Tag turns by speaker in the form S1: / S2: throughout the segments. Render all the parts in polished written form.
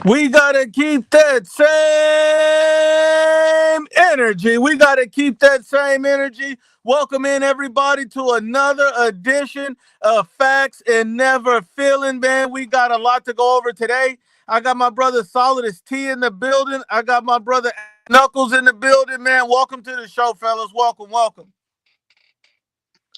S1: We gotta keep that same energy. We gotta keep that same energy. Welcome in everybody to another edition of Facts and Never Feeling. Man, we got a lot to go over today. I got my brother Solid as T in the building. I got my brother Knuckles in the building. Man, welcome to the show, fellas. Welcome, welcome.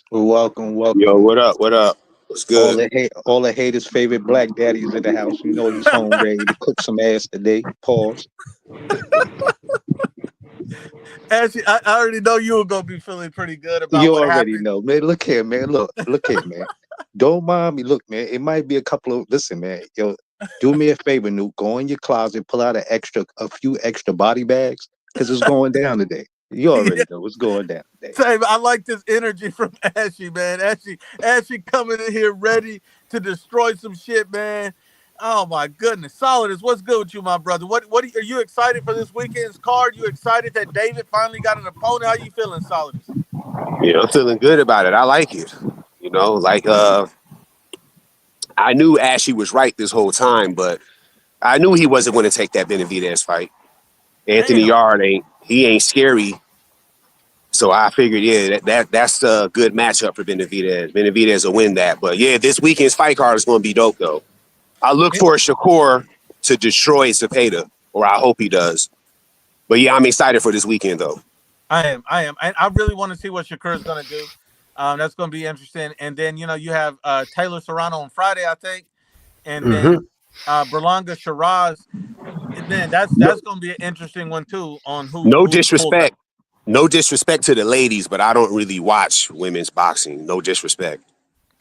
S2: Welcome,
S3: Yo,
S2: welcome.
S3: what up? What up? What's good?
S2: All the haters' favorite black daddies in the house. You know he's home ready to cook some ass today. Pause.
S1: Actually, I already know you were gonna be feeling pretty good about
S2: You
S1: what
S2: already
S1: happened.
S2: know, man. Look here, man. Look here, man. Don't mind me. Look, man. It might be a couple of. Listen, man. Yo, do me a favor, Nuke. Go in your closet, pull out a few extra body bags, because it's going down today. You already know what's going down today.
S1: Same. I like this energy from Ashy, man. Ashy coming in here ready to destroy some shit, man. Oh my goodness, Solid is what's good with you, my brother? What are you excited for this weekend's card? You excited that David finally got an opponent? How you feeling, Solid?
S3: I'm feeling good about it. I like it. I knew Ashley was right this whole time, but I knew he wasn't going to take that Benavidez fight. Anthony
S1: Damn.
S3: Yarde ain't scary. So I figured, yeah, that's a good matchup for Benavidez. Benavidez will win that. But yeah, this weekend's fight card is going to be dope though. I look for Shakur to destroy Cepeda, or I hope he does. But yeah, I'm excited for this weekend though.
S1: I am. I really want to see what Shakur's gonna do. That's gonna be interesting. And then you have Taylor Serrano on Friday, I think, and then
S3: Mm-hmm.
S1: Berlanga Shiraz. Man,
S3: No,
S1: that's gonna be an interesting one too on
S3: no
S1: who pulls out.
S3: disrespect. No disrespect to the ladies, but I don't really watch women's boxing. No disrespect.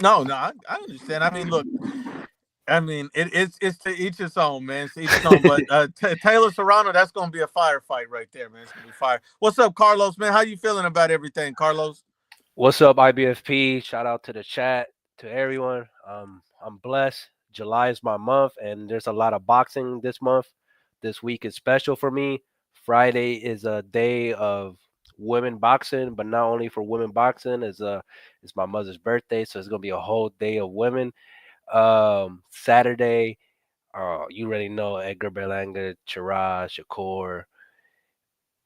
S1: No, no, I understand. I mean, look, I mean, it's to each his own, man. It's to each his own. But Taylor Serrano, that's gonna be a firefight right there, man. It's gonna be fire. What's up, Carlos? Man, how you feeling about everything, Carlos?
S4: What's up, IBFP? Shout out to the chat, to everyone. I'm blessed. July is my month, and there's a lot of boxing this month. This week is special for me. Friday is a day of women boxing, but not only for women boxing. It's my mother's birthday, so it's gonna be a whole day of women. Saturday, you already know Edgar Berlanga, Shiraz, Shakur,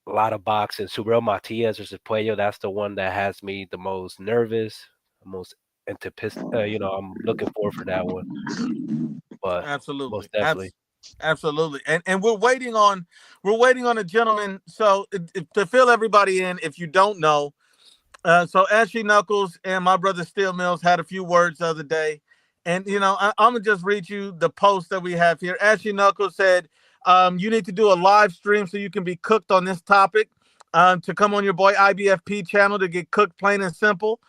S4: a lot of boxing. Subriel Matias versus Puello. That's the one that has me the most nervous, the most antipist. I'm looking forward for that one. But
S1: Absolutely,
S4: most definitely.
S1: absolutely. And we're waiting on a gentleman. So to fill everybody in, if you don't know, so Ashley Knuckles and my brother Steel Mills had a few words the other day. And, I'm going to just read you the post that we have here. Ashley Knuckles said, you need to do a live stream so you can be cooked on this topic, to come on your boy IBFP channel to get cooked plain and simple.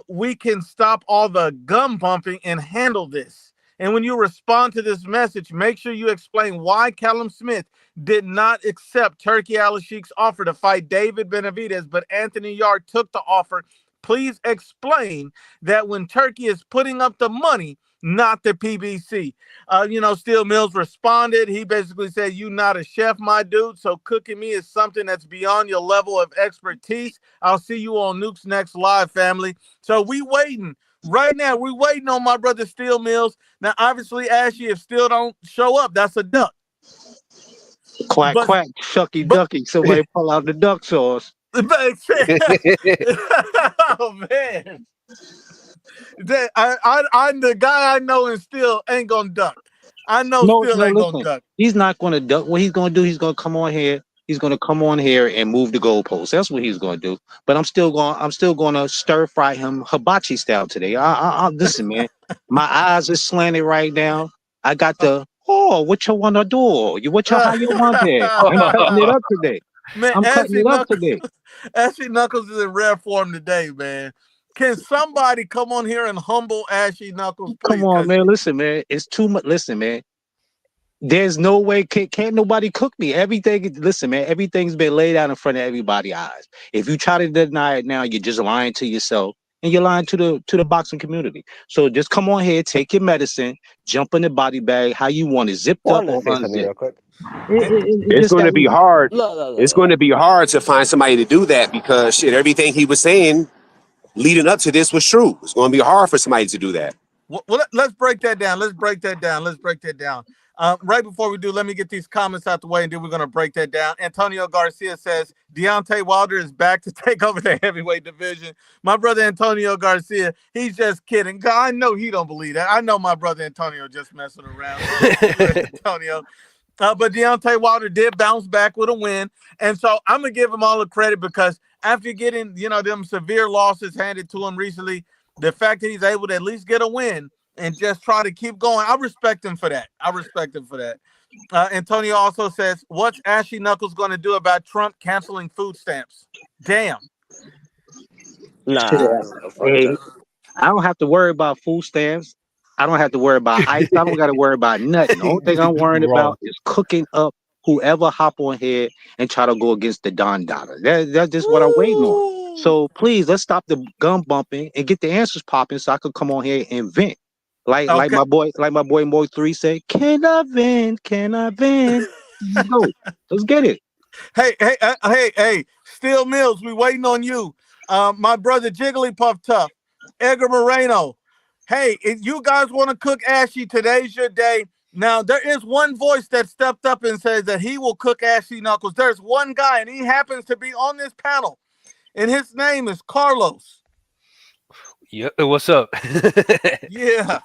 S1: We can stop all the gum bumping and handle this. And when you respond to this message, make sure you explain why Callum Smith did not accept Turkey Al-Sheikh's offer to fight David Benavidez, but Anthony Yarde took the offer. Please explain that when Turkey is putting up the money, not the PBC. Steel Mills responded. He basically said, "You not a chef, my dude. So cooking me is something that's beyond your level of expertise. I'll see you on Nuke's next live, family." So we waiting. Right now, we waiting on my brother Steel Mills. Now, obviously, Ashley, if Steel don't show up, that's a duck.
S2: Quack,
S1: But
S2: quack, shucky,
S1: but
S2: ducky. Somebody pull out the duck sauce.
S1: oh man, I'm the guy I know and still ain't gonna duck. I know
S2: No,
S1: still
S2: no,
S1: ain't gonna
S2: listen.
S1: duck.
S2: He's not going to duck. What he's going to do, he's going to come on here. He's going to come on here and move the goalposts. That's what he's going to do. But I'm still going to stir fry him hibachi style today. Listen, man. My eyes are slanted right now. I got the what you want to do? How you want it? I'm cutting it up today.
S1: Man,
S2: I'm cutting it up today.
S1: Ashley Knuckles is in rare form today, man. Can somebody come on here and humble Ashley Knuckles,
S2: Come
S1: please?
S2: on,
S1: Because
S2: man. Listen, man. It's too much. Listen, man. There's no way can't nobody cook me. Listen, man, everything's been laid out in front of everybody's eyes. If you try to deny it now, you're just lying to yourself and you're lying to the boxing community. So just come on here, take your medicine, jump in the body bag, how you want it, zipped up
S5: Want to
S2: or
S5: say something
S2: unzipped.
S5: real quick?
S2: It's
S3: It's
S2: just
S3: going
S2: that
S3: to be
S2: easy.
S3: hard.
S5: Look, look,
S3: It's
S5: look,
S3: going
S5: look.
S3: to be hard to find somebody to do that because shit, everything he was saying leading up to this was true. It's going to be hard for somebody to do that.
S1: well, let's break that down. Let's break that down. Right before we do, let me get these comments out the way, and then we're going to break that down. Antonio Garcia says Deontay Wilder is back to take over the heavyweight division. My brother Antonio Garcia, he's just kidding. I know he don't believe that. I know my brother Antonio just messing around. Antonio. But Deontay Wilder did bounce back with a win. And so I'm going to give him all the credit because after getting, them severe losses handed to him recently, the fact that he's able to at least get a win and just try to keep going, I respect him for that. Antonio also says, what's Ashy Knuckles going to do about Trump canceling food stamps? Damn.
S5: Nah.
S2: Hey, I don't have to worry about food stamps. I don't have to worry about ice. I don't got to worry about nothing. The only thing I'm worrying about is cooking up whoever hop on here and try to go against the Don Dada. That's just what I'm waiting on. So please, let's stop the gun bumping and get the answers popping so I could come on here and vent. Like my boy Moy 3 said, can I vent? Go. Let's get it.
S1: Hey, Steel Mills, we waiting on you. My brother Jigglypuff Tough, Edgar Moreno. Hey, if you guys want to cook Ashy, today's your day. Now, there is one voice that stepped up and says that he will cook Ashy Knuckles. There's one guy, and he happens to be on this panel, and his name is Carlos.
S4: Yeah, what's up?
S1: Yeah.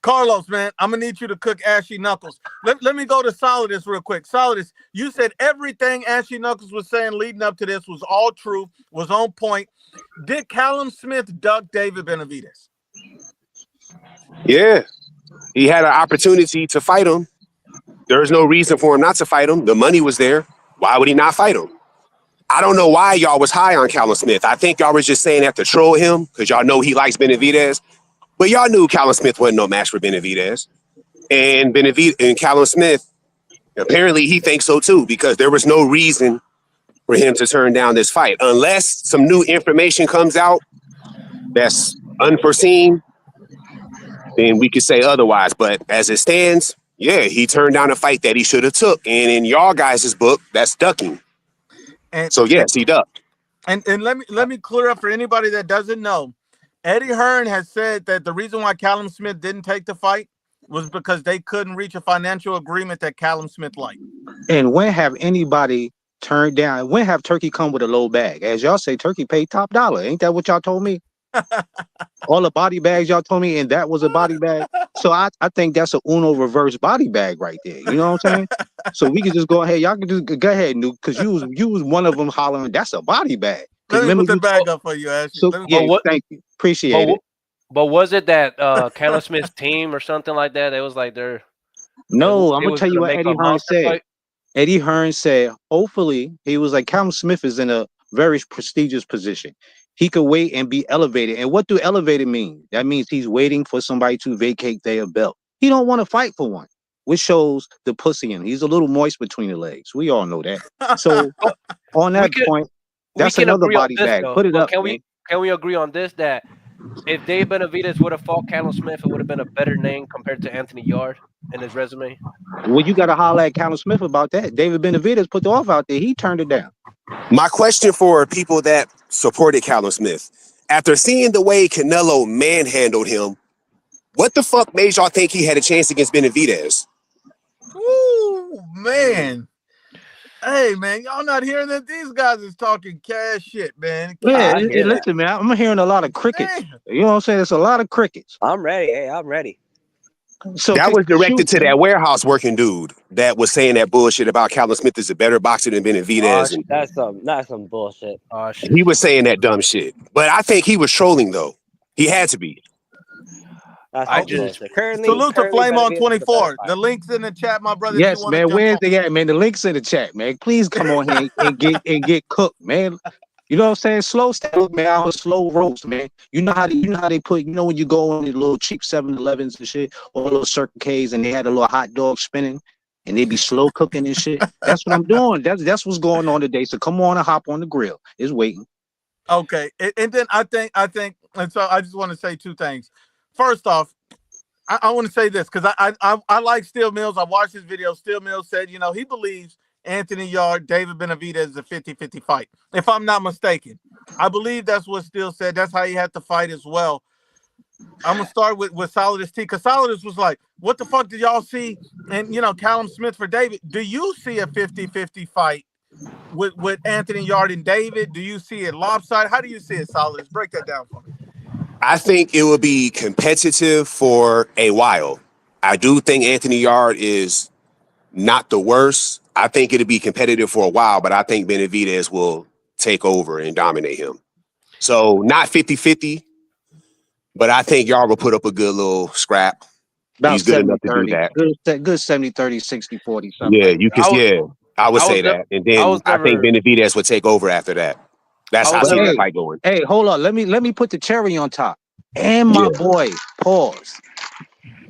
S1: Carlos, man, I'm going to need you to cook Ashy Knuckles. Let me go to Solidus real quick. Solidus, you said everything Ashy Knuckles was saying leading up to this was all true, was on point. Did Callum Smith duck David Benavidez?
S3: Yeah. He had an opportunity to fight him. There was no reason for him not to fight him. The money was there. Why would he not fight him? I don't know why y'all was high on Callum Smith. I think y'all was just saying that to troll him because y'all know he likes Benavidez. But y'all knew Callum Smith wasn't no match for Benavidez. And Callum Smith, apparently he thinks so too, because there was no reason for him to turn down this fight. Unless some new information comes out that's unforeseen, then we could say otherwise. But as it stands, yeah, he turned down a fight that he should have took. And in y'all guys' book, that's ducking. And so yes, he ducked.
S1: And let me clear up for anybody that doesn't know. Eddie Hearn has said that the reason why Callum Smith didn't take the fight was because they couldn't reach a financial agreement that Callum Smith liked.
S2: And when have anybody turned down? When have Turkey come with a low bag? As y'all say, Turkey paid top dollar. Ain't that what y'all told me? All the body bags y'all told me, and that was a body bag. So I think that's a Uno reverse body bag right there. You know what I'm saying? So we can just go ahead. Y'all can just go ahead, Nuke, because you was one of them hollering, that's a body bag.
S1: Let me put the bag up for you, Ashley.
S2: So, thank you. Appreciate it.
S4: But was it that Callum Smith's team or something like that? It was like they're...
S2: No, I'm going to tell you what Eddie Hearn said. Fight? Eddie Hearn said, hopefully, he was like, Callum Smith is in a very prestigious position. He could wait and be elevated. And what do elevated mean? That means he's waiting for somebody to vacate their belt. He don't want to fight for one, which shows the pussy in him. He's a little moist between the legs. We all know that. So on that point, that's another body bag. Put it up.
S4: Can we agree on this, that if Dave Benavidez would have fought Callum Smith, it would have been a better name compared to Anthony Yarde in his resume?
S2: Well, you got to holler at Callum Smith about that. David Benavidez put the offer out there. He turned it down.
S3: My question for people that supported Callum Smith, after seeing the way Canelo manhandled him, what the fuck made y'all think he had a chance against Benavidez?
S1: Ooh, man. Hey, man, y'all not hearing that? These guys is talking cash shit, man.
S2: Listen, man, I'm hearing a lot of crickets. Man. You know what I'm saying? It's a lot of crickets.
S5: I'm ready. Hey, I'm ready.
S3: So that was directed to that warehouse working dude that was saying that bullshit about Callum Smith is a better boxer than Benavidez.
S5: That's some bullshit.
S3: He was saying that dumb shit. But I think he was trolling, though. He had to be.
S1: Salute to Flame on 24. The link's in the chat, my brother.
S2: Yes, man. Where's they at, man? The link's in the chat, man. Please come on here and get cooked, man. You know what I'm saying? Slow style, man. I was slow roast, man. You know how they put, when you go on the little cheap 7-Elevens and shit, or little Circle K's, and they had a little hot dog spinning, and they be slow cooking and shit. That's what I'm doing. That's what's going on today. So come on and hop on the grill. It's waiting.
S1: Okay, and then I think, and so I just want to say two things. First off, I want to say this because I like Steel Mills. I watched his video. Steel Mills said, he believes Anthony Yarde, David Benavidez is a 50-50 fight, if I'm not mistaken. I believe that's what Steel said. That's how he had to fight as well. I'm gonna start with Solidus T, because Solidus was like, what the fuck did y'all see? And Callum Smith for David. Do you see a 50-50 fight with Anthony Yarde and David? Do you see it lopsided? How do you see it, Solidus? Break that down for me.
S3: I think it will be competitive for a while. I do think Anthony Yarde is not the worst. I think it'll be competitive for a while, but I think Benavidez will take over and dominate him. So not 50-50, but I think Yarde will put up a good little scrap.
S2: About
S3: He's good enough to do that.
S2: Good 70, 30, 60, 40, something.
S3: Yeah, I would say that. And then I think Benavidez would take over after that. That's how I see that fight going.
S2: Hey, hold on. Let me put the cherry on top. And my boy, pause.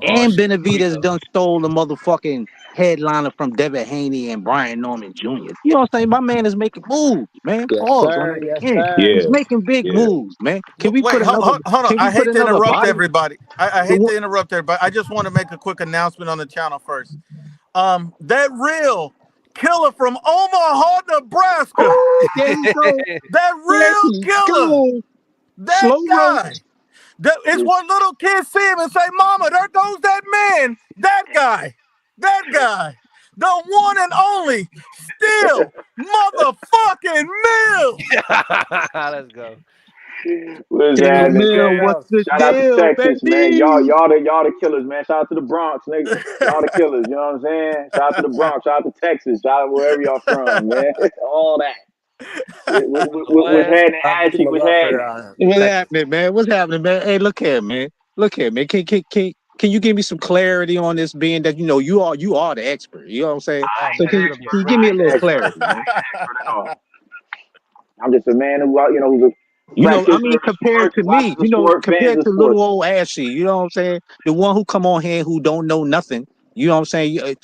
S2: And Benavidez done stole the motherfucking headliner from Devin Haney and Brian Norman Jr. You know what I'm saying? My man is making moves, man.
S5: Yes,
S2: Pause
S5: sir.
S2: on that
S5: Yes,
S2: again.
S5: sir.
S2: He's making big moves, man. Can we put another?
S1: Hold on. I hate to interrupt everybody. I hate
S2: So
S1: to interrupt everybody. I just want to make a quick announcement on the channel first. That real killer from Omaha, Nebraska.
S2: There you go.
S1: That real killer. That
S2: Slow
S1: guy. It's what little kids see him and say, "Mama, there goes that man." That guy. The one and only Steel motherfucking Mills.
S4: Let's go.
S6: What's happening?
S2: What's the
S6: Shout out to
S2: deal,
S6: Texas, man.
S2: baby?
S6: Y'all the killers, man. Shout out to the Bronx, nigga. Y'all the killers, you know what I'm saying? Shout out to the Bronx, shout out to Texas, shout out wherever y'all from, man. All that. What's happening, Ashley? What's happening?
S2: What's happening, man? What's happening, man? Hey, look here, man. Can you give me some clarity on this? Being that you are the expert. You know what I'm saying? So can you give me a little clarity, man?
S6: I'm just a man who's
S2: compared to me, compared to little old Ashley, you know what I'm saying? The one who come on here who don't know nothing. You know what I'm saying?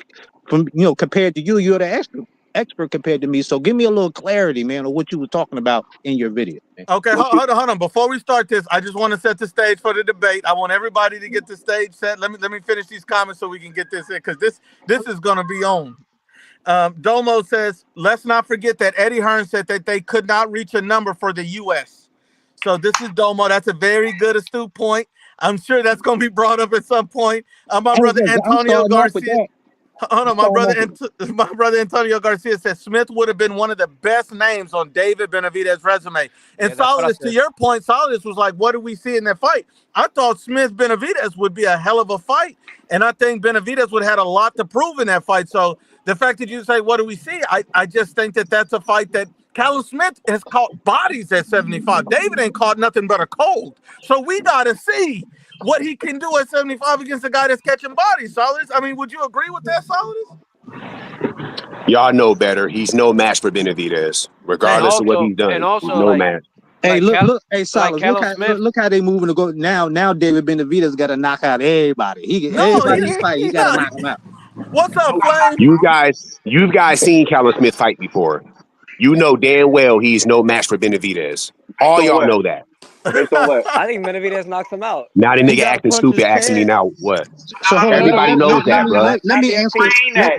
S2: Compared to you, you're the expert compared to me. So give me a little clarity, man, on what you were talking about in your video. Man.
S1: Okay, hold on. Before we start this, I just want to set the stage for the debate. I want everybody to get the stage set. Let me finish these comments so we can get this in, because this is gonna be on. Domo says, let's not forget that Eddie Hearn said that they could not reach a number for the U.S. So this is Domo. That's a very good, astute point. I'm sure that's going to be brought up at some point. My brother Antonio Garcia. Hold on, my brother Antonio Garcia said Smith would have been one of the best names on David Benavidez's resume. And Solidus, to your point, Solidus was like, what do we see in that fight? I thought Smith-Benavidez would be a hell of a fight. And I think Benavidez would have had a lot to prove in that fight. So the fact that you say, what do we see? I just think that that's a fight that Callum Smith has caught bodies at 75. David ain't caught nothing but a cold. So we got to see what he can do at 75 against a guy that's catching bodies, Solidus. I mean, would you agree with that, Solidus?
S3: Y'all know better. He's no match for Benavidez, regardless of what he's done.
S4: And also,
S3: no match.
S2: Hey, look, hey, Solidus, look how they moving to go now. Now David Benavidez got to knock out everybody. He got to knock him out.
S1: What's up, Flame?
S3: You guys seen Callum Smith fight before. You know damn well he's no match for Benavidez. All y'all know that.
S6: Based on what?
S5: I think Benavidez knocks him out.
S3: Now the nigga acting stupid, asking me now what?
S2: So
S3: everybody knows that, bro.
S2: Let me answer that.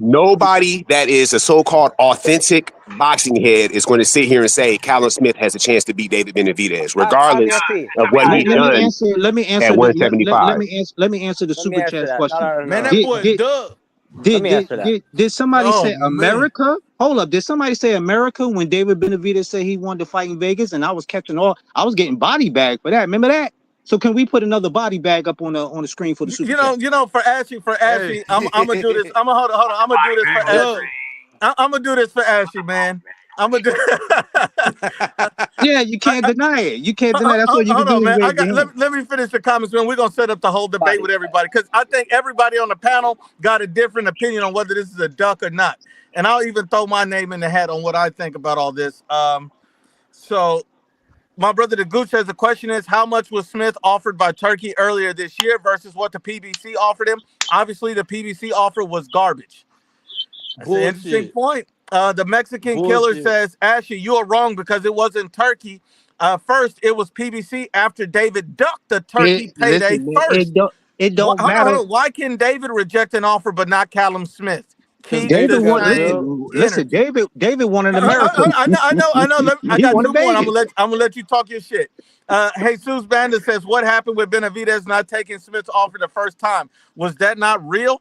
S3: Nobody that is a so-called authentic boxing head is going to sit here and say Callum Smith has a chance to beat David Benavidez, regardless of what he's done.
S2: Let me answer
S3: at 175.
S2: Let me answer the super chat question.
S1: Man, that boy Doug.
S2: Did somebody say America?
S1: Man.
S2: Hold up. Did somebody say America when David Benavidez said he wanted to fight in Vegas? And I was getting body bag for that. Remember that? So can we put another body bag up on the screen for the super chat?
S1: For Ashley, I'm gonna do this. I'm gonna hold on. I'm gonna do this for Ashley. I'm gonna do this for Ashley, man. I'm gonna do.
S2: Yeah, you can't deny it. You can't deny. That's what you can do.
S1: Man. Let me finish the comments, man. We're gonna set up the whole debate with everybody, because I think everybody on the panel got a different opinion on whether this is a duck or not. And I'll even throw my name in the hat on what I think about all this. So my brother the Gooch says the question is, how much was Smith offered by Turkey earlier this year versus what the PBC offered him? Obviously, the PBC offer was garbage. That's an interesting point. The Mexican killer says, Ashley, you are wrong because it wasn't Turkey. First, it was PBC after David ducked the Turkey payday first.
S2: It don't matter.
S1: Why can David reject an offer but not Callum Smith?
S7: Because
S1: keep
S2: David
S1: the
S7: David got the
S2: wanted.
S7: belt.
S1: same
S2: Listen,
S1: energy.
S2: David wanted America.
S1: I know. I
S2: He
S1: got
S2: wanted
S1: two more.
S2: Vegas.
S1: I'm gonna let you talk your shit. Jesus Banda says, "What happened with Benavidez not taking Smith's offer the first time? Was that not real?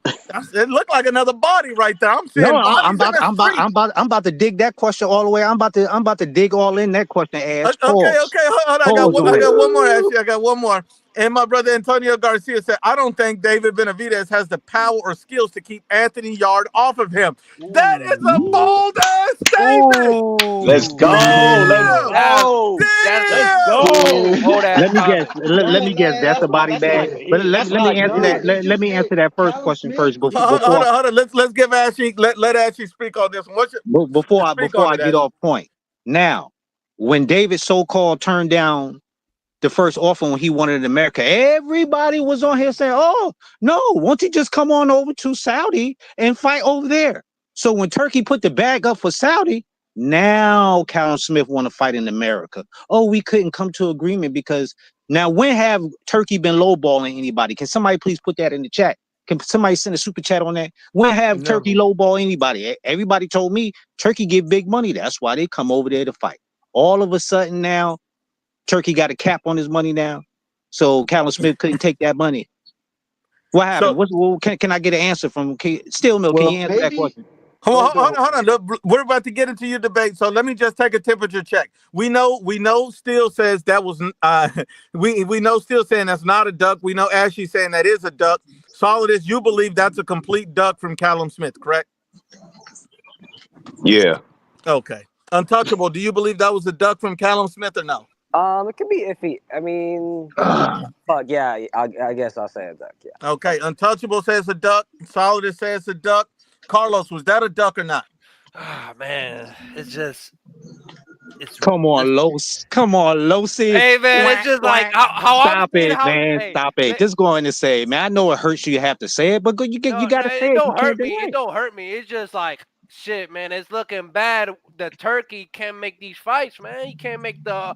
S1: It looked like another body right there. I'm
S2: No,
S1: seeing bodies in the street."
S2: I'm about to dig that question all the way. I'm about to dig all in that question. Ass
S1: Okay,
S2: pause.
S1: okay. Hold on.
S2: Pause
S1: I
S2: away.
S1: got one more. Actually, I got one more. And my brother Antonio Garcia said, "I don't think David Benavidez has the power or skills to keep Anthony Yarde off of him." That is a
S4: Ooh.
S1: bold ass statement.
S6: Let's
S2: Oh,
S6: go. Let's
S1: Damn!
S4: That's
S6: go.
S4: that's
S6: Let's
S1: Damn!
S6: go.
S4: bold ass
S2: let me guess.
S4: comment.
S2: Let
S8: No,
S2: me guess.
S8: man,
S2: That's a body
S8: that's
S2: bag.
S8: like
S2: But
S6: That's
S2: let
S6: my
S2: me answer that.
S8: no.
S6: dude.
S8: It's
S2: Let
S8: just
S2: me answer that first
S8: Callum
S2: question
S8: Smith.
S2: first.
S1: Hold on, hold on. Let's give Ashley let Ashley speak on this one. Speak
S2: Before
S1: on
S2: I
S1: it,
S2: get
S1: Ashley.
S2: off point. Now, when David so-called turned down the first offer when he wanted America, everybody was on here saying, "Oh no, won't he just come on over to Saudi and fight over there?" So when Turkey put the bag up for Saudi, now Callum Smith want to fight in America. Oh, we couldn't come to agreement because now when have Turkey been lowballing anybody? Can somebody please put that in the chat? Can somebody send a super chat on that? When have Turkey
S1: Never.
S2: lowball anybody? Everybody told me Turkey get big money. That's why they come over there to fight. All of a sudden now, Turkey got a cap on his money now, so Callum Smith couldn't take that money. What
S1: So
S2: happened? Can I get an answer from Steel Mill? Can you
S8: Well,
S2: answer that
S8: maybe.
S2: question?
S8: Go ahead, go ahead.
S1: hold on. Look, we're about to get into your debate. So let me just take a temperature check. We know. Still says that was we know. Still saying that's not a duck. We know Ashley saying that is a duck. Solidus, you believe that's a complete duck from Callum Smith, correct?
S3: Yeah.
S1: Okay. Untouchable, do you believe that was a duck from Callum Smith or no?
S5: It could be iffy. I mean,
S2: Ah,
S5: fuck yeah. I guess I'll say a duck. Yeah.
S1: Okay. Untouchable says a duck. Solidus says a duck. Carlos, was that a duck or not?
S4: Ah man, it's just it's
S2: come
S4: it's
S2: on, Los. Come on, Losi.
S4: hey man, it's
S2: Quack,
S4: just like
S2: quack.
S4: how I've
S2: Stop
S4: seen
S2: it,
S4: how
S2: man.
S4: hey
S2: Stop it. Just going to say, man. I know it hurts you. You have to say it, but you
S4: no,
S2: got
S4: no,
S2: to say
S4: it
S2: it. You
S4: don't
S2: can't
S4: hurt me.
S2: deny
S4: It
S2: it.
S4: don't hurt me. It's just like shit, man. It's looking bad. The Turkey can't make these fights, man. He can't make the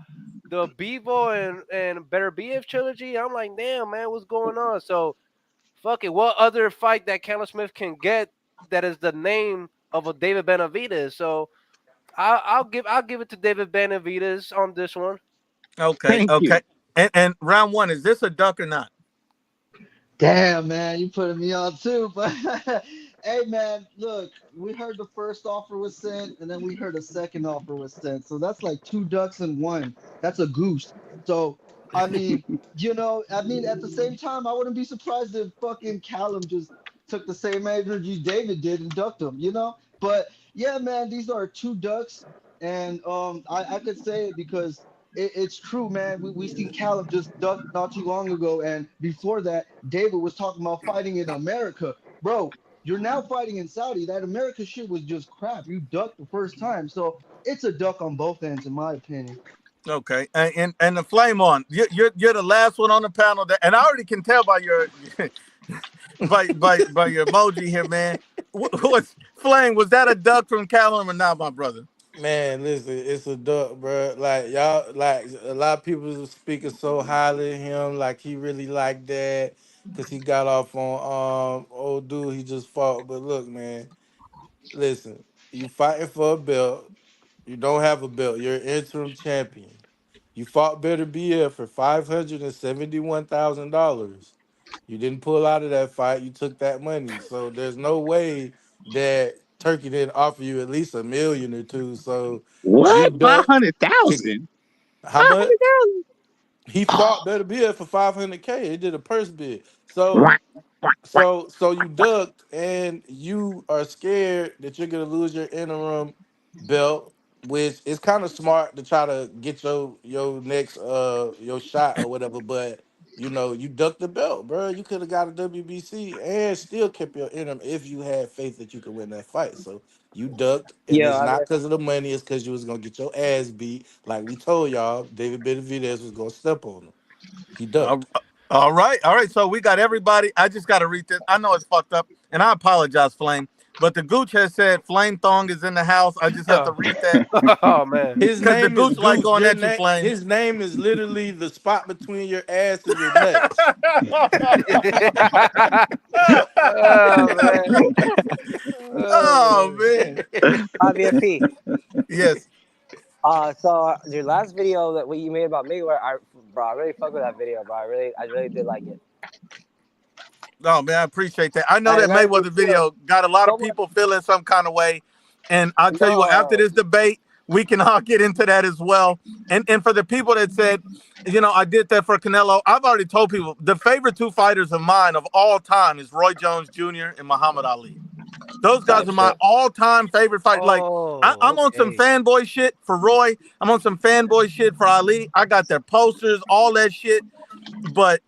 S4: Bevo and Better BF trilogy. I'm like, damn, man, what's going on? So fuck it. What other fight that Callum Smith can get that is the name of a David Benavidez? So I'll give it to David Benavidez on this one.
S1: Okay.
S2: Thank
S1: Okay.
S2: you.
S1: And round one, is this a duck or not?
S8: Damn, man, you putting me on too. But hey, man, look, we heard the first offer was sent, and then we heard a second offer was sent. So that's like two ducks in one. That's a goose. So I mean, I mean, at the same time, I wouldn't be surprised if fucking Callum just took the same energy David did and ducked him. But yeah, man, these are two ducks, and I could say it because it's true, man. We seen Callum just duck not too long ago, and before that, David was talking about fighting in America, bro. You're now fighting in Saudi. That America shit was just crap. You ducked the first time, so it's a duck on both ends, in my opinion.
S1: Okay. And the flame on. You're the last one on the panel that, and I already can tell by your by your emoji here, man. What's flame? Was that a duck from Callum or not, my brother?
S7: Man, listen, it's a duck, bro. Like y'all, like a lot of people was speaking so highly of him, like he really liked that, cause he got off on old dude he just fought. But look, man, listen, you fighting for a belt. You don't have a belt. You're an interim champion. You fought Better BF for $571,000. You didn't pull out of that fight. You took that money. So there's no way that Turkey didn't offer you at least a million or two. So you
S2: What? Five
S7: ducked
S2: hundred
S7: to
S2: thousand.
S7: how much?
S2: 500,000.
S7: He fought Better BF for 500K. He did a purse bid. So
S2: Quack, quack, quack.
S7: so you ducked and you are scared that you're gonna lose your interim belt, which is kind of smart to try to get your next your shot or whatever. But you ducked the belt, bro. You could have got a WBC and still kept your interim if you had faith that you could win that fight. So you ducked, and
S5: Yeah,
S7: it's
S5: I
S7: not
S5: guess.
S7: because of the money. It's because you was gonna get your ass beat, like we told y'all. David Benavidez was gonna step on him. He
S1: All
S7: ducked.
S1: all right, all right. So we got everybody. I just got to read this. I know it's fucked up, and I apologize, Flame. But the Gooch has said Flame Thong is in the house. I just have to read that
S4: Oh man.
S7: His
S1: because the
S7: name is
S1: Gooch like
S7: Goose.
S1: going at you, Flame.
S7: His name is literally the spot between your ass and your nuts.
S4: Oh man.
S1: Oh man.
S5: IBFP.
S1: Yes.
S5: So your last video that you made about Mayweather, bro, I really fuck with that video, bro. I really did like it.
S1: Oh man, I appreciate that. I know
S5: I
S1: that
S5: gotta be
S1: Mayweather
S5: real.
S1: video got a lot
S5: So
S1: of
S5: much.
S1: people feeling some kind of way. And I'll tell you what, after
S5: No.
S1: this debate, we can all get into that as well. And for the people that said, I did that for Canelo, I've already told people the favorite two fighters of mine of all time is Roy Jones Jr. and Muhammad Ali. Those guys
S5: Type
S1: are my
S5: shit.
S1: all-time favorite fighters. Like I'm
S4: Oh,
S1: on some
S4: okay.
S1: fanboy shit for Roy. I'm on some fanboy shit for Ali. I got their posters, all that shit. But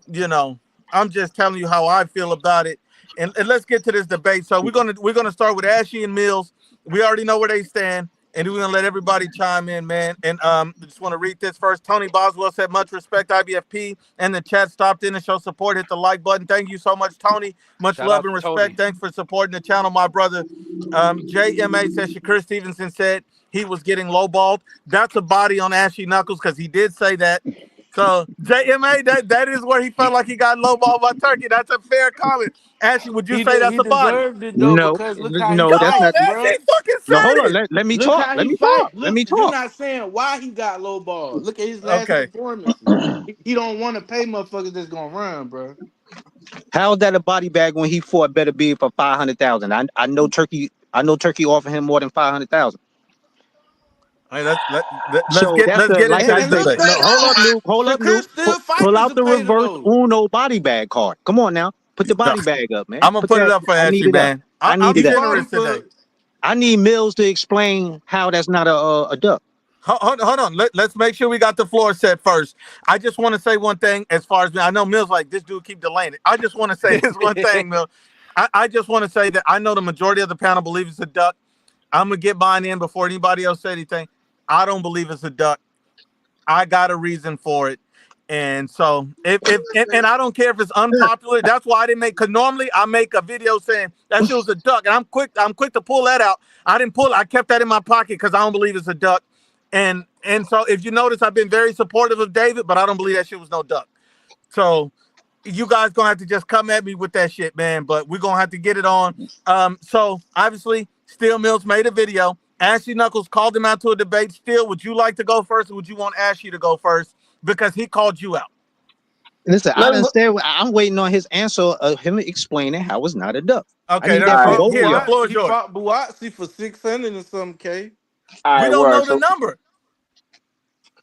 S1: I'm just telling you how I feel about it. And let's get to this debate. So we're gonna start with Ashy and Mills. We already know where they stand, and we're gonna let everybody chime in, man. And just want to read this first. Tony Boswell said, "Much respect, IBFP," and the chat stopped in and show support. Hit the like button. Thank you so much, Tony. Much
S4: Shout
S1: love
S4: out
S1: and
S4: to
S1: respect.
S4: Tony.
S1: Thanks for supporting the channel, my brother. JMA says Shakur Stevenson said he was getting lowballed. That's a body on Ashy Knuckles because he did say that. So JMA, that is where he felt like he got lowballed by Turkey. That's a fair comment. Ashley, would you say
S7: He
S1: that's a body?
S7: deserved it though
S2: No,
S7: because look how he
S2: no, that's
S1: Come
S2: not.
S1: on,
S7: fights,
S1: Ashley
S7: bro.
S1: fucking
S2: No, hold
S1: said
S2: on.
S1: it.
S2: Let me
S7: Look
S2: talk.
S7: how
S2: Let
S7: he
S2: me
S7: fight.
S2: talk. Let
S7: Look,
S2: me
S7: you're
S2: talk.
S7: not saying why he got low ball. Look at his last
S1: Okay.
S7: performances. He don't want to pay motherfuckers that's gonna run, bro.
S2: How's that a body bag when he fought Better Bid for 500,000? I know Turkey. I know Turkey offered him more than 500,000.
S1: All right, let's
S2: So
S1: get
S2: that's
S1: let's
S2: the
S1: get
S2: like
S1: into
S2: I
S1: this
S7: And
S2: say.
S7: look,
S1: debate.
S2: No, hold up, Luke. Hold up,
S7: Shakur
S2: Luke.
S7: still
S2: Pull
S7: fighting
S2: out
S7: to
S2: the
S7: pay the
S2: reverse
S7: load.
S2: Uno body bag card. Come on now, put the
S1: No,
S2: body bag up, man.
S1: I'm gonna
S2: Put
S1: put it
S2: that.
S1: up for
S2: I
S1: Ashley,
S2: need it up.
S1: man.
S2: I need
S1: I'm
S2: it
S7: He
S2: up.
S7: fought him
S1: generous
S7: for.
S1: today.
S2: I need Mills to explain how that's not a duck.
S1: Hold on. Let's make sure we got the floor set first. I just want to say one thing as far as I know Mills like this dude keep delaying it. I just want to say this one thing, Mills. I just want to say that I know the majority of the panel believe it's a duck. I'm gonna get mine in before anybody else say anything. I don't believe it's a duck. I got a reason for it. And so if I don't care if it's unpopular, that's why I didn't make because normally I make a video saying that shit was a duck. And I'm quick to pull that out. I didn't pull it, I kept that in my pocket because I don't believe it's a duck. And so if you notice, I've been very supportive of David, but I don't believe that shit was no duck. So you guys gonna have to just come at me with that shit, man. But we're gonna have to get it on. So obviously, Steel Mills made a video. Ashley Knuckles called him out to a debate. Steel, would you like to go first, or would you want Ashley to go first because he called you out?
S2: Listen, I
S6: Let him.
S2: didn't say. I'm waiting on his answer of him explaining how it's not a duck. I
S1: Okay,
S2: need
S7: He
S2: that
S1: that's
S2: from
S1: here.
S7: fought
S2: both of
S1: Here, the
S2: y'all.
S1: floor is
S7: He
S1: yours.
S7: fought Buatsi for 600 and something K.
S6: All
S1: We
S6: right,
S1: don't
S6: word.
S1: know the number.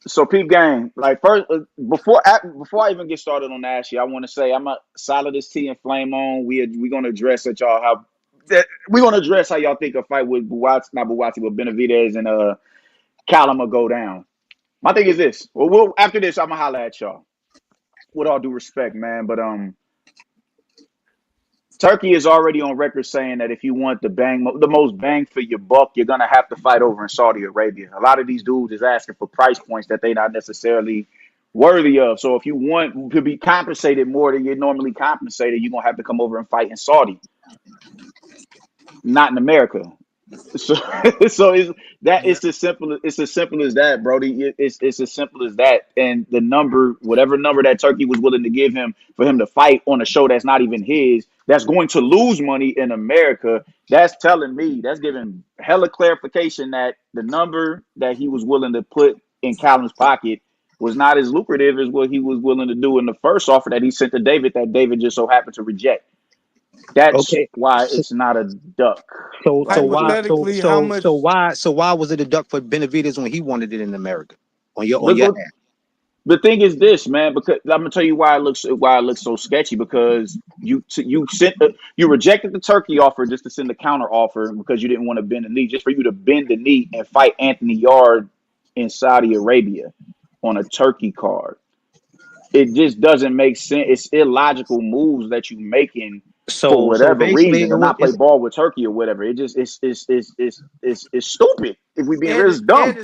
S6: So peep game. Like first, before I even get started on Ashy, I want to say I'm a solid as T and Flame on. We gonna address at y'all how that we gonna address how y'all think a fight with Buatsi, not Buatsi, but Benavidez and Callum will go down. My thing is this. Well, after this, I'm gonna holler at y'all. With all due respect, man, but Turkey is already on record saying that if you want the most bang for your buck, you're gonna have to fight over in Saudi Arabia. A lot of these dudes is asking for price points that they're not necessarily worthy of. So if you want to be compensated more than you're normally compensated, you're gonna have to come over and fight in Saudi, not in America. So, so
S1: Yeah.
S6: it's as simple as that, Brody. It's as simple as that. And the number, whatever number that Turkey was willing to give him for him to fight on a show that's not even his, that's going to lose money in America. That's telling me, that's giving hella clarification that the number that he was willing to put in Callum's pocket was not as lucrative as what he was willing to do in the first offer that he sent to David, that David just so happened to reject. That's
S2: Okay.
S6: why
S2: So
S6: it's not a duck.
S2: so
S6: Like
S2: why
S7: Hypothetically, how much?
S2: so why was it a duck for Benavidez when he wanted it in America on your
S6: the,
S2: app?
S6: The thing is this, man, because I'm gonna tell you why it looks so sketchy because you rejected the turkey offer just to send the counter offer because you didn't want to bend the knee, just for you to bend the knee and fight Anthony Yarde in Saudi Arabia on a turkey card. It just doesn't make sense. It's illogical moves that you making for
S2: So
S6: whatever
S2: basically
S6: reason
S2: it
S6: to
S2: was
S6: not play ball with Turkey or whatever. It just it's stupid.
S9: if we being real, it's dumb.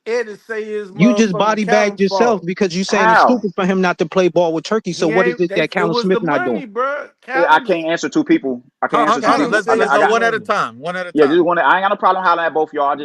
S7: Eddie say his
S2: You just
S7: motherfucking
S2: body bagged
S7: Callum's
S2: yourself
S7: fault.
S2: because you saying it's
S9: How?
S2: stupid for him not to play ball with Turkey. So
S7: He
S2: what is
S7: ain't.
S2: it that
S7: It
S2: Callum
S7: was
S2: Smith
S7: the
S2: not doing?
S7: money, bro.
S9: I
S7: Callum's.
S9: can't answer two people. I can't answer two
S1: Hold on.
S9: people.
S7: Callum say
S1: Let's
S9: I
S7: it's
S1: go
S7: the
S9: got.
S1: one at a
S7: money.
S1: time. One at a
S9: Yeah,
S1: time.
S9: just want to. I ain't got no problem hollering at both y'all.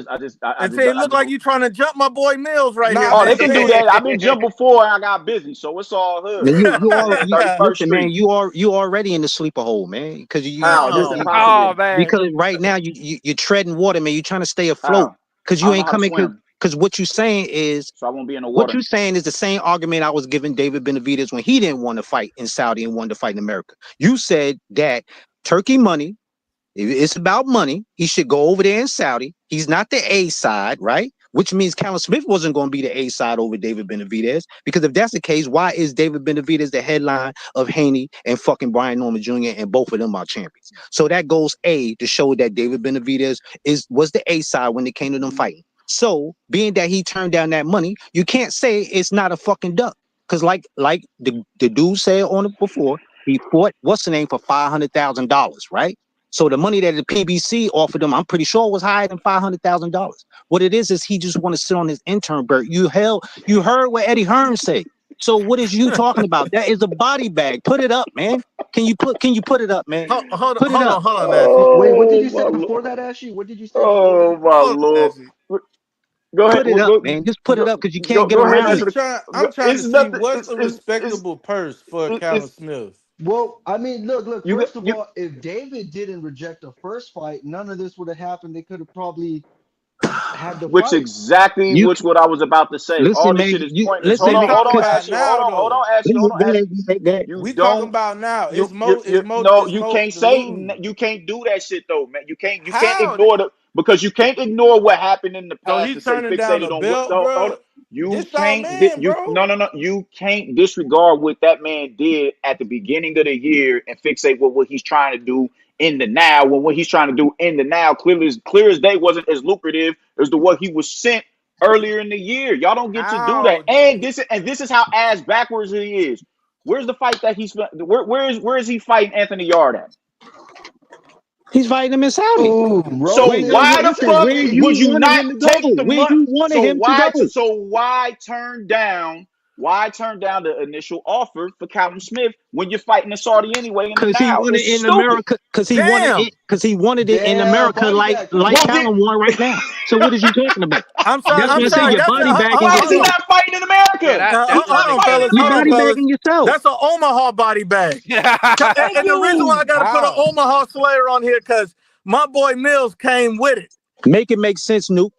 S1: And see, it look like you trying to jump my boy Mills right here,
S7: Nah,
S9: Oh,
S7: I'm
S9: they
S1: man.
S7: just
S9: can
S1: Go
S9: do
S1: ahead.
S9: that.
S7: saying.
S9: I've been jumped before and I got busy, so it's all hood.
S2: Man,
S9: I'm at
S2: listen,
S9: 31st
S2: man.
S9: Street.
S2: You already in the sleeper hole, man. Because
S9: How? This is
S1: Oh,
S4: Oh
S9: impossible.
S4: man.
S2: because right now you're treading water, man. You're trying to stay afloat
S9: How?
S2: because
S9: I
S2: you
S9: don't know
S2: ain't
S9: how to
S2: coming.
S9: swim,
S2: Because what you saying is
S9: so I won't be in the
S2: what
S9: water.
S2: you saying is the same argument I was giving David Benavidez when he didn't want to fight in Saudi and wanted to fight in America. You said that Turkey money. It's about money. He should go over there in Saudi. He's not the A side, right? Which means Callum Smith wasn't going to be the A side over David Benavidez. Because if that's the case, why is David Benavidez the headline of Haney and fucking Brian Norman Jr. and both of them are champions? So that goes A to show that David Benavidez was the A side when it came to them fighting. So being that he turned down that money, you can't say it's not a fucking duck. Because like the dude said on it before, he fought what's the name for $500,000, right? So the money that the PBC offered him, I'm pretty sure was higher than $500,000. What it is he just want to sit on his intern bird. You heard what Eddie Hearn said. So what is you talking about? That is a body bag. Put it up, man. Can you put it up, man? Put it up.
S1: hold on, Ashley.
S8: Wait, what did
S9: Oh
S8: you say
S9: my
S8: before
S9: lord.
S8: that, Ashley? What did you say before
S9: Oh
S8: that?
S9: my
S1: Hold on,
S9: lord.
S1: Ashley.
S9: Go ahead.
S2: Put it up, man. Just put it up because you can't get
S9: Go ahead and
S2: around
S9: answer
S2: it.
S7: I'm trying to
S9: it's
S7: see
S9: nothing.
S7: what's a respectable purse for Callum
S9: It's
S7: Smith.
S8: Well, I mean, look.
S9: you
S8: First of
S9: you
S8: all, if David didn't reject the first fight, none of this would have happened. They could have probably had the
S9: which
S8: fight.
S9: exactly
S2: You
S9: which what I was about to say. All
S2: listen,
S9: this
S2: man.
S9: shit is
S2: You
S9: pointless.
S2: listen,
S7: We
S2: man.
S9: Hold
S7: talking
S9: on,
S2: Because
S7: about
S9: Ashley.
S7: now
S9: Hold on,
S7: though.
S9: Ashley. Hold on, Ashley. You
S7: We talking
S9: don't.
S7: about now.
S9: You
S7: It's
S9: you
S7: Mo
S9: can't
S7: to
S9: say
S7: lose.
S9: you can't do that shit though, man. You can't
S7: How?
S9: ignore the because you can't ignore what happened in the
S7: So
S9: past
S7: he
S9: and say
S7: turning down
S9: fixated
S7: a
S9: on what
S7: belt,
S9: no hold
S7: bro.
S9: on. You
S7: This our
S9: can't
S7: man,
S9: you
S7: bro.
S9: no you can't disregard what that man did at the beginning of the year and fixate what he's trying to do in the now when what he's trying to do in the now clear as day wasn't as lucrative as the what he was sent earlier in the year. Y'all don't get to do that.
S7: How?
S9: And this is how ass backwards he is. Where's the fight that he's where is he fighting Anthony Yarde at?
S2: he's fighting him in Saudi.
S8: Ooh,
S9: So
S8: Roasted.
S9: why
S8: He
S9: the
S8: said,
S2: Listen,
S9: fuck
S2: where
S8: hey,
S2: you
S9: would you
S2: wanted
S9: not
S2: him to go?
S9: take the
S2: Where
S9: money?
S2: you wanted him to go?
S9: Why turn down the initial offer for Callum Smith when you're fighting the Saudi anyway in the
S2: Cause he
S9: now?
S2: wanted
S9: It's
S2: in
S9: stupid.
S2: America.
S1: Damn.
S2: Cause he wanted it in
S8: damn,
S2: America,
S8: body
S2: like
S8: bag. Put it
S9: Well,
S8: up.
S2: Callum want right now. So what is you talking about?
S1: I'm sorry.
S2: That's
S1: I'm
S2: why I say
S1: sorry.
S2: you're
S1: That's
S2: body bagging
S9: why is he
S2: yourself.
S9: not fighting in
S4: Yeah,
S9: America?
S4: that
S9: He's
S1: Hold
S9: not
S4: that
S1: on,
S4: makes
S9: fighting
S4: sense.
S1: fellas.
S9: in
S2: You're
S1: Hold on,
S2: body
S9: America.
S1: fellas.
S2: bagging yourself.
S1: That's an Omaha body bag.
S9: Thank
S1: And the reason why
S9: you.
S1: I got to put an
S7: How?
S1: Omaha Slayer on here because my boy Mills came with it.
S2: Make it make sense, Nuke.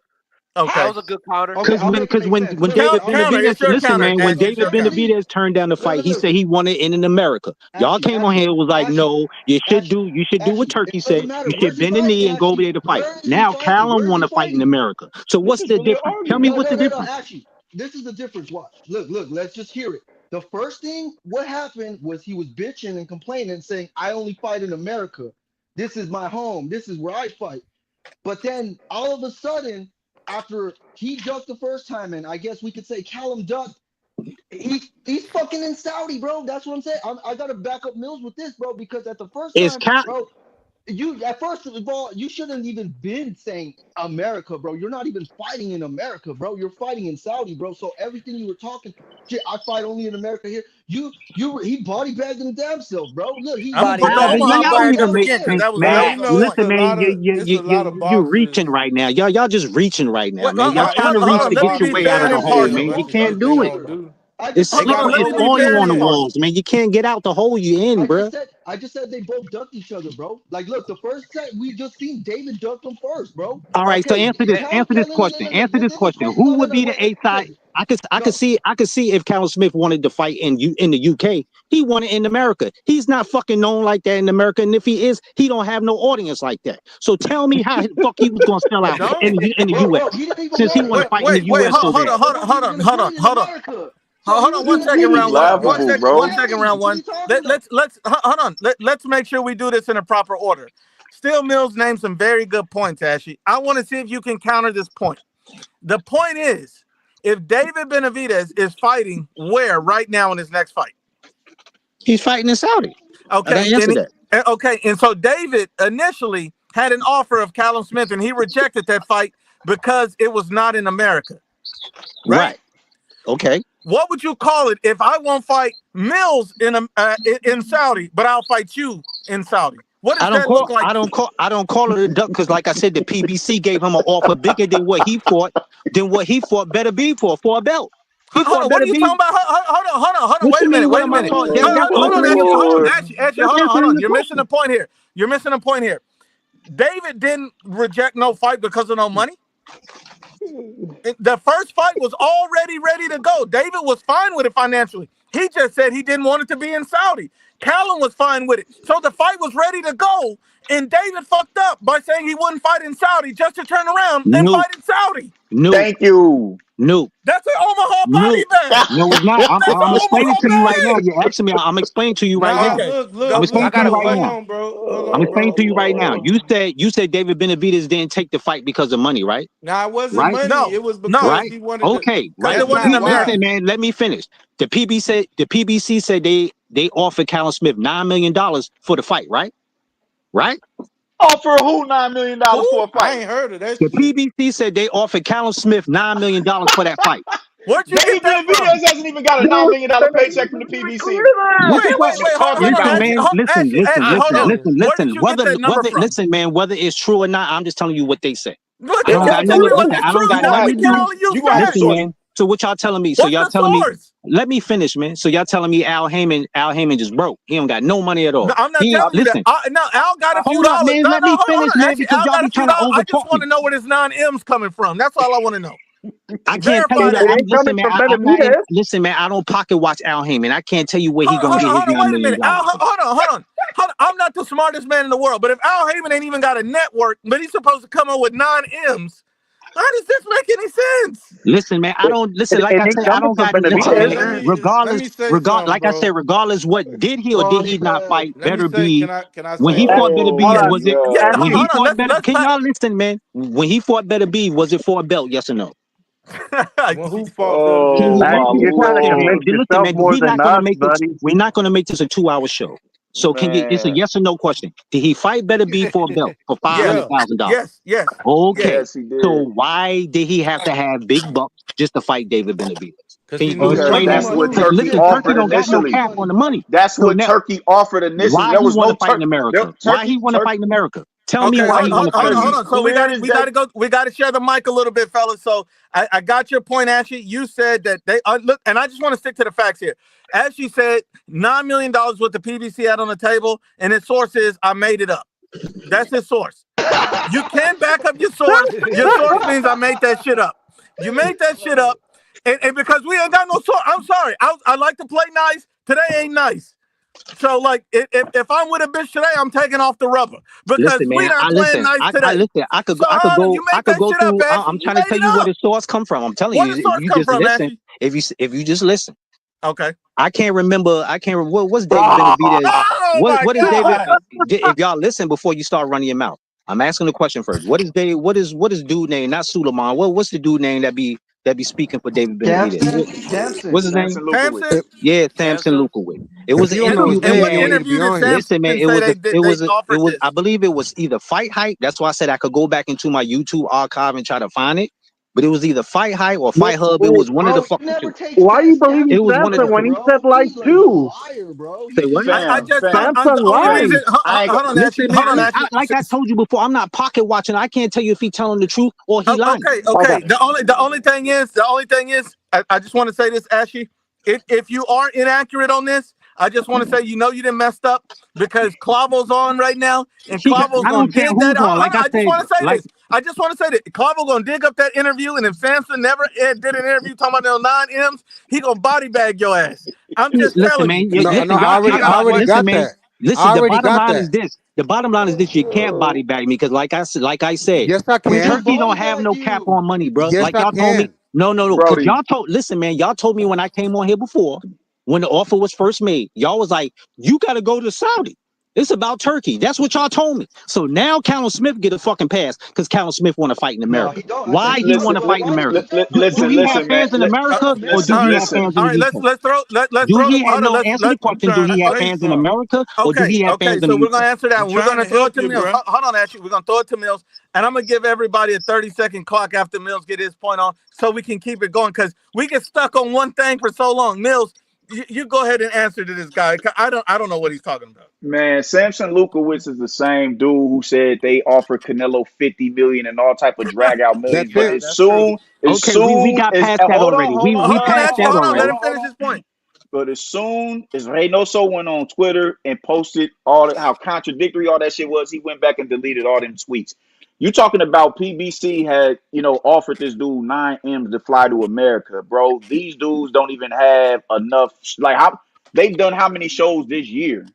S4: That
S1: Okay.
S4: was a good counter.
S8: Okay, I'll make it make sense.
S2: When
S8: Look,
S2: David
S8: I'll make it
S1: Counter.
S8: make
S2: Benavidez,
S1: It's
S8: sense.
S1: your
S2: listen,
S1: counter,
S2: man, when
S8: Look,
S1: Ashley. It's
S2: David
S1: your counter.
S8: Ashley.
S2: Benavidez turned down the fight, he
S8: Look.
S2: said he wanted it in America. Y'all came on here and was like,
S8: Ashley.
S2: no, you should
S8: Ashley.
S2: do what
S8: Ashley. It
S2: Turkey said.
S8: doesn't matter.
S2: You should
S8: Where's he
S2: bend the
S8: fighting,
S2: knee and go over
S8: Ashley?
S2: there to fight.
S8: Where is he
S2: Now
S8: fighting?
S2: Callum
S8: Where is
S2: want
S8: he
S2: to fight in
S8: fighting?
S2: America. So
S9: This
S2: what's
S9: is
S2: the
S9: really an
S2: difference? Tell me
S9: argument.
S2: what's the
S8: No,
S2: difference.
S8: Ashley. This is the difference. Watch. Look. Let's just hear it. The first thing, what happened was he was bitching and complaining, saying, I only fight in America. This is my home. This is where I fight. But then all of a sudden, after he ducked the first time, and I guess we could say Callum ducked, he's fucking in Saudi, bro. That's what I'm saying. I gotta back up Mills with this, bro, because at the first
S2: Is
S8: time,
S2: Cal
S8: bro, you at first of all, you shouldn't even been saying America, bro. You're not even fighting in America, bro. You're fighting in Saudi, bro. So everything you were talking, shit, I fight only in America here. He body bagged him damn self, bro. Look,
S1: I'm gonna
S8: he
S1: put the
S8: got
S2: y'all
S1: Omaha
S8: he
S2: don't
S8: got
S1: bag
S2: even
S1: up
S8: double
S2: make
S1: again because
S8: chin.
S7: Now
S2: man.
S7: you know it's
S2: Listen,
S7: a
S2: man,
S7: lot of
S2: you
S7: boxers.
S2: reaching right now. Y'all just reaching right now,
S1: Wait,
S2: man. Y'all trying to
S1: hold
S2: reach
S1: on.
S2: to
S7: Lot
S1: Let
S2: get
S1: me
S7: of
S2: your
S1: be
S2: way out
S1: fair
S2: of
S1: and
S2: the
S7: boxers
S2: hole,
S7: say a
S2: man.
S1: impartial.
S2: You
S7: bunch of
S2: can't
S7: shit they
S2: do it.
S7: won't do.
S8: I just
S2: It's
S8: said
S7: They
S8: they
S1: Hold
S7: got
S1: on.
S7: a
S1: Let
S8: both
S1: me
S2: it's
S1: be
S8: ducked
S2: oil
S1: fair
S8: each
S2: on the
S8: other.
S1: then.
S2: walls, man. You can't get out the hole you in, bruh.
S8: I just said they both ducked each other, bro. Like, look, the first set we just seen David ducked him first, bro.
S2: All right, so
S8: Okay,
S2: answer this question. Answer this
S8: this is
S2: question.
S8: crazy.
S2: Who would
S8: No.
S2: be the
S8: Wait.
S2: A side?
S8: No,
S2: I could see if Callum Smith wanted to fight in the UK. He wanted in America. He's not fucking known like that in America, and if he is, he don't have no audience like that. So tell me how the fuck he was gonna sell
S1: He
S2: out
S1: don't.
S2: in the US
S8: bro, he didn't even
S2: since he
S8: want
S2: want
S8: it.
S2: to fight in the
S1: Wait.
S2: US so
S1: Hold
S2: bad.
S1: on.
S8: It wasn't even gonna put it in America. So he
S1: Hold on.
S8: was
S1: One
S8: gonna
S1: second,
S8: put
S9: This
S8: it
S9: is
S1: round
S8: in
S1: one.
S8: fucking
S9: laughable,
S8: Turkey
S9: bro.
S1: One second,
S8: County.
S1: round
S8: What are
S1: one.
S8: you talking about?
S1: Hold on. Let's make sure we do this in a proper order. Still Mills named some very good points, Ashley. I want to see if you can counter this point. The point is, if David Benavidez is fighting where right now in his next fight?
S2: He's fighting in Saudi. I
S1: Okay,
S2: gotta answer that.
S1: and so David initially had an offer of Callum Smith, and he rejected that fight because it was not in America.
S2: Right. Okay.
S1: What would you call it if I won't fight Mills in Saudi, but I'll fight you in Saudi? What does that look like?
S2: I don't call it a duck because, like I said, the PBC gave him an offer bigger than what he fought. Better be for a belt.
S1: Hold on, what are you talking about? Hold on. Wait a minute. Hold on. You're missing the point here. David didn't reject no fight because of no money. The first fight was already ready to go. David was fine with it financially. He just said he didn't want it to be in Saudi. Callum was fine with it. So the fight was ready to go. And David fucked up by saying he wouldn't fight in Saudi just to turn around and fight in Saudi.
S9: Thank you.
S2: No.
S1: That's an Omaha body bag.
S2: No, it's not. I'm explaining to you right now. You're asking me. I'm explaining to you right now. I'm explaining to you right now. I'm explaining to you right now. You said David Benavidez didn't take the fight because of money, right?
S7: Nah, it wasn't money.
S1: No.
S7: It was because he wanted to.
S2: Okay, right.
S1: It wasn't
S2: Listen, man, let me finish. The PBC said they offered Callum Smith $9 million for the fight, right? Right?
S9: Offer who $9 million for a fight?
S7: I ain't heard of that.
S2: The PBC said they offered Callum Smith $9 million for that fight.
S1: Where'd you get that from?
S9: Benavidez hasn't even got a $9 million paycheck from the PBC.
S1: Wait, hold on.
S2: Listen, man, whether it's true or not, I'm just telling you what they say.
S1: Look, I don't got nothing to do.
S2: Man. So what y'all telling me? So y'all telling me? Let me finish, man. So y'all telling me Al Heyman just broke? He don't got no money at all.
S1: No, I'm not telling you that. No, Al got a few dollars.
S2: Man, let me finish, man, because y'all be trying to overtalk.
S1: I just want to know where his 9 M's coming from. That's all I want to know.
S2: I can't tell you that. Listen, man, I don't pocket watch Al Heyman. I can't tell you where he's gonna get his $9 million.
S1: Hold on. I'm not the smartest man in the world, but if Al Heyman ain't even got a network, but he's supposed to come up with 9 M's, how does this make any sense?
S2: Listen, man, I don't listen. Like I said, I don't got regardless. Like I said, regardless, what did he or did he not fight? Better be when he fought Better be. Was it when he fought Better? Can y'all listen, man? When he fought Better be, was it for a belt? Yes or no?
S7: Who fought?
S2: We're not gonna make this a 2-hour show. So it's a yes or no question. Did he fight Better be for a belt for $500,000?
S1: Yes.
S2: Okay.
S9: Yes, he did.
S2: So why did he have to have big bucks just to fight David Benavidez?
S9: That's what Turkey offered initially.
S2: Cap on the money.
S9: That's what Turkey offered initially.
S2: Why he want to fight in America? Why he want to fight in America? Tell me why he want to fight in America.
S1: So we got to share the mic a little bit, fellas. So I got your point, Ashley. You said that they look, and I just want to stick to the facts here. Ashley said $9 million what the PBC had on the table, and his source is I made it up. That's his source. You can't back up your source. Your source means I made that shit up. You made that shit up, and because we ain't got no source, I'm sorry. I like to play nice. Today ain't nice. So, like, if I'm with a bitch today, I'm taking off the rubber because we not playing nice today.
S2: I could go through. I'm trying to tell you where the source come from. I'm telling you, if you just listen. If you just listen.
S1: Okay.
S2: I can't remember. What's David Benavidez? What is David? If y'all listen before you start running your mouth, I'm asking the question first. What is David? What is dude name? Not Suleiman. What's the dude name that be speaking for David Benavidez? What's his name?
S1: Samson?
S2: Yeah, Samson Lukowicz. It was an interview. Listen, man, it was. I believe it was either Fight Hype. That's why I said I could go back into my YouTube archive and try to find it. But it was either Fight Hype or Fight Hub. It was one of the fucking two.
S10: Why you believe Samson when he said like two?
S2: Say what?
S10: Samson lied.
S2: Like I told you before, I'm not pocket watching. I can't tell you if he's telling the truth or he lying.
S1: Okay. The only thing is, I just want to say this, Ashley. If you are inaccurate on this, I just want to say, you didn't messed up because Clavo's on right now, and Clavo's going to dig that up. I just want to say that Clavo's going to dig up that interview, and if Samson never did an interview talking about those 9 M's, he going to body bag your ass. I'm just telling you.
S10: I already got that.
S2: Listen, the bottom line is this: you can't body bag me because, like I said,
S10: yes, I can.
S2: Turkey don't have no cap on money, bro.
S10: Yes,
S2: like y'all told me. No. Because y'all told me when I came on here before, when the offer was first made, y'all was like, you got to go to Saudi. It's about Turkey. That's what y'all told me. So now Callum Smith get a fucking pass because Callum Smith want to fight in
S8: No,
S2: America.
S8: he don't. I
S2: Why
S8: said he
S2: he
S8: doesn't.
S2: want to fight in
S8: Why does
S2: America?
S8: he say
S2: Do
S8: that?
S2: he have
S9: Listen, man.
S2: fans in America or do
S1: all
S2: he
S1: right,
S2: have fans in
S1: all
S2: the
S1: right.
S2: UK?
S1: Let's
S2: Do
S1: throw.
S2: he have
S1: Hold on,
S2: no answer the
S7: I'm
S2: question? Do
S7: trying
S2: he
S7: to
S2: have
S7: tell you
S2: fans in
S7: something.
S2: America or do
S1: Okay,
S2: he have
S1: okay.
S2: fans in
S1: So
S2: the
S1: we're gonna
S2: UK?
S1: answer that.
S7: I'm
S1: We're
S7: trying
S1: gonna
S7: to
S1: throw it
S7: help
S1: to
S7: you,
S1: Mills.
S7: bro.
S1: Hold on, Ashley. We're gonna throw it to Mills, and I'm gonna give everybody a 30-second clock after Mills get his point on, so we can keep it going because we get stuck on one thing for so long. Mills, you go ahead and answer to this guy. I don't know what he's talking about.
S9: Man, Samson Lukowicz is the same dude who said they offered Canelo 50 million and all type of drag out millions.
S7: That's
S9: But
S7: it.
S9: as
S4: That's true.
S9: soon as
S2: Okay, we
S9: soon
S2: got
S9: as
S2: past that already. We passed that
S1: Hold on. Let
S2: already.
S1: him finish his point.
S9: But as soon as Reynoso went on Twitter and posted all how contradictory all that shit was, he went back and deleted all them tweets. You talking about PBC had, offered this dude 9 M's to fly to America, bro. These dudes don't even have enough. Like, they've done how many shows this year?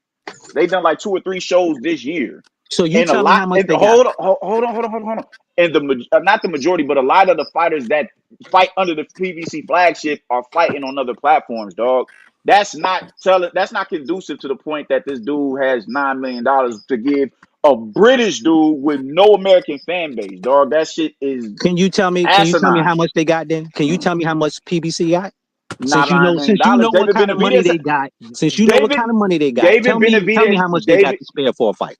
S9: They've done like 2 or 3 shows this year,
S2: So you
S9: and a
S2: tell me
S9: lot.
S2: how much
S9: And
S2: they got.
S9: hold on. And not the majority, but a lot of the fighters that fight under the PBC flagship are fighting on other platforms, dog. That's not telling. That's not conducive to the point that this dude has $9 million to give a British dude with no American fan base, dog. That shit is
S2: Can you tell me
S9: asinine.
S2: how much they got then? Can you tell me how much PBC got?
S9: Not $9 million.
S2: Since you know what
S9: David
S2: kind of money
S9: Benavidez.
S2: they got,
S9: David
S2: tell me how much they got
S9: David
S2: to spare for a fight.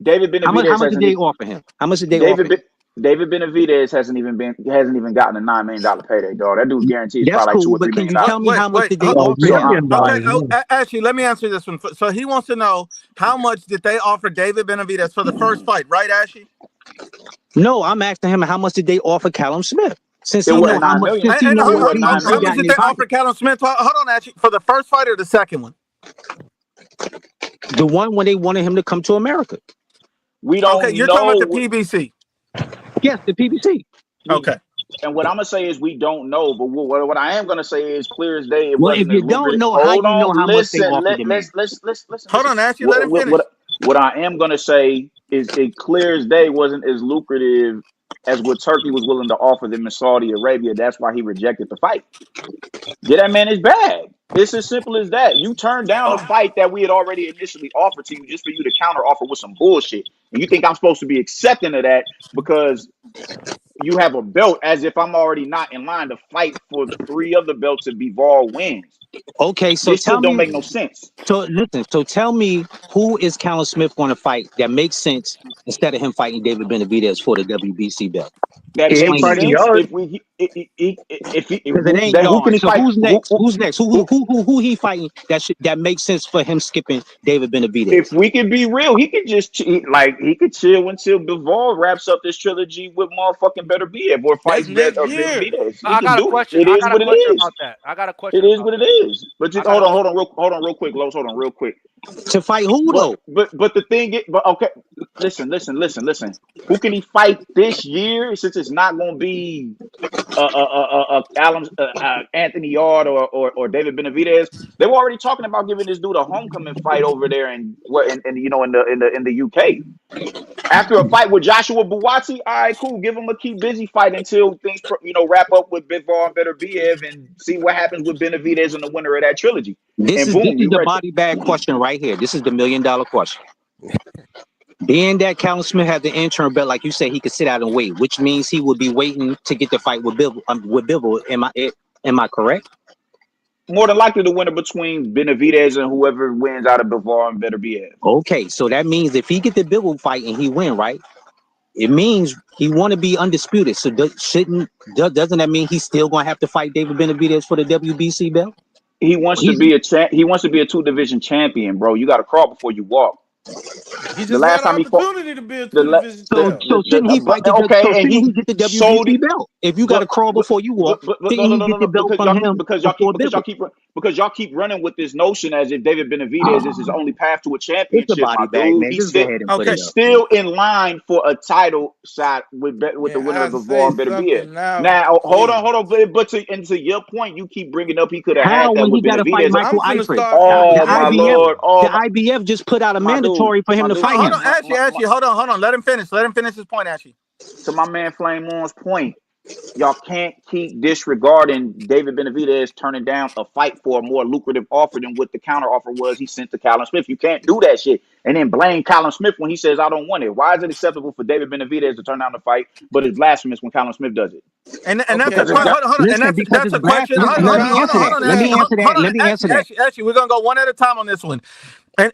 S9: David
S2: How
S9: Benavidez
S2: much did
S9: hasn't.
S2: they offer him? How much did they offer
S9: David
S2: him?
S9: David Benavidez hasn't even gotten a $9 million payday, dog. That dude's guarantee is
S2: That's
S9: probably like two
S2: cool,
S9: or
S2: but
S9: three
S2: can
S9: million
S2: you
S9: dollars.
S2: tell me how much did they
S10: Oh,
S2: offer
S9: So
S2: him?
S10: million
S1: Okay,
S10: dollars.
S1: Ashley, let me answer this one. So he wants to know how much did they offer David Benavidez for the first fight, right, Ashley?
S2: No, I'm asking him how much did they offer Callum Smith? Since
S9: it
S2: he know
S9: wasn't
S2: how
S9: 9
S2: much,
S9: million.
S2: since he
S1: And
S2: know
S9: It
S2: what
S9: wasn't 9
S1: how
S2: PBC
S1: much
S2: got
S9: million.
S2: in
S1: did
S2: his
S1: they offer
S2: pocket.
S1: Callum Smith? Hold on, Ashley, for the first fight or the second one?
S2: The one when they wanted him to come to America.
S9: We
S1: Okay,
S9: don't
S1: you're talking about the
S9: know.
S1: PBC.
S2: Yes, the PBC.
S1: Okay.
S9: And what I'm gonna say is we don't know. But what I am gonna say is clear as day. It
S2: Well, if
S9: wasn't
S2: you
S9: as
S2: don't
S9: lucrative.
S2: know, how
S9: Hold
S2: you know
S9: on,
S2: how much they
S9: listen.
S2: offered the man?
S1: Hold
S9: Listen.
S1: on, Ashley, let him finish.
S9: What I am gonna say is it clear as day wasn't as lucrative as what Turkey was willing to offer them in Saudi Arabia. That's why he rejected the fight. Get that man his bag. It's as simple as that. You turned down a fight that we had already initially offered to you just for you to counter offer with some bullshit. And you think I'm supposed to be accepting of that because you have a belt as if I'm already not in line to fight for 3 other belts if Bivol wins.
S2: Okay, so
S9: This
S2: tell
S9: shit don't
S2: me.
S9: make no sense.
S2: So listen. So tell me who is Callum Smith going to fight that makes sense instead of him fighting David Benavidez for the WBC belt?
S9: That
S10: He ain't
S9: makes
S2: Explain to
S10: fighting
S2: me.
S9: sense
S10: Yard.
S9: if we if
S2: Because it ain't
S9: who can
S2: Yard.
S9: he
S2: So
S9: fight?
S2: who's next? Who's next?
S9: Who
S2: Who he fighting that makes sense for him skipping David
S9: if
S2: Benavidez?
S9: we can be real, he could just he could chill until Bivol wraps up this trilogy with motherfucking Better Be It or
S7: That's
S9: fights
S7: next year.
S9: Benavidez. He
S4: I
S9: can
S4: got a
S9: do it.
S4: question.
S9: It
S4: I
S9: is
S4: got a
S9: what it
S4: question
S9: is.
S4: about that. I got a
S9: It
S4: question
S9: is
S4: about
S9: what it
S4: that.
S9: is. But just
S4: I got a
S9: hold on real quick, Los. Hold on real quick.
S2: To fight who though?
S9: But the thing is, but okay, listen. Who can he fight this year? Since it's not going to be Anthony Yarde or David Benavidez. They were already talking about giving this dude a homecoming fight over there in the UK. After a fight with Joshua Buatsi, all right, cool. Give him a keep busy fight until things wrap up with Bivol and Better Biev and see what happens with Benavidez and the winner of that trilogy.
S2: This
S9: And
S2: is
S9: boom, you
S2: the
S9: ready?
S2: body bag question right here. This is the $1 million question. Being that Callum Smith had the interim belt, like you said, he could sit out and wait, which means he would be waiting to get the fight with Bivol. Am I correct?
S9: More than likely the winner between Benavidez and whoever wins out of Bivol and Better Biev.
S2: Okay, so that means if he get the Bivol fight and he win, right? It means he want to be undisputed. So doesn't that mean he's still going to have to fight David Benavidez for the WBC belt?
S9: He wants to be he wants to be a 2 division champion, bro. You got to crawl before you walk.
S7: He
S9: The
S7: just
S9: last
S7: got
S9: time
S7: an
S9: he fought,
S7: opportunity to be a
S9: the
S7: two
S9: la-
S7: division
S2: So
S7: champ.
S2: shouldn't he fight
S9: okay, and
S2: shouldn't
S9: he
S2: he get the
S9: sold it.
S2: WBC belt? If you got to
S9: But
S2: crawl before you walk,
S9: no,
S2: shouldn't he get
S9: no,
S2: the belt
S9: because
S2: from him before Bivol?
S9: y'all keep running with this notion as if David Benavidez is his only path to a
S2: It's a
S9: championship, my
S2: body bag,
S9: dude.
S2: man. Just go ahead and put it
S1: Okay.
S9: He's
S2: up.
S9: still in line for a title shot with the
S7: And
S9: winner
S7: I
S9: of Bivol
S7: say
S9: and Better Be It.
S7: something now,
S9: Now, hold
S7: please.
S9: on, but to your point, you keep bringing up he could have
S2: How
S9: had that
S2: when he
S9: with
S2: got to fight
S9: Benavidez.
S7: I'm
S2: Michael
S7: finna
S2: Eifert?
S7: start
S2: The
S9: Oh my
S2: IBF,
S7: agreeing.
S9: lord, oh
S2: the IBF just put out a
S9: my dude,
S2: mandatory for him to fight
S1: Hold
S2: him.
S1: on, Ashley, hold on. Let him finish. Let him finish his point, Ashley.
S9: to my man Flame On's point. Y'all can't keep disregarding David Benavidez turning down a fight for a more lucrative offer than what the counter offer was he sent to Callum Smith. You can't do that shit and then blame Callum Smith when he says I don't want it. Why is it acceptable for David Benavidez to turn down the fight, but it's blasphemous when Callum Smith does it?
S1: And that's
S7: Okay,
S1: a
S9: Because it's
S1: question.
S7: but
S9: got
S1: Hold on, and
S2: Listen, because
S1: that's
S2: it's
S1: a question.
S2: blasphemy.
S7: I'm
S2: No,
S7: trying
S2: let
S7: to
S2: me answer
S7: answer
S2: that.
S1: Hold on,
S2: Let me
S1: Ashley.
S7: that.
S2: answer that.
S1: Hold on,
S2: Let me answer that.
S1: Ashley. We're gonna go one at a time on this one. And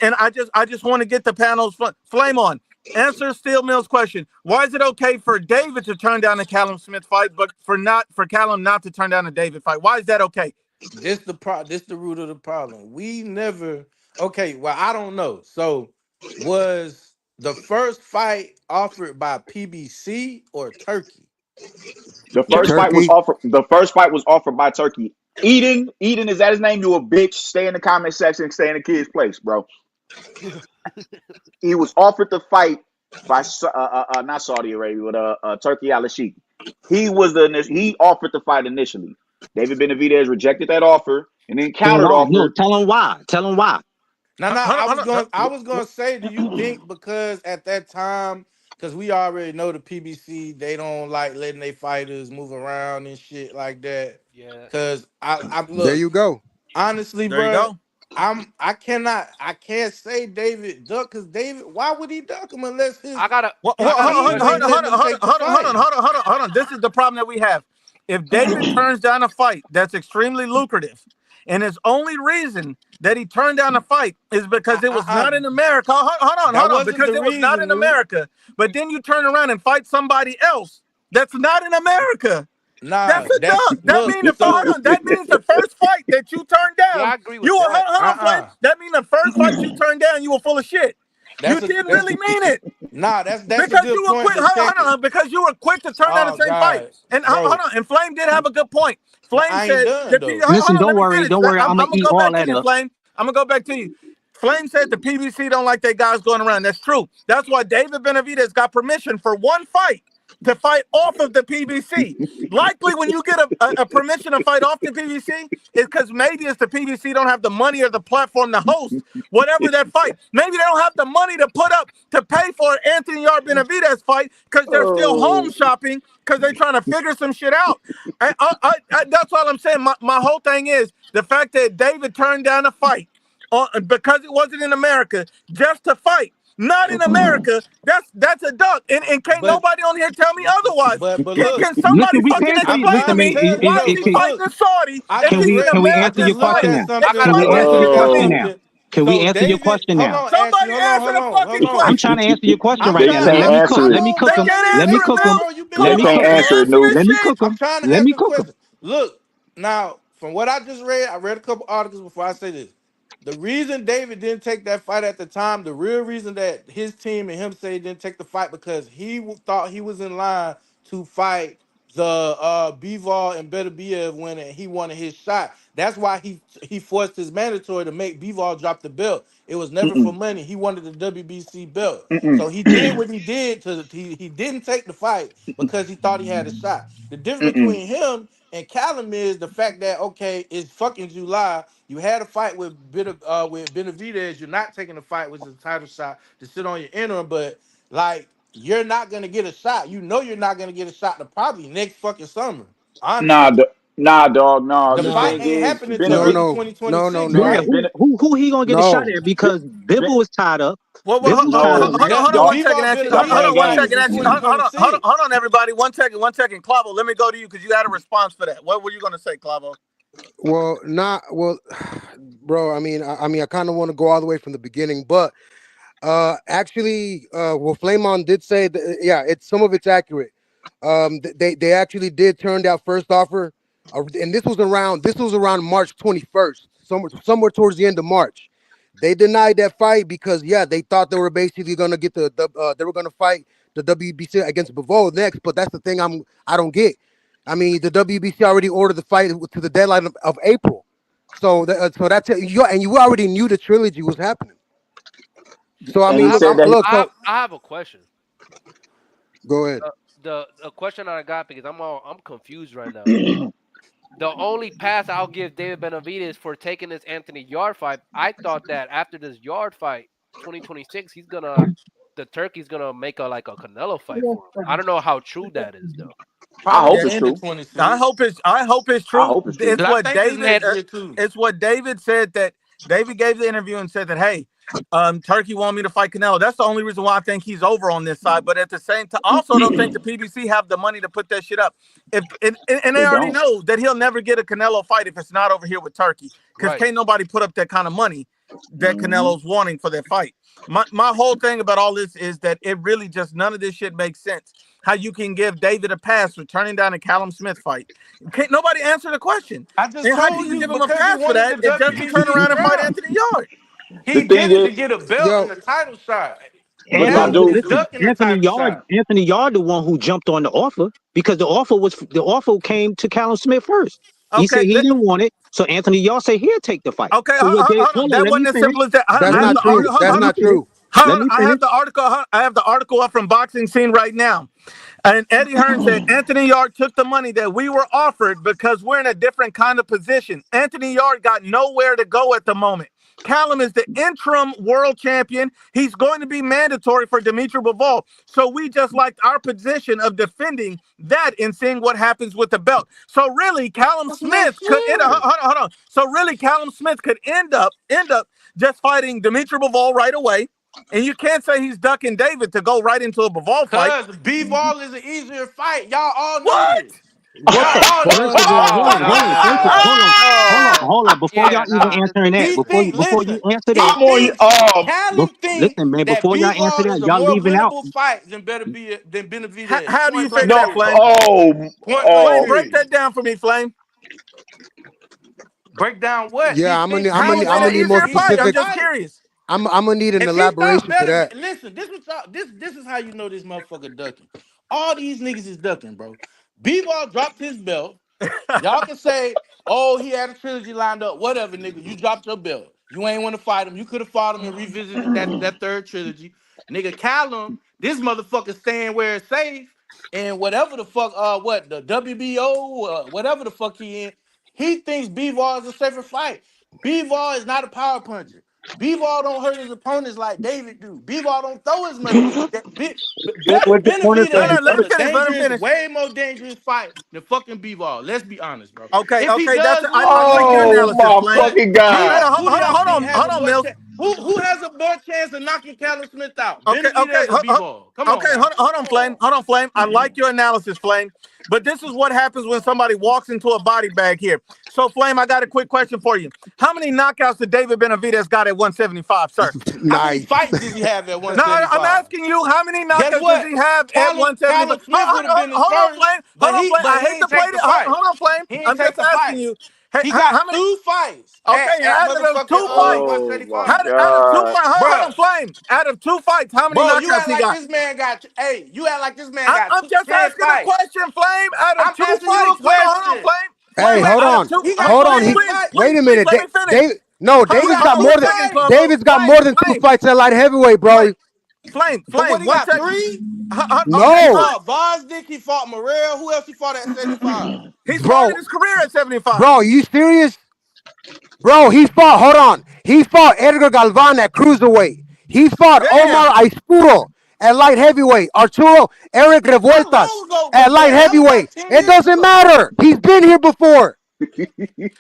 S1: I just want to get the panel's flame on. Answer Steel Mill's question. Why is it okay for David to turn down the Callum Smith fight, but for Callum not to turn down the David fight? Why is that okay?
S7: This the root of the problem. We never. Okay, well, I don't know. So, was the first fight offered by PBC or Turkey?
S9: the first fight was
S10: Turkey.
S9: offered. The first fight was offered by Turkey. Eden, is that his name? You a bitch? Stay in the comment section. Stay in the kid's place, bro. He was offered the fight by not Saudi Arabia, but Turkey Al Sheikh. He offered the fight initially. David Benavidez rejected that offer and then
S2: So
S9: countered
S2: why? No,
S9: offered.
S2: tell him why. Tell him why.
S7: No, no.
S1: Hold on, hold
S7: I
S1: on.
S7: was going to say, do you think because at that time, because we already know the PBC, they don't like letting their fighters move around and shit like that.
S4: Yeah.
S7: Because I
S10: There
S7: look
S10: you go.
S7: honestly,
S1: There you
S7: bro.
S1: go.
S7: I can't say David duck because David. Why would he duck him unless
S4: I got a
S7: his
S4: I got a
S7: team
S4: question.
S7: ain't letting him take the fight?
S1: Hold on. This is the problem that we have. If David turns down a fight that's extremely lucrative, and his only reason that he turned down a fight is because it was not in America.
S7: That
S1: Hold on,
S7: wasn't
S1: because
S7: the
S1: it was not
S7: reason,
S1: in
S7: Lou.
S1: America. But then you turn around and fight somebody else that's not in America. That's
S7: Nah,
S1: a
S7: that's
S1: duck. That
S7: look.
S1: means
S7: So
S1: that means the first fight that you turned
S4: Yeah,
S1: down,
S4: I agree
S1: you
S4: with
S1: were
S4: that.
S1: hold on, Flame. That means the first fight you turned down, you were full of shit. You didn't
S7: that's
S1: really mean it.
S7: that's a
S1: Because you
S7: good
S1: were
S7: point.
S1: quick,
S7: But check it.
S1: because you were quick to turn down the
S7: Oh
S1: same fight.
S7: God,
S1: And hold
S7: bro,
S1: on, and Flame did have a good point. Flame
S7: I ain't
S1: said
S7: done
S1: that
S7: though.
S2: Listen,
S1: hold on, let
S2: don't
S1: me
S2: worry.
S1: finish.
S2: Don't worry.
S1: I'm
S2: I'm gonna
S1: gonna
S2: eat
S1: go
S2: all
S1: back to
S2: that
S1: you,
S2: up.
S1: Flame. I'm gonna go back to you. Flame said the PBC don't like their guys going around. That's true. That's why David Benavidez got permission for one fight to fight off of the PBC. Likely, when you get a permission to fight off the PBC, it's because maybe it's the PBC don't have the money or the platform to host whatever that fight. Maybe they don't have the money to put up to pay for Anthony Yarde Benavidez fight because they're still home
S9: Oh,
S1: shopping because they're trying to figure some shit out. That's all I'm saying. My whole thing is the fact that David turned down a fight because it wasn't in America just to fight. Not in America. That's a duck. And can't
S7: But
S1: nobody on here tell me otherwise.
S7: look,
S1: Can somebody
S2: Listen, we
S1: fucking
S2: can tell you.
S1: explain to
S2: Listen,
S7: trying to
S1: me
S7: tell you
S1: why is
S7: though.
S1: he
S7: But
S2: can
S1: fighting
S7: look,
S1: a Saudi
S7: I
S1: if
S7: just
S1: he's an
S7: read
S2: we
S7: I
S2: answer
S1: American
S2: your
S7: just looked
S2: question
S1: fighter?
S7: at
S2: now?
S1: And
S4: I
S7: something.
S4: got a
S2: Can we
S1: somebody
S7: I
S2: answer
S7: just
S1: answer
S2: your
S1: it
S7: looked
S1: for
S7: at
S2: question
S1: me.
S2: now?
S7: something.
S2: Can we
S7: So
S2: answer your
S7: David,
S2: question
S7: hold
S2: now?
S7: on, Ashley,
S1: Somebody answer the fucking
S7: hold
S9: they
S2: I'm
S7: on.
S2: trying
S1: question.
S2: to answer your question
S7: I'm
S2: right
S9: they
S2: now.
S7: trying
S2: Now
S7: to
S9: can't
S2: let me
S7: ask.
S2: cook.
S9: answer
S7: I
S9: it.
S2: Let me
S7: know,
S2: cook
S1: They
S7: bro.
S2: them.
S1: can't
S7: Let me
S2: Let
S1: answer
S2: me
S1: it,
S7: answer
S2: cook
S7: it,
S2: them.
S1: Mills.
S7: bro. You've been
S2: Let
S9: They
S2: me
S9: can't
S2: cook
S1: Clavo,
S2: them.
S1: just
S9: answer it,
S1: answer
S9: News.
S1: this
S2: Let me
S1: shit.
S2: cook
S7: I'm
S2: them.
S7: trying to
S2: Let me
S7: answer the
S2: cook them.
S7: question. Look, now from what I just read, I read a couple articles before I say this. The reason David didn't take that fight at the time, the real reason that his team and him say he didn't take the fight because thought he was in line to fight the Bivol and Beterbiev when he wanted his shot. That's why he forced his mandatory to make Bivol drop the belt. It was never for
S9: Mm-mm,
S7: money. He wanted the WBC belt.
S9: mm-mm,
S7: So he did what he did he didn't take the fight because he thought he had a shot. The difference
S9: mm-mm.
S7: between him and Callum is the fact that okay, it's fucking July. You had a fight with Benavidez. You're not taking the fight, which is a title shot to sit on your interim, but like you're not gonna get a shot. You know you're not gonna get a shot to probably next fucking summer.
S9: Nah,
S7: Honestly,
S9: nah, dog. Nah.
S7: the
S9: The
S10: Nah,
S7: fight
S9: thing
S7: ain't
S9: is,
S7: happening until
S10: no,
S7: early
S10: no, no, no,
S7: 2026,
S2: Yeah,
S10: no,
S7: right?
S9: Ben,
S2: who he gonna get a shot
S10: no.
S2: at? Because
S9: ben,
S2: Bibble is tied up.
S1: Well,
S2: Bibble's tied up.
S9: no,
S1: hold
S7: The
S1: on
S9: y'all,
S1: 1 second,
S7: Bivol
S1: Ashley.
S9: y'all
S1: Hold on
S9: playing
S7: Benavidez
S1: one
S7: fight
S9: games.
S7: is
S1: second,
S7: in
S1: Ashley.
S7: 2026.
S1: Hold on, everybody. 1 second, 1 second. Clavo, let me go to you because you had a response for that. What were you going to say, Clavo?
S10: Well, not well, bro. I kind of want to go all the way from the beginning, but actually, well, Flamon did say that, yeah, it's some of it's accurate. They actually did turn that first offer, and this was around March 21st, somewhere towards the end of March. They denied that fight because yeah, they thought they were basically gonna get they were gonna fight the WBC against Bivol next, but that's the thing I don't get. I mean, the WBC already ordered the fight to the deadline of April, so that's it. You already knew the trilogy was happening. So I
S9: And
S10: mean,
S9: he
S10: look,
S9: said that.
S10: look. So
S4: I have a question.
S10: go ahead.
S4: The question I got because I'm confused right now. The only pass I'll give David Benavidez for taking this Anthony Yard fight, I thought that after this Yard fight, 2026, the Turkey's gonna make a Canelo fight for him. I don't know how true that is though.
S6: I
S7: Probably
S6: hope
S7: the
S6: it's
S7: end of
S6: true.
S7: 26.
S1: I hope it's
S6: I
S1: true.
S6: hope it's true.
S1: It's
S7: But I
S1: what
S7: think it's
S1: David.
S7: next year too.
S1: It's what David said that David gave the interview and said that hey, Turkey want me to fight Canelo. That's the only reason why I think he's over on this side. But at the same time, I also don't think the PBC have the money to put that shit up. If and they
S6: They
S1: already
S6: don't.
S1: know that he'll never get a Canelo fight if it's not over here with Turkey, because
S7: Right.
S1: can't nobody put up that kind of money that
S6: Hmm.
S1: Canelo's wanting for that fight. My whole thing about all this is that it really just none of this shit makes sense. How you can give David a pass for turning down a Callum Smith fight? Can't nobody answer the question.
S7: I just
S1: And how can
S7: told
S1: you
S7: you
S1: give him a
S7: because he
S1: pass for
S7: wanted
S1: that
S7: the
S1: if just to turn
S7: WBC
S1: around and fight
S7: crown.
S1: Anthony Yard?
S6: The
S7: He
S6: thing
S7: did it to
S6: is,
S7: get a belt
S10: Yo,
S7: and a title shot.
S6: but my
S2: Anthony,
S7: Callum is
S6: dude,
S2: listen,
S7: ducking the title shot.
S2: Anthony Yard, the one who jumped on the offer because the offer came to Callum Smith first. He said
S1: Okay,
S2: he didn't want it, so Anthony Yard said he'll take the fight.
S1: okay,
S2: So what they
S1: hold on.
S2: hold on,
S1: That
S2: let me
S1: wasn't as
S2: finish.
S1: simple as that.
S10: that's
S1: I
S2: Let
S1: have
S10: not
S2: me
S1: the
S2: finish.
S10: true. That's
S2: Let me
S10: not
S2: finish.
S10: true.
S2: Let me
S1: I
S2: finish.
S1: have the article. I have the article up from Boxing Scene right now. And Eddie Hearn said Anthony Yard took the money that we were offered because we're in a different kind of position. Anthony Yard got nowhere to go at the moment. Callum is the interim world champion. He's going to be mandatory for Dimitri Bivol. So we just liked our position of defending that and seeing what happens with the belt. So really, Callum
S7: That's not
S1: Smith could end up.
S7: fair.
S1: Hold on. So really, Callum Smith could end up just fighting Dimitri Bivol right away. And you can't say he's ducking David to go right into a Bivol fight.
S7: Cause B-ball is an easier fight. Y'all all know
S1: What?
S7: this.
S2: What
S7: Y'all
S2: the
S7: all know.
S2: first
S10: Oh
S2: of all,
S10: my God.
S2: hold on. Before
S4: Yeah,
S2: y'all even
S4: nah.
S2: answering that,
S7: He think.
S2: before you
S7: Listen.
S2: answer
S7: He
S2: that,
S6: I'm on.
S7: thinks. Callum think
S2: listen, man,
S7: that
S2: before y'all answer
S7: B-ball
S2: that,
S7: is a
S2: y'all
S7: more
S2: leaving out.
S7: winnable fight than Benavidez.
S1: How do you
S7: Point blank
S1: figure that,
S6: No.
S7: period.
S1: Flame?
S6: Oh.
S7: Point blank
S1: Flame,
S6: Oh.
S1: break
S7: period.
S1: that down for me, Flame.
S7: Break down what he
S10: Yeah,
S7: think.
S1: How is it
S10: I'm
S1: an
S10: gonna need more
S1: easier fight? I'm
S7: Easier
S10: specifics.
S1: just
S7: fight.
S1: curious.
S10: I'm gonna need an
S7: If he thought
S10: elaboration for
S7: better,
S10: that.
S7: listen. This was this is how you know this motherfucker ducking. All these niggas is ducking, bro. B-ball dropped his belt. Y'all can say, oh, he had a trilogy lined up. Whatever, nigga. You dropped your belt. You ain't want to fight him. You could have fought him and revisited that third trilogy. Nigga, Callum, this motherfucker staying where it's safe. And whatever the fuck, what, the WBO, whatever the fuck he in, he thinks B-Ball is a safer fight. B-Ball is not a power puncher. B-Ball don't hurt his opponents like David do. B-Ball don't throw as much.
S2: What the point
S1: No,
S7: Benavidez
S1: no, let
S7: is
S1: him
S7: a
S1: finish. Let him
S7: dangerous,
S1: finish.
S7: way more dangerous fight than fucking B-Ball. Let's be honest, bro.
S1: Okay,
S7: If he
S1: okay, that's
S7: does
S1: I
S7: lose,
S1: like your
S6: Oh
S1: analysis,
S6: my
S1: Flame.
S7: but
S6: fucking god.
S7: who do y'all think has a
S1: Hold on,
S7: more
S1: Mills.
S7: chance? Who has a more chance of knocking Callum Smith out?
S1: Okay, okay,
S7: Benavidez or B-Ball? Come on
S1: okay.
S7: now.
S1: Hold on, Flame. Hold on, Flame. I like your analysis, Flame. But this is what happens when somebody walks into a body bag here. So, Flame, I got a quick question for you. How many knockouts did David Benavidez got at 175, sir?
S7: How many
S10: Nice.
S7: fights does he have at
S1: No, I'm
S7: 175?
S1: asking you, how many
S7: Guess
S1: knockouts does
S7: what?
S1: he have at
S7: Callum
S1: 175?
S7: Smith would have been his
S1: Hold on,
S7: first,
S1: Flame. Hold on, Flame.
S7: but
S1: I
S7: he
S1: hate to
S7: ain't
S1: play
S7: take
S1: it.
S7: the fight.
S1: Hold on, Flame.
S7: He ain't
S1: I'm
S7: take
S1: just
S7: the
S1: asking
S7: fight.
S1: you. Hey,
S7: He
S1: how
S7: got
S1: many?
S7: two fights
S1: Okay, and
S7: at
S1: out of those
S7: motherfucking
S1: two fights,
S6: Oh my
S7: 175.
S1: out of two
S6: god.
S1: fights, hold on,
S7: Bruh.
S1: Flame. Out of two fights, how many
S7: Bro, you
S1: knockouts
S7: act
S1: he
S7: like
S1: got?
S7: this man got, hey, you act like this man got
S1: I'm just
S7: 10
S1: asking a
S7: fights.
S1: question, Flame. Out of
S7: I'm
S1: two
S7: asking you a
S1: fights, hold on,
S7: question.
S1: Flame.
S10: Hey,
S1: Flame,
S10: hold
S1: out of
S10: on.
S1: two,
S7: He got
S10: Hold on.
S7: ten
S10: He
S7: fights.
S10: wait a
S1: please
S10: minute.
S1: let me finish.
S10: David, no,
S1: Hold
S10: David's
S1: on,
S10: got
S1: one
S10: more than
S1: second,
S7: Okay.
S1: Clubbo.
S10: David's got
S1: Flame,
S10: more than two
S1: Flame,
S10: fights at light heavyweight,
S1: Flame,
S10: bro.
S7: So what,
S1: Flame.
S7: he
S1: One
S7: got
S1: second.
S7: three?
S1: Okay,
S7: He
S10: No,
S7: fought Vosdick, he fought Morrell. Who else he fought at 75?
S1: he started
S10: bro,
S1: his career at 75.
S10: bro, you serious? Bro, he fought. Hold on. He fought Edgar Galvan at cruiserweight. He fought
S1: Damn.
S10: Omar Aispuro at light heavyweight. Arturo Eric
S7: How
S10: Revueltas
S7: long ago
S10: at
S7: was
S10: light
S7: that? That was like
S10: heavyweight.
S7: 10
S10: It
S7: years
S10: doesn't
S7: ago.
S10: matter. He's been here before.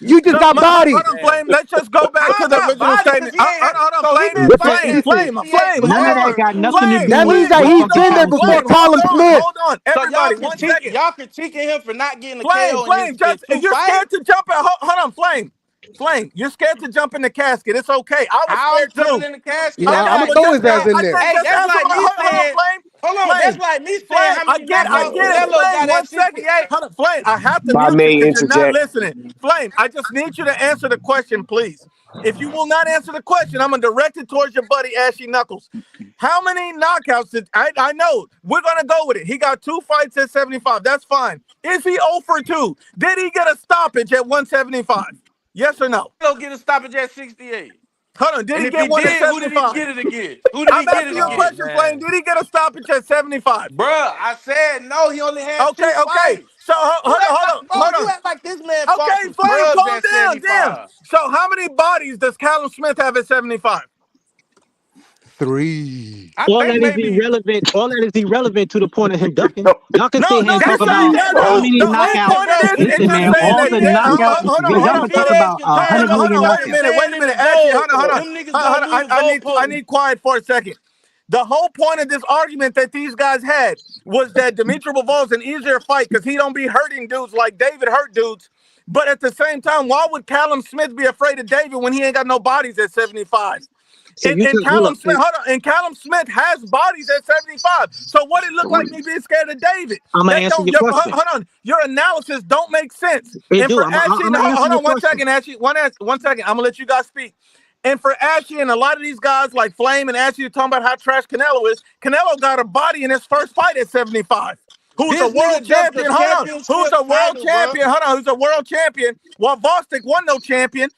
S10: You just
S1: So,
S10: got
S1: hold
S10: bodied.
S1: on, Flame. Let's just go back
S7: How
S1: to
S7: I
S1: the
S7: got
S1: original
S7: body because
S1: statement.
S7: he ain't had,
S1: Hold on,
S7: so he
S1: Flame.
S7: been
S2: Listen,
S7: fighting at
S2: listen.
S7: $68
S2: None of that
S7: before
S2: got nothing to
S7: too.
S2: do
S10: That means
S2: with
S10: that
S2: what's
S10: he's
S2: gonna
S10: been there
S2: happen
S10: before
S2: today.
S10: Callum Smith.
S1: Hold on.
S7: So
S1: Everybody, one second.
S7: y'all critiquing him for not getting a
S1: Flame,
S7: KO in
S1: Flame,
S7: his
S1: just
S7: two
S1: you're scared
S7: fights?
S1: to jump at. Hold on, Flame. Flame, you're scared to jump in the casket. It's okay. I was
S7: How I'm
S1: scared
S7: jumping
S1: too.
S7: in the casket?
S10: Yeah,
S7: That's
S1: Okay,
S10: I'm gonna
S7: like
S1: well
S10: throw
S7: me
S1: just
S10: his ass
S7: saying,
S10: in there.
S1: just
S7: hey, that's
S1: answer
S7: like
S1: my
S7: me
S1: hold on,
S7: saying,
S1: Flame.
S7: hold on, that's
S1: Flame.
S7: like me saying
S1: Flame,
S7: how many
S1: I
S7: knockouts
S1: get it.
S7: Canelo
S1: Flame,
S7: got
S1: one
S7: at
S1: second.
S7: 68.
S1: Hold on, Flame. I have to
S3: If I
S1: mute you
S3: may
S1: because you're not
S3: interject,
S1: listening. Flame, I just need you to answer the question, please. If you will not answer the question, I'm gonna direct it towards your buddy Ashy Knuckles. How many knockouts did I know? We're gonna go with it. He got two fights at 75. That's fine. Is he 0 for 2? Did he get a stoppage at 175? Yes or no?
S7: Canelo get a stoppage at 68.
S1: Hold on. Did
S7: And
S1: he
S7: if he
S1: get one at
S7: did, who did he
S1: 75?
S7: get it against? Who did he
S1: I'm
S7: get it
S1: asking you a
S4: Oh
S7: against?
S1: question, Flame.
S4: man.
S1: Did he get a stoppage at 75?
S7: Bruh, I said no, he only had
S1: Okay,
S7: two
S1: okay.
S7: fights.
S1: So
S7: You act like, bro,
S1: hold
S7: you
S1: on.
S7: act like this man fought
S1: Okay,
S7: some
S1: Flame,
S7: scrubs
S1: calm
S7: at
S1: down. Damn.
S7: 75.
S1: So how many bodies does Callum Smith have at 75?
S10: 3.
S7: I
S2: All
S7: think
S2: that is
S7: maybe
S2: irrelevant. All that is irrelevant to the point of him ducking.
S9: No,
S2: Y'all can
S1: No,
S2: sit here
S1: no,
S2: and talk
S1: it's
S2: about
S1: saying no,
S2: how
S1: no.
S2: many
S1: The whole
S2: knockouts.
S1: point of this is
S2: Listen,
S1: just
S2: man,
S1: saying
S2: all
S1: that.
S2: the
S1: Yeah,
S2: knockouts.
S1: hold on,
S2: Y'all
S1: hold on,
S2: can talk
S1: fellas.
S2: about
S7: Benavidez can
S1: Hold on,
S2: 100
S7: carry
S1: hold
S2: million
S1: on.
S7: himself
S1: Wait a
S7: and
S2: knockouts.
S1: minute. Wait
S7: stand
S1: a
S7: in the
S1: minute. Ashley,
S7: goal.
S1: hold on, hold on.
S7: Them niggas
S1: Hold
S7: gonna
S1: on.
S7: lose the
S1: I
S7: goalpost.
S1: need quiet for a second. The whole point of this argument that these guys had was that Dimitri Bivol's an easier fight because he don't be hurting dudes like David hurt dudes. But at the same time, why would Callum Smith be afraid of David when he ain't got no bodies at 75?
S2: So you
S1: And
S2: can hold
S1: Callum
S2: up.
S1: Smith, hold on, and Callum Smith has bodies at 75. So what it look like me being scared of David?
S2: I'm gonna
S1: That
S2: answer
S1: don't.
S2: your question.
S1: Hold on, your analysis don't make sense.
S2: It
S1: And
S2: do.
S1: for
S2: I'm
S1: Ashley,
S2: gonna answer
S1: hold
S2: your
S1: on one
S2: question.
S1: second, Ashley. One second. I'm gonna let you guys speak. And for Ashley and a lot of these guys like Flame and Ashley talking about how trash Canelo is. Canelo got a body in his first fight at 75. Who's a
S7: This
S1: world
S7: nigga just a
S1: champion? Hold on. Who's
S7: championship
S1: a world
S7: fighter, bro.
S1: champion? Hold on. Who's a world champion? While Bostic won no champion.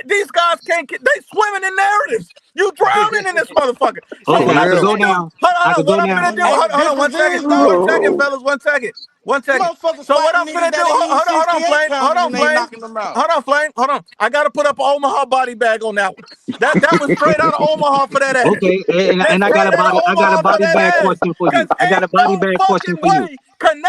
S1: These guys can't get, they swimming in narratives. You drowning in this motherfucker. So
S2: Okay,
S1: what
S10: For
S2: I
S1: I'm
S2: could
S10: real.
S2: go
S1: finna do,
S2: down. I
S1: hold on,
S2: could go
S1: what I'm
S2: down.
S1: finna do,
S7: Hey, the
S1: hold on one
S7: difference
S1: second,
S7: is, bro,
S1: fellas, one second.
S7: these motherfuckers
S1: So what
S7: fighting
S1: I'm
S7: niggas
S1: finna do,
S7: that ain't even
S1: hold on,
S7: 68
S1: Flame,
S7: pounds and they knocking them out.
S1: hold on. I gotta put up an Omaha body bag on that one. That was straight out of Omaha for that ass.
S2: Okay,
S1: That's
S2: and I got
S1: straight
S2: a
S1: out of
S2: body. I got a
S1: Omaha for
S2: body
S1: that
S2: bag
S1: ass.
S2: question for you.
S1: Cause
S2: I got a
S1: ain't
S2: body
S1: no
S2: bag question
S1: fucking
S2: for you.
S1: way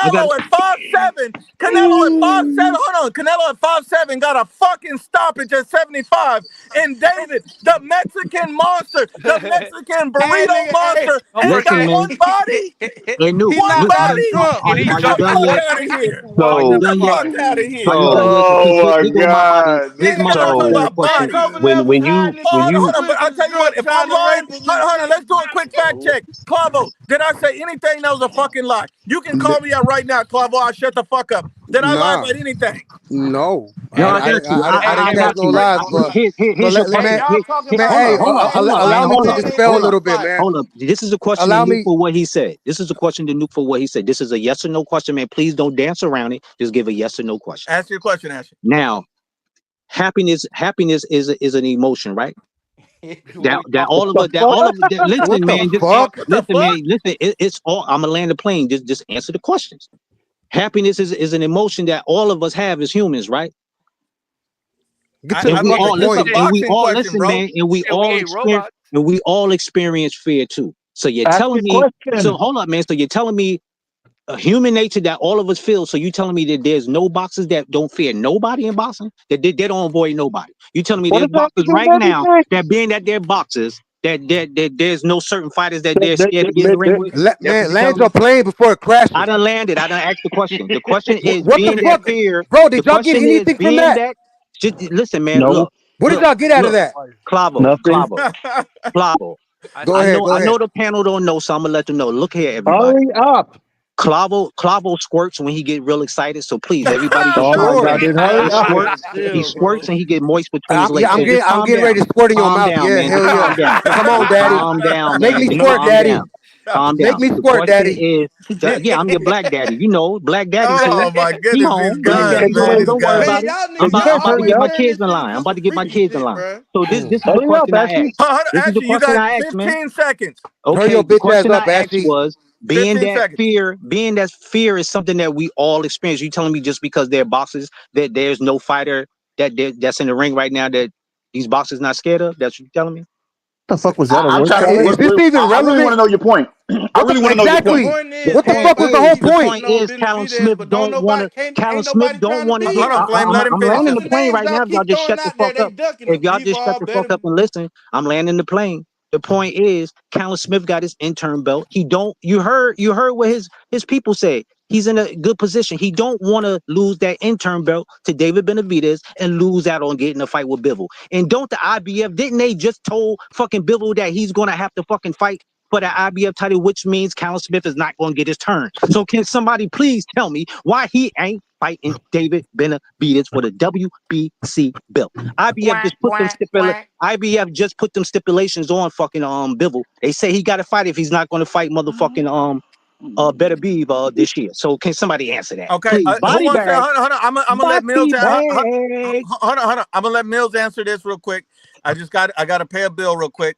S2: I got.
S1: Canelo at 5'7", Canelo at 5'7", hold on, Canelo at 5'7" got a fucking stoppage at 75. And David, the Mexican monster, the Mexican
S7: Hey,
S1: burrito
S7: nigga, hey,
S1: monster,
S4: Don't
S1: ain't
S2: Listen,
S1: got
S4: forget,
S2: man.
S1: one body.
S2: Hey, Nuke.
S7: he
S1: One
S7: knocked
S2: Listen,
S7: out a
S2: man.
S1: body.
S7: Trump.
S4: he
S1: Get
S2: Are
S4: didn't
S2: you
S1: the
S4: drop
S2: done
S1: fuck
S2: yet?
S1: out of here.
S2: Are
S1: Get
S2: you
S3: So,
S1: the
S2: done yet?
S1: fuck out of
S2: Are you
S1: here.
S2: done
S3: so,
S2: yet? Cause
S9: oh
S2: here
S9: my
S2: go my body.
S9: God,
S2: Here's
S1: Nigga
S2: my
S1: gotta
S2: body
S1: talk
S3: so
S2: bag
S1: about
S7: That
S2: question.
S1: bodies.
S7: governor
S3: when
S7: was
S3: you
S7: hiding his
S3: when
S1: Hold
S3: you
S1: on, but I'll
S7: fingerprints
S1: tell
S7: and
S1: you what,
S7: drug
S1: if I'm
S7: trying to
S1: lying,
S7: rape him and
S1: hold on,
S7: shit.
S1: let's do a quick fact check. Clavo, did I say anything that was a fucking lie? You can call me out right now, Clavo, I'll shut the fuck up. Did I lie
S10: Nah,
S1: about anything?
S10: no.
S2: No, I got you.
S10: I
S2: I
S10: didn't
S2: got
S10: catch no
S2: you.
S10: lies, but
S2: Here's your
S10: let
S7: Hey,
S10: man,
S2: question.
S7: y'all talking
S10: man,
S7: about
S10: hey,
S2: Hold up,
S10: allow
S7: that
S10: me to
S2: hold up,
S7: man ain't
S10: dispel a
S2: hold
S7: finna
S2: up,
S10: little bit,
S7: fight.
S10: man.
S2: hold up. This is a question to
S10: Allow
S2: Nuke
S10: me.
S2: for what he said. This is a question to Nuke for what he said. This is a yes or no question, man. Please don't dance around it. Just give a yes or no question.
S1: Ask your question, Ashley.
S2: Now, happiness is an emotion, right? That that
S3: what
S2: all of
S3: the
S2: us that all
S3: fuck?
S2: of that,
S10: What
S2: listen,
S10: the
S2: man. Just
S10: fuck?
S1: What the
S2: listen,
S1: fuck?
S2: man. Listen. It's all. I'm gonna land the plane. Just answer the questions. Happiness is an emotion that all of us have as humans, right?
S10: Get to the
S2: And we
S10: fucking
S2: all
S1: This is a
S10: point.
S2: listen, and we
S1: boxing
S2: all
S1: question,
S2: listen,
S1: bro.
S2: man, and we
S4: and we
S2: all
S4: ain't
S2: experience
S4: robots.
S2: fear too. So you're
S3: Ask
S2: telling
S3: your
S2: me, so
S3: question.
S2: hold up, man. So you're telling me a human nature that all of us feel. So you telling me that there's no boxers that don't fear nobody in boxing? That they don't avoid nobody. You telling me
S3: What
S2: there's
S3: does that have to
S2: boxers
S3: do
S2: right
S3: with
S2: now
S3: anything?
S2: that being that they're boxers, that there's no certain fighters that
S3: That,
S2: they're
S3: that,
S2: scared to
S3: that,
S2: get in the ring
S3: that,
S2: with? That's what
S10: Man,
S2: you're telling
S10: land
S2: me?
S10: your plane before it
S2: I
S10: crashes.
S2: done landed. I done asked the question. The question is
S10: What the
S2: being that
S10: fuck,
S2: fear.
S10: bro?
S2: The
S10: Did y'all get
S2: question is
S10: anything from
S2: being
S10: that?
S2: that. Just listen, man.
S3: no,
S10: What did
S2: Look,
S10: y'all get out of
S2: look.
S10: that?
S2: Clavo,
S3: nothing.
S2: Clavo, Clavo.
S4: I
S10: Go
S2: I
S4: said
S10: ahead,
S2: know,
S10: go
S2: I
S10: ahead.
S2: know the panel don't know, so I'm gonna let them know. Look here, everybody.
S3: Hurry up.
S2: Clavo squirts when he get real excited. So please, everybody, just
S3: Oh my
S2: calm
S10: Sure.
S3: God,
S2: down.
S3: then
S2: He
S3: hurry up.
S2: squirts.
S7: Nigga,
S2: He
S7: chill,
S2: squirts
S7: bro.
S2: and he get moist between his legs.
S10: Yeah,
S2: So just
S10: I'm
S2: calm
S10: getting ready
S2: down.
S10: to squirt in your
S2: Calm
S10: mouth.
S2: down,
S10: Yeah,
S2: man. Just
S10: hell
S2: calm
S10: yeah.
S2: down.
S10: Come on, daddy.
S2: Calm down,
S10: Make
S2: man.
S10: me
S2: Just
S10: squirt,
S2: calm
S10: daddy.
S2: down. Calm
S10: Make
S2: down.
S10: me
S2: The
S10: squirt,
S2: question
S10: daddy.
S2: is, yeah, I'm your black daddy. You know, black daddy too.
S1: Oh my
S2: He
S1: goodness, these
S2: home. Black
S3: You
S1: guys,
S3: said
S2: daddy
S3: you
S1: man,
S2: home.
S3: ready.
S1: these
S2: Don't worry
S1: guys.
S7: Man,
S2: about it.
S7: y'all
S3: So
S7: niggas,
S3: you
S7: y'all
S3: said
S2: I'm about to
S3: hurry
S7: always
S2: get
S3: up.
S2: my
S7: turn
S2: kids
S7: this
S2: in
S7: shit
S2: line. I'm
S7: into
S2: about
S7: some
S2: to get my
S7: freaky
S2: kids in
S7: shit,
S2: line.
S7: bro.
S2: So this is the
S3: Hurry up,
S2: question I
S3: Ashley.
S2: asked. This is the
S1: Ashley, you
S2: question
S1: got
S2: I asked, man.
S1: 15 seconds.
S10: Hurry
S2: Okay,
S10: your
S2: the
S10: bitch ass
S2: question
S10: up,
S2: I asked
S10: Ashley.
S2: was
S1: 15 seconds.
S2: being that fear is something that we all experience. You telling me just because they're boxers that there's no fighter that's in the ring right now that these boxers not scared of? That's what you telling me?
S3: What the fuck was that? A
S9: I'm
S3: word
S9: trying to.
S3: salad?
S10: Is this even
S9: I really want
S10: relevant?
S9: to know your point. I
S10: What the
S9: really want to know your
S7: The
S9: point.
S10: exactly?
S7: point
S2: The
S7: is,
S10: What the
S2: point
S10: fuck was the whole
S2: is,
S7: everybody
S10: point?
S7: hating on
S2: Callum
S7: Benavidez,
S2: Smith
S7: but
S2: don't want to.
S7: ain't
S2: Callum Smith
S7: nobody
S2: don't
S7: trying to
S2: want to
S7: beat
S2: get.
S1: Hold on,
S7: him.
S1: Flame. Let him
S2: I'm
S1: finish.
S7: All
S2: landing
S7: the
S2: the plane
S7: names
S2: right
S7: y'all
S2: now. If y'all
S7: keep
S2: just
S7: throwing
S2: shut the
S7: out there,
S2: fuck
S7: they
S2: up.
S7: ducking
S2: If
S7: him.
S2: y'all just shut
S7: Bivol
S2: the fuck
S7: better.
S2: up and listen, I'm landing the plane. The point is, Callum Smith got his intern belt. He don't. You heard what his people say. He's in a good position. He don't want to lose that intern belt to David Benavidez and lose out on getting a fight with Bivol. And don't the IBF, didn't they just told fucking Bivol that he's going to have to fucking fight for the IBF title, which means Callum Smith is not going to get his turn. So can somebody please tell me why he ain't fighting David Benavidez for the WBC belt?
S7: Quack, quack, quack.
S2: IBF just put them stipulations on fucking Bivol. They say he got to fight if he's not going to fight motherfucking Better Be this year. So can somebody answer that,
S1: Okay,
S2: please?
S1: who
S2: Body
S1: wants to?
S2: bag,
S1: Hold on. I'm gonna let Mills.
S2: body bag.
S1: Hold on. I'm gonna let Mills answer this real quick. I got to pay a bill real quick.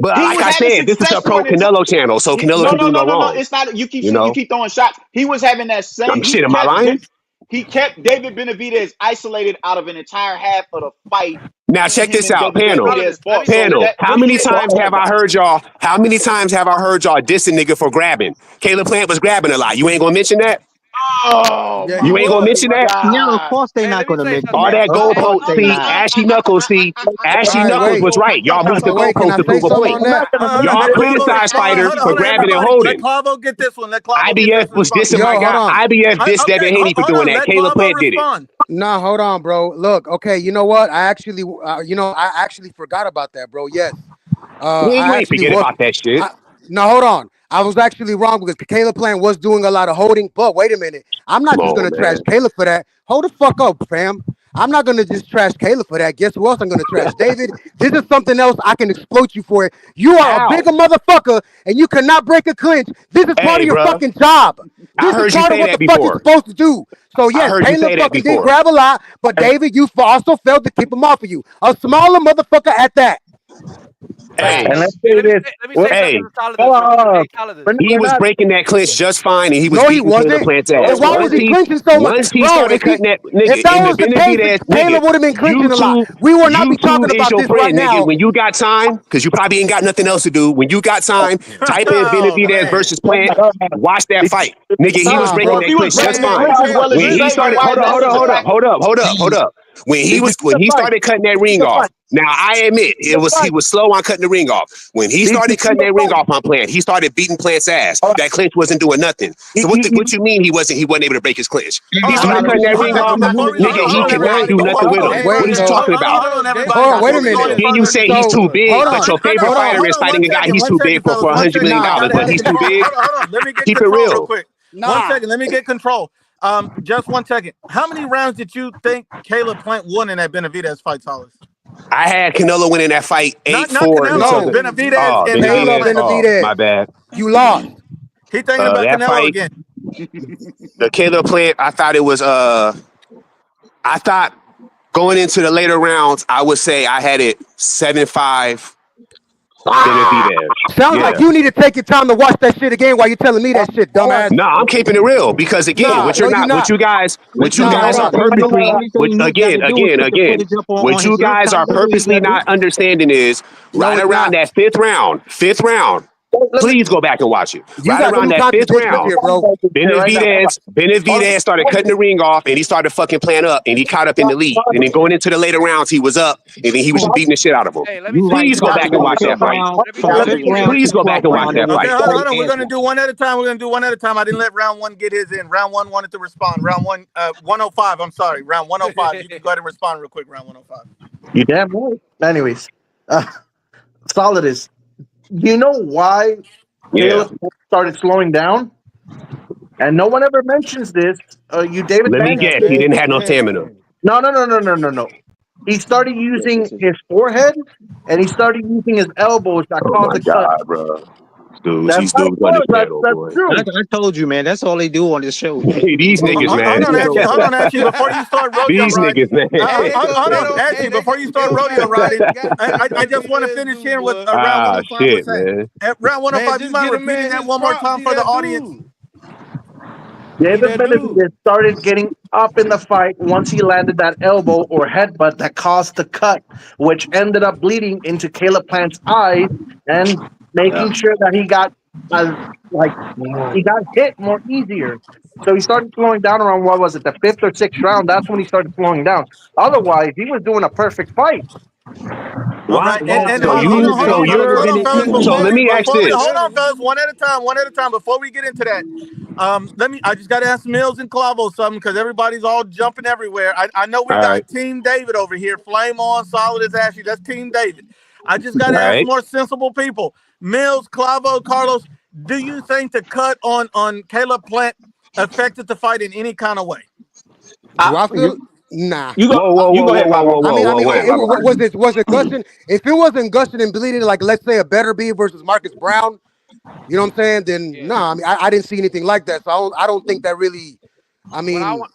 S3: But
S9: he
S3: like
S9: was
S3: I
S9: having
S3: said, this is
S9: success
S3: a pro
S9: during the time.
S3: Canelo channel, so Canelo
S9: No,
S3: can
S9: no,
S3: do
S9: no,
S3: no
S9: no, no.
S3: wrong.
S9: It's not. You
S3: You know,
S9: keep throwing shots. He was having that same.
S3: Shit, am I lying?
S9: He kept David Benavidez isolated out of an entire half of the fight
S3: Now
S9: ain't
S3: check
S9: him
S3: this
S9: and
S3: out, panel.
S9: Benavidez
S4: Let me
S9: fault. So
S3: Panel.
S9: that
S3: How
S9: what do
S3: many
S9: you
S3: times have I heard y'all? How many times have I heard y'all dissing nigga for grabbing? Caleb Plant was grabbing a lot. You ain't gonna mention that?
S9: Oh
S8: Yeah, he
S3: You
S9: my
S3: ain't gonna
S8: was.
S3: mention that?
S2: Yeah, of
S9: God.
S2: course they
S4: Hey,
S2: not
S4: let me
S2: gonna
S4: say
S2: mention
S3: All
S4: something.
S2: that.
S3: that
S2: Of
S4: Hey,
S2: course
S3: goalpost.
S2: they
S3: See,
S2: not.
S3: Ashy Knuckles. See,
S8: All
S3: Ashy
S8: right,
S3: Knuckles
S8: wait.
S3: was right. Y'all moved the
S8: So wait, can
S3: goalpost
S8: I
S3: to
S8: say
S3: prove a
S8: something
S3: point.
S8: on that?
S3: Y'all
S1: Let Clavo
S3: criticize
S1: respond.
S3: fighters
S1: Hold
S3: for
S1: on,
S3: grabbing and
S1: everybody. Let
S3: holding.
S1: Clavo get this one. Let Clavo get this
S3: IBF was
S1: response.
S3: dissing my
S8: Yo, hold
S3: guy.
S8: on.
S3: IBF dissed
S1: Okay,
S3: Devin Haney for
S1: hold
S3: doing
S1: on.
S3: that.
S1: Let
S3: Caleb
S1: Clavo
S3: Plant did it.
S1: respond.
S8: Nah, hold on, bro. Look, okay, you know what? I actually forgot about that, bro. Yes.
S3: Yeah, you
S8: I
S3: ain't
S8: actually
S3: forget
S8: was.
S3: about that shit.
S8: I, no, hold on. I was actually wrong because Caleb Plant was doing a lot of holding. But wait a minute. I'm
S3: Come
S8: not just
S3: on,
S8: gonna trash
S3: man.
S8: Caleb for that. Hold the fuck up, fam. I'm not gonna just trash Caleb for that. Guess who else I'm gonna trash? David. This is something else I can exploit you for. You are a
S3: How?
S8: bigger motherfucker, and you cannot break a clinch. This is part
S3: Hey,
S8: of your
S3: bro.
S8: fucking job.
S3: I
S8: This is
S3: heard you
S8: part of
S3: say
S8: what
S3: that
S8: the fuck you're
S3: before.
S8: supposed to do. So
S3: I
S8: yes,
S3: heard you
S8: Caleb
S3: say that
S8: fucking did
S3: before.
S8: grab a lot, but David, you also failed to keep him off of you. A smaller motherfucker at that.
S4: Hey,
S3: Hey,
S11: And let's
S4: hey,
S11: say this.
S4: let me say
S11: Well,
S4: something
S3: hey.
S4: to Solid
S11: hold
S4: this real quick.
S11: on.
S4: Hey, Solid this.
S11: We're
S3: He was
S11: not.
S3: breaking that clinch just fine, and he was
S8: No, he
S3: beating Caleb
S8: wasn't.
S3: Plant's
S11: No,
S8: And
S3: ass.
S8: why
S11: it
S8: was he
S11: wasn't.
S8: clinching so much,
S3: Once he
S8: bro?
S3: started cutting that nigga
S8: If that
S3: in the
S8: was the case,
S3: Benavidez, nigga,
S8: Caleb would have been clinching a lot. We will not be talking
S3: YouTube is
S8: about
S3: your
S8: this right
S3: friend, nigga.
S8: now.
S3: When you got time, because you probably ain't got nothing else to do. When you got time, type in
S1: Oh
S3: Benavidez
S1: man.
S3: versus Plant. Watch that fight, nigga. He was
S8: Nah,
S3: breaking
S8: bro.
S9: So if
S3: that
S9: he was
S3: clinch just
S9: breaking the
S1: Man,
S3: fine.
S9: clinch as well as
S3: When
S9: you
S3: he
S9: say, then
S3: started,
S9: why is that such a fact?
S3: hold up.
S11: Did you see the
S3: When he
S11: fight?
S3: started cutting that
S11: Did you see
S3: ring
S11: the
S3: off.
S11: fight?
S3: Now I admit
S11: Did you see the
S3: he
S11: fight?
S3: was slow on cutting the ring off. When he
S11: Did you
S3: started
S11: see
S3: cutting
S11: the
S3: that ring
S11: fight?
S3: off on Plant, he started beating Plant's ass.
S11: All right.
S3: That clinch wasn't doing nothing. So
S11: You,
S3: what you mean he wasn't able to break his clinch? He
S1: hold
S11: I'm
S1: on,
S3: started
S11: not.
S3: cutting that
S1: one
S3: ring
S1: second
S3: off,
S1: before we
S3: nigga. He
S1: hold on,
S3: cannot
S1: everybody.
S3: do nothing with
S1: Before
S3: him.
S1: we
S3: What
S8: Wait,
S3: is
S1: further
S3: you
S8: so
S3: talking about?
S1: hold on, everybody.
S8: hold on. Wait
S1: Before
S8: a
S1: we go
S8: minute.
S1: any
S3: Then you
S1: further,
S3: say he's too
S8: So hold
S3: big, but
S8: on.
S3: your favorite
S8: Hold
S3: fighter
S8: on.
S3: is fighting a guy he's
S1: one
S3: too
S1: second,
S3: big for
S1: fellas. One
S3: $100
S1: second.
S3: million,
S8: Nah,
S1: I
S3: dollars,
S1: gotta
S3: but
S1: have
S3: he's too
S1: control.
S3: big.
S1: Hold on. Let me get
S3: Keep it
S1: control real
S3: real.
S1: quick. One
S8: nah.
S1: second. Let me get control. Just one second. How many rounds did you think Caleb Plant won in that Benavidez fight, Hollis?
S3: I had Canelo winning that fight
S1: Not
S3: 8-4 and
S1: Canelo.
S8: No.
S1: Benavidez and
S8: Caleb
S1: Plant.
S3: Benavidez. Oh, my
S8: Benavidez.
S3: bad.
S8: You lost.
S1: He thinking about
S3: That
S1: Canelo
S3: fight,
S1: again.
S3: the Caleb Plant, I thought it was I thought going into the later rounds, I would say I had it 7-5 Benavidez.
S8: Sounds like
S3: Yeah.
S8: you need to take your time to watch that shit again while you're telling me that shit,
S11: All right.
S8: dumbass.
S3: No, I'm keeping it real because again,
S8: Nah, no, you not.
S3: what you
S2: Listen,
S8: Nah,
S2: man,
S8: hold
S3: guys are
S8: on.
S3: purposely,
S2: everything Mook got to do is put the
S3: again,
S2: footage up
S3: what
S2: on
S3: you
S2: his
S3: guys are
S2: laptop. That's all he
S3: purposely
S2: got to do.
S3: not understanding is
S8: No,
S3: right
S8: it's
S3: around
S8: not.
S3: that fifth round.
S11: Let me.
S3: Please go back and watch it.
S8: You
S3: Right
S8: got
S3: around
S8: some
S3: that fifth
S8: contradictions
S3: round,
S8: here, bro.
S11: Right now. Hold
S3: Benavidez started cutting the ring off and he started fucking playing up and he caught up in the lead. And then
S11: on.
S3: going into the later rounds, he was up and then he was just beating the shit out of him.
S4: Hey, let me
S2: You
S4: say
S2: right.
S3: Please
S2: He
S3: go
S2: got
S4: something.
S2: to
S3: back and
S2: go
S3: watch that fight.
S4: Let me
S2: from
S4: let me
S2: fifth
S4: say
S2: round
S4: something.
S3: Please
S2: to
S3: go back
S2: 12th
S3: and watch
S2: round,
S3: that
S2: and
S1: Okay,
S3: fight.
S2: before
S1: hold
S2: he
S1: on. We're gonna
S2: answered.
S1: do one at a time. We're gonna do one at a time. I didn't let round one get his in. Round one wanted to respond. Round one, 105. I'm sorry. Round 105. You can go ahead and respond real quick. Round 105.
S11: You damn right. Anyways, uh, solid is. You know why
S3: Yeah.
S11: Caleb started slowing down, and no one ever mentions this. You, David
S3: Let me
S11: Banks.
S3: guess. He didn't have no stamina.
S11: No, no, no, no, no, no, no. He started using his forehead, and he started using his elbows that
S3: Oh
S11: caused
S3: my
S11: the cut.
S3: God, bro.
S11: That's
S3: These
S11: not a
S3: dudes on
S11: pause.
S3: this channel,
S11: That's
S3: boy.
S11: true.
S2: I told you, man. That's all they do on this show, man.
S3: These niggas, man.
S1: Hold on, Ashley. Before you start rodeo
S3: These
S1: riding,
S3: niggas, man.
S1: hold on, Ashley. Before you start rodeo riding, I just want to finish here with round
S3: Ah,
S1: 105 was
S3: shit,
S1: that.
S3: man.
S1: At round 105, you mind repeating that one more time for the audience?
S11: David Benavidez started getting up in the fight once he landed that elbow or headbutt that caused the cut, which ended up bleeding into Caleb Plant's eyes and
S3: Yeah.
S11: making sure that he got uh, like he got hit more easier. So he started slowing down around what was it, the fifth or sixth round? That's when he started slowing down. Otherwise, he was doing a perfect fight.
S1: All
S3: Why?
S1: right, and
S3: So
S1: hold on, fellas.
S3: so let me ask this.
S1: Hold on, fellas, one at a time. Before we get into that, I just got to ask Mills and Clavo something because everybody's all jumping everywhere. I know we
S3: All right.
S1: got Team David over here, flame on, solid as Ashley. That's Team David. I just got
S3: All
S1: to ask
S3: right.
S1: more sensible people. Mills, Clavo, Carlos, do you think the cut on Caleb Plant affected the fight in any kind of way?
S8: Do I feel? Nah. I mean,
S3: Whoa.
S8: was it gushing? If it wasn't gushing and bleeding, like let's say a Better Be versus Marcus Brown, you know what I'm saying? Then
S4: Yeah.
S8: nah. I mean, I didn't see anything like that, so I don't think that really. I
S4: What I
S8: mean,
S4: want,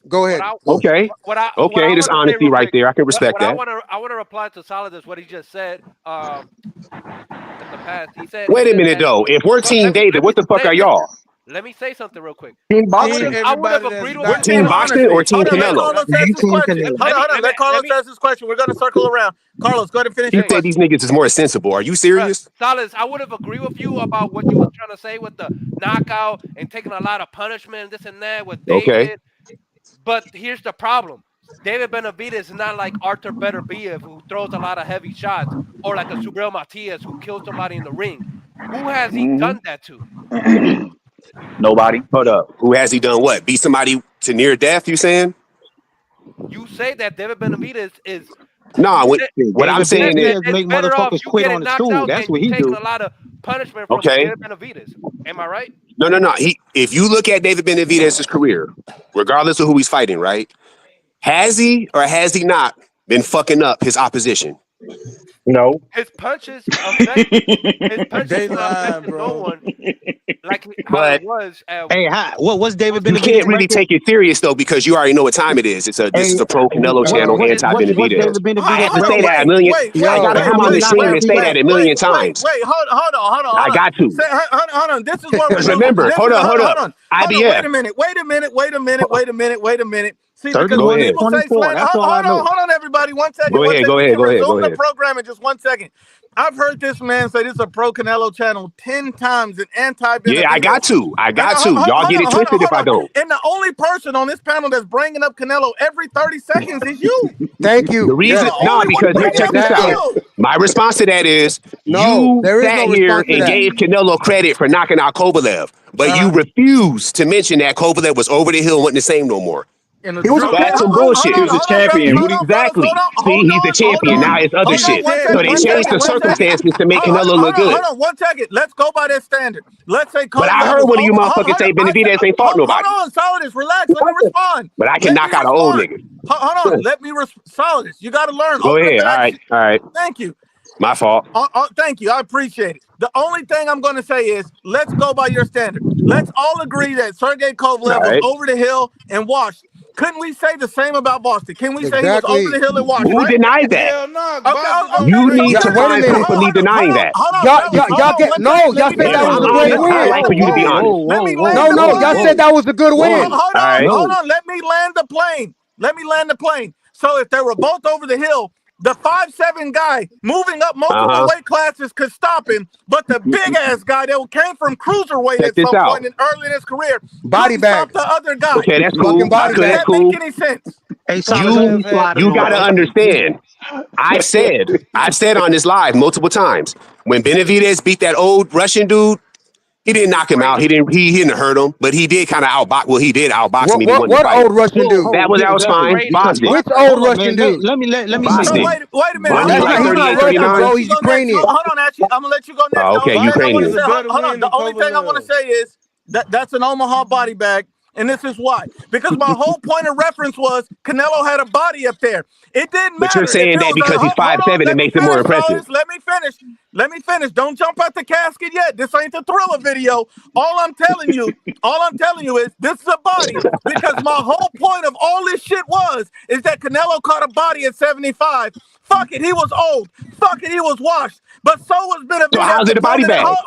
S8: go
S4: what
S8: ahead.
S4: I,
S3: Okay.
S4: what I
S3: Okay. There's
S4: want to say
S3: honesty
S4: real
S3: right
S4: quick.
S3: there. I can respect
S4: What
S3: that.
S4: I want to reply to Solid is what he just said. In the past, he said
S3: Wait a minute
S4: that.
S3: though. If we're
S4: Well,
S3: Team David,
S4: let me
S3: what the fuck
S4: say
S3: are y'all?
S4: let me say something real quick.
S11: Team
S4: I
S11: boxing.
S4: would
S7: Everybody
S4: have
S7: that's
S4: agreed with
S7: not
S4: him.
S3: Team
S1: Team
S3: boxing or
S1: honesty.
S3: team
S1: Hold on, let
S3: Canelo?
S1: Carlos ask his
S2: Team
S1: question.
S2: Canelo.
S1: Hold on, let Carlos ask his question. We're gonna circle around. Carlos, go ahead and finish
S3: He
S1: your
S4: Hey,
S3: said these
S1: question.
S3: niggas is more sensible. Are you serious?
S4: Salas, I would have agreed with you about what you were trying to say with the knockout and taking a lot of punishment and this and that with
S3: Okay.
S4: David. But here's the problem. David Benavidez is not like Arthur Beterbiev, who throws a lot of heavy shots, or like a Subriel Matias, who kills somebody in the ring. Who has he done that to?
S9: Nobody.
S3: Hold up. Who has he done what? Beat somebody to near death, you saying?
S4: You say that David Benavidez is.
S3: Nah, what I'm
S2: David
S3: saying is,
S2: Benavidez
S4: It's
S2: make
S4: better off
S2: motherfuckers
S4: you
S2: quit
S4: getting
S2: on the
S4: knocked
S2: stool.
S4: out
S2: That's
S4: than
S2: what
S4: you
S2: he
S4: taking
S2: do.
S4: a lot of punishment from
S3: okay.
S4: David Benavidez. Am I right?
S3: No. If you look at David Benavidez' career, regardless of who he's fighting, right? Has he or has he not been fucking up his opposition?
S11: No.
S4: His punches affect. His punches
S7: They
S4: not
S7: lying,
S4: affecting no
S7: bro.
S4: one like how
S3: But
S4: it was.
S2: Hey, what's David
S3: you
S2: Benavidez
S3: can't really
S2: record?
S3: take it serious though because you already know what time it is. This
S2: Hey,
S3: is a pro Canelo channel,
S2: what's
S4: His
S3: anti
S2: what's
S3: Benavidez.
S2: David
S3: I
S2: Benavidez
S3: have to
S1: Hold
S3: say
S1: on,
S2: record?
S3: that a million. I
S2: Hey,
S3: gotta
S2: how
S3: come on
S2: many
S3: the stream and
S2: knockouts he
S3: say
S2: got?
S3: that a million times.
S1: Hold
S3: I
S1: on.
S3: got to.
S1: Say, hold on. This is what we're
S3: Because
S1: doing.
S3: remember,
S1: This
S3: hold
S1: is,
S3: up.
S1: hold on.
S3: IBF.
S1: Wait a minute. See, because
S3: Go
S1: when
S2: 31 and
S3: ahead.
S1: people say
S2: 24.
S1: slander,
S2: That's all I know.
S1: hold on, everybody. One second.
S3: Go ahead.
S1: We can
S3: Go
S1: resume the
S3: ahead.
S1: program in just 1 second. I've heard this man say this is a pro Canelo channel 10 times and anti
S3: Yeah, I got
S1: Benavidez.
S3: to.
S1: And
S3: Y'all get it twisted if I don't.
S1: And the only person on this panel that's bringing up Canelo every 30 seconds is you.
S10: Thank you.
S3: The
S1: You're
S3: reason,
S1: the
S10: Yes,
S3: no,
S1: only one
S3: because
S1: bringing
S3: check
S1: up
S3: this out.
S10: exactly.
S1: Canelo.
S3: My response to that is
S10: No,
S3: you
S10: there is
S3: sat
S10: no
S3: here
S10: response to
S3: and
S10: that.
S3: gave Canelo credit for knocking out Kovalev, but you refused to mention that Kovalev was over the hill and wasn't the same no more.
S1: In a
S10: He was a
S1: drug.
S3: That's some
S10: champion.
S3: bullshit.
S6: He was a champion, Woody.
S3: Exactly. See, he's the champion. Now it's other
S1: Hold
S7: He's a
S1: on,
S3: shit.
S1: 1
S3: So
S1: second,
S3: they
S7: champion.
S1: 1
S3: changed
S1: second,
S3: the
S1: 1 second.
S3: circumstances to make Canelo look good.
S1: Hold on, 1 second. Let's go by that standard. Let's say
S3: But I
S1: Kovalev
S3: heard
S1: was
S3: one of you
S1: over.
S3: motherfuckers say Benavidez ain't fought
S1: Hold
S3: nobody.
S1: on, Solidus, relax. Let me respond.
S3: But I can
S1: Let me
S3: knock out an old
S1: respond.
S3: nigga.
S1: Hold on, let me Solidus. You got to learn.
S3: Go
S1: Open the
S3: ahead.
S1: back.
S3: All right.
S1: Thank you.
S3: My fault.
S1: Thank you. I appreciate it. The only thing I'm going to say is let's go by your standard. Let's all agree that Sergey
S3: All
S1: Kovalev was
S3: right.
S1: over the hill and washed. Couldn't we say the same about Boston? Can we say he was over
S10: Exactly.
S1: the hill and washed,
S3: Who
S1: right?
S3: denied that?
S7: Hell no,
S1: Okay,
S7: Boston don't
S1: okay,
S3: You
S7: never
S3: need
S10: Yeah,
S3: to
S10: wait a
S3: find proof
S10: minute.
S3: of me denying that.
S1: hold on,
S10: Y'all,
S1: fellas. Hold
S10: y'all
S1: on,
S10: get
S1: 1
S10: no.
S1: second. Let
S10: Y'all
S1: me
S10: said
S3: Man,
S10: that
S1: finish.
S10: was
S3: I'm
S10: a
S1: Let me
S10: great
S3: honest. I
S10: win.
S3: like for you to be honest.
S1: Let me
S2: Whoa,
S1: land
S10: No,
S1: the
S10: no. Y'all
S1: plane.
S10: said that was a good win.
S3: All right.
S1: Hold on. Let me land the plane. Let me land the plane. So if they were both over the hill, the 5'7" guy moving up multiple
S3: Uh-huh.
S1: weight classes could stop him, but the big ass guy that came from cruiserweight
S3: Check
S1: at
S3: this
S1: some
S3: out.
S1: point in early in his career
S10: Body
S1: couldn't stop
S10: bags.
S1: the other guy.
S3: Okay, that's
S10: Fucking
S3: cool.
S1: How
S10: body
S1: does
S3: That's
S10: bags.
S1: that make
S3: cool.
S1: any sense?
S2: Hey, Solid, let
S7: Kovalev
S2: me
S7: had
S2: slide
S7: the
S2: in
S3: You
S2: real
S3: got to
S2: quick.
S7: advantage.
S3: understand. I've said on this live multiple times. When Benavidez beat that old Russian dude, he didn't knock him out. He didn't hurt him, but he did kind of outbox. Well, he did outbox him, and he won the
S10: What
S3: fight.
S10: old Russian dude?
S3: That was fine.
S4: Great.
S3: Boxed it.
S10: Which old
S2: Hold up,
S10: Russian
S2: man.
S10: dude?
S2: Let me say
S3: Boxed
S1: So
S3: it.
S2: something.
S1: wait a minute.
S3: Wasn't he
S10: That's
S3: like
S10: not. He's not
S3: 38,
S10: Russian,
S3: 39?
S10: bro. He's Ukrainian.
S1: Hold on, Ashley. I'm gonna let you go next.
S3: Oh,
S1: The
S3: okay,
S1: only thing I want to
S3: Ukrainian.
S7: Boxing
S1: say,
S7: is a better
S1: hold on.
S7: win
S1: The
S7: than
S1: only thing I want to
S7: Kovalev.
S1: say is that's an Omaha body bag, and this is why. Because my whole point of reference was Canelo had a body up there. It didn't
S3: But you're
S1: matter if
S3: saying
S1: it
S3: that
S1: was
S3: because he's
S1: hold on.
S3: 5'7", it
S1: Let me
S3: makes it more
S1: finish,
S3: impressive.
S1: Soldiers. Let me finish. Let me finish. Don't jump out the casket yet. This ain't the Thriller video. All I'm telling you is this is a body because my whole point of all this shit is that Canelo caught a body at 75. Fuck it, he was old. Fuck it, he was washed. But so was
S3: So
S1: Benavidez's
S3: how's it a body
S1: opponent.
S3: bag?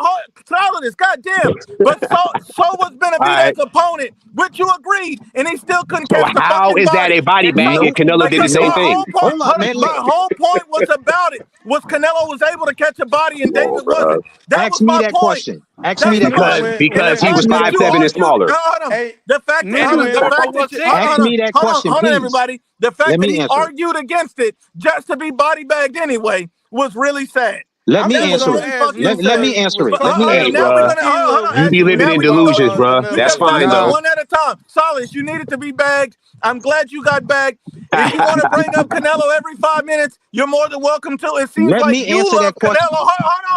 S1: Solidus, goddamn. But so was
S3: All right.
S1: Benavidez's opponent, which you agreed, and he still couldn't
S3: So
S1: catch the
S3: how
S1: fucking
S3: is that a
S1: body.
S3: body bag if
S2: Nope.
S3: Canelo did the
S1: Because
S3: same
S1: my
S2: Nope.
S3: thing?
S1: whole point,
S2: Hold up, man.
S1: my whole point was about it. Was Canelo was able to catch a body and
S3: Come on,
S1: David
S3: bro.
S1: wasn't. That
S2: Ask
S1: was
S2: me
S1: my
S2: that
S1: point.
S2: question. Ask me
S1: That's the
S2: that
S7: Nigga,
S1: point.
S2: question.
S7: when
S3: Because
S1: And the
S3: he
S7: hey
S3: was
S1: fact that you
S3: 5'7" and
S1: argued,
S3: smaller.
S7: hey
S1: the fact that
S7: nigga
S4: And
S1: the
S7: when
S1: fact that you,
S4: Super
S2: Ask me that question,
S1: hold on,
S2: please.
S1: everybody. The fact
S2: Let
S1: that
S2: me
S1: he
S2: answer it.
S1: argued against it just to be body bagged anyway was really sad.
S2: Let
S7: I'm
S2: me
S1: That
S7: just
S1: was
S2: answer
S7: gonna
S2: it.
S1: really
S7: ask
S1: fucking
S2: Let
S1: sad.
S2: me
S7: because
S2: answer
S7: with
S2: it. Let me
S3: Hey,
S2: answer it.
S1: Now we're
S3: bro.
S1: gonna hold on,
S3: You be
S1: Ashley.
S3: living
S1: Now
S3: in
S1: we're gonna go
S3: delusions,
S7: on
S3: bro. That's
S1: because
S7: Canelo.
S3: fine,
S10: Nah.
S3: though.
S1: one at a time. Solace, you needed to be bagged. I'm glad you got bagged. If you want to bring up Canelo every 5 minutes, you're more than welcome to. It seems
S2: Let
S1: like
S2: me
S1: you
S2: answer
S1: love
S2: that
S1: Canelo.
S2: question.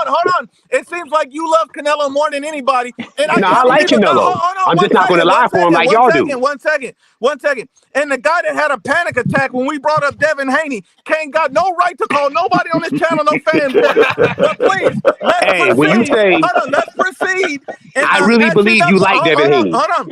S1: Hold on. It seems like you love Canelo more than anybody. And I
S3: No,
S1: can
S3: I
S1: see
S3: like
S1: people.
S3: Canelo.
S1: Hold on,
S3: I'm just not going to lie for him like y'all do.
S1: one second. And the guy that had a panic attack when we brought up Devin Haney can't got no right to call nobody on this channel no fanboy. But please, let's
S3: Hey, when you
S1: proceed.
S3: say,
S1: Hold on, let's proceed. And
S3: I really
S1: actually,
S3: believe you like Devin Haney.
S1: hold on.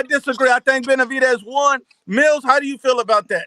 S1: I disagree. I think Benavidez won. Mills, how do you feel about that?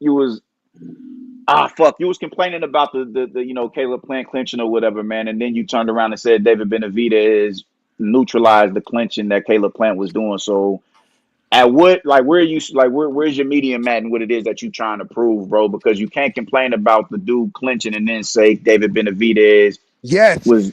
S9: you was fuck, you was complaining about the Caleb Plant clinching or whatever, man, and then you turned around and said David Benavidez neutralized the clinching that Caleb Plant was doing. So at what, like, where are you, like, where's your medium at and what it is that you trying to prove, bro? Because you can't complain about the dude clinching and then say David Benavidez
S10: Yes.
S9: was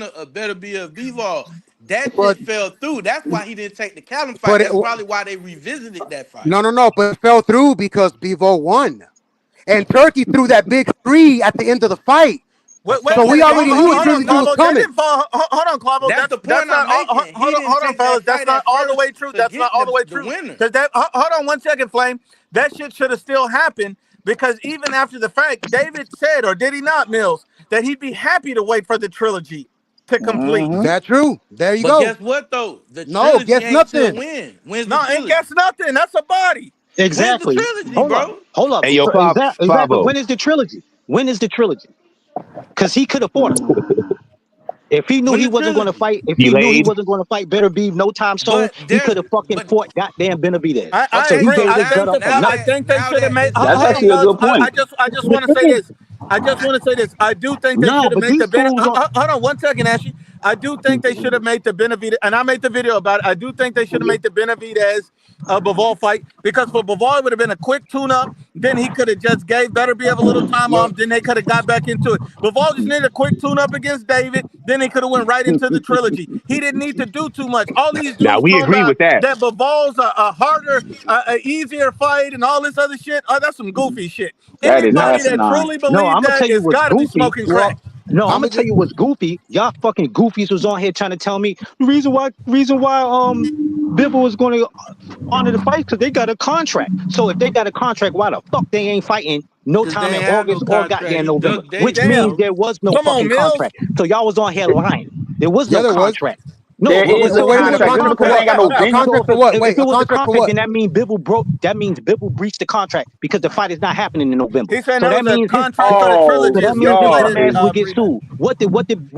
S7: winner of Better Be a Bivol. That
S10: But
S7: shit fell through. That's why he didn't take the Callum fight.
S10: but
S7: That's probably why they revisited that fight.
S10: no. But it fell through because Bivol won, and Turkey threw that big three at the end of the fight.
S1: Wait, wait a
S10: So we
S1: minute.
S10: already knew a
S1: Hold on,
S10: trilogy was
S1: Quavo. They
S10: coming.
S1: didn't fall. Hold on, Quavo.
S7: That's the
S1: That's
S7: point
S1: not
S7: I'm
S1: all.
S7: making. He didn't
S1: Hold on,
S7: take that
S1: fellas. That's
S7: fight
S1: not
S7: at
S1: all the
S7: first
S1: way true.
S7: to
S1: That's not
S7: get
S1: all the way
S7: the
S1: true.
S7: winner.
S1: Because that. Hold on one second, Flame. That shit should have still happened. Because even after the fact, David said, or did he not, Mills, that he'd be happy to wait for the trilogy to complete.
S9: Mm-hmm.
S10: That's true. There you
S7: But
S10: go.
S7: guess what though? The
S10: No,
S7: trilogy
S10: guess
S7: ain't till
S10: nothing.
S7: when? When's the
S1: No, and
S7: trilogy?
S1: guess nothing. That's a body.
S7: When's the
S2: Exactly.
S7: trilogy,
S2: Hold up.
S7: bro?
S2: Hold up.
S3: Hey, yo,
S2: So exactly.
S3: Favo.
S2: When is the trilogy? When is the trilogy? Because he could have fought him. If he knew
S7: When
S2: he
S7: the
S2: wasn't going to
S7: trilogy?
S2: fight, if he knew he
S3: Delayed.
S2: wasn't going to fight Better Be no time soon,
S7: But
S2: he
S7: there's
S2: could have fucking
S7: but
S2: fought goddamn Benavidez.
S1: I
S2: So
S7: okay,
S2: he
S1: agree.
S7: so
S2: gave
S1: I
S2: his
S1: think
S2: belt up
S1: the
S2: for
S7: now
S1: I
S2: nothing.
S7: that
S1: think they
S7: now
S1: should have
S7: that
S1: made.
S7: this
S6: That's
S1: Hold on,
S6: actually a
S7: debate,
S1: fellas.
S6: good point.
S1: I just want to say this. I just want to say this. I do think they
S2: Nah,
S1: should have
S2: but
S1: made the
S2: these fools on.
S1: hold on one second, Ashley. I do think they should have made the Benavidez, and I made the video about it. I do think they should have made the Benavidez Bivol fight because for Bivol it would have been a quick tune-up. Then he could have just gave Better Be a little time
S10: Well,
S1: off. Then they could have got back into it. Bivol just needed a quick tune-up against David. Then he could have went right into the trilogy. He didn't need to do too much. All these
S3: Now
S1: dudes
S3: we
S1: talking
S3: agree
S1: about
S3: with that.
S1: that Bivol's a harder, a easier fight and all this other shit. Oh, that's some goofy shit.
S9: That is
S2: Nah,
S1: Anybody that
S9: asinine.
S1: truly
S2: no,
S1: believes
S2: I'm gonna
S1: that
S2: tell you
S1: is
S2: what's
S1: got to be
S2: goofy.
S1: smoking crack.
S10: well,
S2: No, I'm
S10: I'm
S2: gonna
S10: gonna
S2: tell
S10: just
S2: you what's goofy. Y'all fucking goofies was on here trying to tell me the reason why Bibble was going to honor the fight because they got a contract. So if they got a contract, why the fuck they ain't fighting no
S7: because
S2: time
S7: they
S2: in
S7: ain't have no
S2: August or
S7: contract.
S2: goddamn
S7: He
S2: November?
S7: ducked
S2: Which
S7: David,
S2: means
S1: Damn.
S7: bro.
S2: there was no
S1: Come on,
S2: fucking
S1: Mills.
S2: contract. So y'all was on here lying. There was
S10: yeah,
S2: no
S10: there was.
S2: contract. No,
S9: There
S2: but
S9: is a
S2: so if it was a
S9: contract just
S10: Contract
S9: because
S10: for
S9: they
S2: contract,
S9: ain't
S10: what?
S9: got no
S10: A
S9: venue.
S2: so
S10: contract for what?
S2: if
S10: Wait,
S2: it
S10: a
S2: was a
S10: contract for
S2: contract,
S10: what?
S2: then that means Bibble broke. That means Bibble breached the contract because the fight is not happening in November.
S1: He's saying
S2: So
S1: there
S2: that
S1: was a
S2: means his
S1: contract for the
S9: Oh,
S2: so
S1: trilogy
S2: that
S1: is the
S2: means his
S1: fight
S2: dumb
S1: in
S2: ass
S9: y'all,
S2: would get
S1: Breeden.
S2: sued. What did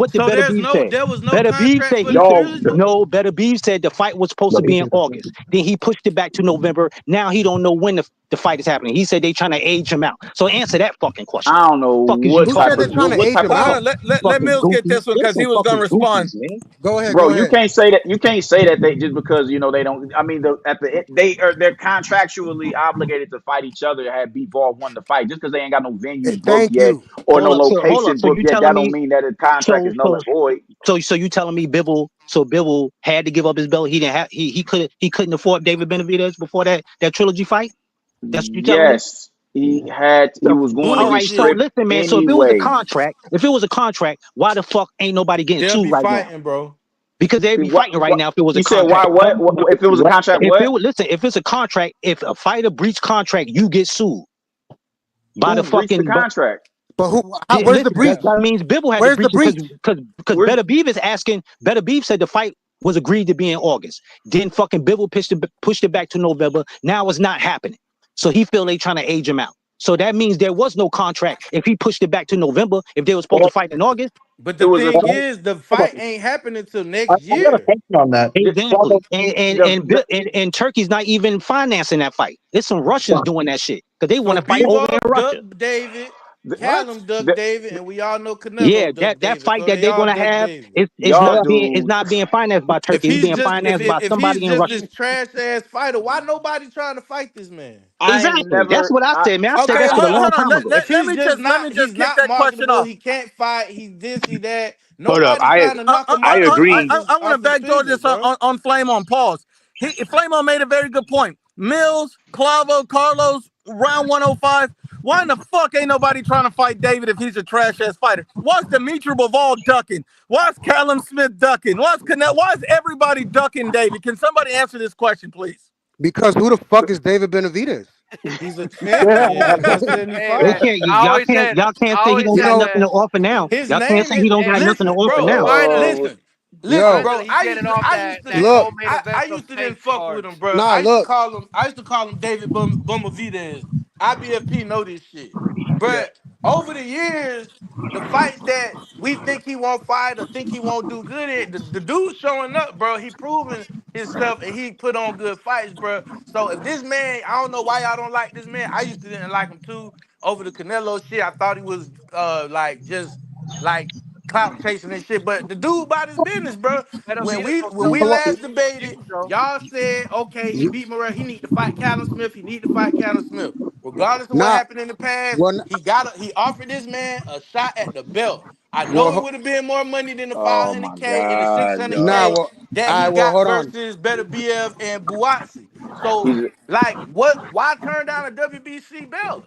S7: So
S2: Better Beef say?
S7: there was no
S2: Better Beef
S7: contract
S2: said
S7: for the
S2: he
S9: y'all.
S7: trilogy.
S2: no. Better Beef said the fight was supposed to be in August. Then he pushed it back to November. Now he don't know when the fight is happening. He said they trying to age him out. So answer that fucking question.
S9: I don't know
S2: Fuck is you
S10: Who
S2: talking
S10: said they're
S2: about?
S10: trying to
S9: what
S10: age
S9: type
S10: him
S9: of
S1: Hold
S10: out?
S1: on, let
S2: Fucking
S1: Mills get
S2: goofies.
S1: this one
S2: They're
S1: because
S2: some
S1: he was going
S2: fucking
S1: to
S2: goofies,
S1: respond.
S2: man.
S10: Go ahead,
S9: bro.
S10: go
S9: You
S10: ahead.
S9: can't say that. You can't say that they just because they don't. I mean, they're contractually obligated to fight each other. Have B-Ball won the fight just because they ain't got no venues booked
S10: Thank
S9: yet
S10: you.
S9: or no
S2: Hold up.
S9: location
S2: So
S9: booked
S2: you
S9: yet.
S2: telling
S9: That don't
S2: me
S9: mean that the contract
S2: so
S9: is null
S2: so
S9: and void.
S2: so you telling me Bibble had to give up his belt. He didn't have he couldn't afford David Benavidez before that trilogy fight. That's what you telling me.
S9: Yes, he
S2: So,
S9: was going to
S2: all
S7: Bullshit.
S2: right. So
S9: restrict
S2: listen, man. So
S9: anyway.
S2: if it was a contract, why the fuck ain't nobody getting
S7: They'll
S2: sued
S7: be
S2: right now?
S7: fighting, bro.
S2: Because they'd be
S9: What
S2: fighting right
S9: what
S2: now if it was a
S9: you said?
S2: contract.
S9: Why what if it was a contract?
S2: If it
S9: What?
S2: would listen, if it's a contract, if a fighter breach contract, you get sued by the
S9: Who breached the
S2: fucking. But
S9: contract?
S10: But who? Where's the
S2: listen,
S10: breach?
S2: that means Bibble had to
S10: Where's the
S2: breach it
S10: breach?
S2: because
S9: Where's
S2: Better Beef is asking. Better Beef said the fight was agreed to be in August. Then fucking Bibble pushed it back to November. Now it's not happening. So he feel they trying to age him out. So that means there was no contract if he pushed it back to November. If they were supposed to fight in August,
S7: But
S9: it
S7: the
S9: was a
S7: thing is, the fight ain't happening until next
S11: I got a
S7: year.
S11: question on that.
S9: the
S2: exactly.
S9: the, the
S2: And Turkey's not even financing that fight. It's some Russians doing that shit because they want
S7: So
S2: to fight over
S7: Bivol
S2: in Russia.
S7: ducked David,
S9: the,
S10: What?
S7: Callum ducked
S9: the
S7: David, and we all know
S2: Yeah,
S7: Canelo ducked
S2: that
S7: David.
S2: fight
S7: So
S2: that
S7: they
S2: they're
S7: all
S2: gonna
S7: ducked
S2: have
S7: David.
S9: y'all
S2: it's
S9: dudes.
S2: not being financed by Turkey. It's being financed by
S7: If he's
S2: somebody in
S7: just
S2: Russia.
S7: this trash ass fighter, why nobody trying to fight this man?
S9: I ain't
S2: Exactly. That's
S9: never.
S2: what I said, man. I said
S1: Okay,
S2: that shit a long
S1: hold on.
S2: time ago.
S7: If he's just
S1: Let
S7: not
S1: me just
S7: he's
S1: kick
S7: not
S1: that question
S7: marketable,
S1: off.
S7: he can't fight, he this, he that.
S3: Hold up.
S7: Nobody trying to knock him
S3: I
S7: out
S3: agree.
S1: I want to
S7: off his
S1: backdoor
S7: pivot,
S1: this
S7: bro.
S1: on Flame on pause. Flame on made a very good point. Mills, Clavo, Carlos, round 105. Why in the fuck ain't nobody trying to fight David if he's a trash ass fighter? Why's Dimitri Bivol ducking? Why's Callum Smith ducking? Why is everybody ducking David? Can somebody answer this question, please?
S10: Because who the fuck is David Benavidez?
S7: He's a champion at
S5: Hey
S7: 175.
S2: They
S5: man,
S2: can't
S5: I always said,
S2: y'all
S5: I
S2: can't say he
S5: always
S2: don't
S10: You
S2: got
S5: said,
S10: know,
S2: nothing
S5: man.
S2: to offer now.
S7: His
S2: Y'all can't
S7: name
S2: say
S7: is
S2: he don't got
S5: Hey,
S2: nothing to
S7: listen,
S2: offer
S7: bro.
S2: now.
S5: finally,
S9: Oh,
S7: Listen,
S10: yo,
S7: bro.
S5: finally, he getting off
S7: I
S5: that
S10: look,
S5: co-main event from
S7: used to
S5: fake
S7: didn't fuck with him,
S5: cards.
S7: bro.
S10: nah, look,
S7: I used to call him David Bumavidez. IBFP know this shit.
S10: yeah,
S7: But over the years, the fights that we think he won't fight or think he won't do good in, the dude's showing up, bro. He proving his stuff and he put on good fights, bro. So if this man, I don't know why y'all don't like this man. I used to didn't like him too over the Canelo shit. I thought he was like just like clout chasing and shit. But the dude about his business, bro.
S5: Benavidez don't
S7: When
S5: sell
S7: we
S5: the
S10: hold
S5: same
S10: on.
S7: last
S5: way he
S7: debated,
S5: used to, though.
S7: y'all said, okay, he beat Morrell. He need to fight Callum Smith. He need to fight Callum Smith. Regardless of what
S10: Nah,
S7: happened in the past,
S10: well,
S7: he offered this man a shot at the belt. I
S10: well,
S7: know it would have been more money than the
S9: oh my
S7: 500K and the
S9: God,
S10: nah,
S7: 600K
S9: yo.
S10: well,
S7: that
S10: I
S7: he
S10: well,
S7: got
S10: hold on.
S7: versus Better BF and Buatsi. So,
S9: He's
S7: like, why turn down a WBC belt?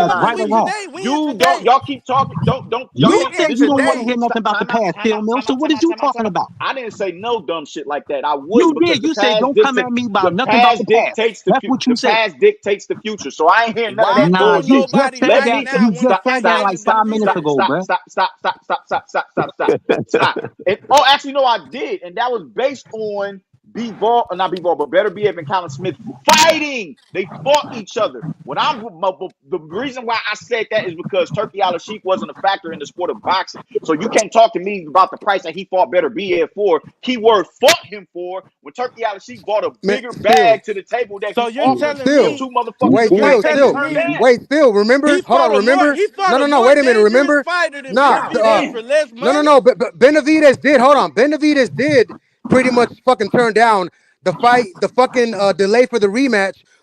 S2: past,
S1: was
S2: right
S1: we
S2: or
S9: timing.
S2: wrong.
S1: today? We in
S9: You don't.
S1: today.
S9: Y'all keep talking. Don't. Y'all
S2: You
S1: We
S9: can't.
S2: said
S1: in
S2: you
S9: Listen.
S2: don't want to
S1: today.
S9: Listen.
S2: hear nothing
S9: Stop.
S2: about the
S9: Time out.
S2: past,
S9: Time
S2: Phil
S9: out.
S2: Mills.
S9: Time
S2: So
S9: out.
S2: what
S9: Time
S2: is
S9: out.
S2: you
S9: Time out.
S2: talking
S9: Time out.
S2: about?
S9: I didn't say no dumb shit like that. I
S2: You
S9: wouldn't because
S2: did.
S9: the
S2: You said
S9: past
S2: don't come at me
S9: the
S2: about nothing about the
S9: past
S2: past.
S9: dictates
S2: That's what
S9: the
S2: you said.
S9: past dictates the future. So I ain't hearing none of
S1: Why
S9: that
S2: Nah,
S1: don't
S2: you
S9: bullshit.
S2: just
S1: nobody
S2: said
S9: Let
S1: right
S2: that.
S9: me
S1: now
S2: You
S1: want to
S2: just
S9: stop.
S2: said
S1: fight
S2: that
S9: Stop.
S2: like
S1: David
S9: Stop.
S2: 5 minutes
S9: Stop.
S1: Benavidez?
S2: ago,
S9: Stop.
S2: bruh.
S9: Stop. Stop. Stop. Stop. Stop. Stop. Stop. Stop. Stop. And oh, actually, no, I did, and that was based on B-Ball, not B-Ball, but Better BF and Callum Smith fighting. They fought each other. The reason why I said that is because Turkey Al Sheikh wasn't a factor in the sport of boxing. So you can't talk to me about the price that he fought Better BF for. Keyword fought him for when Turkey Al Sheikh brought a
S10: Man,
S9: bigger
S10: still,
S9: bag to the table that
S1: So
S9: he
S1: you're
S9: offered.
S1: telling
S9: Them
S10: still.
S1: me,
S9: two motherfuckers
S10: Wait,
S9: to
S1: you're
S9: fight that he
S1: telling
S9: turned
S1: me
S9: down.
S10: still. Remember?
S1: he
S10: Hold
S1: fought
S10: on,
S1: a more
S10: remember?
S1: he fought a
S10: No.
S1: more
S10: Wait a minute.
S1: dangerous
S10: Remember?
S1: fighter than
S10: Nah,
S1: Benavidez for less money?
S10: But Benavidez did. Hold on, Benavidez did pretty much fucking turn down the fight, the fucking delay for the rematch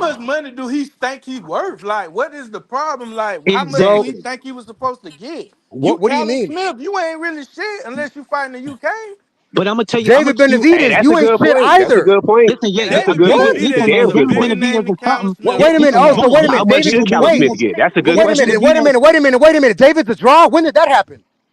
S7: much money do he think he worth? Like, what is the problem? Like, how much do
S10: bro.
S7: he
S2: Exactly.
S7: think he was supposed to get? You
S10: What do you
S7: Callum
S10: mean,
S7: Smith, you ain't really shit unless you fight in the UK.
S2: But I'm gonna tell you, I'm gonna
S10: David
S2: tell you.
S3: Hey,
S10: Benavidez?
S3: that's a
S10: You ain't
S3: good
S10: shit
S3: point. That's a
S10: either.
S3: good point.
S2: Listen, yeah,
S3: That's a
S7: David
S3: good
S10: What?
S3: point. That's a
S7: Benavidez is
S3: damn
S7: a
S3: good
S7: bigger
S3: point.
S7: name
S2: Benavidez
S7: than
S2: is
S7: Callum
S2: something.
S7: Smith.
S10: Wait a minute.
S2: Listen,
S10: Oh,
S2: hold
S10: so
S2: on,
S10: wait
S2: hold
S10: a
S2: on.
S3: How
S10: minute.
S3: much
S10: David.
S3: should Callum
S10: Wait.
S3: Smith get? That's a
S10: So
S3: good
S10: wait a
S3: question.
S10: minute.
S2: Benavidez,
S10: Wait a minute. Wait a minute. Wait a minute. David's a draw. When did that happen?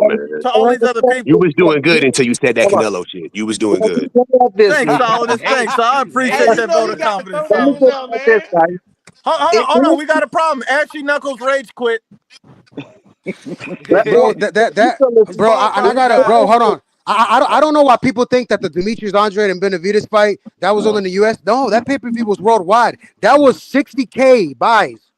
S3: on, man.
S1: to all these other
S3: You
S1: people.
S3: was doing good until you said that
S11: Hold on.
S3: Canelo shit. You was doing good.
S11: This,
S1: Thanks,
S11: man.
S1: Solidus. Thanks. So I
S7: Hey,
S1: appreciate
S7: you
S1: that
S7: know
S1: vote
S7: he
S1: of
S7: got the
S1: confidence,
S11: Let me
S7: photos
S1: Solid.
S11: just
S7: now,
S11: say this,
S7: man.
S11: guys.
S1: Hold on. We got a problem. Ashley Knuckles rage quit.
S10: bro. Bro. I
S7: You
S10: gotta,
S7: got
S10: bro. Hold on. I don't know why people think that the Demetrius Andrade and Benavidez fight that was only in the U.S. No, that pay-per-view was worldwide. That was 60K buys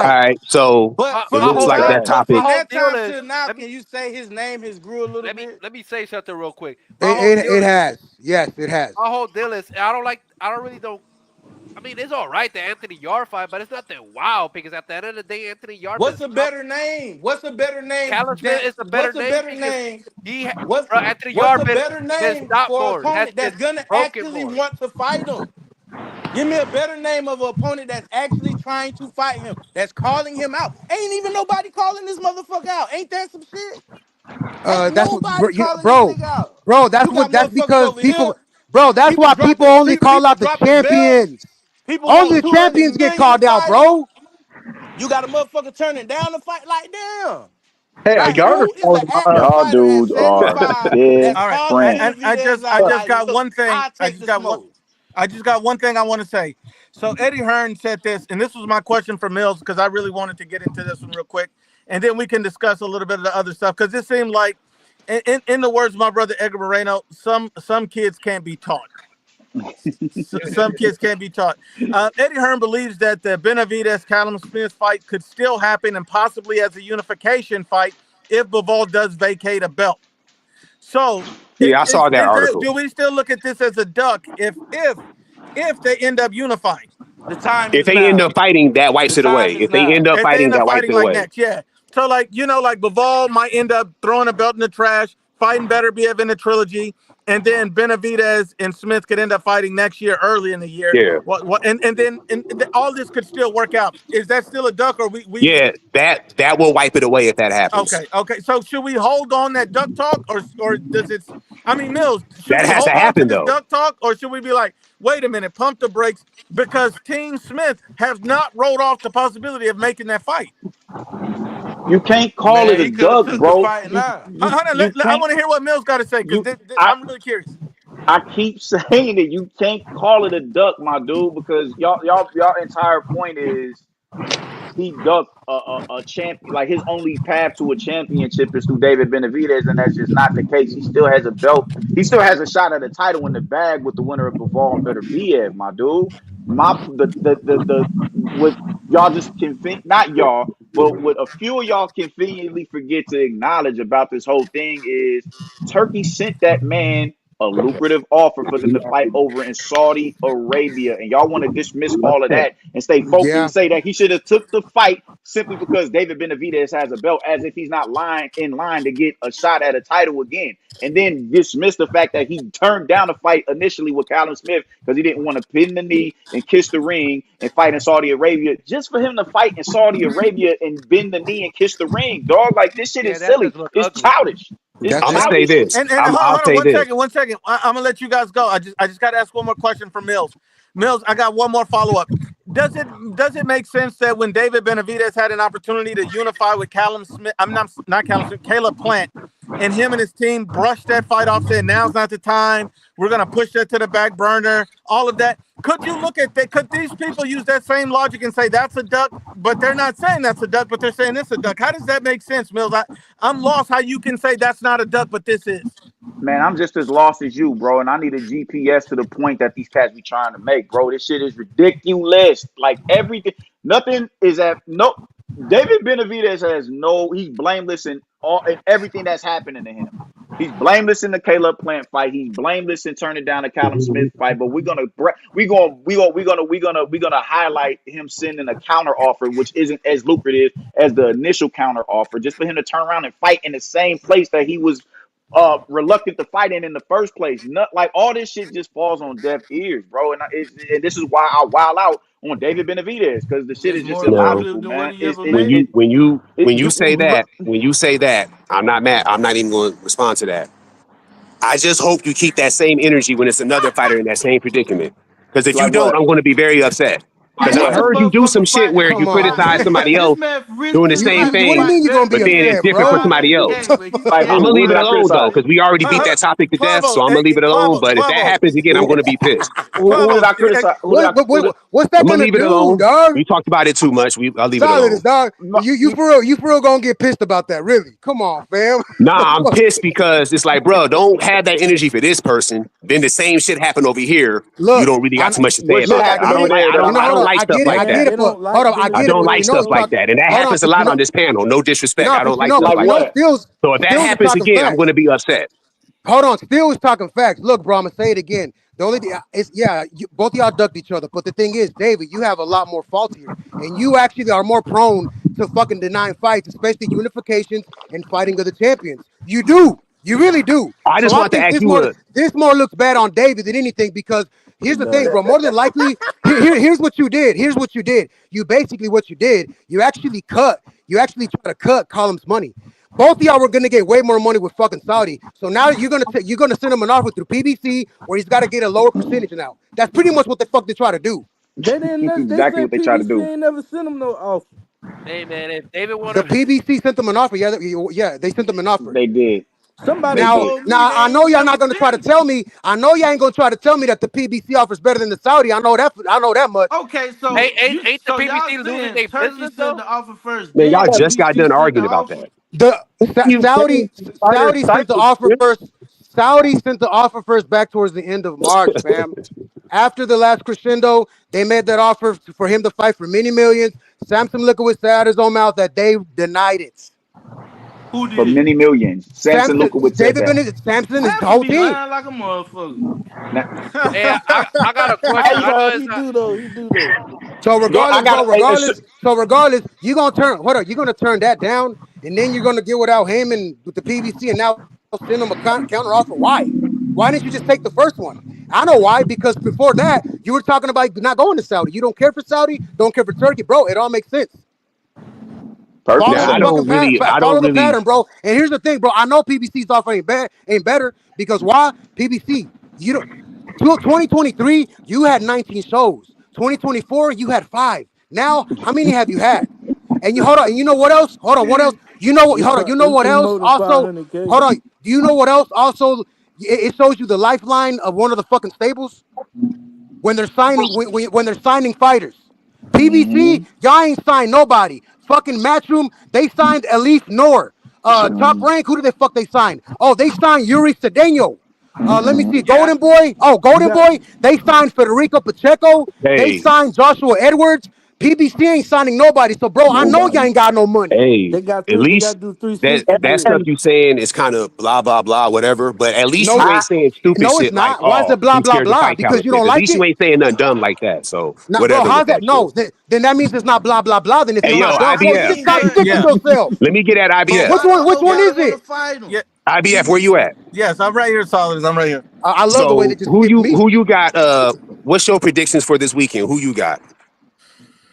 S3: All
S10: worldwide.
S3: right, so
S7: but
S3: it
S4: My
S3: looks
S4: whole
S3: like
S4: deal,
S3: that
S7: but
S4: my
S3: topic.
S7: from
S4: whole
S7: that
S4: deal
S7: time
S4: is
S7: to now,
S4: let
S7: can
S4: me
S7: you say his name has grew a little bit?
S4: let me say something real quick. My whole deal
S10: It
S4: is
S10: has. Yes, it has.
S4: I don't really don't. I mean, it's all right the Anthony Yard fight, but it's nothing wow because at the end of the day, Anthony Yard been
S7: What's a
S4: stopped.
S7: better name? What's a better name?
S4: Callum Smith
S7: That
S4: is a better
S7: what's a
S4: name
S7: better
S4: because
S7: name?
S4: he,
S7: What
S4: bro, Anthony
S7: what's
S4: Yard
S7: a better
S4: been
S7: name
S4: stopped
S7: for an
S4: more, has
S7: opponent
S4: been
S7: that's gonna
S4: broken
S7: actually
S4: more.
S7: want to fight him? Give me a better name of an opponent that's actually trying to fight him, that's calling him out. Ain't even nobody calling this motherfucker out. Ain't that some shit? Ain't
S10: That's what,
S7: nobody calling this
S10: bro,
S7: nigga out.
S10: bro.
S7: You got
S10: That's
S7: motherfuckers
S10: because
S7: over here,
S10: people, bro. That's why people only call
S7: people
S10: out the
S7: dropping belts.
S10: champions.
S7: People
S10: Only
S7: want
S10: the
S7: 200
S10: champions get
S7: million to
S10: called out,
S7: fight him.
S10: bro.
S7: You got a motherfucker turning down the fight like damn.
S11: Hey, a
S7: Like
S11: yard
S7: who is
S11: calls
S7: an active
S9: Y'all
S7: fighter at
S9: dudes are
S7: 75
S9: dead
S7: that's
S1: All right,
S7: calling
S9: friends.
S1: and
S7: Benavidez
S1: I
S7: out
S1: just
S7: like,
S1: got
S7: look,
S1: one thing.
S7: I take the smoke.
S1: I just got one thing I want to say. So Eddie Hearn said this, and this was my question for Mills because I really wanted to get into this one real quick, and then we can discuss a little bit of the other stuff because it seemed like, in the words of my brother Edgar Moreno, some kids can't be taught. Some kids can't be taught. Eddie Hearn believes that the Benavidez Callum Smith fight could still happen and possibly as a unification fight if Bivol does vacate a belt. So,
S3: Yeah, I saw that article.
S1: do we still look at this as a duck if they end up unifying?
S7: The time
S3: If
S7: is
S3: they end up
S7: now.
S3: fighting, that
S7: The
S3: wipes it away.
S7: time is
S3: If they end
S7: now.
S3: up
S1: If they
S3: fighting,
S1: end up
S3: that wipes
S1: fighting
S3: it
S1: like
S3: away.
S1: next, yeah. So like like Bivol might end up throwing a belt in the trash, fighting better be in the trilogy, and then Benavidez and Smith could end up fighting next year, early in the year.
S3: Yeah,
S1: And then all this could still work out. Is that still a duck, or we
S3: yeah, that will wipe it away if that happens.
S1: okay? So should we hold on that duck talk, or does it? I mean, Mills, should
S3: That
S1: we
S3: has to
S1: hold on to
S3: happen
S1: this
S3: though.
S1: duck talk, or should we be like, wait a minute, pump the brakes because Team Smith has not rolled off the possibility of making that fight.
S9: You can't call it
S7: Man,
S9: a
S7: he could have
S9: duck,
S7: took the
S9: bro.
S7: fight now.
S1: Hold on,
S9: You
S1: I
S9: can't.
S1: want to hear what Mills got to say because
S9: You I
S1: I'm really curious.
S9: I keep saying that you can't call it a duck, my dude, because y'all entire point is he ducked a champ. Like his only path to a championship is through David Benavidez, and that's just not the case. He still has a belt. He still has a shot at a title in the bag with the winner of Bivol and Beterbiev, my dude. The what y'all just not y'all, but what a few of y'all conveniently forget to acknowledge about this whole thing is Turkey sent that man a lucrative offer for them to fight over in Saudi Arabia, and y'all want to dismiss all of that and stay focused and
S10: Yeah,
S9: say that he should have took the fight simply because David Benavidez has a belt, as if he's not in line to get a shot at a title again, and then dismiss the fact that he turned down a fight initially with Callum Smith because he didn't want to pin the knee and kiss the ring and fight in Saudi Arabia. Just for him to fight in Saudi Arabia and bend the knee and kiss the ring, dog, like this shit
S4: Yeah,
S9: is
S4: that
S9: silly.
S4: just look
S9: It's
S4: ugly.
S9: childish. It's
S10: that's
S3: I'm
S10: it.
S3: gonna say
S9: childish.
S3: this.
S1: And
S3: I'll
S1: hold on
S3: say this.
S1: one second. I'm gonna let you guys go. I just got to ask one more question for Mills. Mills, I got one more follow up. Does it make sense that when David Benavidez had an opportunity to unify with Callum Smith, I'm not Callum Smith, Caleb Plant, and him and his team brushed that fight off, said now's not the time. We're gonna push that to the back burner. All of that. Could you look at that? Could these people use that same logic and say that's a duck, but they're not saying that's a duck, but they're saying it's a duck? How does that make sense, Mills? I'm lost. How you can say that's not a duck, but this is?
S9: Man, I'm just as lost as you, bro. And I need a GPS to the point that these cats be trying to make, bro. This shit is ridiculous. Like everything, nothing is at no. David Benavidez has no. He's blameless in everything that's happening to him. He's blameless in the Caleb Plant fight. He's blameless in turning down the Callum Smith fight. But we're gonna highlight him sending a counter offer, which isn't as lucrative as the initial counter offer, just for him to turn around and fight in the same place that he was reluctant to fight in the first place. Not like all this shit just falls on deaf ears, bro. And this is why I wild out on David Benavidez, because the shit
S7: It's
S9: is just
S7: more
S3: No,
S9: illogical,
S7: lucrative than what
S9: man.
S7: he
S9: It's
S7: ever
S9: it
S3: when
S7: made.
S3: you
S9: it,
S3: when you
S9: it
S3: when you
S9: you
S3: say that, I'm not mad. I'm not even going to respond to that. I just hope you keep that same energy when it's another fighter in that same predicament. Because if you
S9: like
S3: don't,
S9: what?
S3: I'm going to be very upset. Because I
S7: This
S6: What?
S3: heard you do some
S7: motherfucker
S3: shit
S7: fighting.
S3: where you
S10: Come on,
S3: criticize
S10: man.
S3: somebody
S7: This
S3: else
S7: man
S3: doing the
S7: risking his
S3: same
S7: life to
S10: What do you
S3: thing,
S10: mean
S7: fight
S10: you're gonna
S3: but
S10: be
S7: better.
S3: then it's
S10: upset,
S3: different for
S10: bro?
S3: somebody else.
S7: Hey, but he
S6: Like
S3: I'm
S6: who?
S3: gonna
S7: can't.
S6: Who
S3: leave it
S6: did I
S3: alone though,
S6: criticize?
S3: because we already beat that topic to death. So I'm gonna leave it alone. But if that happens again, I'm gonna be pissed.
S6: Who did I criticize?
S10: What's
S3: I'm
S10: that
S3: gonna
S10: gonna
S3: leave it
S10: do,
S3: alone.
S10: dog?
S3: We talked about it too much. I'll leave it
S10: Solid
S3: alone.
S10: is dog.
S6: No,
S10: You for real gonna get pissed about that? Really? Come on, fam.
S3: Nah, I'm pissed because it's like, bro, don't have that energy for this person. Then the same shit happened over here. You
S10: Look,
S3: don't really got too much to say
S6: what shit
S10: look,
S3: about
S10: I
S3: that. I
S6: happened
S10: get
S3: don't
S6: over
S10: it.
S3: like.
S6: there
S3: I
S6: that I
S3: don't. I don't
S10: Hold
S6: like?
S10: on,
S3: like
S10: I
S3: stuff
S10: get it.
S3: like
S10: I
S7: Man,
S10: get
S3: that.
S10: it.
S7: they don't
S10: Hold
S7: like
S10: on, I
S3: I
S10: get it.
S3: don't
S10: But
S3: like
S10: you know,
S3: stuff like that, and that
S10: hold on,
S3: happens a
S10: but
S3: lot on this panel. No disrespect.
S10: no,
S3: I don't
S10: but
S3: like
S10: no,
S3: stuff
S6: Like
S10: but
S3: like
S10: no,
S3: that.
S6: what?
S10: Stills
S3: So if that
S10: is
S3: happens
S10: talking
S3: again, I'm
S10: facts.
S3: going to be upset.
S10: Hold on, Still is talking facts. Look, bro, I'm gonna say it again. The only thing is, both of y'all ducked each other. But the thing is, David, you have a lot more fault here, and you actually are more prone to fucking denying fights, especially unifications and fighting of the champions. You do, you really do.
S3: I
S10: So
S3: just
S10: I
S3: want to
S10: think
S3: ask you a.
S10: this more looks bad on David than anything because here's
S6: It
S10: the thing,
S6: does.
S10: bro. More than likely, here's what you did. Here's what you did. You basically what you did. You actually cut. You actually try to cut Callum's money. Both of y'all were gonna get way more money with fucking Saudi. So now you're gonna send him an offer through PBC where he's got to get a lower percentage now. That's pretty much what the fuck they try to do.
S7: they
S6: That's
S7: didn't. They
S6: exactly
S7: said
S6: what they try to
S7: PBC
S6: do.
S7: ain't never sent him no offer.
S4: Hey man, if David
S10: The
S4: wanna,
S10: PBC sent them an offer. Yeah, they sent them an offer.
S6: They did.
S7: Somebody
S6: They
S10: Now,
S6: did.
S7: told me
S10: now
S7: they
S10: I know
S7: ain't
S10: y'all
S7: never
S10: not gonna try to
S7: sent him.
S10: tell me. I know y'all ain't gonna try to tell me that the PBC offer is better than the Saudi. I know that. I know that much.
S7: Okay,
S4: hey,
S7: so
S4: ain't the
S7: y'all
S4: PBC losing
S7: saying
S4: their
S7: Turkey
S4: business
S7: sent
S4: though?
S7: the offer first,
S3: Man, y'all
S7: then
S3: just got
S7: PBC
S3: done
S7: sent the
S3: arguing about
S7: offer.
S3: that.
S10: The
S11: You
S10: Saudi
S11: saying fighter
S10: Sent the
S11: cycle,
S10: offer
S11: Chris?
S10: first. Saudi sent the offer first back towards the end of March, fam. After the last crescendo, they made that offer for him to fight for many millions. Samson Liquid said out his own mouth that they denied it.
S7: Who
S6: For
S7: did?
S6: many millions. Samson
S10: Samson,
S6: Lukowitz said
S10: David
S6: that.
S10: Bennett, Samson, his
S7: Samson
S10: whole
S7: be
S10: team.
S7: lying like a motherfucker.
S6: Now,
S4: Hey, I got a question.
S7: Hey,
S4: I know
S7: dog,
S4: it's
S7: he
S4: not.
S7: do though. He do though.
S10: So
S6: go. I
S10: regardless,
S6: got.
S10: bro, regardless, you gonna turn. Hold on, you're gonna turn that down, and then you're gonna get without him and with the PVC, and now send him a counter offer. Why? Why didn't you just take the first one? I know why. Because before that, you were talking about not going to Saudi. You don't care for Saudi, don't care for Turkey, bro. It all makes sense.
S6: Perfect
S10: Follow
S3: Now
S10: the
S6: sense.
S10: fucking follow the pattern, bro. And here's the thing, bro. I know PBC's offer ain't better because why? PBC, you don't. Till 2023, you had 19 shows. 2024, you had 5. Now, how many have you had? And you hold on. And you know what else? Hold on. What else? You know what? Hold on. You know what
S7: It's
S10: else?
S7: more than
S10: Also,
S7: 500K.
S10: hold on. Do you know what else? Also, it shows you the lifeline of one of the fucking stables when they're signing when they're signing fighters.
S6: Hmm.
S10: PBC, y'all ain't signed nobody. Fucking Matchroom, they signed Elif Noor. Top rank, who did they fuck they signed? Oh, they signed Yuri Cedeno. Let me see,
S4: Yeah,
S10: Golden Boy. Oh,
S7: You
S10: Golden
S7: got
S10: Boy. They signed Federico Pacheco. They
S3: Hey,
S10: signed Joshua Edwards. PBC ain't signing nobody. So, bro, I know y'all
S6: Nobody.
S10: ain't got no money.
S3: hey, at
S7: they got
S3: least
S7: to do
S3: that
S7: 360
S3: that
S7: deal.
S3: stuff you saying is kind of blah blah blah whatever. But at least
S10: No,
S3: you ain't saying stupid
S10: no, it's
S3: shit like,
S10: not. Why is
S3: "Oh,
S10: it blah
S3: he's
S10: blah
S3: scared to
S10: blah?
S3: fight
S10: Because
S3: Callum
S10: you
S3: Smith."
S10: don't
S3: At
S10: like
S3: least you
S10: it.
S3: ain't saying nothing dumb like that. So
S10: Nah, bro,
S3: whatever with
S10: how's
S3: that
S10: that?
S3: shit.
S10: No, then that means it's not blah blah blah. Then if
S3: Hey
S10: it's
S3: yo,
S10: not blah,
S7: I
S10: bro,
S3: IBF,
S10: just
S7: mean, but
S10: contradicting
S1: Yeah,
S10: yourself.
S3: let me get at
S1: but
S3: IBF.
S10: Which
S1: why
S10: one? Which
S1: don't
S10: one
S7: nobody
S10: is
S7: want to
S10: it?
S7: fight him.
S1: yeah,
S3: IBF, where you at?
S1: yes, I'm right here, Solid. I'm right here.
S10: I love the way they
S3: So
S10: just skipped me.
S3: who you got? What's your predictions for this weekend? Who you got?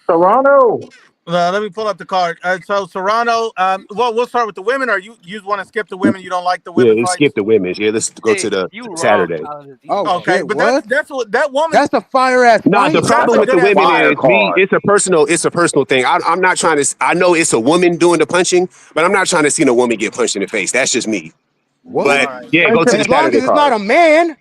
S11: Toronto.
S1: Let me pull up the card. So Serrano. Well, we'll start with the women. Or you want to skip the women? You don't like the
S3: Yeah,
S1: women
S3: let's skip
S1: fights?
S3: the women's. Yeah, let's go to
S4: hey,
S3: the
S4: you wrong,
S3: Saturday.
S4: Tyler. You
S10: Oh
S4: wrong.
S1: Okay,
S10: shit!
S1: but
S10: What?
S1: that's what that woman.
S10: That's a fire ass
S3: No, the
S10: fight.
S1: That's
S3: problem
S1: a
S3: with
S1: good
S3: the
S1: ass
S3: women
S1: fight.
S6: Fire
S3: is me.
S6: card.
S3: It's a personal thing. I'm not trying to. I know it's a woman doing the punching, but I'm not trying to see no woman get punched in the face. That's just me.
S10: What?
S3: But
S1: All right.
S3: yeah, go to the
S10: As long
S3: Saturday
S10: as it's not
S3: card.
S10: a man.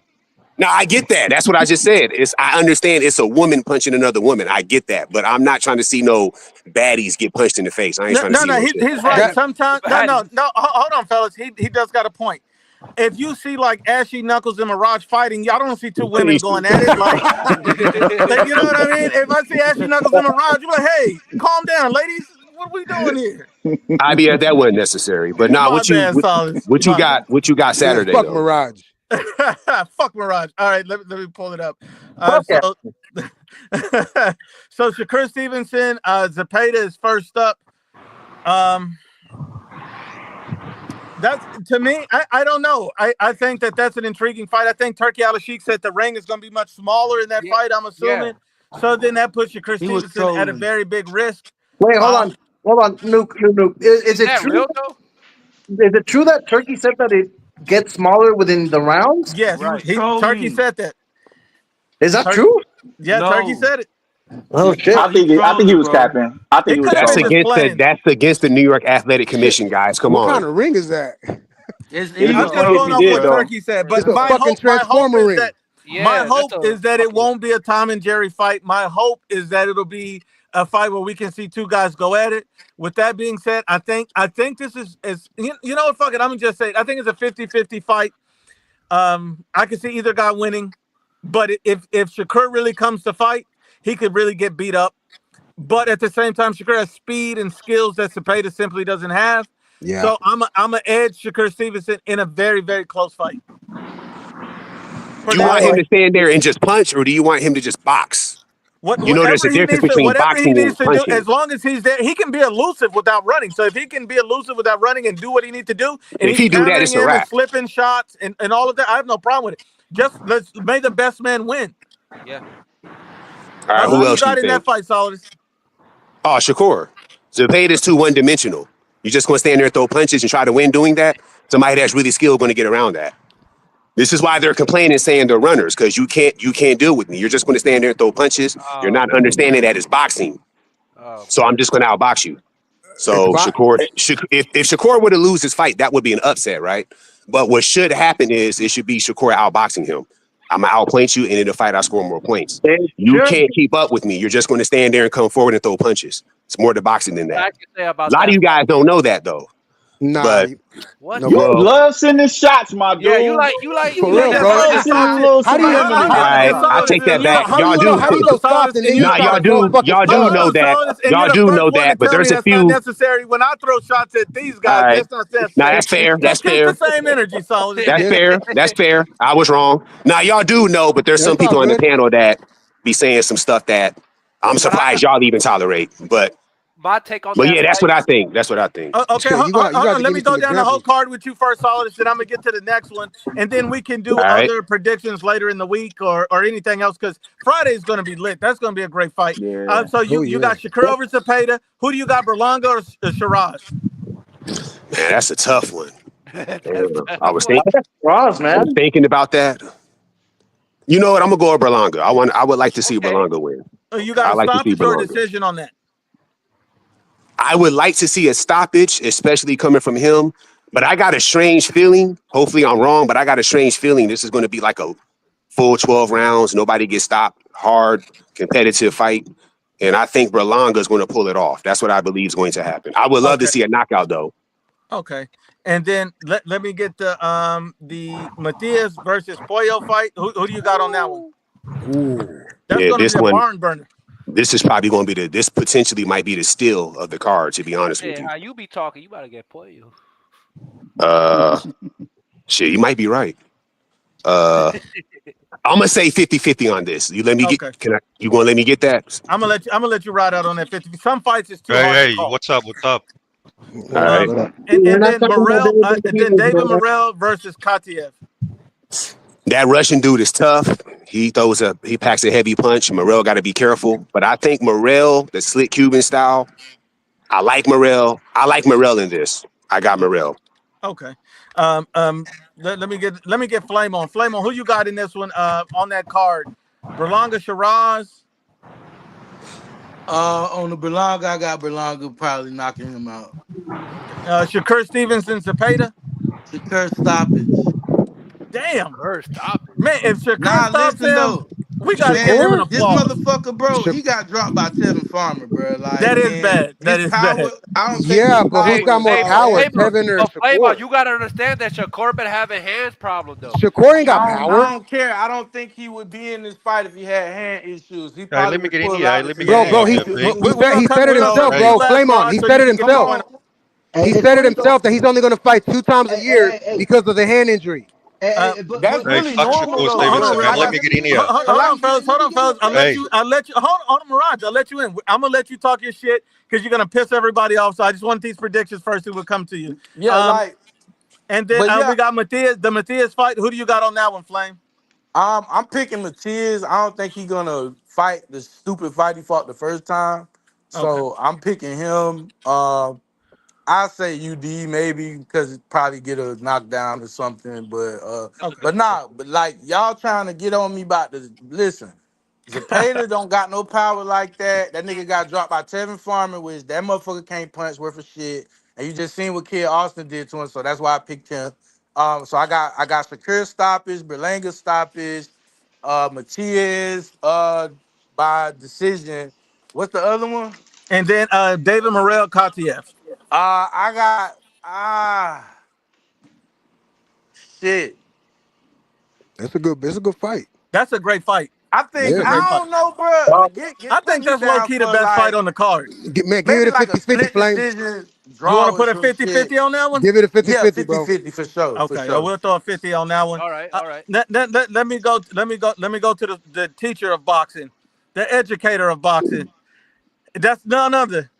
S3: No, I get that. That's what I just said. I understand it's a woman punching another woman. I get that, but I'm not trying to see no baddies get punched in the face. I ain't
S1: No,
S3: trying to
S1: no,
S3: see
S1: no.
S3: no
S1: He,
S3: shit like
S1: he's
S3: that.
S1: right.
S10: That
S1: Sometimes, no,
S4: Had
S1: no, no. Hold on, fellas. He does got a point. If you see like Ashley Knuckles and Mirage fighting, y'all don't see two women
S3: Jesus.
S1: going at it. Like you know what I mean? If I see Ashley Knuckles and Mirage, you're like, hey, calm down, ladies. What are we doing here?
S3: IBF that wasn't necessary. But nah,
S1: My bad, Solace.
S3: what you
S1: My
S3: got? What you got
S10: man,
S3: Saturday
S10: fuck
S3: though?
S10: Mirage.
S1: bad. Fuck Mirage. All right, let me pull it up.
S11: Fuck
S1: So
S11: yeah.
S1: so Shakur Stevenson, Zepeda is first up. Um, That's to me. I don't know. I think that's an intriguing fight. I think Turkey Al Sheikh said the ring is going to be much smaller in that
S4: yeah,
S1: fight. I'm
S4: yeah.
S1: assuming. So then that puts you Chris
S7: He was
S1: Stevenson at a
S7: trolling.
S1: very big risk.
S11: Wait,
S1: Um,
S11: hold on, Nuke. Is
S4: Is
S11: it
S4: that
S11: true?
S4: real though?
S11: Is it true that Turkey said that it gets smaller within the rounds?
S1: yes,
S7: He was
S4: Right.
S1: he Turkey
S7: trolling.
S1: said that.
S11: Is that
S1: Turkey,
S11: true?
S1: yeah, Turkey
S7: No,
S1: said it.
S11: Oh shit.
S6: I think he
S7: trolling,
S6: was
S7: bro.
S6: capping. I think
S1: It
S6: he was
S1: could have
S3: That's
S1: been
S6: trolling.
S1: just
S3: against the
S1: playing.
S3: New York Athletic
S10: Shit.
S3: Commission, guys. Come
S10: What
S3: on.
S10: kind of ring is that?
S7: It's
S6: It'd have
S1: I'm
S6: been
S1: just
S6: funny if
S1: going
S6: he
S1: off
S7: easy,
S6: did
S1: what
S6: though.
S7: bro.
S1: Turkey said,
S10: It's
S1: but
S10: a fucking
S1: my hope
S10: transformer
S1: is
S10: ring.
S1: that my
S4: Yeah,
S1: hope
S4: that's a
S1: is that it
S4: fuck it.
S1: won't be a Tom and Jerry fight. My hope is that it'll be a fight where we can see two guys go at it. With that being said, I think this is you know what, fuck it. I'm gonna just say it. I think it's a 50-50 fight. I can see either guy winning, but if Shakur really comes to fight, he could really get beat up. But at the same time, Shakur has speed and skills that Cepeda simply doesn't have.
S10: Yeah.
S1: So I'm a edge Shakur Stevenson in a very, very close fight. For
S3: You
S1: that
S3: want
S10: All
S3: him
S10: right.
S3: to stand there and just punch, or do you want him to just box? You know, there's a difference between
S1: whatever he
S3: boxing
S1: needs
S3: and
S1: to do,
S3: punching.
S1: as long as he's there, he can be elusive without running. So if he can be elusive without running and do what he needs to do, and
S3: If
S1: he's
S3: he do that,
S1: countering
S3: it's a
S1: him and
S3: wrap.
S1: slipping shots and all of that, I have no problem with it. Just let's may the best man win.
S4: Yeah.
S3: All right,
S1: Who
S3: who
S1: do you
S3: else you
S1: got in
S3: think?
S1: that fight, Solidus?
S3: Oh, Shakur. Zepeda's too one-dimensional. You just gonna stand there and throw punches and try to win doing that? Somebody that's really skilled going to get around that. This is why they're complaining, saying they're runners, because you can't deal with me. You're just going to stand there and throw punches. You're
S4: Oh
S3: not understanding that it's boxing.
S4: oh
S3: So I'm just going to outbox you. So
S10: If I
S3: If Shakur were to lose his fight, that would be an upset, right? But what should happen is it should be Shakur outboxing him. I'm gonna outpoint you, and in the fight, I score more points.
S11: It
S3: You
S11: should.
S3: can't keep up with me. You're just going to stand there and come forward and throw punches. It's more to boxing than
S4: what I
S3: that.
S4: can say
S3: A
S4: about
S3: lot of
S4: that
S3: you
S4: fight.
S3: guys don't know that though.
S10: nah,
S3: But
S4: What?
S10: no,
S6: You
S10: but
S3: well,
S6: love sending shots, my
S4: Yeah, you
S6: dude.
S4: like you like
S10: for
S4: you like
S10: real,
S6: You
S4: that
S10: bro.
S6: love
S4: running
S6: sending
S4: shot.
S6: little
S10: How do you
S6: subliminal
S3: all right,
S6: shots.
S3: I'll
S1: Solidus,
S3: take that
S1: and
S3: back.
S10: how do
S3: Y'all
S10: you
S3: do.
S10: how do you go soft
S1: Solidus,
S10: and
S1: and
S10: then you
S1: you're
S3: Nah,
S10: try
S3: y'all
S10: to throw
S3: do.
S10: fucking
S3: Y'all do
S1: hold
S10: studs?
S3: know
S1: on,
S3: that.
S1: Solidus, and you're
S3: Y'all
S1: the
S3: do
S1: first
S3: know
S1: one to
S3: that. But
S1: tell me
S3: there's a
S1: that's not
S3: few.
S1: necessary. When I throw shots at these
S3: All
S1: guys,
S3: right.
S1: that's not
S3: Now
S1: necessary.
S3: that's fair. That's
S1: Keep the
S3: fair.
S1: same energy, Solidus.
S3: That's
S10: Yeah,
S3: fair. That's fair. I was wrong. Now y'all do know, but there's
S10: that's
S3: some
S10: all
S3: people on the
S10: good.
S3: panel that be saying some stuff that I'm
S4: But
S3: surprised y'all even tolerate.
S4: my take on
S3: But
S4: that
S3: yeah, that's
S4: fight.
S3: what I think. That's what I think.
S1: Okay,
S10: Shit, you
S1: hold
S10: got
S1: on.
S10: to
S1: Let
S10: give
S1: me
S10: me some
S1: go down the whole
S10: examples.
S1: card with you first, Solidus, then I'm gonna get to the next one, and then we can do
S3: All right.
S1: other predictions later in the week or anything else because Friday is gonna be lit. That's gonna be a great fight.
S6: Yeah.
S1: So
S10: Oh
S1: you
S10: yeah.
S1: got Shakur over Zepeda. Who do you got, Berlanga or Shiraz?
S3: Man, that's a tough one.
S4: That's
S3: I
S4: tough.
S3: was
S11: I
S3: thinking.
S11: got Ross,
S3: I was
S11: man.
S3: thinking about that. You know what? I'm gonna go with Berlanga. I would like to see
S4: Okay.
S3: Berlanga win.
S1: You got
S3: I
S1: a
S3: like to see
S1: stoppage or a
S3: Berlanga.
S1: decision on that?
S3: I would like to see a stoppage, especially coming from him. But I got a strange feeling. Hopefully, I'm wrong, but I got a strange feeling this is going to be like a full 12 rounds. Nobody gets stopped. Hard, competitive fight. And I think Berlanga is going to pull it off. That's what I believe is going to happen. I would love to
S1: Okay,
S3: see a knockout, though.
S1: okay. And then let me get the Matias versus Pollo fight. Who do you got on that one?
S10: Ooh.
S1: That's
S3: Yeah,
S1: gonna be
S3: this
S1: a
S3: one,
S1: barn burner.
S3: this is probably going to be this potentially might be the steal of the card, to be honest with
S4: Hey,
S3: you.
S4: how you be talking? You better get put you.
S3: Uh, Shit, you might be right. Uh, I'm gonna say 50-50 on this. You let me get,
S1: Okay.
S3: you gonna let me get that?
S1: I'm gonna let you ride out on that 50. Some fights is too
S12: Hey,
S1: hard to
S12: hey,
S1: call.
S12: what's up? What's up?
S3: All
S10: What up?
S3: right.
S10: What up?
S11: We're
S1: And
S11: not
S1: then
S11: talking about
S1: Morel, and then
S11: Benavidez,
S1: David
S11: bro.
S1: Morel versus Katiev.
S3: That Russian dude is tough. He packs a heavy punch. Morel got to be careful. But I think Morel, the slick Cuban style, I like Morel. I like Morel in this. I got Morel.
S1: Okay. Let me get Flame on. Flame on. Who you got in this one? On that card, Berlanga Shiraz.
S7: On the Berlanga, I got Berlanga probably knocking him out.
S1: Okay. Shakur Stevenson Zepeda.
S7: Secure stoppage.
S1: Damn,
S4: Curse, stop it.
S1: man. If Shakur
S7: Nah,
S1: stops
S7: listen
S1: him,
S7: though.
S1: we got to give him an
S10: Shakur?
S7: This
S1: applause.
S7: motherfucker, bro,
S10: Sha-
S7: he got dropped by Tevin Farmer, bro. Like,
S1: That is
S7: and
S1: bad. That
S7: his
S1: is
S7: power,
S1: bad.
S7: I don't think his
S10: yeah, but who's
S4: Hey,
S10: got
S7: power is
S10: more
S4: hey,
S7: all
S4: but
S10: power,
S7: that.
S4: Flavor,
S10: Tevin or
S4: but Flavor,
S10: Shakur?
S4: you gotta understand that Shakur been having hands problem though.
S10: Shakur ain't got
S7: I
S10: power.
S7: don't care. I don't think he would be in this fight if he had hand issues. He
S12: Hey,
S7: probably
S12: let me
S7: would
S12: get in
S7: pull
S12: here. Hey,
S7: out of
S12: let me
S7: some
S12: get
S10: Bro,
S12: in here,
S10: bro,
S7: hand
S12: BFP.
S1: We, we're gonna
S10: he
S1: come.
S10: said it
S1: We're gonna
S10: himself,
S1: come to you
S10: bro.
S12: Hey,
S1: last,
S10: Flame on.
S1: Rod,
S10: He
S1: so
S10: said
S1: you
S10: it
S1: can get your point.
S10: himself. He
S8: Hey,
S10: said it
S8: Flames.
S10: himself that he's only gonna fight 2 times a year
S8: Hey,
S10: because of the hand injury.
S1: Uh,
S8: but
S7: That's
S12: hey,
S7: really
S12: fuck
S7: normal
S12: Shakur
S7: though,
S1: hold
S12: Stevenson,
S1: on,
S7: bro.
S12: man.
S1: real
S7: Like
S12: Let
S1: quick.
S12: me
S7: I
S12: get in
S7: said,
S12: here.
S1: Hold
S7: a lot
S1: on,
S7: of shit.
S1: fellas. Hold on, fellas.
S12: Hey,
S1: I'll let you. I'm gonna let you talk your shit because you're gonna piss everybody off. So I just want these predictions first. Who will come to you?
S7: Yeah,
S1: Um,
S7: like,
S1: and then
S7: but yeah,
S1: we got the Matias fight. Who do you got on that one, Flame?
S7: I'm picking Matiz. I don't think he's gonna fight the stupid fight he fought the first time.
S1: Okay.
S7: So I'm picking him. I say UD maybe because it probably get a knockdown or something.
S1: Okay.
S7: But nah, but like y'all trying to get on me about this. Listen, Zepeda don't got no power like that. That nigga got dropped by Tevin Farmer, which that motherfucker can't punch worth of shit. And you just seen what Kid Austin did to him, so that's why I picked him. So I got secure stoppage, Berlanga stoppage, Matias by decision. What's the other one?
S1: And then David Morrell Katiev.
S7: I got shit.
S10: It's a good fight.
S1: That's a great fight.
S7: I
S1: It's
S7: think
S1: a
S10: Yeah.
S1: great
S7: I
S1: fight.
S7: don't know, bro.
S1: I
S7: Put
S1: think
S7: me
S1: that's low
S7: down
S1: key the
S7: for
S1: best fight
S7: like
S1: on the card.
S10: Man, give it
S7: maybe
S10: a
S7: like a
S10: 50-50
S7: split
S10: flame.
S7: decision
S1: You want
S7: draw
S1: to
S7: or
S1: put a
S7: some
S1: 50-50
S7: shit.
S1: on that one?
S10: Give it a
S7: Yeah,
S10: 50-50, bro.
S7: 50-50 for sure, for
S1: Okay,
S7: sure.
S1: we'll throw a 50 on that one.
S4: All right, all right.
S1: Let me go. Let me go to the teacher of boxing, the educator of boxing. That's none other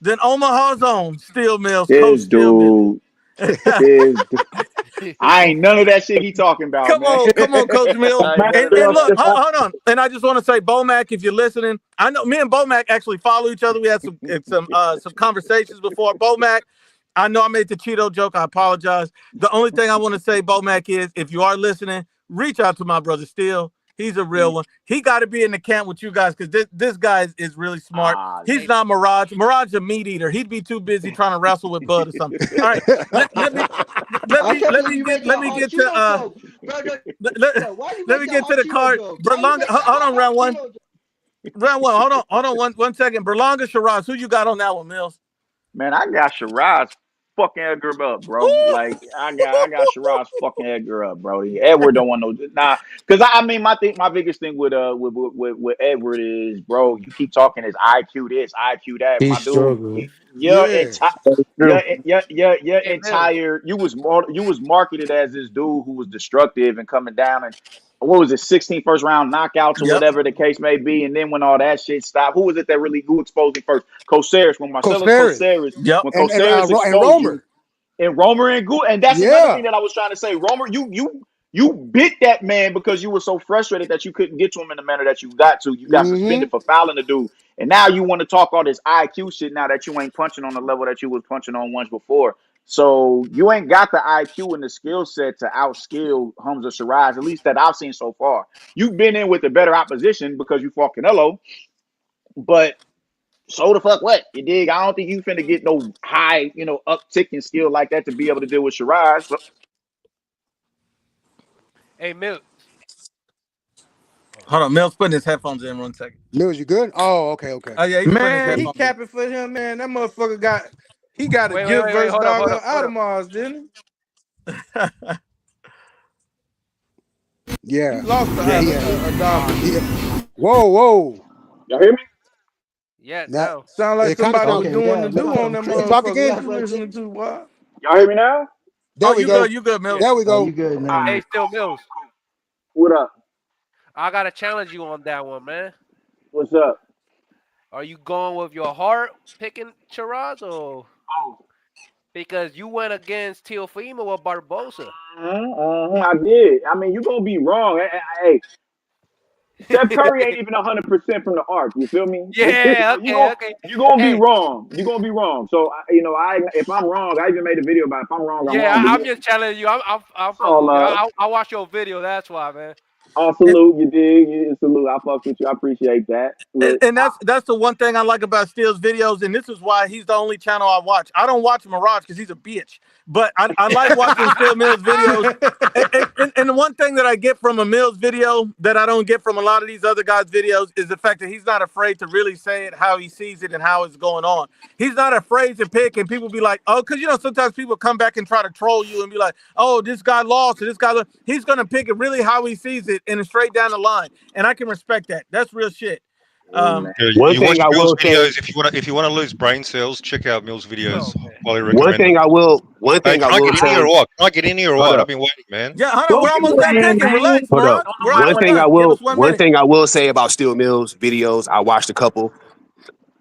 S1: than Omaha's own Steel Mills, Coach
S9: This
S1: Steel Mills.
S9: dude, this dude. I ain't none of that shit he talking about, man.
S1: Come on, Coach Mills.
S9: I ain't none of
S1: And
S9: that.
S1: look, hold on. And I just want to say, Bomac, if you're listening, I know me and Bomac actually follow each other. We had some conversations before. Bomac, I know I made the Cheeto joke. I apologize. The only thing I want to say, Bomac, is if you are listening, reach out to my brother Steel. He's a real one. He got to be in the camp with you guys because this guy is really smart.
S9: Ah,
S1: He's not Mirage. Mirage a meat eater. He'd be too busy trying to wrestle with Bud or something. All right, let me
S8: I can't believe you make that hot
S1: get to
S8: Cheeto joke. Bro,
S1: let
S8: why you
S1: me
S8: make that
S1: get to
S8: hot
S1: the
S8: Cheeto
S1: card.
S8: joke? Why you
S1: Berlanga,
S8: make that
S1: hold on,
S8: hot
S1: round one.
S8: Cheeto joke?
S1: Round one. Hold on one second. Berlanga Shiraz, who you got on that one, Mills?
S9: man, I got Shiraz fucking Edgar up, bro.
S1: Ooh!
S9: Like I got Shiraz fucking Edgar up, bro. Edward don't want no because I mean my biggest thing with Edward is, bro, you keep talking his IQ this, IQ that,
S7: He
S9: my dude.
S7: struggled.
S10: Yeah.
S9: Your
S4: Hey, Mills.
S9: entire you was marketed as this dude who was destructive and coming down and what was it, 16 first round knockouts or
S1: Yep.
S9: whatever the case may be, and then when all that shit stopped, who was it that really who exposed him first? Coceres, when Marcellus
S10: Coceres.
S9: Coceres,
S1: Yep.
S9: when
S10: And
S9: Coceres
S10: and
S9: exposed you,
S10: Romer.
S9: and Romer and Good, and that's another
S10: Yeah.
S9: thing that I was trying to say. Romer, you bit that man because you were so frustrated that you couldn't get to him in the manner that you got to. You got
S10: Mm-hmm.
S9: suspended for fouling the dude, and now you want to talk all this IQ shit now that you ain't punching on the level that you was punching on once before. So you ain't got the IQ and the skill set to outskill Hamza Shiraz, at least that I've seen so far. You've been in with a better opposition because you fought Canelo, but so the fuck what? You dig? I don't think you finna get no high, uptick in skill like that to be able to deal with Shiraz. So,
S4: Hey, Mills.
S1: Hold on. Mills putting his headphones in 1 second.
S10: Mills, you good? Oh, okay.
S1: Oh yeah, he's putting his
S7: Man, he
S1: headphones in.
S7: capping for him, man. That motherfucker got a gift
S4: Wait.
S7: versus
S4: Hold up,
S7: dog
S4: hold
S7: on
S4: up, hold up.
S7: Audemars, didn't he? He
S10: Yeah.
S7: lost to
S10: Yeah, yeah.
S7: Adonis.
S10: Yeah. Whoa.
S6: Y'all hear me?
S4: Yeah,
S10: That
S4: now.
S7: Sound like
S10: it kind of
S7: somebody was
S8: Okay,
S10: choppy.
S7: doing
S8: yeah,
S7: the
S8: we
S7: do on
S8: can.
S7: that
S10: Talk
S7: motherfucker.
S10: again.
S7: What you listening to, what?
S6: Y'all hear me now?
S10: There
S1: Oh,
S10: we
S1: you
S10: go.
S1: good? You good, Mills?
S10: There we
S8: Oh,
S10: go.
S8: you good
S6: All
S8: now?
S6: right,
S4: Hey, Still Mills.
S6: what up?
S4: I gotta challenge you on that one, man.
S6: What's up?
S4: Are you going with your heart picking Shiraz or
S6: Oh,
S4: because you went against Teofimo or Barbosa?
S6: I did. I mean, you gonna be wrong. Hey, Steph Curry ain't even 100% from the arc. You feel me?
S4: Yeah,
S6: So
S4: okay.
S6: you gonna be
S4: Hey,
S6: wrong. You gonna be wrong. So I if I'm wrong, I even made a video about it. If I'm wrong, I'm
S4: yeah,
S6: wrong. But
S4: I'm
S6: yeah,
S4: just challenging you. I'm
S6: it's
S4: fucking
S6: all
S4: with you.
S6: love.
S4: I watch your video. That's why, man.
S6: All
S1: And,
S6: salute. You dig? Salute. I fuck with you. I appreciate that. Look,
S1: and that's the one thing I like about Steele's videos, and this is why he's the only channel I watch. I don't watch Mirage because he's a bitch, but I like watching Steel Mills videos. And the one thing that I get from a Mills video that I don't get from a lot of these other guys' videos is the fact that he's not afraid to really say it how he sees it and how it's going on. He's not afraid to pick, and people be like, oh, because sometimes people come back and try to troll you and be like, oh, this guy lost or this guy lost. He's gonna pick it really how he sees it and straight down the line, and I can respect that. That's real shit.
S6: man.
S12: Yeah,
S3: One
S12: you watch
S3: thing I
S12: Mill's
S3: will say,
S12: videos if you want to lose brain cells. Check out Mill's videos.
S4: Oh man.
S12: Highly
S3: one
S12: recommend them.
S3: thing I will, one
S12: Hey,
S3: thing I
S12: can I
S3: will
S12: get in here
S3: say.
S12: or what? Can I get in here or
S3: Hold
S12: what?
S3: up.
S12: I've been waiting, man.
S1: Yeah, hold on.
S6: Don't
S1: We're
S6: be
S1: almost done
S6: playing,
S1: picking.
S6: man.
S1: Relax,
S3: Hold up.
S1: Mirage. We're almost done. Give us 1
S3: One
S1: minute.
S3: thing I will say about Steel Mills videos, I watched a couple.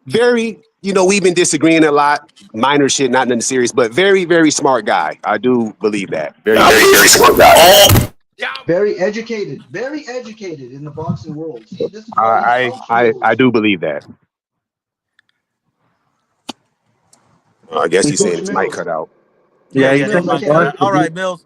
S3: Very, we've been disagreeing a lot. Minor shit, not nothing serious, but very, very smart guy. I do believe that. Very, very, very smart guy.
S4: Yeah.
S8: Very educated in the boxing world. See, this is why he's
S3: I,
S8: Coach
S3: I, I, I
S8: Mills.
S3: do believe that. I guess
S8: Hey,
S3: he's saying
S8: Coach
S3: his mic
S8: Mills.
S3: cut out.
S1: Yeah,
S8: Coach
S11: Yeah, you
S1: yeah, his
S11: think
S8: Mills, I
S11: my
S1: mic
S8: can't
S1: cut
S11: boss
S8: hear.
S1: out.
S11: would
S1: All
S11: be
S1: right, Mills.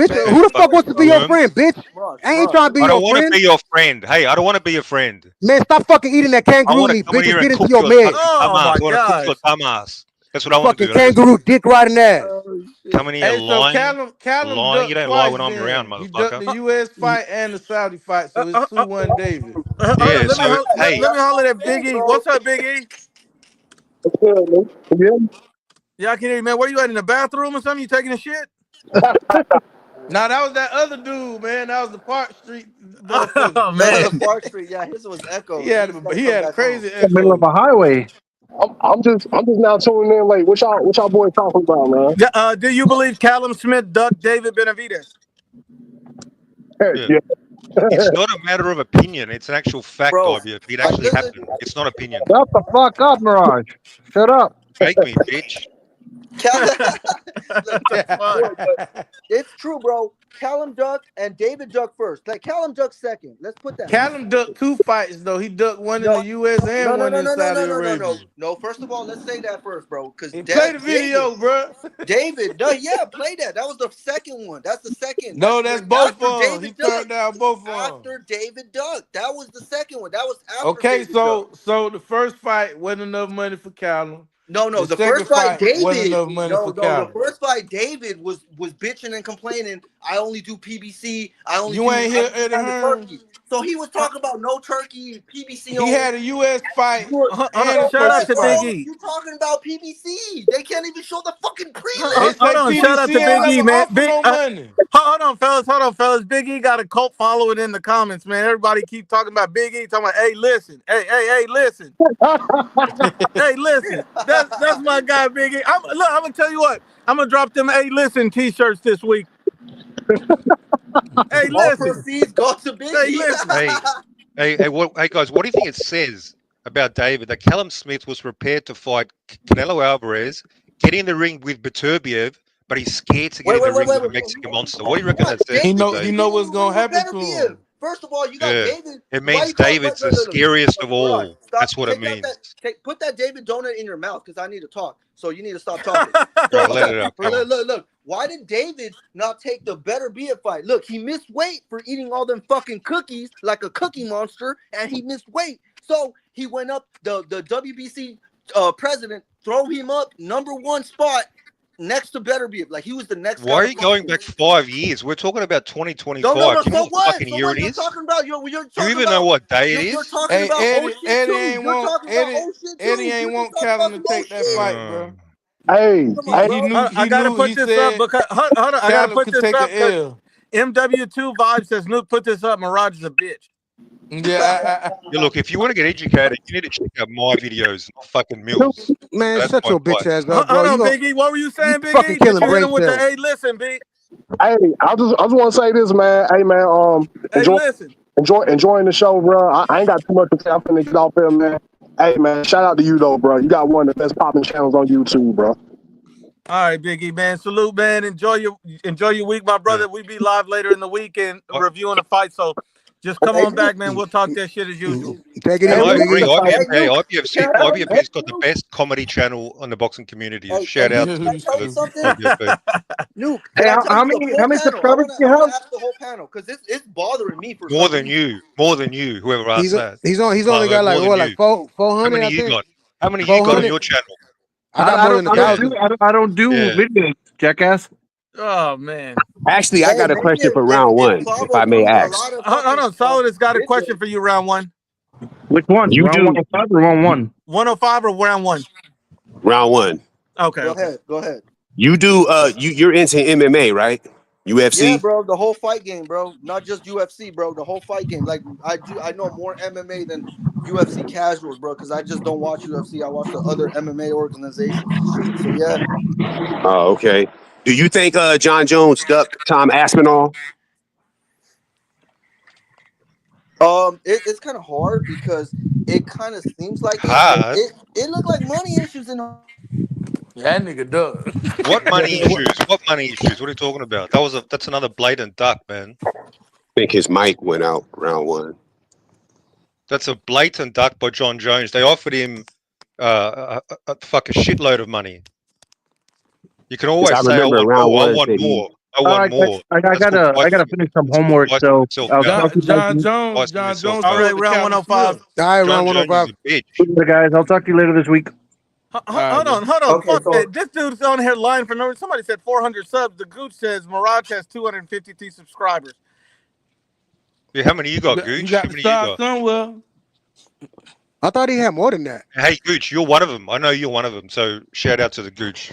S10: bitch.
S12: That
S10: Who the fuck
S12: fucking
S10: wants to be your
S12: worm.
S10: friend, bitch? I ain't trying to be
S12: I don't
S10: your
S12: want to
S10: friend.
S12: be your friend. Hey, I don't want to be your friend.
S10: Man, stop fucking eating that
S12: I
S10: kangaroo
S12: want to
S10: meat,
S12: come in
S10: bitch, and
S12: here and
S10: get into
S12: cook
S10: your
S12: your
S10: meds.
S12: fucking
S1: Oh
S12: dumbass.
S1: my
S12: I want to cook your
S1: gosh.
S12: dumbass. That's what I want to
S10: Fucking
S12: do. That is
S10: kangaroo dick riding ass.
S12: coming here
S7: Hey, so
S12: lying.
S7: Callum
S12: Lying. You
S7: ducked
S12: don't lie
S7: twice
S12: when I'm around,
S7: then. He ducked
S12: motherfucker.
S7: the US fight and the Saudi fight,
S1: Uh,
S7: so it's
S1: uh, uh,
S7: 2-1 David.
S1: Hold on,
S12: Yeah, so, hey,
S1: let me holler at Big E. What's up, Big E?
S11: What's good, man? Yeah.
S1: Yeah, I can hear you, man. Where you at, in the bathroom or something? You taking a shit?
S7: Nah, that was that other dude, man. That was the Park Street motherfucker.
S1: Oh
S8: No, the
S1: man.
S8: Park Street. Yeah, his was
S7: He
S8: echoes. He
S7: had
S8: just gotta
S7: he
S8: come
S7: had a
S8: back home.
S7: crazy
S11: In the middle of
S7: echo.
S11: a highway.
S13: I'm just now tuning in. Like, what y'all boys talking about, man?
S1: Do you believe Callum Smith ducked David Benavidez?
S12: Yeah.
S13: Yeah.
S12: It's not a matter of opinion. It's an actual fact,
S8: Bro,
S12: IBF. It actually
S8: listen,
S12: happened. It's not opinion.
S11: Shut the fuck up, Mirage. Shut up.
S12: Take me, bitch.
S8: Look,
S1: The fuck?
S8: boy, but it's true, bro. Callum ducked and David ducked first. Like Callum ducked second. Let's put that.
S7: Callum ducked 2 fights though. He ducked one in
S8: No,
S7: the U.S.
S8: no,
S7: and
S8: no,
S7: one
S8: no,
S7: in
S8: no, no,
S7: Saudi
S8: no, no, no, no.
S7: Arabia.
S8: No, first of all, let's say that first, bro. Because
S7: He play the video, bro.
S8: David, no, yeah, play that. That was the second one. That's the second.
S7: No, that's both
S8: after
S7: of them. He
S8: David
S7: turned
S8: ducked.
S7: down both of them.
S8: After David ducked. That was the second one. That was after
S7: Okay,
S8: David ducked.
S7: so the first fight wasn't enough money for Callum.
S8: No,
S7: The
S8: the
S7: second
S8: first fight,
S7: fight wasn't
S8: David.
S7: enough money
S8: No,
S7: for
S8: the
S7: Callum.
S8: first fight, David was bitching and complaining. I only do PBC. I only
S7: You
S8: do
S7: ain't hear
S8: I
S7: Eddie
S8: do the
S7: Hearn?
S8: turkey. So he was talking about no turkey, PBC
S7: He
S8: only.
S7: had a U.S. fight
S1: Hold on.
S7: and a
S1: Shout out
S7: first
S1: to
S8: Bro,
S1: Big
S7: fight.
S1: E.
S8: you talking about PBC? They can't even show the fucking
S7: They
S8: prelim.
S7: say
S1: Hold on. Shout out
S7: PBC
S1: to
S7: ain't
S1: Big E,
S7: never
S1: man.
S7: offer no money.
S1: Hold on, fellas. Hold on, fellas. Big E got a cult following in the comments, man. Everybody keep talking about Big E. Talking about, hey, listen. Hey, listen. Hey, listen. That's my guy, Big E. I'm gonna tell you what. I'm gonna drop them "Hey, listen" T-shirts this week. Hey,
S8: All
S1: listen.
S8: proceeds go to
S1: Hey,
S8: Biggie.
S1: listen.
S12: Hey, guys, what do you think it says about David that Callum Smith was prepared to fight Canelo Alvarez, get in the ring with Beterbiev, but he's scared to get in the ring with the Mexican monster? What do you reckon that says
S7: He
S12: to
S7: know
S12: David?
S7: what's gonna happen to him.
S8: First of all, you got
S12: Yeah,
S8: David.
S12: it
S8: Why
S12: means
S8: you call?
S12: David's the
S8: Look.
S12: scariest of
S8: Mirage,
S12: all.
S8: stop.
S12: That's what it
S8: Take out
S12: means.
S8: put that David donut in your mouth because I need to talk. So you need to stop talking.
S12: Right, let it out. Come on.
S8: Look. Why did David not take the better be a fight? Look, he missed weight for eating all them fucking cookies like a cookie monster, and he missed weight. So he went up the WBC president, throw him up #1 spot next to better be like he was the next.
S12: Why are you going back 5 years? We're talking about 2025.
S8: No.
S12: Do you know
S8: So
S12: what
S8: what?
S12: fucking
S8: So
S12: year
S8: what?
S12: it
S8: You're
S12: is?
S8: talking about. You're
S12: Do you
S8: talking
S12: even
S8: about.
S12: know what day it
S8: You're
S12: is?
S8: talking
S7: Hey,
S8: about
S7: Eddie,
S8: oh shit too.
S7: ain't
S8: You're
S7: want
S8: talking about
S7: Eddie.
S8: oh shit
S7: Eddie
S8: too.
S7: ain't
S8: You just
S7: want
S8: talking about
S7: Callum to
S8: some oh
S7: take that
S8: shit.
S7: fight, bro.
S13: Hey,
S8: Come on,
S13: hey,
S7: He
S8: bro.
S7: knew.
S1: I
S7: He
S1: gotta
S7: knew.
S1: put
S7: He
S1: this up
S7: said
S1: because hold on. I gotta
S7: Callum
S1: put
S7: could
S1: this
S7: take
S1: up
S7: a
S1: because
S7: L.
S1: MW2 Vibe says, "Nuke, put this up. Mirage is a bitch."
S7: Yeah,
S12: Yeah, look, if you want to get educated, you need to check out my videos, not fucking Mills.
S10: Man,
S12: That's
S10: shut
S12: my
S10: your bitch
S12: fight.
S10: ass up, bro.
S1: Hold
S10: You
S1: on,
S10: gonna
S1: Big E. What were you saying, Big
S10: fucking
S1: E?
S10: kill
S1: Did
S10: him
S1: you hit
S10: brain
S1: him with the
S10: cells.
S1: "Hey, listen, Big"?
S13: hey, I just want to say this, man. Hey, man,
S1: Hey, listen.
S13: enjoying the show, bro. I ain't got too much to say. I'm finna get off here, man. Hey, man, shout out to you though, bro. You got one of the best popping channels on YouTube, bro.
S1: All right, Big E, man. Salute, man. Enjoy your week, my brother. We be live later in the weekend
S12: I-
S1: reviewing the fight. So just come
S8: Hey,
S1: on back, man. We'll talk that shit as usual.
S10: Take it
S12: And
S13: Hey,
S10: easy,
S12: I
S13: we
S12: agree.
S10: Biggie.
S13: got
S12: IBF,
S13: the
S8: hey,
S12: hey,
S8: Nuke.
S12: IBFC,
S8: Can I tell you
S12: IBF's got the
S8: something, Nuke?
S12: best comedy channel on the boxing community.
S8: Hey,
S12: Shout out
S8: Nuke,
S12: to
S8: can I tell you something?
S12: IBFA.
S8: Nuke,
S11: Hey,
S8: can I tell
S11: how
S8: you the
S11: many
S8: whole panel?
S11: subscribers do you
S8: I
S11: have?
S8: wanna ask the whole panel because it's bothering me for
S12: More
S8: some
S12: than
S8: reason.
S12: you, more than you, whoever asked that.
S10: He's only
S12: Marlo,
S10: got like
S12: more than
S10: what, like
S12: you.
S10: four
S12: How
S10: hundred,
S12: many
S10: I
S12: you
S10: think.
S12: got? How many you got on
S10: 400.
S12: your channel?
S10: I got
S11: I
S10: more
S11: don't.
S10: than a
S11: I don't
S12: Yeah,
S11: do.
S10: thousand.
S11: I don't do
S12: yeah.
S11: videos, jackass.
S1: Oh man.
S3: Actually, I
S8: Hey,
S3: got a
S8: maybe
S3: question for
S8: if
S3: round one, if
S8: Pablo
S3: I may
S8: brings a
S3: ask.
S8: lot of
S1: Hold
S8: fucking
S1: on. Solid has got a question
S8: bitches.
S1: for you, round one.
S11: Which one?
S3: You
S11: Round
S3: do
S11: 105 or round one?
S1: 105 or round one?
S3: round one.
S1: Okay,
S8: Go
S1: okay.
S8: ahead, go ahead.
S3: You do. You're into MMA, right?
S8: Yeah,
S3: UFC.
S8: bro, the whole fight game, bro. Not just UFC, bro. The whole fight game. Like I know more MMA than UFC casuals, bro. Because I just don't watch UFC. I watch the other MMA organizations and shit. So yeah,
S3: Oh, okay. Do you think John Jones ducked Tom Aspinall?
S8: it's kind of hard because it kind of seems like it, but
S12: Hard.
S8: it looked like money issues in.
S7: that nigga duck.
S12: What money issues? What money issues? What are you talking about? That's another blatant duck, man.
S3: I think his mic went out round one.
S12: That's a blatant duck by John Jones. They offered him a shitload of money. You can
S3: Because
S12: always
S3: I
S12: say, "I
S3: remember
S12: want
S3: round
S12: more. I
S3: one
S12: want
S3: said he.
S12: more. I want more." That's called
S11: I gotta
S12: pricing.
S11: finish some
S12: That's called
S11: homework.
S12: pricing
S11: So
S12: yourself
S11: I'll
S12: out.
S11: talk to you guys.
S12: Pricing
S7: John
S12: yourself
S7: Jones
S1: All
S12: out.
S1: right,
S7: sold to
S1: round
S7: Callum Smith.
S1: 105.
S10: All right,
S12: John
S10: round
S12: Jones is
S10: 105.
S12: a bitch.
S11: Later, guys. I'll talk to you later this week.
S7: All right, bro.
S1: Hold on.
S8: Okay,
S1: Fuck
S8: so
S1: that. This dude's on here lying for no reason. Somebody said 400 subs. The Gooch says Mirage has 253 subscribers.
S12: Yeah, how many you got,
S7: You
S12: Gooch?
S7: got
S12: How
S7: to
S12: many you
S7: start
S12: got?
S7: somewhere.
S10: I thought he had more than that.
S12: Hey, Gooch, you're one of them. I know you're one of them. So shout out to the Gooch.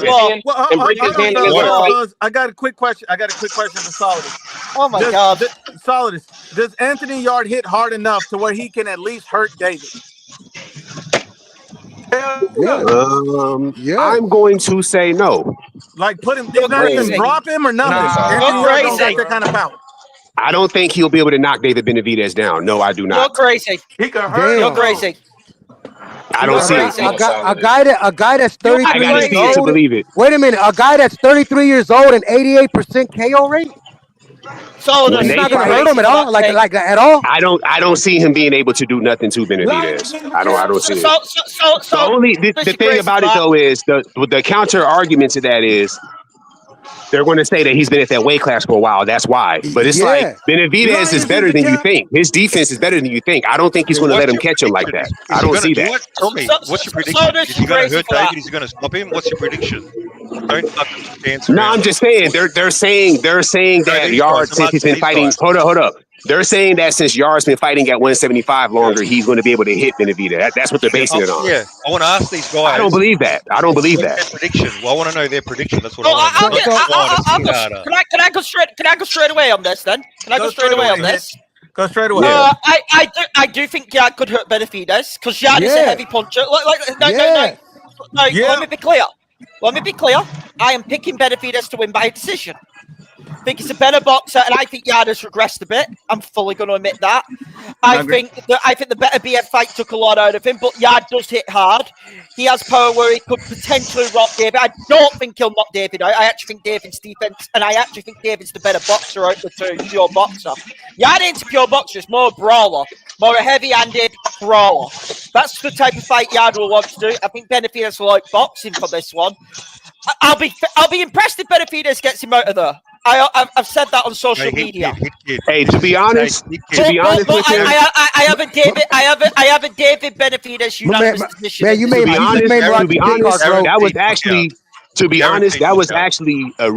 S5: as well.
S1: Well,
S5: And break his
S1: hold on,
S5: hand in as
S1: Buzz. Hold
S5: well.
S1: on, Buzz. I got a quick question. For Solidus.
S14: Oh my God.
S1: Solidus, does Anthony Yarde hit hard enough to where he can at least hurt David?
S7: Hell
S10: Yes.
S7: yeah.
S10: Yes.
S13: I'm going to say no.
S1: Like put him,
S14: You're
S1: not even
S14: crazy.
S1: drop him or nothing.
S13: Nah.
S1: Anthony
S14: You're
S1: Yarde don't got
S14: crazy.
S1: that kind of power.
S13: I don't think he'll be able to knock David Benavidez down. No, I do
S14: You're
S13: not.
S14: crazy.
S7: He can hurt
S14: You're
S7: him.
S14: crazy.
S13: I don't
S14: You're
S13: see it.
S14: crazy.
S10: A guy that's
S14: You're
S10: 33
S13: I got to
S10: years
S13: see it
S14: crazy.
S13: to
S10: old.
S13: believe it.
S10: Wait a minute. A guy that's 33 years old and 88% KO rate.
S14: So
S13: When
S10: It's
S13: they
S10: not gonna
S13: fight,
S10: hurt him at all, like at all.
S13: I don't see him being able to do nothing to Benavidez. I don't see it. The only the thing about it though is the counter argument to that is they're going to say that he's been at that weight class for a while. That's why. But it's like
S10: Yeah.
S13: Benavidez is better than you think. His defense is better than you think. I don't think he's going to let him catch him like that. I don't see that.
S12: Tell me, what's your prediction? Is he going to hurt David? Is he going to stop him? What's your prediction? Don't fucking answer.
S13: No, I'm just saying they're saying that Yarde, since he's been fighting. Hold up. They're saying that since Yarde's been fighting at 175 longer, he's going to be able to hit Benavidez. That's what they're basing it on.
S12: Yeah, I want to ask these guys.
S13: I don't believe that.
S12: Their prediction. Well, I want to know their prediction. That's what I want.
S14: Can I go straight away on this then? Can I go straight away on this?
S1: Go straight away.
S14: I do think Yarde could hurt Benavidez because Yarde is a heavy puncher. No. Let me be clear. I am picking Benavidez to win by a decision. I think he's a better boxer, and I think Yarde has regressed a bit. I'm fully going to admit that. I think the better BF fight took a lot out of him, but Yarde does hit hard. He has power where he could potentially rock David. I don't think he'll knock David out. I actually think David's defense, and I actually think David's the better boxer out of the two, pure boxer. Yarde ain't a pure boxer, it's more a brawler, more a heavy-handed brawler. That's the type of fight Yarde will want to do. I think Benavidez will like boxing for this one. I'll be impressed if Benavidez gets him out of there. I've said that on social media.
S13: Hey, to be honest with you,
S14: I have a David Benavidez unanimous decision.
S13: Man, to be honest, that was actually a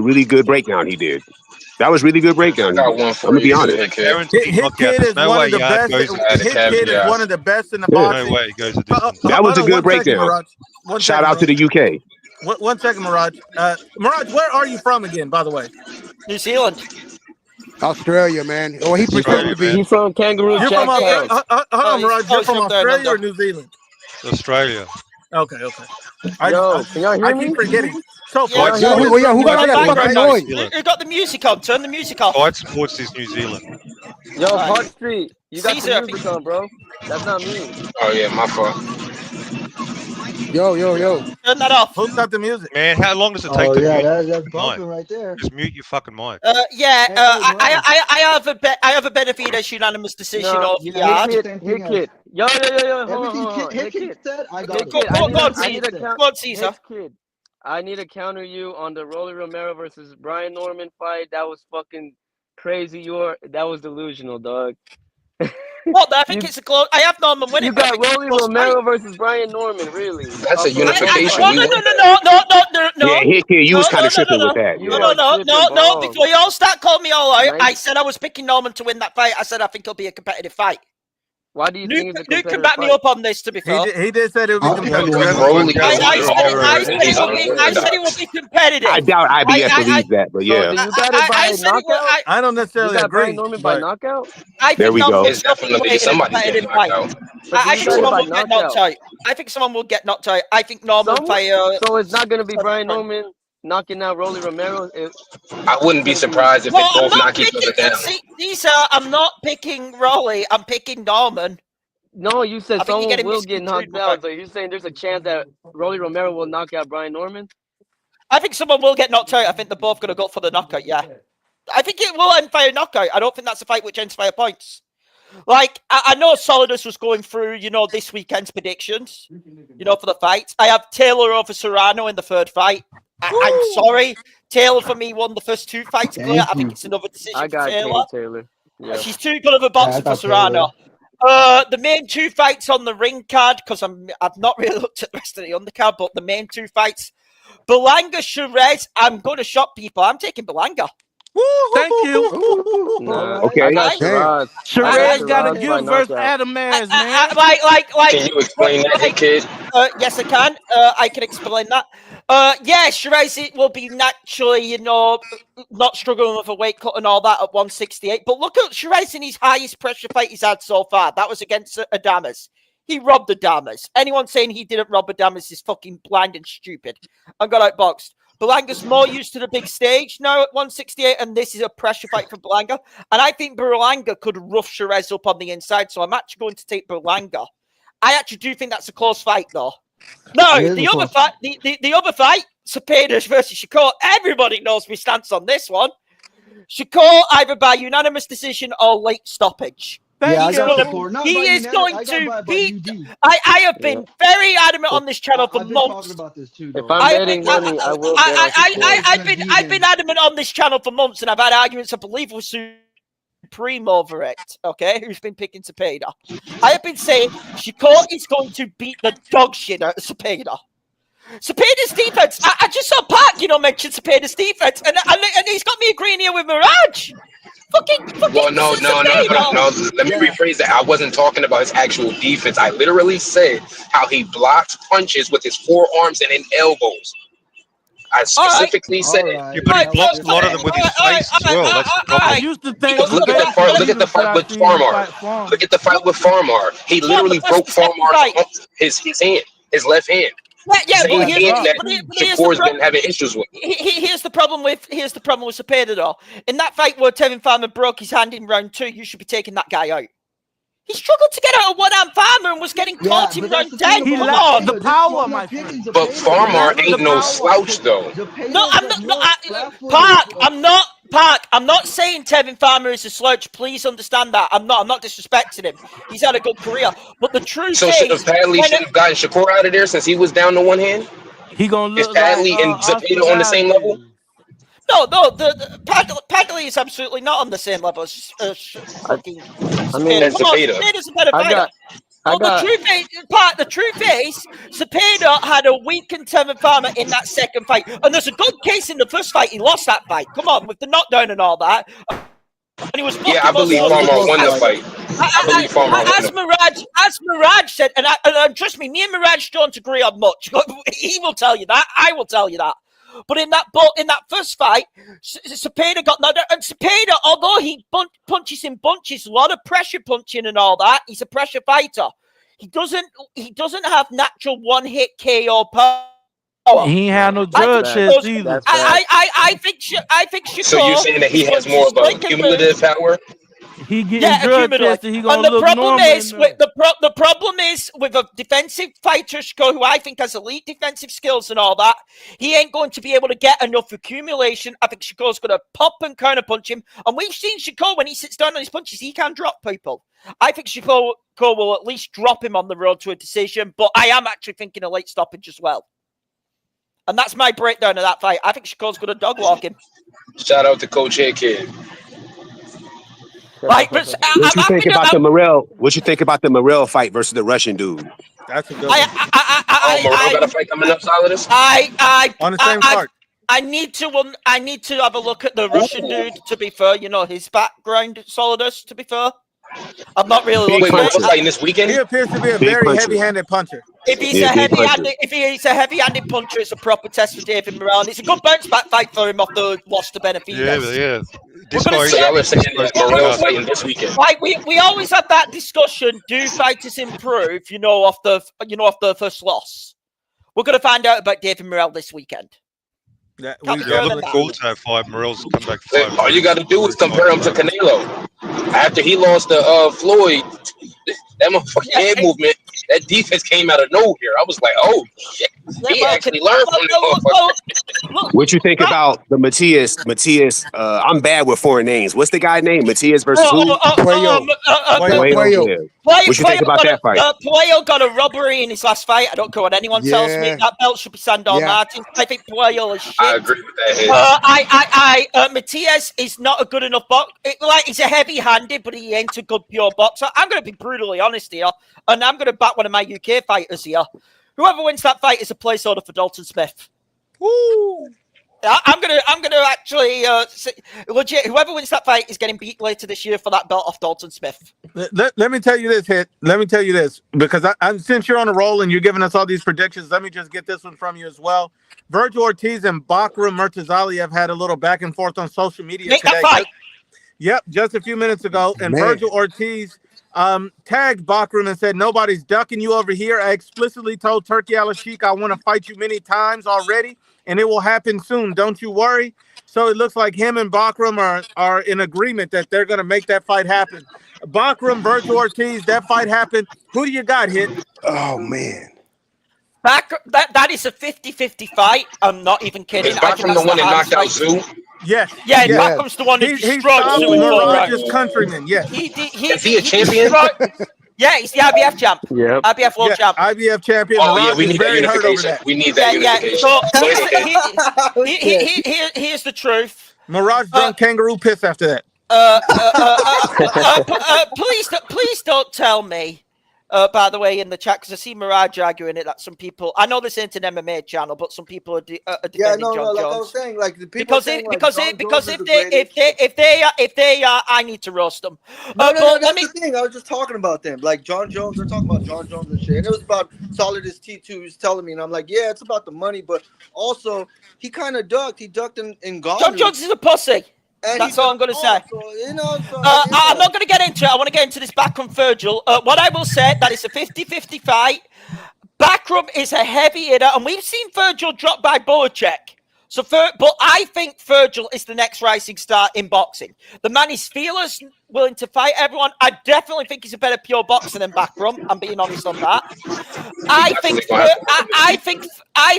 S13: really good breakdown he did. That was really good breakdown. I'm gonna be honest.
S1: His kid is one of the best. His kid is one of the best in the boxing.
S12: No way he goes.
S13: That was a good breakdown. Shout out to the UK.
S1: One second, Mirage. Mirage, where are you from again, by the way?
S14: New Zealand.
S10: Australia, man. Oh, he pretended to be.
S5: He's from Kangaroo
S1: You're
S5: Jack.
S1: from Australia. Hold on, Mirage. You're from Australia or New Zealand?
S12: Australia.
S1: Okay.
S5: Can y'all hear me?
S1: keep forgetting. So
S14: Yeah,
S10: who got that fucking noise?
S14: Who got the music on? Turn the music off.
S12: Fight Sports is New Zealand.
S5: Yo, Hot Street, you got
S14: Caesar,
S5: the music on, bro. That's not me.
S3: Oh yeah, my fault.
S10: Yo.
S14: Turn that off.
S1: Who's got the music?
S12: Man, how long does it take
S8: Oh
S12: to
S8: yeah,
S12: mute?
S8: that's bumping right there.
S12: Just mute your fucking mic.
S14: I have a Benavidez unanimous decision
S5: No,
S14: of
S5: Yarde.
S8: Hit
S5: Kid. Yo.
S8: Everything
S5: Hold on.
S8: Hit Kid said, I got it.
S14: Go on, Caesar.
S5: Kid. I need to counter you on the Rolly Romero versus Brian Norman fight. That was fucking crazy. That was delusional, dog.
S14: What? I think it's a close. I have Norman winning.
S5: You got Rolly Romero versus Brian Norman, really?
S3: That's a unification.
S14: No.
S13: Yeah, Hit Kid, you was kind of tripping with that.
S14: No. Before you all start calling me all out, I said I was picking Norman to win that fight. I said I think it'll be a competitive fight.
S5: Why do you think it's a competitive
S14: Nuke can back me up on this, to be fair.
S1: He did say it would be competitive.
S14: I said it would be competitive.
S13: I doubt IBF believes that, but yeah.
S5: You got it by knockout?
S1: I don't necessarily agree.
S5: Brian Norman by knockout?
S13: There we go.
S3: It's definitely gonna be somebody getting knocked out.
S14: I think someone will get knocked out. I think someone will get knocked out. I think Norman will fight.
S5: So it's not going to be Brian Norman knocking out Rolly Romero?
S3: I wouldn't be surprised if they both knock each other down.
S14: I'm not picking Rolly. I'm picking Norman.
S5: No, you said someone will get knocked out. So you're saying there's a chance that Rolly Romero will knock out Brian Norman?
S14: I think someone will get knocked out. I think they're both going to go for the knockout, yeah. I think it will end by a knockout. I don't think that's a fight which ends by points. Like, I know Solidus was going through, this weekend's predictions, for the fights. I have Taylor over Serrano in the third fight. I'm sorry. Taylor, for me, won the first two fights clear. I think it's another decision
S5: I got
S14: for
S5: Taylor. Yeah.
S14: She's too good of a boxer for Serrano. The main two fights on the ring card, because I've not really looked at the rest of the undercard, but the main two fights, Berlanga, Shiraz, I'm going to shock people. I'm taking Berlanga.
S7: Thank you.
S13: Okay.
S7: Shiraz got a gift versus Adamaz, man.
S3: Can you explain that, kid?
S14: Yes, I can. I can explain that. Shiraz will be naturally, not struggling with a weight cut and all that at 168. But look at Shiraz in his highest pressure fight he's had so far. That was against Adames. He robbed Adames. Anyone saying he didn't rob Adames is fucking blind and stupid. And got outboxed. Berlanga's more used to the big stage now at 168, and this is a pressure fight for Berlanga. And I think Berlanga could rough Shiraz up on the inside, so I'm actually going to take Berlanga. I actually do think that's a close fight, though. No, the other fight, the other fight, Cepeda versus Shakur. Everybody knows my stance on this one. Shakur either by unanimous decision or late stoppage.
S8: Yeah, I
S14: He's
S8: got
S14: gonna,
S8: Shakur. Not
S14: he
S8: by
S14: is going
S8: I got
S14: to
S8: by
S14: beat.
S8: UD.
S14: I have been very adamant on this channel for
S8: I've been talking
S14: months.
S8: about this too,
S5: If
S8: though.
S5: I'm betting money, I will bet on Shakur.
S14: I've been adamant on this channel for months, and I've had arguments, I believe, with Supreme over it. Okay, who's been picking Cepeda? I have been saying Shakur is going to beat the dog shit out of Cepeda. Cepeda's defense. I just saw Pat, mention Cepeda's defense, and he's got me agreeing here with Mirage.
S15: Well, no. Let me rephrase that. I wasn't talking about his actual defense. I literally said how he blocks punches with his forearms and in elbows. I specifically said it.
S12: Yeah, but he blocks a lot of them with his face as well. That's the problem.
S1: I used to think.
S15: Look at the fight with Farmar. Look at the fight with Farmar. He literally broke Farmar's his hand, his left hand.
S14: But
S15: Shakur's been having issues with.
S14: Here's the problem with Cepeda though. In that fight where Tevin Farmer broke his hand in round 2, you should be taking that guy out. He struggled to get out of one-arm Farmer and was getting caught in round 10.
S1: He lacked the power, my friend.
S15: But Farmar ain't no slouch though.
S14: No, I'm not saying Tevin Farmer is a slouch. Please understand that. I'm not disrespecting him. He's had a good career. But the truth
S15: So
S14: is,
S15: should have Padley should have gotten Shakur out of there since he was down to one hand?
S1: He gonna
S15: Is
S1: look
S15: Padley
S1: like,
S15: and Cepeda on the same level?
S14: No, the Padley is absolutely not on the same level as fucking Cepeda. Cepeda's a better fighter. The truth is, Cepeda had a weakened Tevin Farmer in that second fight. And there's a good case in the first fight. He lost that fight. Come on, with the knockdown and all that. And he was
S15: I believe Farmar won the fight.
S14: As Mirage said, and trust me and Mirage don't agree on much. He will tell you that. I will tell you that. But in that first fight, Cepeda got knocked out. And Cepeda, although he punches in bunches, a lot of pressure punching and all that, he's a pressure fighter. He doesn't have natural one-hit KO power.
S1: He ain't had no drug test either.
S14: I think Shakur.
S15: So you're saying that he has more of a cumulative power?
S1: He getting drug tested. He gonna look normal.
S14: The problem is with a defensive fighter, Shakur, who I think has elite defensive skills and all that, he ain't going to be able to get enough accumulation. I think Shakur's going to pop and counter punch him. And we've seen Shakur, when he sits down on his punches, he can drop people. I think Shakur will at least drop him on the road to a decision, but I am actually thinking a late stoppage as well. And that's my breakdown of that fight. I think Shakur's going to dog walk him.
S15: Shout out to Coach Head Kid.
S13: What you think about the Morrell? What you think about the Morrell fight versus the Russian dude?
S1: That's a good
S15: one. Morrell got a fight coming up, Solidus?
S1: On the same card.
S14: I need to have a look at the Russian dude, to be fair. His background, Solidus, to be fair. I'm not really looking at
S15: fighting this weekend.
S1: He appears to be a very heavy-handed puncher.
S14: If he's a heavy-handed puncher, it's a proper test for David Morrell, and it's a good bounce-back fight for him off the loss to Benavidez.
S12: Yeah.
S15: Morrell fighting this weekend.
S14: Like we always had that discussion. Do fighters improve? Off the first loss. We're going to find out about David Morrell this weekend.
S12: I'm looking forward to that fight. Morrell's comeback fight.
S15: All you got to do is compare him to Canelo. After he lost to Floyd, that motherfucking hand movement, that defense came out of nowhere. I was like, oh shit, he actually learned from the motherfucker.
S13: What you think about the Matias? I'm bad with foreign names. What's the guy name? Matias versus who?
S10: Puello.
S13: What you think about that fight?
S14: Puello got a robbery in his last fight. I don't care what anyone tells me. That belt should be Sandor Martin. I think Puello is shit.
S15: I agree with that.
S14: Matias is not a good enough boxer. He's a heavy-handed, but he ain't a good pure boxer. I'm going to be brutally honest here, and I'm going to back one of my UK fighters here. Whoever wins that fight is a placeholder for Dalton Smith.
S1: Woo!
S14: I'm gonna actually legit. Whoever wins that fight is getting beat later this year for that belt off Dalton Smith.
S1: Let me tell you this, Hit. Let me tell you this, because since you're on a roll and you're giving us all these predictions, let me just get this one from you as well. Virgil Ortiz and Bakram Murtazali have had a little back and forth on social media today.
S14: That fight.
S1: Yep, just a few minutes ago, and Virgil Ortiz tagged Bakram and said, "Nobody's ducking you over here. I explicitly told Turkey Al-Sheikh I want to fight you many times already, and it will happen soon. Don't you worry." So it looks like him and Bakram are in agreement that they're going to make that fight happen. Bakram, Virgil Ortiz, that fight happened. Who do you got, Hit?
S10: Oh, man.
S14: That is a 50-50 fight. I'm not even kidding.
S15: Is Bakram the one that knocked out Zoo?
S1: Yes.
S14: Yeah,
S1: Yes.
S14: Backram's the one who
S1: He
S14: destroyed
S1: stopped
S14: Sue in 4 rounds.
S1: Mirage's countryman. Yes.
S15: Is he a champion?
S14: Yeah, he's the IBF champ.
S5: Yep.
S14: IBF world champ.
S1: IBF champion.
S15: Oh yeah,
S1: Mirage
S15: we
S1: is
S15: need that
S1: very hurt over
S15: unification.
S1: that.
S15: We need that unification.
S14: So here's the truth.
S1: Mirage drunk kangaroo piss after that.
S14: Please don't tell me. By the way, in the chat, because I see Mirage arguing it, that some people, I know this isn't an MMA channel, but some people are defending John Jones.
S8: Like I was saying, like the people
S14: if they are, I need to roast them.
S8: That's the thing. I was just talking about them, like John Jones. They're talking about John Jones and shit, and it was about Solid as T2. He was telling me, and I'm like, yeah, it's about the money, but also he kind of ducked. He ducked in golf.
S14: John Jones is a pussy. That's all I'm going to say. I'm not going to get into it. I want to get into this Bakram Virgil. What I will say, that it's a 50-50 fight. Bakram is a heavy hitter, and we've seen Virgil drop by Boacek. But I think Virgil is the next rising star in boxing. The man is fearless, willing to fight everyone. I definitely think he's a better pure boxer than Bakram. I'm being honest on that. I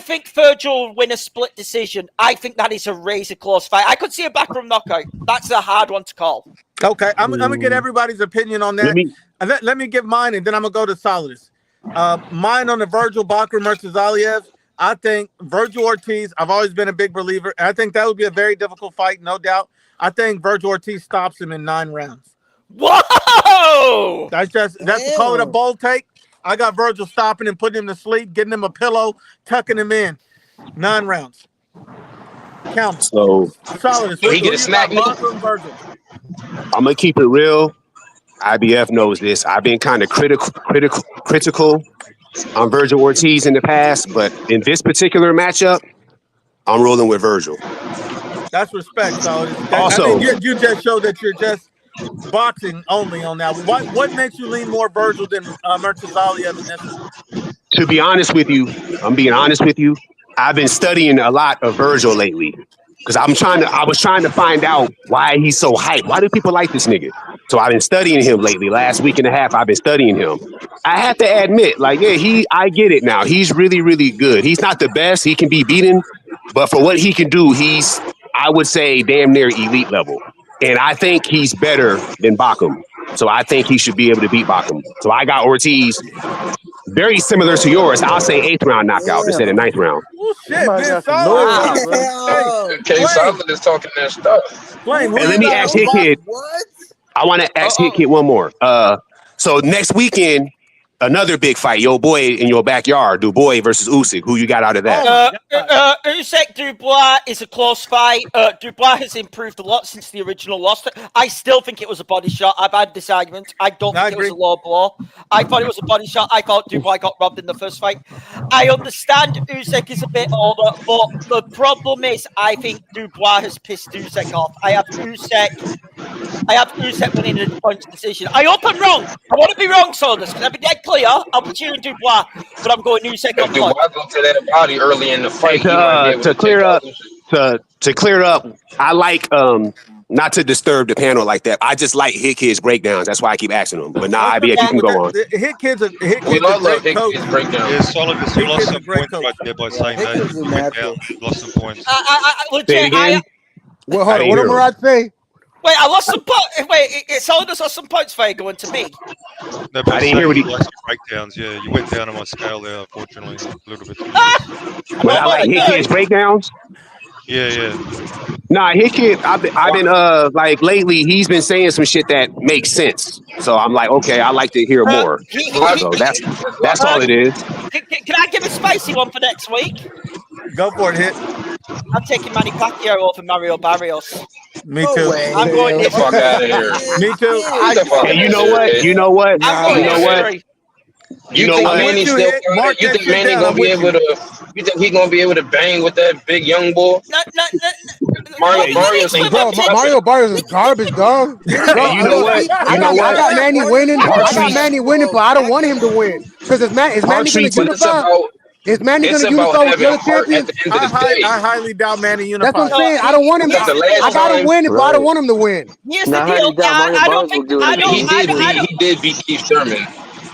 S14: think Virgil will win a split decision. I think that is a razor close fight. I could see a Bakram knockout. That's a hard one to call.
S1: Okay, I'm gonna get everybody's opinion on that. Let me give mine, and then I'm gonna go to Solidus. Mine on the Virgil Bakram versus Aliev. I think Virgil Ortiz, I've always been a big believer. I think that would be a very difficult fight, no doubt. I think Virgil Ortiz stops him in 9 rounds.
S14: Whoa!
S1: That's to call it a bold take. I got Virgil stopping him, putting him to sleep, getting him a pillow, tucking him in. 9 rounds. Count.
S13: So
S1: Solid.
S15: He get a snack.
S1: Virgil.
S13: I'm gonna keep it real. IBF knows this. I've been kind of critical on Virgil Ortiz in the past, but in this particular matchup, I'm rolling with Virgil.
S1: That's respect, Solid.
S13: Also,
S1: you just showed that you're just boxing only on that. What makes you lean more Virgil than Murtazaliev in this one?
S13: To be honest with you, I'm being honest with you. I've been studying a lot of Virgil lately because I was trying to find out why he's so hyped. Why do people like this nigga? So I've been studying him lately. Last week and a half, I've been studying him. I have to admit, I get it now. He's really, really good. He's not the best. He can be beaten, but for what he can do, he's, I would say, damn near elite level. And I think he's better than Bakram. So I think he should be able to beat Bakram. So I got Ortiz, very similar to yours. I'll say 8th round knockout instead of 9th round.
S1: Oh, shit, man. Solid.
S15: Solid is talking that stuff.
S13: And let me ask Hit Kid. I want to ask Hit Kid one more. So next weekend, another big fight. Your boy in your backyard, Dubois versus Usyk. Who you got out of that?
S14: Usyk Dubois is a close fight. Dubois has improved a lot since the original loss. I still think it was a body shot. I've had this argument. I don't think it was a low blow. I thought it was a body shot. I thought Dubois got robbed in the first fight. I understand Usyk is a bit older, but the problem is I think Dubois has pissed Usyk off. I have Usyk winning a points decision. I hope I'm wrong. I want to be wrong, Saunders. Can I be dead clear? I'll be cheering Dubois, but I'm going Usyk on
S15: Dubois go to that body early in the fight.
S13: To clear up, I like not to disturb the panel like that. I just like Hit Kid's breakdowns. That's why I keep asking them. But now, IBF, you can go on.
S1: Hit Kid's a
S15: We love Hit Kid's breakdowns.
S12: Yeah, Solid has lost some points right there by saying that. He went down, lost some points.
S13: Say it again.
S10: Well, hold on. What did Murad say?
S14: Wait, I lost some points. Wait, Solid has lost some points for you going to me.
S12: No, but
S13: I didn't hear what he.
S12: lost some breakdowns. Yeah, you went down on my scale there, unfortunately, a little bit.
S13: But I like Hit Kid's breakdowns.
S12: Yeah.
S13: Nah, Hit Kid, I've been lately he's been saying some shit that makes sense. So I'm like, okay, I like to hear more. So that's all it is.
S14: Can I give a spicy one for next week?
S1: Go for it, Hit.
S14: I'm taking Manny Pacquiao over Mario Barrios.
S1: Me too.
S14: I'm going
S15: Get the fuck out of here.
S1: Me too.
S13: Hey, you know what? You know what?
S15: You think Manny still? You think Manny gonna be able to? You think he gonna be able to bang with that big young boy?
S10: Mario Barrios is garbage, dog.
S13: You know what?
S10: I got Manny winning. But I don't want him to win because is Manny gonna unify? Is Manny going to unify with the other champions?
S1: I highly doubt Manny unifies.
S10: That's what I'm saying. I don't want him to. I got to win, but I don't want him to win.
S14: Here's the deal. I don't think.
S15: He did beat Keith Sherman.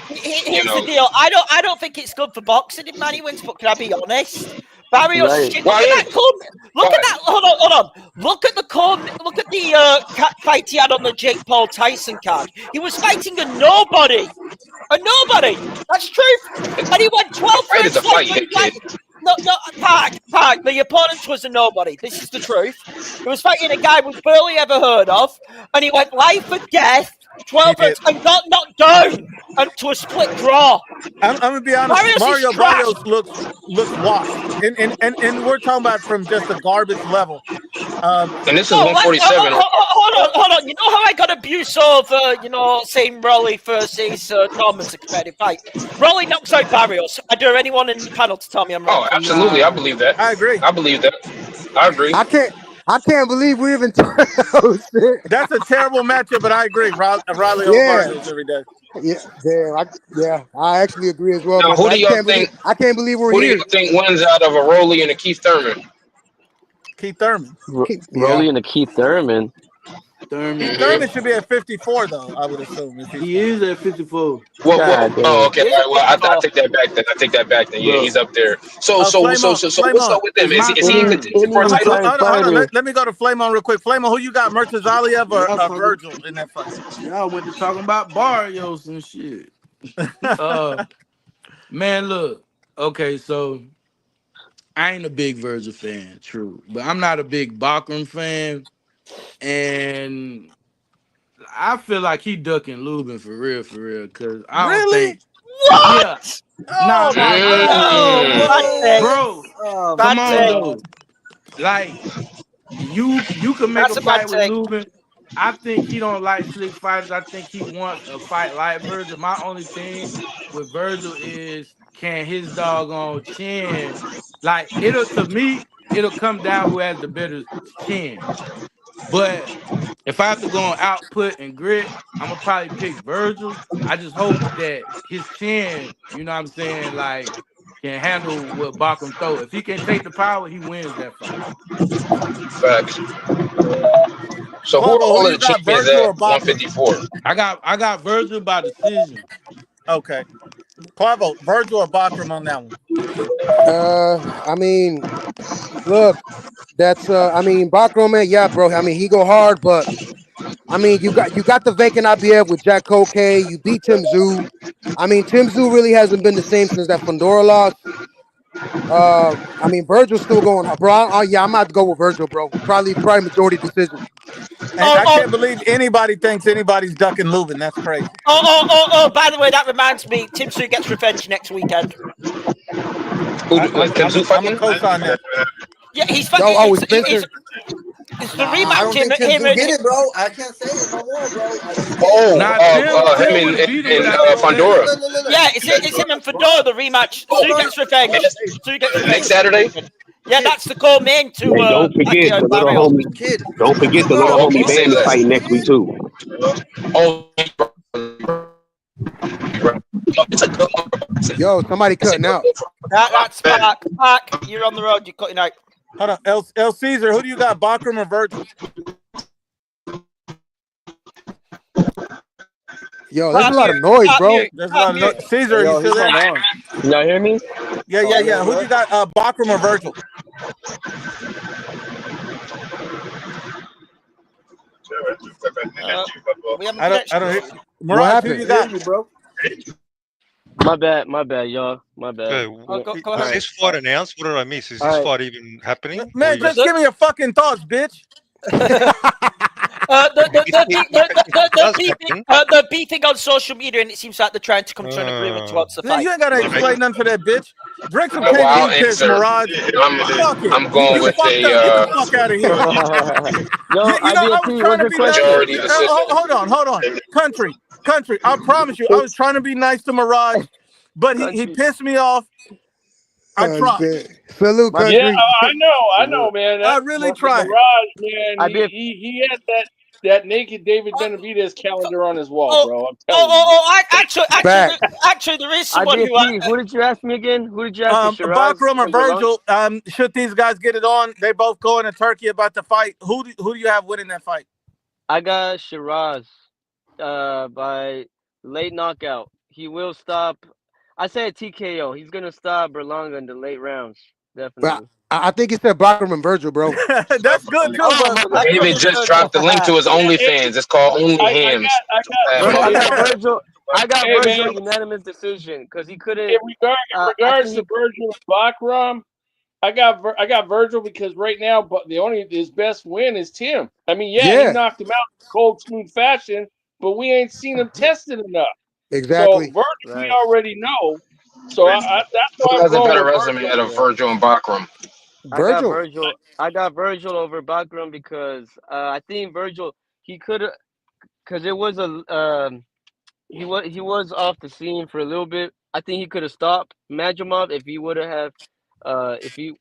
S14: Here's the deal. I don't think it's good for boxing if Manny wins. But can I be honest? Barrios,
S5: Right.
S14: shit. Look at that corn. Look at that. Hold on. Look at the corn. Look at the fight he had on the Jake Paul Tyson card. He was fighting a nobody. A nobody. That's truth. And he went 12
S15: Fight is
S14: rounds
S15: a fight,
S14: later.
S15: kid.
S14: No, Park. The opponent was a nobody. This is the truth. He was fighting a guy we've barely ever heard of, and he went life or death, 12 rounds, and got knocked down to a split draw.
S1: I'm gonna be honest.
S14: Barrios
S1: Mario
S14: is trash.
S1: Barrios looks washed, and we're talking about from just the garbage level.
S15: And this is 147.
S14: Hold on. You know how I got abuse over, saying Rolly versus Norman's a competitive fight? Rolly knocks out Barrios. I dare anyone in the panel to tell me I'm wrong.
S15: Oh, absolutely. I believe that.
S1: I agree.
S15: I believe that. I agree.
S10: I can't believe we even. Oh shit!
S1: That's a terrible matchup, but I agree. Riley over Barrios every day.
S10: Yeah, I actually agree as well.
S15: Now, who do y'all think?
S10: I can't believe we're
S15: Who
S10: here.
S15: do you think wins out of a Rolly and a Keith Thurman?
S1: Keith Thurman.
S5: Rolly and a Keith Thurman.
S1: Keith Thurman should be at 54, though. I would assume.
S7: He is at 54.
S15: Oh, okay. All right, well, I take that back then. Yeah, he's up there. So what's up with him? Is he in contention for a title?
S1: Hold on. Let me go to Flamon real quick. Flamon, who you got? Murtazaliev or Virgil in that fight?
S7: Y'all went to talking about Barrios and shit. Man, look. Okay, so I ain't a big Virgil fan, true, but I'm not a big Bakram fan, and I feel like he ducking Lubin for real, because I don't think.
S14: What?
S7: Yeah. Bro, come on, though. Like, you can make a fight with Lubin. I think he don't like slick fighters. I think he wants a fight like Virgil. My only thing with Virgil is, can his doggone chin, like, it'll come down who has the better chin. But if I have to go on output and grit, I'm gonna probably pick Virgil. I just hope that his chin, you know what I'm saying, like, can handle what Bakram throw. If he can take the power, he wins that fight.
S15: Facts. So who are all of the champions at 154?
S7: I got Virgil by decision.
S1: Okay. Clavo, Virgil or Bakram on that one?
S10: I mean, look, that's Bakram, man, yeah, bro. I mean, he go hard, but I mean, you got the vacant IBF with Jack Koke. You beat Tim Tszyu. I mean, Tim Tszyu really hasn't been the same since that Fundora loss. I mean, Virgil's still going, bro. I'm gonna have to go with Virgil, bro. Probably majority decision.
S1: I can't believe anybody thinks anybody's ducking Lubin. That's crazy.
S14: By the way, that reminds me, Tim Tszyu gets revenge next weekend.
S15: I'm a
S1: co-sign that.
S14: Yeah, he's fucking. It's the rematch.
S8: I don't think Tim Tszyu get it, bro. I can't say it no more, bro.
S15: Him and Fundora.
S14: Yeah, it's him and Fundora, the rematch. Tszyu gets revenge.
S15: Next Saturday?
S14: Yeah, that's the core main to.
S13: Hey, don't forget the little homie. Don't forget the little homie Bam is fighting next week too.
S10: Yo, somebody cutting out.
S14: That's Park. You're on the road. You're cutting out.
S1: Hold on, El Caesar. Who do you got, Bakram or Virgil?
S10: Yo, there's a lot of noise, bro.
S1: There's a lot of noise. Caesar, you still there?
S5: Y'all hear me?
S1: Yeah. Who do you got, Bakram or Virgil? I don't hear. Mirage, who you got,
S5: bro? My bad, y'all. My bad.
S12: Okay, is this fight announced? What did I miss? Is this fight even happening?
S1: Man, just give me your fucking thoughts, bitch.
S14: They're beefing on social media, and it seems like they're trying to come to an agreement towards the fight.
S1: You ain't gotta explain nothing for that bitch. Drink some
S15: I'll
S1: KD piss,
S15: answer.
S1: Mirage.
S15: I'm going with
S1: Get the fuck out of here. I was trying to be nice. Hold on. Country. I promise you, I was trying to be nice to Mirage, but he pissed me off. I tried.
S10: Salute, country.
S16: Yeah, I know, man.
S1: I really tried.
S16: Mirage, man, he had that naked David Benavidez calendar on his wall, bro. I'm telling you.
S14: Actually, there is someone
S5: who did you ask me again? Who did you ask me?
S1: Bakram or Virgil? Should these guys get it on? They both going to Turkey about to fight. Who do you have winning that fight?
S5: I got Shiraz by late knockout. He will stop. I say a TKO. He's gonna stop Berlanga in the late rounds. Definitely.
S10: I think he said Bakram and Virgil, bro.
S1: That's good too,
S5: Oh,
S1: but
S5: that's
S15: David
S5: good
S15: just
S5: too.
S15: dropped the link to his OnlyFans. It's called Only Hams.
S5: I
S16: Hey,
S5: got Virgil. I got
S16: hey,
S5: Virgil
S16: man.
S5: unanimous decision because he couldn't.
S16: In
S5: I
S16: regards
S5: think
S16: to Virgil and Bakram, I got Virgil because right now, but his best win is Tim. I mean, yeah, he knocked him out in cold, smooth fashion, but we ain't seen him tested enough. So
S10: Exactly.
S16: Virgil, we already know. So that's why
S15: Who
S16: I'm
S15: has a
S16: going
S15: better
S16: with
S15: resume
S16: Virgil.
S15: out of Virgil and Bakram?
S5: I got
S10: Virgil.
S5: Virgil. I got Virgil over Bakram because I think Virgil he could have because it was a he was off the scene for a little bit. I think he could have stopped Majumov if he would have if he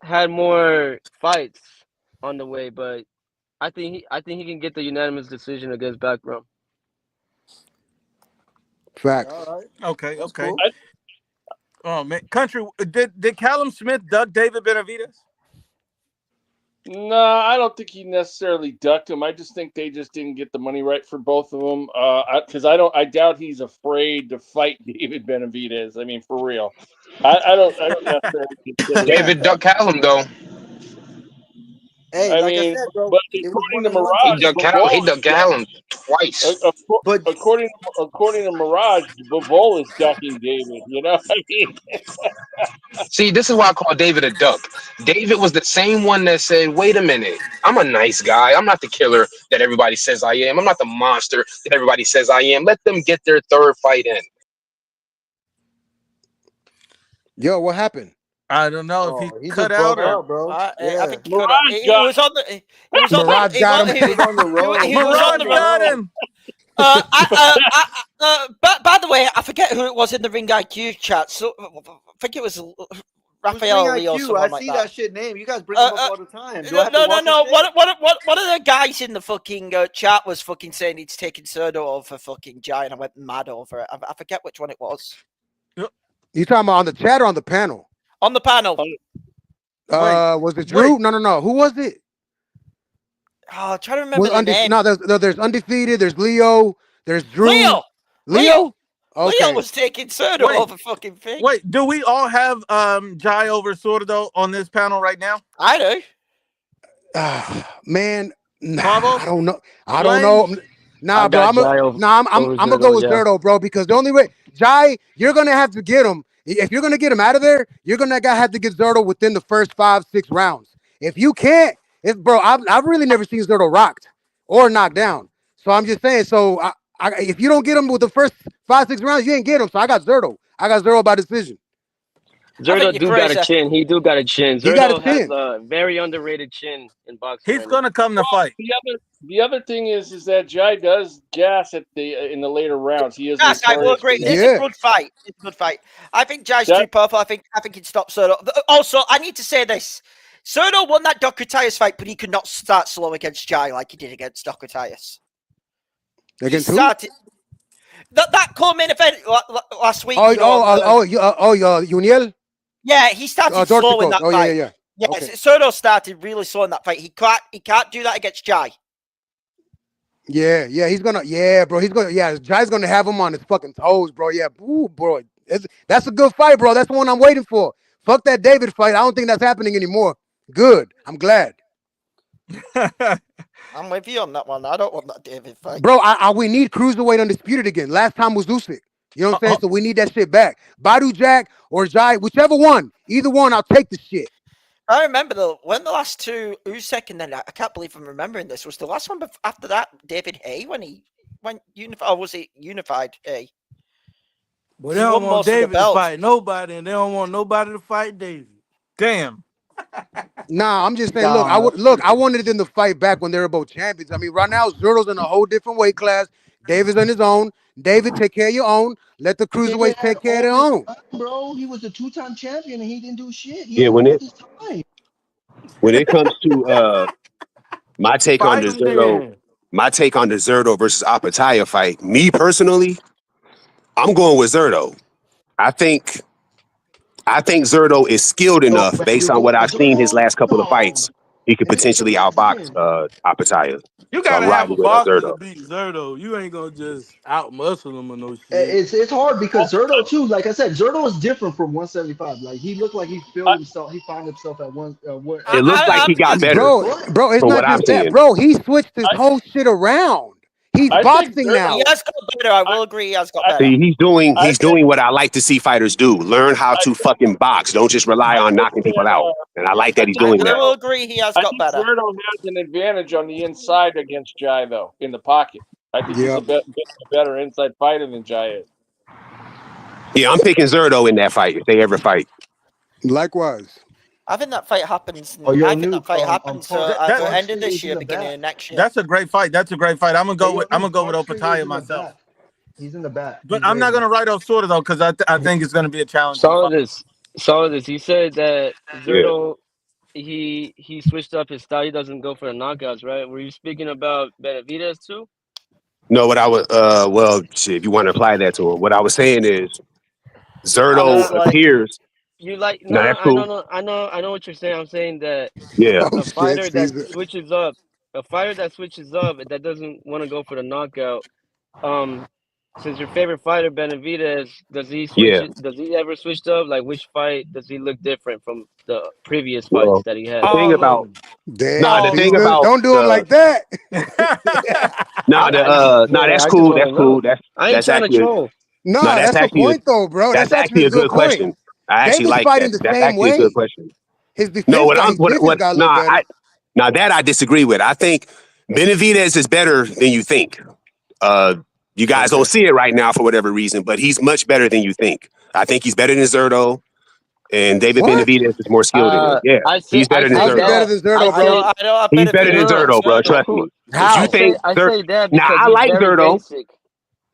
S5: had more fights on the way. But I think he can get the unanimous decision against Bakram.
S10: Facts.
S1: all right. Okay,
S8: That's
S1: okay.
S8: cool.
S1: Oh man, country. Did Callum Smith duck David Benavidez?
S16: No, I don't think he necessarily ducked him. I just think they just didn't get the money right for both of them. Because I doubt he's afraid to fight David Benavidez. I mean, for real. I don't necessarily consider that.
S15: David duck Callum though.
S8: Hey,
S16: I
S8: like I
S16: mean,
S8: said, bro,
S16: but
S8: it was
S16: according
S8: one
S16: to
S8: and one
S15: He
S8: till
S16: Mirage,
S8: then.
S15: ducked Callum. He
S16: Bivol
S15: ducked
S16: is duck.
S15: Callum twice.
S8: But
S16: According to Mirage, Bivol is ducking David. You know, I mean,
S15: See, this is why I call David a duck. David was the same one that said, "Wait a minute, I'm a nice guy. I'm not the killer that everybody says I am. I'm not the monster that everybody says I am. Let them get their third fight in."
S10: Yo, what happened?
S1: I don't know if he
S8: he
S1: cut
S8: just
S1: out
S8: broke
S1: or
S8: out, bro.
S14: I
S8: Yeah.
S14: think he could.
S16: Mirage
S14: He
S16: got
S14: was on the. He was on the.
S10: Mirage
S14: He
S10: got
S14: was,
S10: him.
S14: he,
S8: He was on the road.
S14: he was on
S1: Mirage
S14: the
S1: got
S14: road.
S1: him.
S14: By the way, I forget who it was in the Ring IQ chat. So I think it was
S8: Who's Ring
S14: Raphael Lee or
S8: IQ?
S14: someone
S8: I
S14: like
S8: see
S14: that.
S8: that shit name. You guys bring him up all the time. Do I have to
S14: No.
S8: watch his shit?
S14: One of the guys in the fucking chat was fucking saying he's taking Serdo over fucking Jai, and I went mad over it. I forget which one it was.
S10: You talking about on the chat or on the panel?
S14: On the panel.
S10: Was it Drew?
S1: Wait.
S10: No. Who was it?
S14: Oh, I'm trying to remember the name.
S10: No, there's Undefeated, there's Leo, there's Drew.
S14: Leo?
S10: Okay.
S14: Leo was taking Serdo over fucking thing.
S1: Wait, do we all have Jai over Sordo on this panel right now?
S14: I do.
S10: Man,
S1: Pablo?
S10: I don't know. I don't know. Nah, bro. I'm gonna go with Zerdo, bro, because the only way Jai, you're gonna have to get him. If you're gonna get him out of there, you're gonna have to get Zerdo within the first 5-6 rounds. If you can't, bro, I've really never seen Zerdo rocked or knocked down. So I'm just saying. So if you don't get him with the first 5-6 rounds, you ain't get him. So I got Zerdo. by decision.
S5: Zerdo got a chin. He do got a chin.
S10: He got a
S5: Zerdo has
S10: chin.
S5: a very underrated chin in boxing.
S1: He's gonna come to fight.
S16: the other thing is that Jai does gas at in the later rounds. He is.
S14: Yes, I will agree. It's a good fight. It's a good fight. I think Jai's too powerful. I think he'd stop Serdo. Also, I need to say this. Serdo won that Docretias fight, but he could not start slow against Jai like he did against Docretias.
S10: Against who?
S14: That co-main event last week.
S10: Uniel?
S14: Yeah, he started slow in that fight.
S10: Yeah.
S14: Yes,
S10: Okay.
S14: Serdo started really slow in that fight. He can't do that against Jai.
S10: Yeah, he's gonna. Yeah, bro, he's gonna. Yeah, Jai's gonna have him on his fucking toes, bro. Yeah, ooh, bro, that's a good fight, bro. That's the one I'm waiting for. Fuck that David fight. I don't think that's happening anymore. Good. I'm glad.
S14: I'm with you on that one. I don't want that David fight,
S10: bro. We need cruiserweight undisputed again. Last time was Usyk. You know what I'm saying? So we need that shit back. Badu Jack or Jai, whichever one, either one, I'll take the shit.
S14: I remember though when the last two Usyk and then I can't believe I'm remembering this was the last one after that David Hay when he went unified, or was it unified Hay?
S7: Well, they don't want David to fight nobody, and they don't want nobody to fight David.
S1: Damn.
S10: Nah, I'm just saying. I wanted them to fight back when they were both champions. I mean, right now Zerdo's in a whole different weight class. David's on his own. David, take care of your own. Let the cruiserweights take care of their own.
S8: Bro, he was a 2-time champion and he didn't do shit.
S13: When it comes to my take on the Zerdo versus Apataya fight, me personally, I'm going with Zerdo. I think Zerdo is skilled enough based on what I've seen his last couple of fights. he could potentially
S8: That's the
S13: outbox
S8: thing.
S13: Apataya.
S7: You
S13: So I'm
S7: gotta have
S13: riding
S7: a
S13: with
S7: boxer to
S13: Zerto.
S7: beat Zerto. You ain't gonna just out muscle him or no shit.
S8: It's hard because Zerto too. Like I said, Zerto is different from 175. Like he looked like he filled himself. He found himself at one.
S13: It looks like he got better
S10: Bro, it's
S13: from
S10: not
S13: what I'm
S10: just that,
S13: seeing.
S10: bro. He switched his whole shit around. He's
S16: I think
S10: boxing
S14: He
S10: now.
S14: has got better. I will agree. He has got better.
S13: See, he's doing
S16: I think
S13: what I like to see fighters do. Learn how to fucking box. Don't just rely
S16: I
S13: on
S16: think
S13: knocking people out. And I like that he's
S14: I
S13: doing that.
S14: will agree. He has got better.
S16: Zerto has an advantage on the inside against Jai, though, in the pocket. I think he's a better inside fighter than Jai is.
S13: Yeah, I'm picking Zerto in that fight if they ever fight.
S10: Likewise.
S14: I think that fight happens.
S8: Oh, yo,
S14: I think that
S8: Nuke,
S14: fight happens
S8: Punch
S14: end of this
S8: is in
S14: year,
S8: the
S14: beginning
S8: back.
S14: of next year.
S1: That's a great fight. That's a great fight. I'm gonna go with
S8: Punch
S1: Opataya
S8: is in the
S1: myself.
S8: back. He's in the back.
S1: But
S8: He's
S1: I'm not
S8: waiting.
S1: gonna write Osura though, because I think it's gonna be a challenging
S5: Saw
S1: fight.
S5: this. He said that
S13: Yeah.
S5: Zerto he switched up his style. He doesn't go for the knockouts, right? Were you speaking about Benavidez too?
S13: No, what I would well, shit, if you want to apply that to him, what I was saying is Zerto
S5: Nah, like
S13: appears.
S5: you like
S13: No,
S5: nah.
S13: that's cool.
S5: I know what you're saying. I'm saying that
S13: Yeah.
S10: Oh
S5: a
S10: shit,
S5: fighter that
S10: Caesar.
S5: switches up, that doesn't want to go for the knockout. Since your favorite fighter Benavidez, does he switch
S13: Yeah.
S5: it? Does he ever switch up? Like which fight does he look different from the previous fights
S13: Well,
S5: that he
S13: the
S5: had?
S13: thing
S7: All of
S13: about
S7: them.
S10: Damn,
S13: the thing
S10: Caesar.
S13: about
S10: Don't do him
S13: the
S10: like that.
S13: that's
S5: I just
S13: cool.
S5: want
S13: That's
S5: to
S13: cool.
S5: know. I ain't
S13: That's
S5: trying to
S13: actually
S5: troll.
S13: no,
S10: Nah, that's the point though, bro. That's
S13: that's
S10: actually
S13: actually
S10: a
S13: a
S10: good
S13: good
S10: point.
S13: question. I actually
S10: David's
S13: like
S10: fighting
S13: that.
S10: the
S13: That's
S10: same
S13: actually a good
S10: way.
S13: question.
S10: His
S13: No,
S10: defense got a little better.
S13: now that I disagree with. I think Benavidez is better than you think. You guys don't see it right now for whatever reason, but he's much better than you think. I think he's better than Zerto, and David
S10: What?
S13: Benavidez is more skilled than him. Yeah, he's
S5: I
S13: better than
S5: say
S10: How's he better
S13: Zerto.
S5: that.
S10: than
S5: I
S10: Zerto, bro?
S5: say
S14: I know. I
S13: He's better than
S5: no.
S13: Zerto, bro. Trust me. Because you
S10: How?
S13: think
S5: I say that
S13: now
S5: because
S13: I
S5: he's
S13: like
S5: very
S13: Zerto.
S5: basic.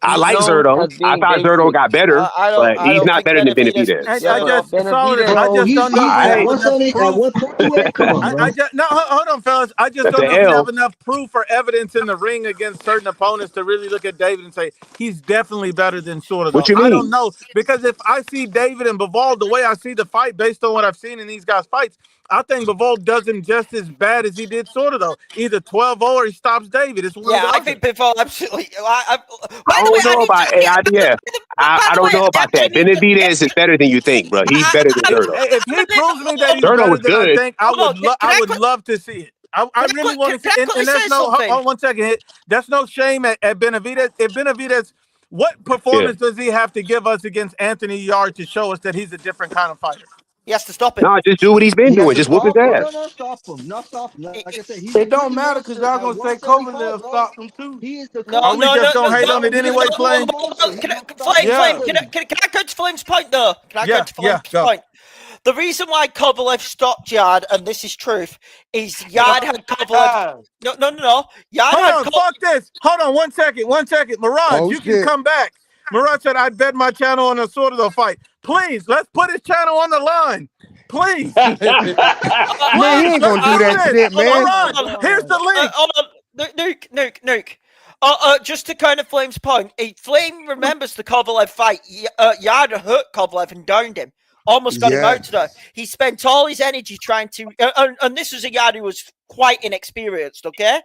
S13: I
S5: He's
S13: like
S5: known
S13: Zerto.
S5: as
S13: I
S5: being
S13: thought Zerto
S5: basic.
S13: got better, but
S14: I
S13: he's
S14: don't
S13: not
S14: think
S13: better than
S14: Benavidez.
S13: Benavidez.
S1: I
S5: Yeah, but
S1: just solid.
S5: Benavidez.
S1: I
S8: Bro,
S1: just don't know if
S8: he's
S1: you
S8: at
S1: have
S13: I
S1: enough
S8: 170 at
S1: proof.
S8: 128. Come on,
S1: I
S8: bro.
S1: just no. Hold on, fellas. I just
S13: That's
S1: don't
S13: the
S1: know if you have
S13: L.
S1: enough proof or evidence in the ring against certain opponents to really look at David and say he's definitely better than Sordo.
S13: What
S1: Though
S13: you
S1: I don't
S13: mean?
S1: know because if I see David and Bivol the way I see the fight based on what I've seen in these guys' fights, I think Bivol does him just as bad as he did Sordo. Though either 12-0 or he stops David. It's one or
S14: Yeah,
S1: the
S14: I
S1: other.
S14: think Bivol absolutely.
S13: I
S14: By the way,
S13: don't know about AIDF.
S14: by
S13: I
S14: the
S13: don't
S14: way,
S13: know
S14: I
S13: about that.
S14: actually need to.
S13: Benavidez is better than you think, bro. He's better than Zerto.
S1: Hey, if he proves me that he's
S13: Zerto
S1: better
S13: was
S1: than I
S13: good.
S1: think,
S14: Hold on,
S1: I would love to see it. I really want to see, and
S14: quickly
S1: there's
S14: say
S1: no.
S14: something?
S1: Hold on 1 second. That's no shame at Benavidez. If Benavidez, what
S13: Yeah.
S1: performance does he have to give us against Anthony Yarde to show us that he's a different kind of fighter?
S14: He has to stop him.
S13: No, just do what he's been
S8: He has
S13: doing.
S8: to
S13: Just whoop his
S8: stop. No,
S13: ass.
S8: no, no, stop him. Not stop him. Like I said, he's the
S7: It don't
S8: cookie
S7: matter because
S8: monster
S7: y'all
S8: at
S7: gonna say
S8: 175,
S7: Kovalev
S8: bro.
S7: stopped him too.
S8: He is the
S14: No,
S1: Are
S8: cookie
S1: we
S14: no,
S1: just
S14: no,
S1: gonna
S14: no,
S1: hate
S14: no.
S1: on it
S8: He is
S1: anyway,
S8: the cookie
S1: Flame?
S8: monster.
S14: Can
S8: He's
S14: I,
S8: not stopping
S14: Flame,
S7: Yeah.
S8: nobody.
S14: can I go to Flame's point though? Can I go to Flame's
S1: Go.
S14: point? The reason why Kovalev stopped Yard, and this is truth, is Yard had Kovalev. No. Yard
S1: Hold
S14: had
S1: on, fuck this. Hold on 1 second. Mirage,
S10: Oh
S1: you can
S10: shit.
S1: come back. Mirage said I'd bet my channel on a Sordo fight. Please, let's put his channel on the line. Please.
S10: Man, he
S1: Please,
S10: ain't
S1: let's
S10: gonna do
S1: do
S10: that
S1: this.
S10: shit, man.
S1: Mirage, here's the link.
S14: Hold on. Nuke. Just to kind of Flame's point, Flame remembers the Kovalev fight. Yard hurt Kovalev and downed him. Almost got him
S10: Yeah.
S14: out today. He spent all his energy trying to, and this was a Yard who was quite inexperienced, okay?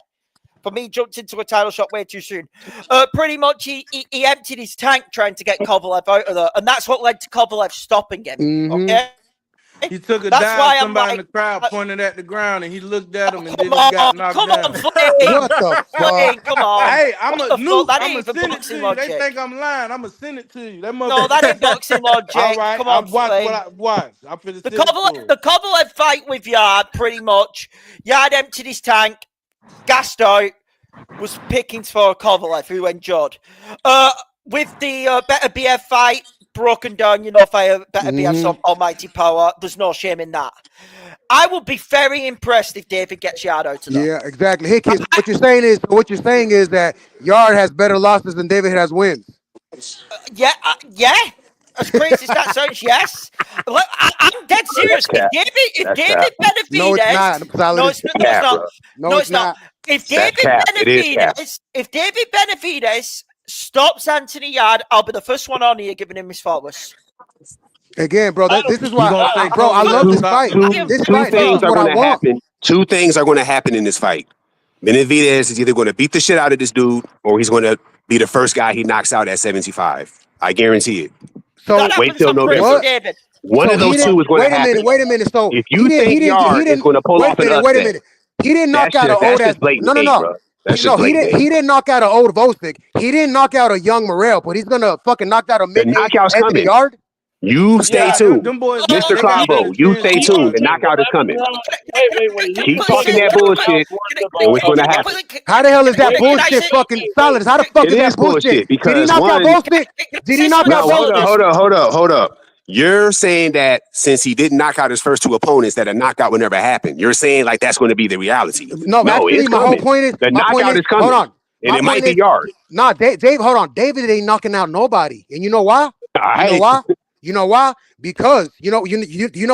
S14: For me, jumped into a title shot way too soon. Pretty much, he emptied his tank trying to get Kovalev out of there, and that's what led to Kovalev stopping him, okay?
S7: He took a
S14: That's
S7: dive.
S14: why I'm
S7: Somebody in
S14: like,
S7: the crowd pointed at the ground, and he looked at him, and then
S14: come
S7: he got
S14: on,
S7: knocked
S14: come
S7: down.
S14: on, Flame.
S10: What the
S14: Flame,
S10: fuck?
S14: come on.
S7: Hey, I'm
S14: What
S7: a
S14: the fuck?
S7: nuke.
S14: That
S7: I'm
S14: ain't
S7: gonna
S14: even
S7: send it to
S14: boxing
S7: you. They
S14: logic.
S7: think I'm lying. I'm gonna send it to you. That
S14: No, that ain't boxing logic.
S7: All right,
S14: Come
S7: I
S14: on,
S7: watch
S14: Flame.
S7: what I watch. I'm finna
S14: The
S7: send it to him.
S14: Kovalev fight with Yard, pretty much. Yard emptied his tank, gassed out, was picking for Kovalev, who endured. With the Better BF fight, broken down, Better BF some almighty power. There's no shame in that. I would be very impressed if David gets Yard out of that.
S10: Yeah, exactly. Hey kids, what you're saying is that Yard has better losses than David has wins.
S14: Yeah. As crazy as that sounds, yes. Look, I'm dead serious. If David Benavidez,
S10: No, it's not.
S14: No, it's not. If David Benavidez stops Anthony Yard, I'll be the first one on here giving him his flowers.
S10: Again, bro, this is why,
S7: You gonna say
S10: bro, I love this fight. This
S13: Two
S10: fight, this
S13: things
S10: is
S13: are
S10: what
S13: going
S10: I
S13: to
S10: want.
S13: happen. Two things are going to happen in this fight. Benavidez is either going to beat the shit out of this dude, or he's going to be the first guy he knocks out at 75. I guarantee it.
S14: So wait till November. David.
S13: One of those two is going to happen.
S10: Wait a minute. So
S13: if you think Yarde is going to pull off an upset,
S10: wait a minute. He didn't knock out an old ass. No. He didn't knock out an old Vosic. He didn't knock out a young Morrell, but he's gonna fucking knock out a mid-age Anthony Yarde.
S13: You stay tuned. Mr. Clavo, you stay tuned. The knockout is coming.
S16: Wait.
S13: Keep talking that bullshit. And what's going to happen?
S10: How the hell is that bullshit fucking solid? How the fuck is that bullshit? Did he knock out Vosic? Did he knock out Vosic?
S13: Hold up. You're saying that since he didn't knock out his first two opponents, that a knockout would never happen. You're saying like that's going to be the reality.
S10: No, actually, my whole point is
S13: the knockout is coming.
S10: Hold on.
S13: And it might be Yarde.
S10: Nah, Dave, hold on. David ain't knocking out nobody. And you know why? You know why? Because you know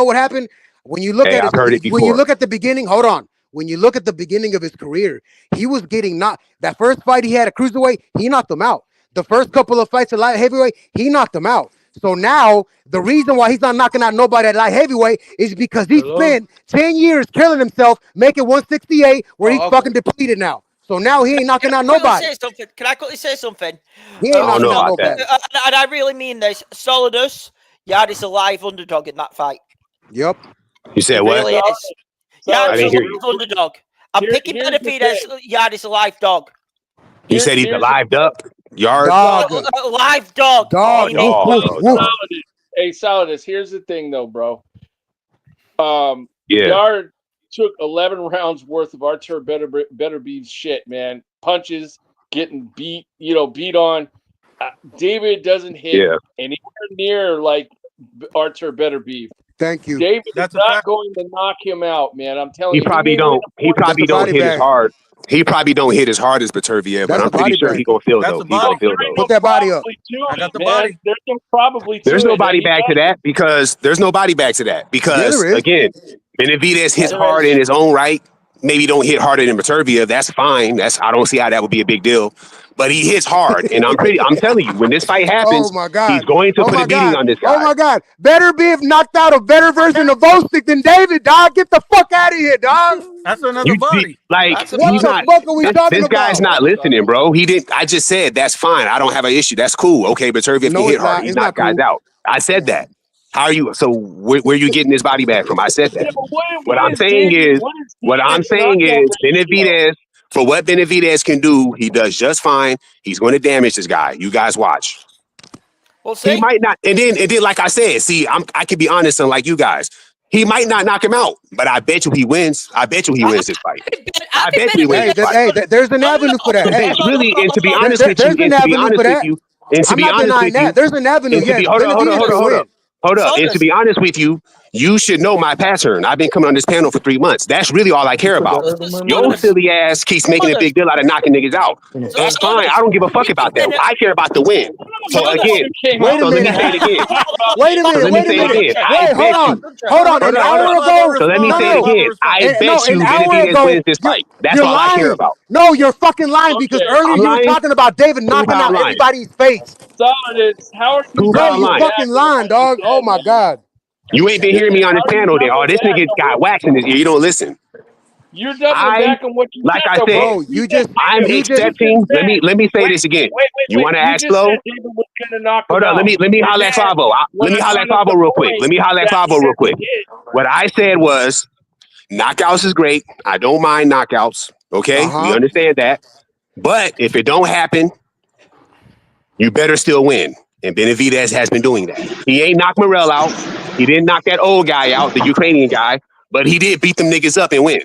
S10: what happened? When you look at when you look at the beginning, hold on. When you look at the beginning of his career, he was getting that first fight he had at cruiserweight, he knocked him out. The first couple of fights at light heavyweight, he knocked him out. So now the reason why he's not knocking out nobody at light heavyweight is because he spent 10 years killing himself, making 168, where he's fucking depleted now. So now he ain't knocking out nobody.
S14: Can I quickly say something?
S10: He ain't knocking out nobody.
S14: And I really mean this. Solidus, Yarde's a live underdog in that fight.
S10: Yep.
S13: You said what?
S14: Really is. Yarde's a live underdog. I'm picking Benavidez. Yarde's a live dog.
S13: You said he's a live duck? Yarde?
S14: Live dog.
S16: Hey, Solidus, here's the thing, though, bro.
S13: Yeah.
S16: Yarde took 11 rounds worth of Artur Beterbiev shit, man. Punches, getting beat on. David doesn't hit anywhere near like Artur Beterbiev.
S10: Thank you.
S16: David is not going to knock him out, man. I'm telling you.
S13: He probably don't hit as hard. He probably don't hit as hard as Beterbiev, but I'm pretty sure he's gonna feel though.
S10: Put that body up.
S16: I got the body.
S13: There's no body bag to that because again, Benavidez hits hard in his own right. Maybe don't hit harder than Beterbiev. That's fine. I don't see how that would be a big deal. But he hits hard, and I'm telling you, when this fight happens, he's going to put a beating on this guy.
S10: Oh my God! Beterbiev knocked out a better version of Vosic than David, dog. Get the fuck out of here, dog.
S1: That's another body.
S10: What the fuck are we talking about?
S13: This guy's not listening, bro. He didn't. I just said that's fine. I don't have an issue. That's cool. Okay, Beterbiev can hit hard. He knocked guys out. I said that. How are you? So where are you getting this body back from? I said that. What I'm saying is Benavidez. For what Benavidez can do, he does just fine. He's going to damage this guy. You guys watch.
S14: Well,
S13: he might not. And then, like I said, see, I can be honest, unlike you guys. He might not knock him out, but I bet you he wins. I bet you he wins this fight. I bet you he wins this fight.
S10: Hey, there's an avenue for that. Hey,
S13: really, and to be honest with you, there's
S10: an avenue.
S13: Hold up. And to be honest with you, you should know my pattern. I've been coming on this panel for 3 months. That's really all I care about. Your silly ass keeps making a big deal out of knocking niggas out. That's fine. I don't give a fuck about that. I care about the win. So again, let me say it again.
S10: Wait a minute. Hold on. An hour ago.
S13: So let me say it again. I bet you Benavidez wins this fight. That's all I care about.
S10: No, you're fucking lying because earlier you were talking about David knocking out everybody's face.
S16: Solidus, how are you?
S10: Bro, you fucking lying, dog. Oh my God.
S13: You ain't been hearing me on this panel then. Oh, this nigga got wax in his ear. You don't listen.
S16: You're doubling back on what you
S13: like
S16: said.
S13: I said,
S10: bro,
S13: I'm accepting. Let me say this again. You want to ask slow? Hold on. Let me holler at Favo. Let me holler at Favo real quick. What I said was, knockouts is great. I don't mind knockouts. Okay, we understand that. But if it don't happen, you better still win. And Benavidez has been doing that. He ain't knocked Morrell out. He didn't knock that old guy out, the Ukrainian guy, but he did beat them niggas up and win.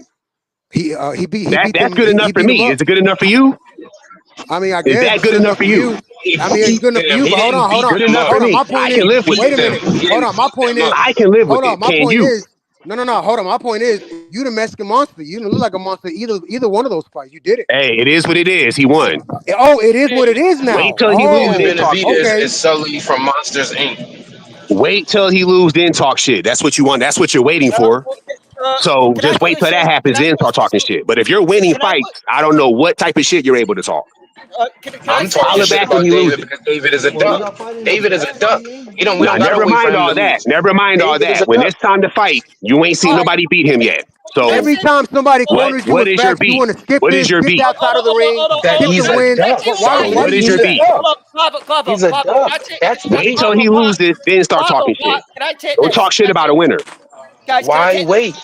S13: That's good enough for me. Is it good enough for you?
S10: I mean, I guess.
S13: Is that good enough for you?
S10: I mean, it's good enough for you, but hold on. My point is, wait a minute. Hold on, my point is,
S13: I can live with it. Can you?
S10: No. Hold on. My point is, you the Mexican monster. You don't look like a monster either one of those fights. You did it.
S13: Hey, it is what it is. He won.
S10: Oh, it is what it is now.
S13: Wait till he loses.
S15: Benavidez is Sully from Monsters Inc.
S13: Wait till he loses, then talk shit. That's what you want. That's what you're waiting for. So just wait till that happens, then start talking shit. But if you're winning fights, I don't know what type of shit you're able to talk.
S15: I'm talking shit about David because David is a duck. David is a duck.
S13: Never mind all that. When it's time to fight, you ain't seen nobody beat him yet. So
S10: Every time somebody corners you
S13: what
S10: with
S13: is your
S10: facts, you
S13: beef?
S10: want to skip
S13: What
S10: this,
S13: is your
S10: skip
S13: beef?
S10: outside of the ring,
S15: That
S10: skip
S15: he's
S10: the
S15: a
S10: win.
S15: duck.
S10: Why
S13: What is
S10: you
S13: your
S10: do
S13: beef?
S10: that?
S15: He's a duck. That's his
S13: Wait
S15: beef.
S13: till he loses, then start talking shit.
S14: Can I take
S13: Don't
S14: this?
S13: talk shit about a winner.
S14: Guys, can I
S15: Why
S14: take
S15: wait?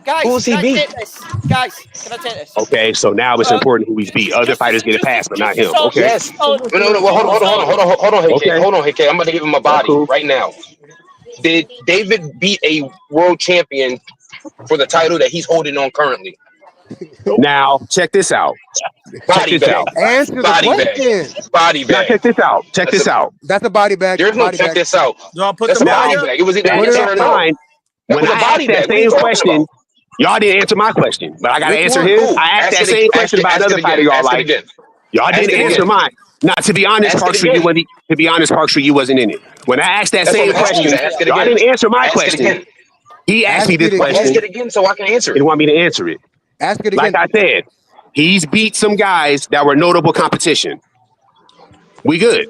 S14: Guys,
S15: Who's
S14: can
S15: he
S14: I
S15: beat?
S14: take this? Guys, can I take this?
S13: Okay, so now it's important who he's beat. Other fighters get a pass, but not him. Okay.
S15: Yes. No, well, hold on,
S13: Okay.
S15: Hey, K. I'm about to give him a
S13: That's
S15: body
S13: cool.
S15: right now. Did David beat a world champion for the title that he's holding on currently?
S13: Now, check this out. Check
S15: Body
S13: this
S15: bag.
S13: out.
S10: Answer the
S15: Body bag.
S10: question.
S15: Body
S13: Now,
S15: bag.
S13: check this out. Check this out.
S10: That's a body bag.
S15: There's no
S10: Body
S15: check
S10: bag.
S15: this out.
S1: Do I put
S15: That's
S1: the
S15: a
S1: money
S15: body
S1: up?
S15: bag. It was either
S13: That,
S10: Put it
S15: yes
S10: up.
S15: or
S13: that's
S15: no.
S13: fine.
S15: That
S13: When
S15: was a
S13: I
S15: body
S13: asked that
S15: bag. What are you
S13: same
S15: talking
S13: question,
S15: about?
S13: y'all didn't answer my question. But I got to
S10: Which
S13: answer
S10: one?
S13: his.
S15: Cool.
S13: I asked
S15: Ask
S13: that
S15: it,
S13: same
S15: ask
S13: question
S15: it,
S13: about
S15: ask it
S13: another fighter
S15: again.
S13: y'all
S15: Ask it
S13: like.
S15: again.
S13: Y'all
S15: Ask
S13: didn't
S15: it
S13: answer
S15: again.
S13: mine. Now, to be honest,
S15: Ask it
S13: Parkstreet, you
S15: again.
S13: wasn't. To be honest, Parkstreet, you wasn't in it. When I asked that
S15: That's what
S13: same
S15: I'm asking you
S13: question,
S15: to ask it
S13: y'all
S15: again.
S13: didn't answer my
S15: Ask it
S13: question.
S15: again.
S13: He asked me
S10: Ask
S13: this
S10: it
S15: Well, ask
S13: question
S10: again.
S15: it again so I can answer
S13: and
S15: it.
S13: want me to answer it.
S10: Ask it
S13: Like
S10: again.
S13: I said, he's beat some guys that were notable competition. We good.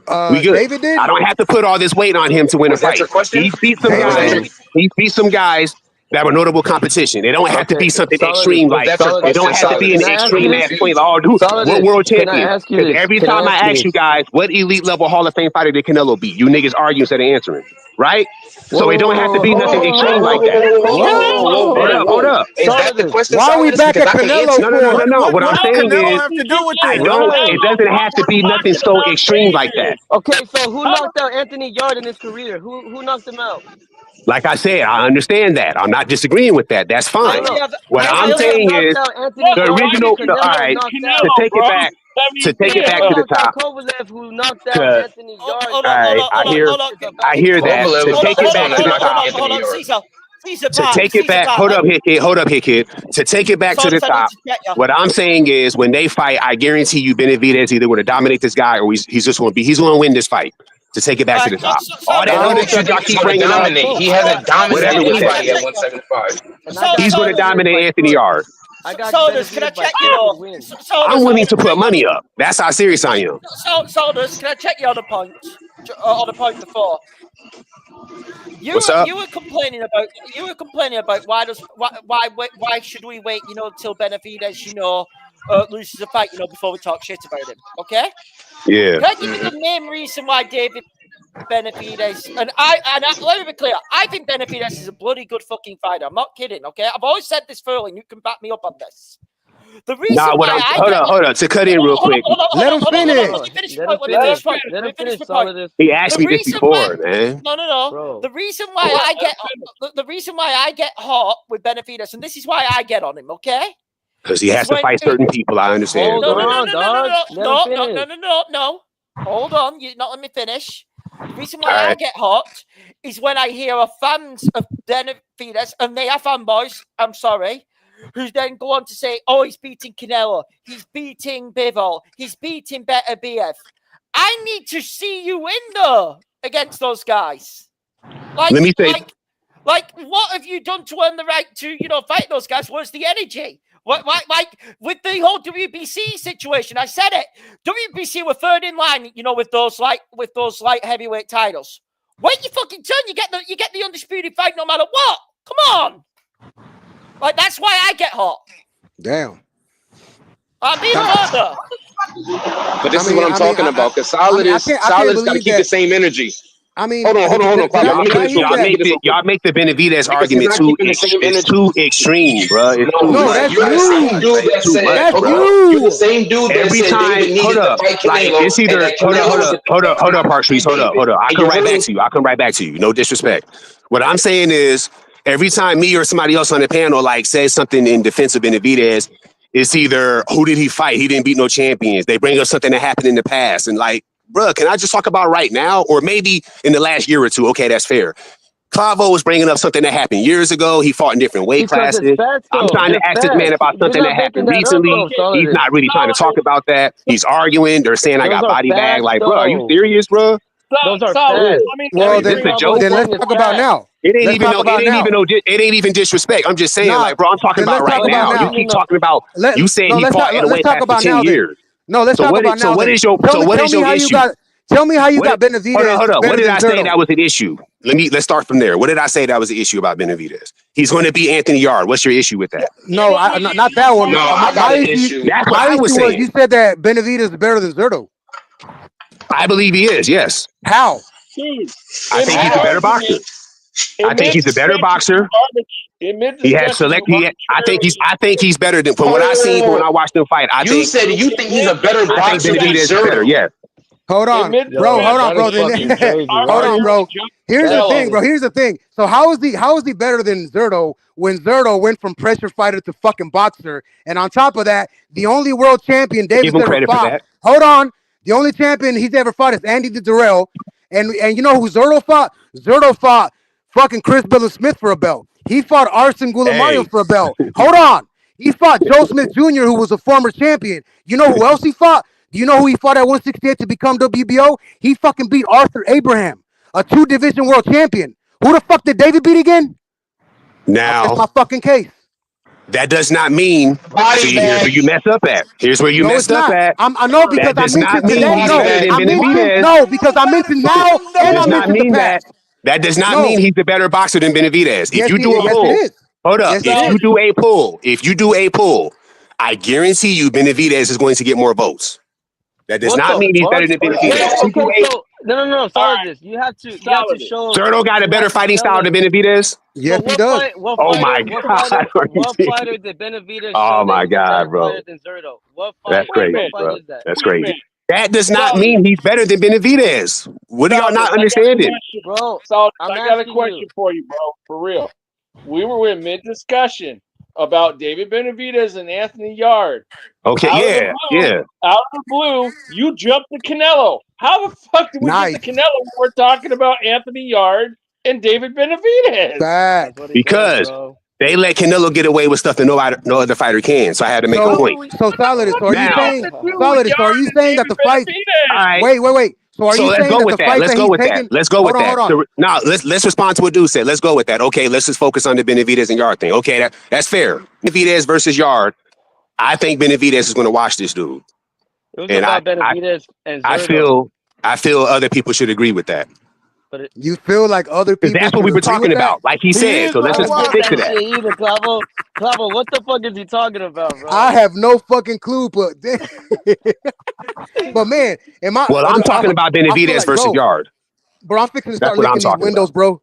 S13: We good.
S10: David did.
S13: I don't have to put all this weight on him to win a
S15: Was that
S13: fight.
S15: your question?
S13: He's beat some
S15: Or was
S10: David
S15: that
S13: guys.
S15: your
S10: did.
S13: He's beat some guys that were notable competition. It don't have to
S5: Okay,
S13: be something
S5: Solidus.
S13: extreme
S15: was
S13: like
S15: that your
S13: it don't
S15: question,
S13: have to be
S5: Solidus.
S13: an
S5: Can
S15: Solidus?
S5: I ask
S15: I'm
S5: you
S13: extreme
S5: this?
S13: ass point.
S15: confused.
S13: Oh, dude, what
S5: Solidus.
S13: world
S5: Can I
S13: champion?
S5: ask you
S13: Because
S5: this?
S13: every
S5: Can I
S13: time I
S5: ask you
S13: ask you
S5: this?
S13: guys, what elite level Hall of Fame fighter did Canelo beat? You niggas argue instead of answering, right?
S5: Whoa,
S13: So it don't have to
S5: whoa,
S13: be
S5: whoa,
S13: nothing
S5: whoa,
S13: extreme like
S5: whoa,
S13: that.
S10: What?
S13: Hold up, hold
S5: whoa.
S13: up.
S15: Is that the
S5: Solidus.
S15: question,
S10: Why are we
S15: Solidus?
S10: back
S15: Because
S10: at
S15: I can
S10: Canelo
S15: answer.
S10: for?
S13: What
S1: What
S13: I'm
S1: does
S13: saying
S1: Canelo
S13: is,
S1: have to do with
S13: I
S1: this,
S13: don't.
S1: bro?
S13: It doesn't have to be nothing so extreme like that.
S5: Okay, so who knocked out Anthony Yarde in his career? Who knocked him out?
S13: Like I said, I understand that. I'm not disagreeing with that. That's
S5: No, no,
S13: fine.
S5: no.
S13: What
S5: How
S13: I'm
S5: many have
S13: saying
S5: knocked
S13: is
S5: out Anthony
S13: the
S5: Yarde who
S13: original. All
S5: Canelo
S13: right,
S5: knocked
S13: to
S5: out?
S13: take it back, to take it back
S5: Canelo
S13: to the
S5: knocked out
S13: top.
S5: Kovalev, who knocked
S13: To
S5: out Anthony Yarde.
S13: all right, I hear that.
S15: Kovalev
S13: To
S15: was the
S13: take it
S15: first
S13: back
S15: one to
S13: to the
S15: knock out
S13: top.
S15: Anthony Yarde.
S13: To take it back. Hold up, hit kid. Hold up, hit kid. To take it back to the top. What I'm saying is, when they fight, I guarantee you, Benavidez either going to dominate this guy or he's just going to be. He's going to win this fight. To take it back to the top. All that other
S15: I
S13: shit
S15: think
S13: y'all
S15: he's
S13: keep
S15: going to
S13: bringing up,
S15: dominate. He hasn't dominated
S13: whatever with that.
S15: anybody at 175.
S5: And I got
S13: He's going to
S5: Benavidez
S13: dominate
S5: by
S13: Anthony
S5: foot.
S13: Yarde.
S5: I got Benavidez by fucking win.
S13: I'm willing to put money up. That's how serious I am.
S14: Solders, can I check you on a point? On a point before.
S13: What's up?
S14: You were complaining about why should we wait till Benavidez loses a fight before we talk shit about him, okay?
S13: Yeah.
S14: Can I give you the main reason why David Benavidez and let me be clear, I think Benavidez is a bloody good fucking fighter. I'm not kidding, okay? I've always said this, Furling. You can back me up on this. The reason
S13: hold up. To cut in real quick.
S10: Let him finish.
S14: Let me finish the point.
S13: He asked me this before, man.
S14: No. The reason why I get hot with Benavidez, and this is why I get on him, okay?
S13: Because he has to fight certain people. I understand.
S5: Hold on, dog.
S14: No. Hold on. You not let me finish. The reason why I get hot is when I hear fans of Benavidez, and they are fanboys, I'm sorry, who then go on to say, oh, he's beating Canelo, he's beating Bivol, he's beating Better BF. I need to see you in there against those guys.
S13: Let me say,
S14: like, what have you done to earn the right to, fight those guys? Where's the energy? Like with the whole WBC situation, I said it. WBC were third in line, with those light heavyweight titles. Wait your fucking turn. You get the undisputed fight no matter what. Come on. Like, that's why I get hot.
S10: Damn.
S14: I'm being further.
S15: But this is what I'm talking about. Because Solidus got to keep the same energy.
S10: I mean,
S15: hold on.
S13: Y'all make the Benavidez argument too extreme, bro.
S15: You're the same dude that said. You're the same dude that said David needed to fight Canelo.
S13: It's either hold up, Parkstreet. Hold up. I come right back to you. No disrespect. What I'm saying is, every time me or somebody else on the panel says something in defense of Benavidez, it's either who did he fight? He didn't beat no champions. They bring up something that happened in the past, and bruh, can I just talk about right now? Or maybe in the last year or two. Okay, that's fair. Clavo was bringing up something that happened years ago. He fought in different weight classes. I'm trying to ask this man about something that happened recently. He's not really trying to talk about that. He's arguing. They're saying I got body bag. Bro, are you serious, bro?
S5: Those are facts.
S10: Well, then let's talk about now.
S13: It ain't even disrespect. I'm just saying, bro, I'm talking about right now. You keep talking about you saying he fought in a weight class for 10 years.
S10: No, let's talk about now.
S13: So what is your issue?
S10: Tell me how you got Benavidez.
S13: Hold up. What did I say that was an issue? Let's start from there. What did I say that was an issue about Benavidez? he's going to beat Anthony Yarde. What's your issue with that?
S10: No, not that one.
S15: No, I got an issue.
S13: That's what
S10: My
S13: I was
S10: issue was
S13: saying.
S10: you said that Benavidez is better than Zerto.
S13: I believe he is. Yes.
S10: How?
S13: I think he's a better boxer. I think he's a better boxer. He has select. I think he's better than from what I've seen from when I watched him fight.
S15: You said you think he's a better boxer than
S13: Benavidez is better.
S15: Zerto.
S13: Yeah.
S10: Hold on, bro. Hold on, bro. Hold on, bro. Here's the thing, bro. Here's the thing. So how is he better than Zerto when Zerto went from pressure fighter to fucking boxer? And on top of that, the only world champion Davis ever fought. Hold on. The only champion he's ever fought is Andy Durrell. And you know who Zerto fought? Zerto fought fucking Chris Smith for a belt. He fought Arsen Gulamario for a belt. Hold on. He fought Joe Smith Jr., who was a former champion. You know who else he fought? Do you know who he fought at 168 to become WBO? He fucking beat Arthur Abraham, a 2-division world champion. Who the fuck did David beat again?
S13: Now,
S10: that's my fucking case.
S13: That does not mean. See, here's where you mess up at. Here's where you messed up at.
S10: I know because I mentioned today. No, because I mentioned now and I mentioned the past.
S13: That does not mean he's a better boxer than Benavidez. If you do a pull, hold up. If you do a pull, I guarantee you Benavidez is going to get more votes. That does not mean he's better than Benavidez.
S5: Okay, so no. Sorry, this you have to show.
S13: Zerto got a better fighting style than Benavidez.
S10: Yes, he does.
S13: Oh my God!
S5: What fighter did Benavidez?
S13: Oh my God, bro! That's crazy, bro. That's crazy. That does not mean he's better than Benavidez. What do y'all not understanding?
S16: Bro, I got a question for you, bro. For real. We were in mid-discussion about David Benavidez and Anthony Yarde.
S13: Okay, yeah.
S16: Out of the blue, you jumped to Canelo. How the fuck did we get to Canelo when we're talking about Anthony Yarde and David Benavidez?
S13: Because they let Canelo get away with stuff that no other fighter can. So I had to make a point.
S10: So Solidus, are you saying that the fight?
S13: Right.
S10: Wait. So are you saying that the fight
S13: Let's go with that. Let's go with that. So, now let's respond to what Dude said. Let's go with that. Okay, let's just focus on the Benavidez and Yarde thing. Okay, that's fair. Benavidez versus Yarde. I think Benavidez is going to watch this dude.
S5: It was about Benavidez and Zerto.
S13: I feel other people should agree with that.
S5: But
S10: you feel like other people?
S13: That's what we were talking about, like he said. So let's just stick to that.
S5: Either, Clavo, what the fuck is he talking about, bro?
S10: I have no fucking clue, but man,
S13: I'm talking about Benavidez versus Yarde.
S10: Bro, I'm fixing to start licking these windows, bro.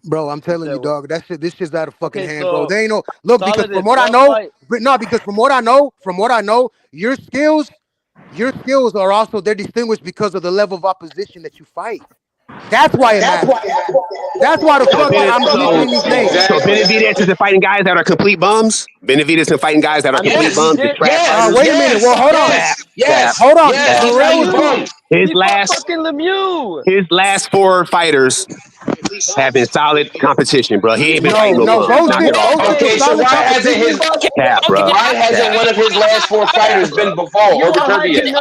S10: Bro, I'm telling you, dog, this shit's out of fucking hand, bro. They ain't no look because from what I know, your skills are also they're distinguished because of the level of opposition that you fight. That's why it matters. That's why the fuck I'm mentioning these names.
S13: So Benavidez isn't fighting guys that are complete bums. Benavidez isn't fighting guys that are complete bums.
S10: Wait a minute. Well, hold on. Hold on.
S13: His last 4 fighters have been solid competition, bro. He ain't been fighting
S15: Okay, so why hasn't one of his last 4 fighters been Bivol or Beterbiev?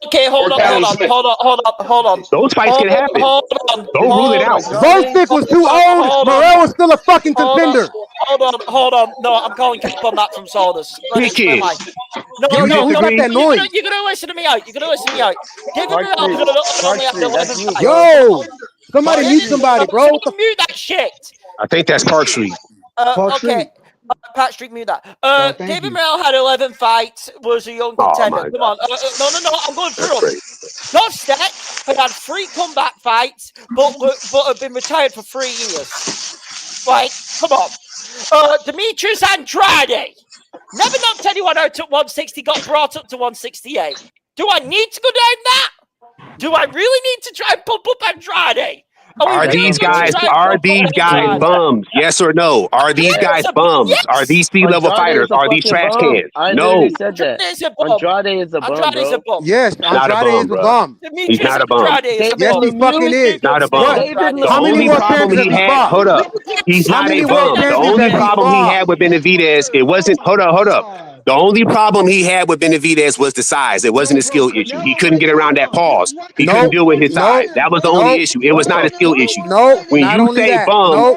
S14: Okay, hold on.
S13: Those fights can happen. Don't rule it out.
S10: Volstick was too old. Morel was still a fucking contender.
S14: Hold on. No, I'm calling cap on that from Sardis.
S10: No, who got that noise?
S14: You're gonna listen to me out.
S10: Yo, somebody mute somebody, bro.
S14: Mute that shit.
S13: I think that's Park Street.
S14: Okay. Pat Street, mute that. David Morrell had 11 fights, was a young contender. Come on. No, I'm going through them. Dostek had 3 comeback fights, but have been retired for 3 years. Right, come on. Demetrius Andrade never knocked anyone out at 160, got brought up to 168. Do I need to go down that? Do I really need to try and pump up Andrade?
S13: Are these guys bums? Yes or no? Are these guys bums? Yes. Are these C-level fighters? Are these trash cans? No.
S5: Andrade is a bum.
S10: Yes, Andrade is a bum.
S13: He's not a bum.
S10: Yes, he fucking is.
S13: Not a bum.
S10: How many more champions has he fought?
S13: Hold up. He's not a bum. The only problem he had with Benavidez, it wasn't. Hold up. The only problem he had with Benavidez was the size. It wasn't a skill issue. He couldn't get around that pause. He couldn't deal with his size. That was the only issue. It was not a skill issue.
S10: No.
S13: When you say bum,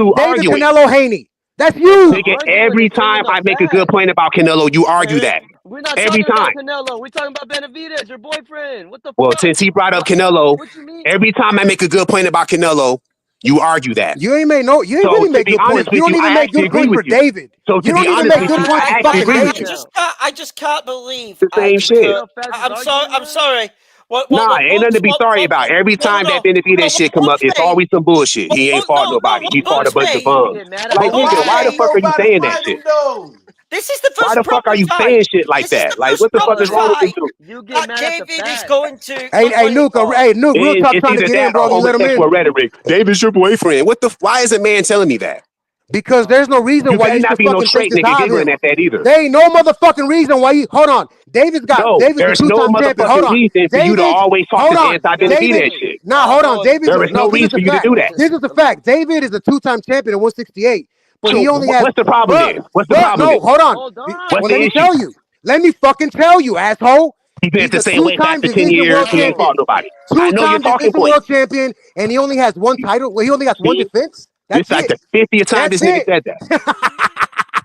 S13: you
S10: David
S13: arguing.
S10: Canelo Haney. That's
S5: We're
S10: you.
S5: not
S13: Nigga,
S5: arguing.
S13: every
S5: You're bringing
S13: time
S5: up
S13: I make a good
S5: facts.
S13: point about Canelo, you argue that.
S5: We're not
S13: Every
S5: talking about
S13: time.
S5: Canelo. We're talking about Benavidez, your boyfriend. What the
S13: Well,
S5: fuck?
S13: since he brought up Canelo,
S5: What you mean?
S13: every time I make a good point about Canelo, you argue that.
S10: You ain't
S13: So
S10: really
S13: to
S10: make
S13: be
S10: good
S13: honest
S10: points. You
S13: with
S10: don't
S13: you,
S10: even
S13: I
S10: make
S13: actually
S10: good
S13: agree
S10: points
S13: with
S10: for
S13: you.
S10: David.
S13: So to
S10: You
S13: be
S10: don't even
S13: honest
S10: make
S13: with
S10: good
S13: you,
S10: points
S13: I
S10: for
S13: actually
S10: fucking
S13: agree with
S5: Facts
S13: you.
S10: David.
S5: now.
S14: I just can't believe.
S13: The
S14: I
S13: same
S14: just
S13: shit.
S5: No facts is
S14: I'm sorry.
S5: arguing
S14: I'm
S5: now.
S14: sorry.
S13: Nah, ain't nothing to be sorry about. Every time that Benavidez shit come up, it's always some bullshit. He ain't fought nobody. He fought a bunch of
S5: You
S13: bums.
S5: get mad at
S13: Like,
S7: But
S13: nigga,
S7: why
S13: why the
S7: ain't
S5: Benavidez.
S13: fuck are you
S7: nobody
S13: saying that
S7: fight
S13: shit?
S7: him though?
S14: This is the
S13: Why
S14: first
S13: the fuck are
S14: problem,
S13: you
S14: Ty.
S13: saying shit like
S14: This is
S13: that?
S14: the
S13: Like,
S14: first
S13: what the fuck is
S14: problem,
S13: wrong with
S5: Because
S13: this
S14: Ty.
S13: dude?
S5: you get
S14: That
S5: mad at the
S14: David is
S5: facts.
S14: going to.
S10: Hey, Nuke. Hey, Nuke. Real talk.
S13: It's
S10: Trying to
S13: either
S10: get in,
S13: that
S10: bro.
S13: or
S10: You let him in
S13: homosexual rhetoric. David's your boyfriend. Why is a man telling me that?
S10: because there's no reason
S13: You
S10: why
S13: better
S10: you
S13: not
S10: should
S13: be no
S10: fucking take
S13: straight
S10: this
S13: nigga
S10: out of
S13: giggling
S10: him.
S13: at that either.
S10: There ain't no motherfucking reason why you. Hold on. David's
S13: No,
S10: a
S13: there's no
S10: two-time champion. Hold
S13: motherfucking
S10: on.
S13: reason for you to
S10: David.
S13: always talk
S10: Hold
S13: this
S10: on. David.
S13: anti-Benavidez shit.
S10: Nah, hold on. David's
S13: There is
S10: no.
S13: no
S10: This is
S13: reason
S10: the
S13: for you to
S10: fact.
S13: do that.
S10: This is the fact. David is a two-time champion at 168, but
S13: So
S10: he only has.
S13: what's the problem then? What's the
S10: But
S13: problem then?
S10: no. Hold on.
S5: Hold
S13: What's
S5: on.
S10: Well,
S13: the
S10: let me
S13: issue?
S10: tell you. Let me fucking tell you, asshole.
S13: He's been at
S10: He's
S13: the
S10: a
S13: same weight class
S10: two-time
S13: for 10
S10: division
S13: years.
S10: world
S13: He ain't
S5: No.
S13: fought
S10: champion.
S13: nobody. I know your
S10: Two-time
S13: talking
S10: division
S13: points.
S10: world champion, and he only has one title. Well, he only has one
S13: See?
S10: defense.
S13: This
S10: That's
S13: like
S10: it.
S13: the 50th time
S10: That's
S13: this nigga
S10: it.
S13: said that.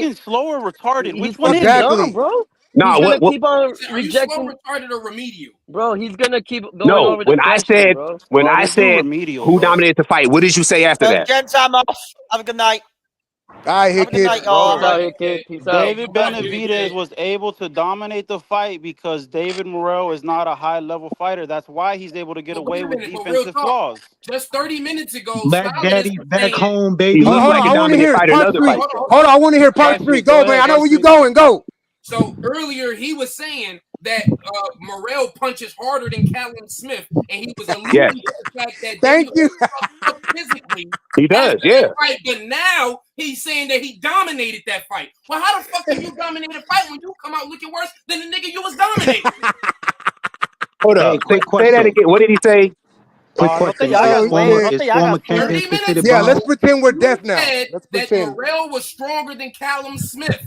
S1: fucking slow or retarded? Which
S5: He's
S1: one is
S5: fucking
S1: it?
S5: dumb, bro.
S13: No,
S5: He's gonna
S13: what?
S5: keep on
S17: Are you slow,
S5: rejecting.
S17: retarded, or remedial?
S5: Bro, he's gonna keep going
S13: No,
S5: over the question, bro.
S13: when
S1: Oh,
S13: I
S1: this dude
S13: said
S1: remedial,
S13: who
S1: bro.
S13: dominated the fight, what did you say after that?
S14: Gents, I'm off. Have a good night.
S10: All right,
S14: Have a good
S10: kid.
S14: night, y'all.
S5: Peace out here, kid. Peace out.
S1: David Benavidez was able to dominate the fight because David Morrell is not a high-level fighter. That's why he's able to get
S17: But
S1: away
S17: wait a
S1: with
S17: minute, but real
S1: defensive
S17: talk.
S1: flaws.
S17: Just 30 minutes ago,
S2: Black
S17: Stylist
S2: Daddy
S17: was
S2: back
S17: saying,
S2: home,
S13: He
S2: baby.
S13: looked
S10: Hold
S13: like
S10: on,
S13: a
S10: I want to
S13: dominant
S10: hear
S13: fighter in
S10: part
S13: other
S10: three.
S13: fights.
S10: Hold on, I want to hear part
S1: Varsity,
S10: three.
S1: go
S10: Go,
S1: ahead,
S10: man. I know where you
S1: Varsity.
S10: going. Go.
S17: so earlier he was saying that Morrell punches harder than Callum Smith, and he was alluding
S13: Yes,
S17: to the fact that
S10: Thank
S17: David
S10: you.
S17: was fucked up physically
S13: he does.
S17: after
S13: Yeah.
S17: that fight, but now he's saying that he dominated that fight. Well, how the fuck can you dominate a fight when you come out looking worse than the nigga you was dominating?
S13: Hold
S2: Hey,
S13: up.
S2: quick
S13: Say that
S2: question.
S13: again. What did he say?
S2: Quick
S1: No te
S2: question.
S1: hagas,
S10: So,
S1: güey. No
S10: kid.
S1: te
S2: Is
S1: hagas,
S2: former
S1: pues.
S2: champions
S17: 30 minutes
S2: considered
S10: Yeah,
S17: ago,
S10: let's
S2: boxing?
S10: pretend we're
S17: you
S10: deaf now.
S17: said
S10: Let's
S17: that
S10: pretend.
S17: Morrell was stronger than Callum Smith.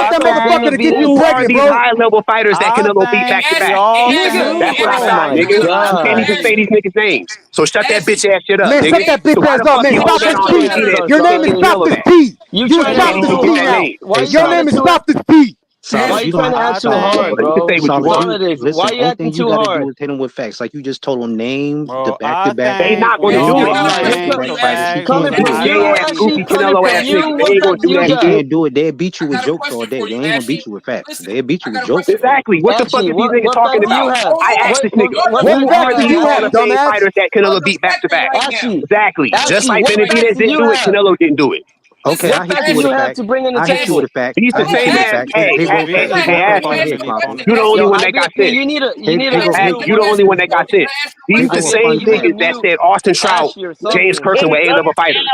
S10: want that
S1: think
S10: motherfucker to get you
S13: Who are
S10: pregnant,
S13: these
S10: bro.
S13: high level fighters that
S18: I
S13: Canelo beat
S18: think
S13: back to
S18: we
S13: back?
S18: all
S5: Nigga,
S18: knew.
S13: That's what I
S5: oh
S13: thought,
S5: my
S13: nigga. You can't
S5: god.
S13: even say these niggas' names. So shut that bitch ass shit up,
S10: Man,
S13: nigga.
S10: shut that bitch
S13: So why
S10: ass
S13: the
S10: up,
S13: fuck
S10: man.
S13: you holding
S10: Softest
S13: on to
S10: P.
S13: Benavidez
S10: Your
S13: and
S10: name is
S13: can't
S5: Solid.
S13: Canelo
S10: Softest
S13: that?
S10: P.
S5: You
S10: You
S5: trying
S13: You
S5: to
S13: can't
S5: be
S13: even
S10: Softest
S5: too
S13: get
S10: P
S13: that
S5: hard.
S10: now.
S13: name.
S5: Why you
S10: Your
S5: trying to
S10: name is
S5: too
S10: Softest P.
S5: why
S2: Solid,
S5: you
S2: you don't
S5: trying
S2: have
S5: to
S2: to
S18: I
S5: act too
S2: try and
S5: hard,
S18: think,
S13: But you can
S5: bro?
S13: say what you
S2: solid.
S13: want.
S2: You
S5: Solid is why
S2: listen.
S5: you
S2: Only
S5: acting
S2: thing you
S5: too
S2: got to do
S5: hard?
S2: is hit them with facts. Like you just told them, name the
S18: bro.
S2: back to
S18: I
S2: back.
S13: They
S18: think
S13: not
S18: we
S13: gonna
S2: Name
S13: do
S2: the
S18: all
S13: it.
S18: knew
S2: all
S18: the
S2: back to
S18: names
S2: back
S18: of
S2: fighters. He
S18: facts,
S2: can't
S5: Coming
S18: but
S2: do
S5: from
S2: it.
S18: I
S13: Gay
S5: you,
S13: ass,
S18: think
S5: Ashy.
S13: goofy
S5: Coming
S13: Canelo
S5: from
S13: ass niggas.
S5: you.
S13: They
S5: What
S13: ain't gonna
S5: facts
S13: do
S5: you
S13: that
S2: He
S13: shit.
S5: got?
S2: can't do it. They'll beat you
S17: I
S2: with
S17: got a
S2: jokes
S17: question
S2: all day.
S17: for
S2: They
S17: you,
S2: ain't gonna beat
S17: Ashy.
S2: you with facts.
S17: Listen,
S2: They'll beat
S17: I
S2: you with
S17: got a
S2: jokes.
S17: question for you.
S13: Exactly. What the fuck
S5: Ashy,
S13: is these
S5: what
S13: niggas
S5: what
S13: talking
S5: facts do
S13: about?
S5: you have?
S13: I asked
S5: What
S13: this nigga,
S17: You're
S10: What
S13: who
S10: facts
S13: are
S10: do
S13: these
S17: deflecting
S10: you
S17: right
S13: Hall
S10: have,
S13: of
S17: now.
S13: Fame
S10: dumbass?
S13: fighters that
S17: You're
S13: Canelo beat back to
S17: deflecting
S13: back?
S17: right now.
S5: Ashy?
S13: Exactly. Just
S5: Ashy,
S13: like
S5: what facts
S13: Benavidez
S5: do
S13: didn't
S5: you
S13: do it,
S5: have?
S13: Canelo didn't do it.
S2: Okay,
S17: Listen,
S5: What
S2: I'll hit
S5: facts
S2: you
S5: do
S2: with
S5: you
S2: a
S17: Ashy,
S5: have
S2: fact.
S5: to bring on the
S2: I'll hit you with
S5: table?
S2: a fact.
S13: These the
S2: I'll hit you
S13: same
S2: with a
S13: ass.
S2: fact.
S17: Ashy,
S13: Hey,
S2: Here
S13: hey,
S2: go,
S13: hey,
S17: can I
S2: here
S13: hey,
S2: go
S17: ask you,
S2: Confound
S13: Ashley.
S2: Billy
S17: Ashley, a
S2: Clocker.
S17: question?
S13: You the only
S5: Yo,
S13: one that got
S5: IBFP,
S13: sense.
S5: you need to
S2: Here
S5: mute.
S13: You the only one that got sense. These the
S2: go a
S5: IBFP,
S2: fun
S13: same
S5: you need to
S2: fact.
S13: niggas that
S5: mute
S13: said Austin Trout,
S5: Ashy or
S13: James
S5: something.
S13: Kirkland were A-level fighters.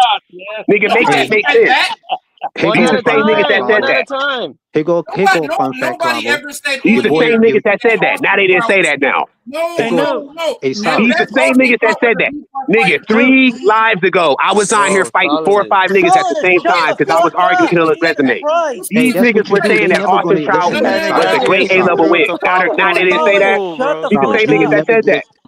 S13: Nigga, make that
S2: Hey,
S13: make
S17: said
S13: sense.
S17: that.
S2: here
S5: One
S13: These
S2: go
S5: at
S2: a
S13: the
S5: a
S2: fun
S13: same niggas
S2: fact,
S13: that
S5: time.
S13: said
S5: One at
S2: Clavo.
S5: a
S13: that.
S5: time.
S2: Here go a fun fact,
S17: Nobody
S2: Clavo.
S17: ever said
S13: These
S2: Your
S17: on
S13: the
S2: boy,
S17: here
S13: same
S2: your
S13: niggas that
S17: that
S13: said that. Now
S17: Austin
S13: they didn't
S17: Trout
S13: say
S17: was
S13: that now.
S2: hey go.
S17: No.
S2: Hey,
S17: The
S2: solid.
S13: These the
S17: best
S13: same
S17: Austin
S13: niggas that
S17: Trout was
S13: said
S17: a
S13: that.
S17: B-plus
S13: Nigga,
S17: fighter.
S13: 3 lives ago, I was on here
S5: Bro,
S13: fighting 4 or
S5: solid
S13: 5 niggas at the same time because I was arguing Canelo's resume.
S2: Hey,
S13: These
S2: that's
S13: niggas
S2: what you
S13: were
S2: do.
S13: saying
S2: They
S13: that
S2: never
S13: Austin
S2: gonna
S13: Trout
S2: listen,
S18: That
S2: man.
S18: nigga
S13: was
S2: Solid.
S13: a
S18: had to
S2: Hey,
S13: great
S18: get some
S2: solid.
S13: A-level
S18: fruit
S13: win.
S18: to
S13: Now
S18: follow
S13: they
S18: through
S13: didn't
S18: in
S13: say that.
S18: school, bro.
S13: These the
S2: Solid.
S13: same
S2: You
S13: niggas that
S2: never
S13: said
S2: gonna
S13: that.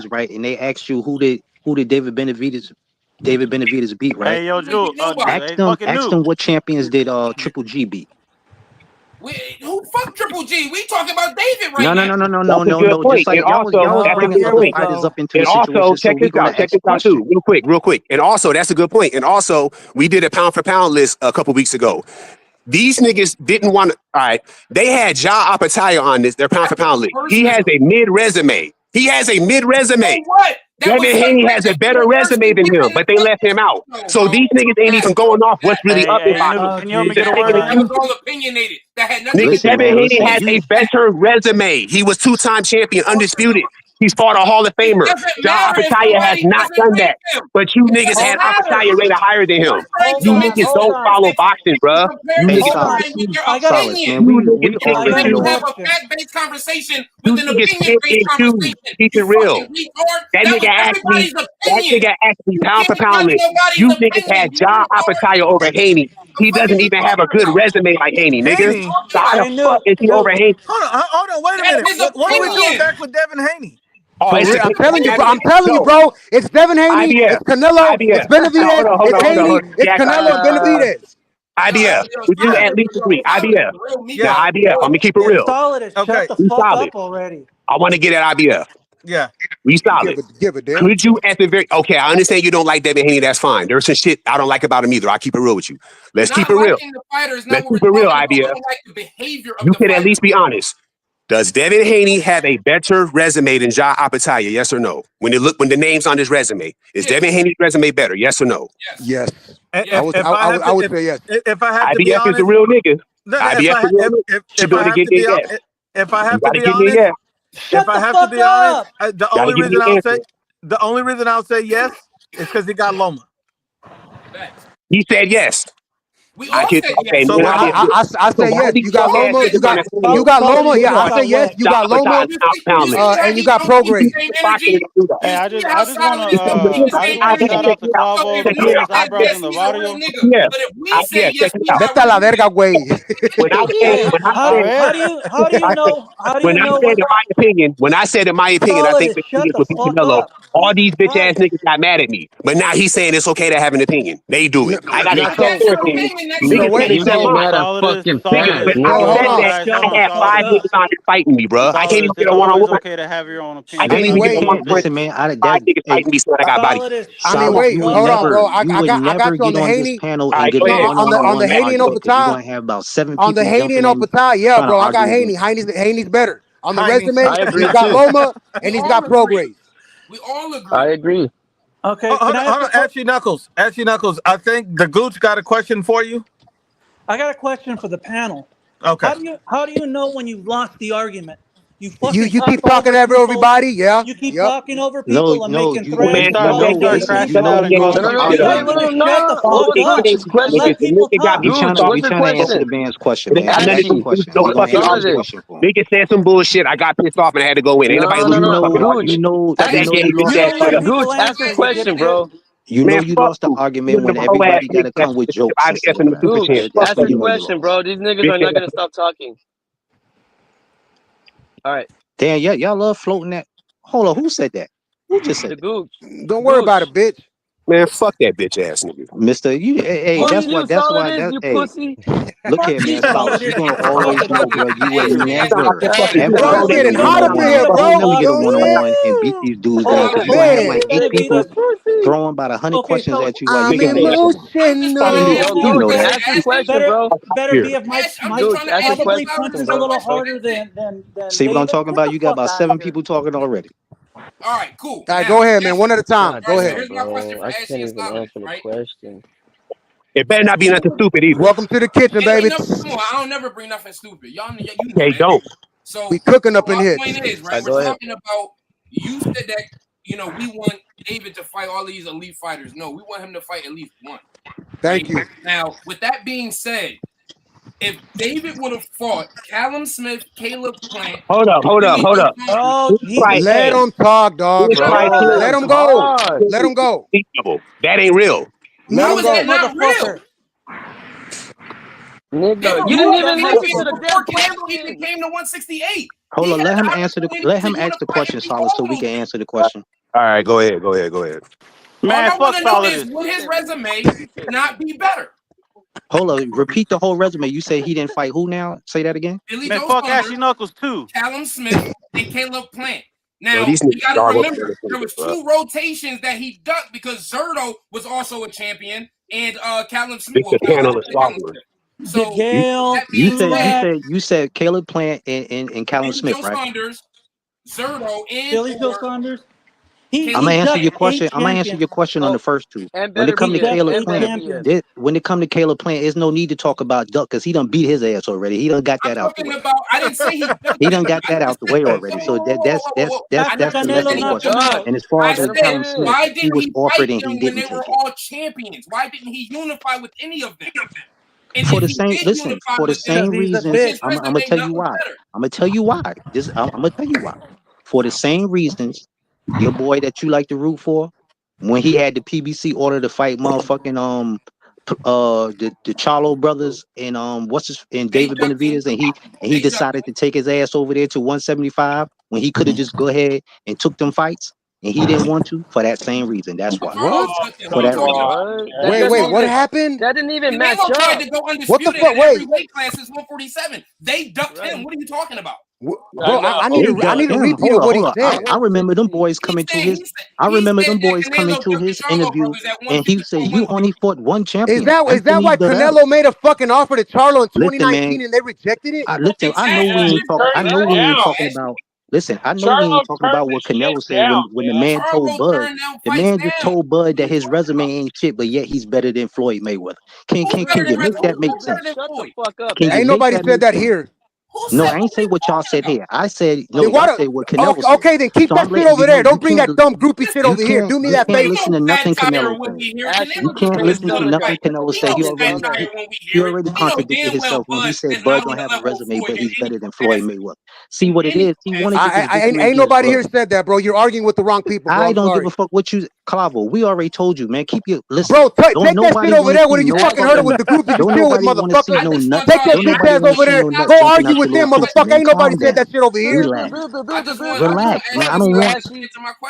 S2: quiz, right? And they asked you who did David Benavidez beat, right?
S18: Hey, yo, Drew.
S2: Ask
S18: Hey,
S2: them
S18: fucking new.
S2: what champions did Triple G beat.
S17: Who fuck Triple G? We talking about David right
S2: No.
S17: now.
S13: That's a good point.
S2: Just like
S13: And also,
S2: y'all was
S13: that's a
S2: bringing
S13: good
S2: other
S13: point.
S2: fighters up into
S13: And
S2: the
S13: also,
S2: situation, so
S13: check
S2: we
S13: this
S2: gonna
S13: out. Check
S2: ask
S13: this
S2: a
S13: out too,
S2: question.
S13: real quick. And also, that's a good point. And also, we did a pound for pound list a couple weeks ago. These niggas didn't want to. All right, they had Ja Apataya on their pound for pound list. He has a mid resume.
S17: So what? That was
S13: Devin Haney has a better resume than him, but they left him out. So these niggas ain't even going off what's really up in
S18: Hey, new.
S13: boxing.
S18: Can you help me
S13: The
S18: get a
S13: nigga
S18: word
S13: that
S17: That
S18: in?
S17: was all opinionated. That had nothing to
S13: Nigga,
S17: do
S2: Listen,
S13: Devin
S2: man.
S13: Haney has
S2: Listen,
S13: a better resume. He was two-time champion, undisputed. He's fought a Hall of
S17: It
S13: Famer.
S17: doesn't
S13: John
S17: matter if
S13: Apataya has
S17: somebody
S13: not
S17: doesn't
S13: done
S17: rank
S13: that.
S17: him.
S13: But you
S17: It
S13: niggas
S17: doesn't
S13: had
S17: matter.
S13: Apataya rated higher than
S17: You're
S13: him.
S17: trying to
S13: You
S17: make
S13: niggas
S17: this
S13: don't follow boxing, bruh.
S17: compare
S13: You
S2: hey,
S17: this
S13: niggas
S2: Solace,
S13: pick
S17: line with your
S2: Solace, man.
S17: opinion.
S2: We
S17: You're
S13: and
S17: trying
S2: already
S17: to
S13: choose.
S17: have
S2: know.
S17: a fact-based conversation
S13: You
S17: with an
S13: niggas pick
S17: opinion-based
S13: and choose.
S17: conversation.
S13: Keep
S17: You
S13: it real.
S17: fucking retard.
S13: That
S17: That
S13: nigga
S17: was
S13: asked me.
S17: everybody's
S13: That
S17: opinion.
S13: nigga asked me
S17: You
S13: pound for
S17: can't
S13: pound
S17: judge
S13: list.
S17: nobody's
S13: You niggas
S17: opinion.
S13: had
S17: You
S13: John
S17: retard.
S13: Apataya over Haney.
S17: The
S13: He
S17: fuck are
S13: doesn't
S17: you
S13: even have a
S17: talking
S13: good
S17: about?
S13: resume like Haney,
S17: What are
S13: nigga.
S17: you
S1: Haney.
S13: So
S17: talking
S13: how
S17: about?
S13: the fuck is he over Haney?
S1: Hold on. Wait a
S17: That's
S1: minute.
S17: his
S1: What are we doing
S17: opinion.
S1: back with Devin Haney?
S13: Oh,
S10: For
S13: it's
S10: real,
S13: a
S10: I'm telling you, bro.
S13: Devin.
S10: I'm telling you,
S13: No,
S10: bro. It's Devin Haney.
S13: IBF.
S10: It's Canelo. It's
S13: IBF. No,
S10: Benavidez.
S13: hold
S10: It's
S13: on.
S10: Haney. It's
S13: Jack,
S10: Canelo and Benavidez.
S13: IBF.
S17: Yo,
S13: Would you
S1: Yeah.
S13: at least agree? IBF. Now,
S1: Yes.
S13: IBF. I'm gonna keep it
S1: Yes.
S13: real.
S19: Solid,
S1: Okay.
S19: shut the
S13: Be
S19: fuck
S13: solid.
S19: up already.
S13: I want to get at IBF.
S1: Yeah.
S13: We solid.
S10: Give it, damn.
S13: Could you at the very okay? I understand you don't like Devin Haney. That's fine. There's some shit I don't like about him either. I'll keep it real with you. Let's keep it real.
S17: The fighter is not
S13: Let's
S17: what we're
S13: keep it real,
S17: talking about.
S13: IBF.
S17: I don't like the behavior of
S13: You
S17: the
S13: can
S17: fighter.
S13: at least be honest. Does Devin Haney have a better resume than Ja Apataya? Yes or no? When the name's on his resume, is Devin Haney's resume better? Yes or no?
S10: Yes.
S1: I
S10: would say yes.
S1: If I have to be
S13: IBF
S1: honest,
S13: is a real nigga. IBF is a real nigga.
S1: if I have to be honest, if I have to be honest, if I have to be honest, the only reason I'll say yes is because he got Loma.
S13: He said yes.
S17: We all said yes.
S10: So I say yes. You got Loma. You got Loma. Yeah, I say yes. You got Loma. And you got Prograde.
S18: Hey, I just want to shout out to Clavo, the cleanest eyebrows in the barrio.
S13: Yeah.
S17: But if we say yes,
S10: Vete a la verga, güey.
S17: How do you know?
S13: When I said in my opinion, I think Benavidez would beat Canelo. All these bitch ass niggas got mad at me, but now he's saying it's okay to have an opinion. They do it. I got an opinion. Niggas said mine. I had 5 niggas on here fighting me, bro. I can't even get a one-on-one.
S18: Okay to have your own opinion.
S13: I can't even get a one-on-one.
S2: Listen, man,
S13: 5 niggas fighting me, so I got body.
S10: I mean, wait, hold on, bro. I got you on the Haney. On the Haney and Opata. On the Haney and Opata, yeah, bro. I got Haney. Haney's better. On the resume, he's got Loma and he's got Prograde.
S5: We all agree. I agree.
S17: Okay.
S1: Hold on. Ashley Knuckles. I think the Gooch got a question for you.
S17: I got a question for the panel.
S1: Okay.
S17: How do you know when you've lost the argument? You
S10: keep talking over everybody, yeah.
S17: You keep talking over people and making threats.
S2: We trying to answer the man's question, man.
S13: Nigga said some bullshit. I got pissed off and I had to go in.
S5: Ask a question, bro.
S2: You know you lost the argument when everybody got to come with jokes.
S5: Ask a question, bro. These niggas are not gonna stop talking. All right.
S2: Damn, y'all love floating that. Hold on, who said that? Who just said
S5: that?
S10: Don't worry about it, bitch.
S13: Man, fuck that bitch ass nigga.
S2: Mister, hey, that's why, hey, look here, man, Solid, you're gonna always know, bro. You would never,
S10: bro, it's getting hot up here, bro.
S2: Never get a one-on-one and beat these dudes down because you gonna have like 8 people throwing about 100 questions at you while you get
S10: emotional.
S2: You know that.
S5: Ask a question, bro.
S17: Better be if Mike probably punches a little harder than.
S2: See what I'm talking about? You got about 7 people talking already.
S17: All right, cool.
S10: All right, go ahead, man. One at a time. Go ahead.
S5: Here's my question for Ashley and Solid, right?
S13: It better not be nothing stupid either.
S10: Welcome to the kitchen, baby.
S17: I don't never bring nothing stupid. Y'all know
S13: they don't.
S17: So
S10: we cooking up in here.
S17: My point is, right, we're talking about, you said that, we want David to fight all these elite fighters. No, we want him to fight at least one.
S10: Thank you.
S17: Now, with that being said, if David would have fought Callum Smith, Caleb Plant.
S13: Hold up.
S17: Oh,
S10: let him talk, dog. Let him go. Let him go.
S13: That ain't real.
S17: How is that not real?
S5: Nigga, you didn't even listen to the damn
S17: Campbell even came to 168.
S2: Hold on, let him ask the question, Solid, so we can answer the question.
S13: All right, go ahead.
S17: Man, all I want to know is, would his resume not be better?
S2: Hold on, repeat the whole resume. You say he didn't fight who now? Say that again.
S17: Man, fuck Ashley Knuckles too. Callum Smith and Caleb Plant. Now, you got to remember, there was 2 rotations that he ducked because Zerto was also a champion and Callum Smith was
S2: so you said Caleb Plant and Callum Smith, right?
S17: Saunders, Zerto, and
S2: Billy Joe Saunders. I'm gonna answer your question. I'm gonna answer your question on the first 2. When it come to Caleb Plant, there's no need to talk about Duck because he done beat his ass already. He done got that out the way.
S17: I didn't say
S2: he done got that out the way already. So that's the lesson question. And as far as Callum Smith, he was offered and he didn't take it.
S17: All champions. Why didn't he unify with any of them?
S2: For the same reason, I'm gonna tell you why. I'm gonna tell you why. For the same reasons, your boy that you like to root for, when he had the PBC order to fight motherfucking the Charlo brothers and David Benavidez, and he decided to take his ass over there to 175 when he could have just go ahead and took them fights. And he didn't want to for that same reason. That's why.
S10: What?
S2: For that reason.
S10: Wait, what happened?
S5: That didn't even match up.
S17: Tried to go undisputed. What the fuck? Wait. Weight class is 147. They ducked him. What are you talking about?
S10: Bro, I need a repeat of what he said.
S2: I remember them boys coming to his. I remember them boys coming to his interview, and he said, "You only fought one champion."
S10: Is that why Canelo made a fucking offer to Charlo in 2019 and they rejected it?
S2: Listen, I know we ain't talking. I know we ain't talking about. Listen, I know we ain't talking about what Canelo said when the man told Bud. The man just told Bud that his resume ain't shit, but yet he's better than Floyd Mayweather. Can you make that make sense?
S14: Shut the fuck up.
S10: Ain't nobody said that here.
S2: No, I ain't say what y'all said here. I said no. Y'all say what Canelo said.
S10: Okay, then keep that shit over there. Don't bring that dumb groupie shit over here. Do me that favor.
S2: You can't listen to nothing Canelo said. You can't listen to nothing Canelo said. He already contradicted himself when he said Bud don't have a resume, but he's better than Floyd Mayweather. See what it is? He wanted to.
S10: Ain't nobody here said that, bro. You're arguing with the wrong people. Bro.
S2: I don't give a fuck what you, Clavo. We already told you, man. Keep your listen.
S10: Bro, take that shit over there. What you fucking heard it with the groupies you chill with, motherfucker? Take that bitch ass over there. Go argue with them, motherfucker. Ain't nobody said that shit over here.
S2: Relax, man.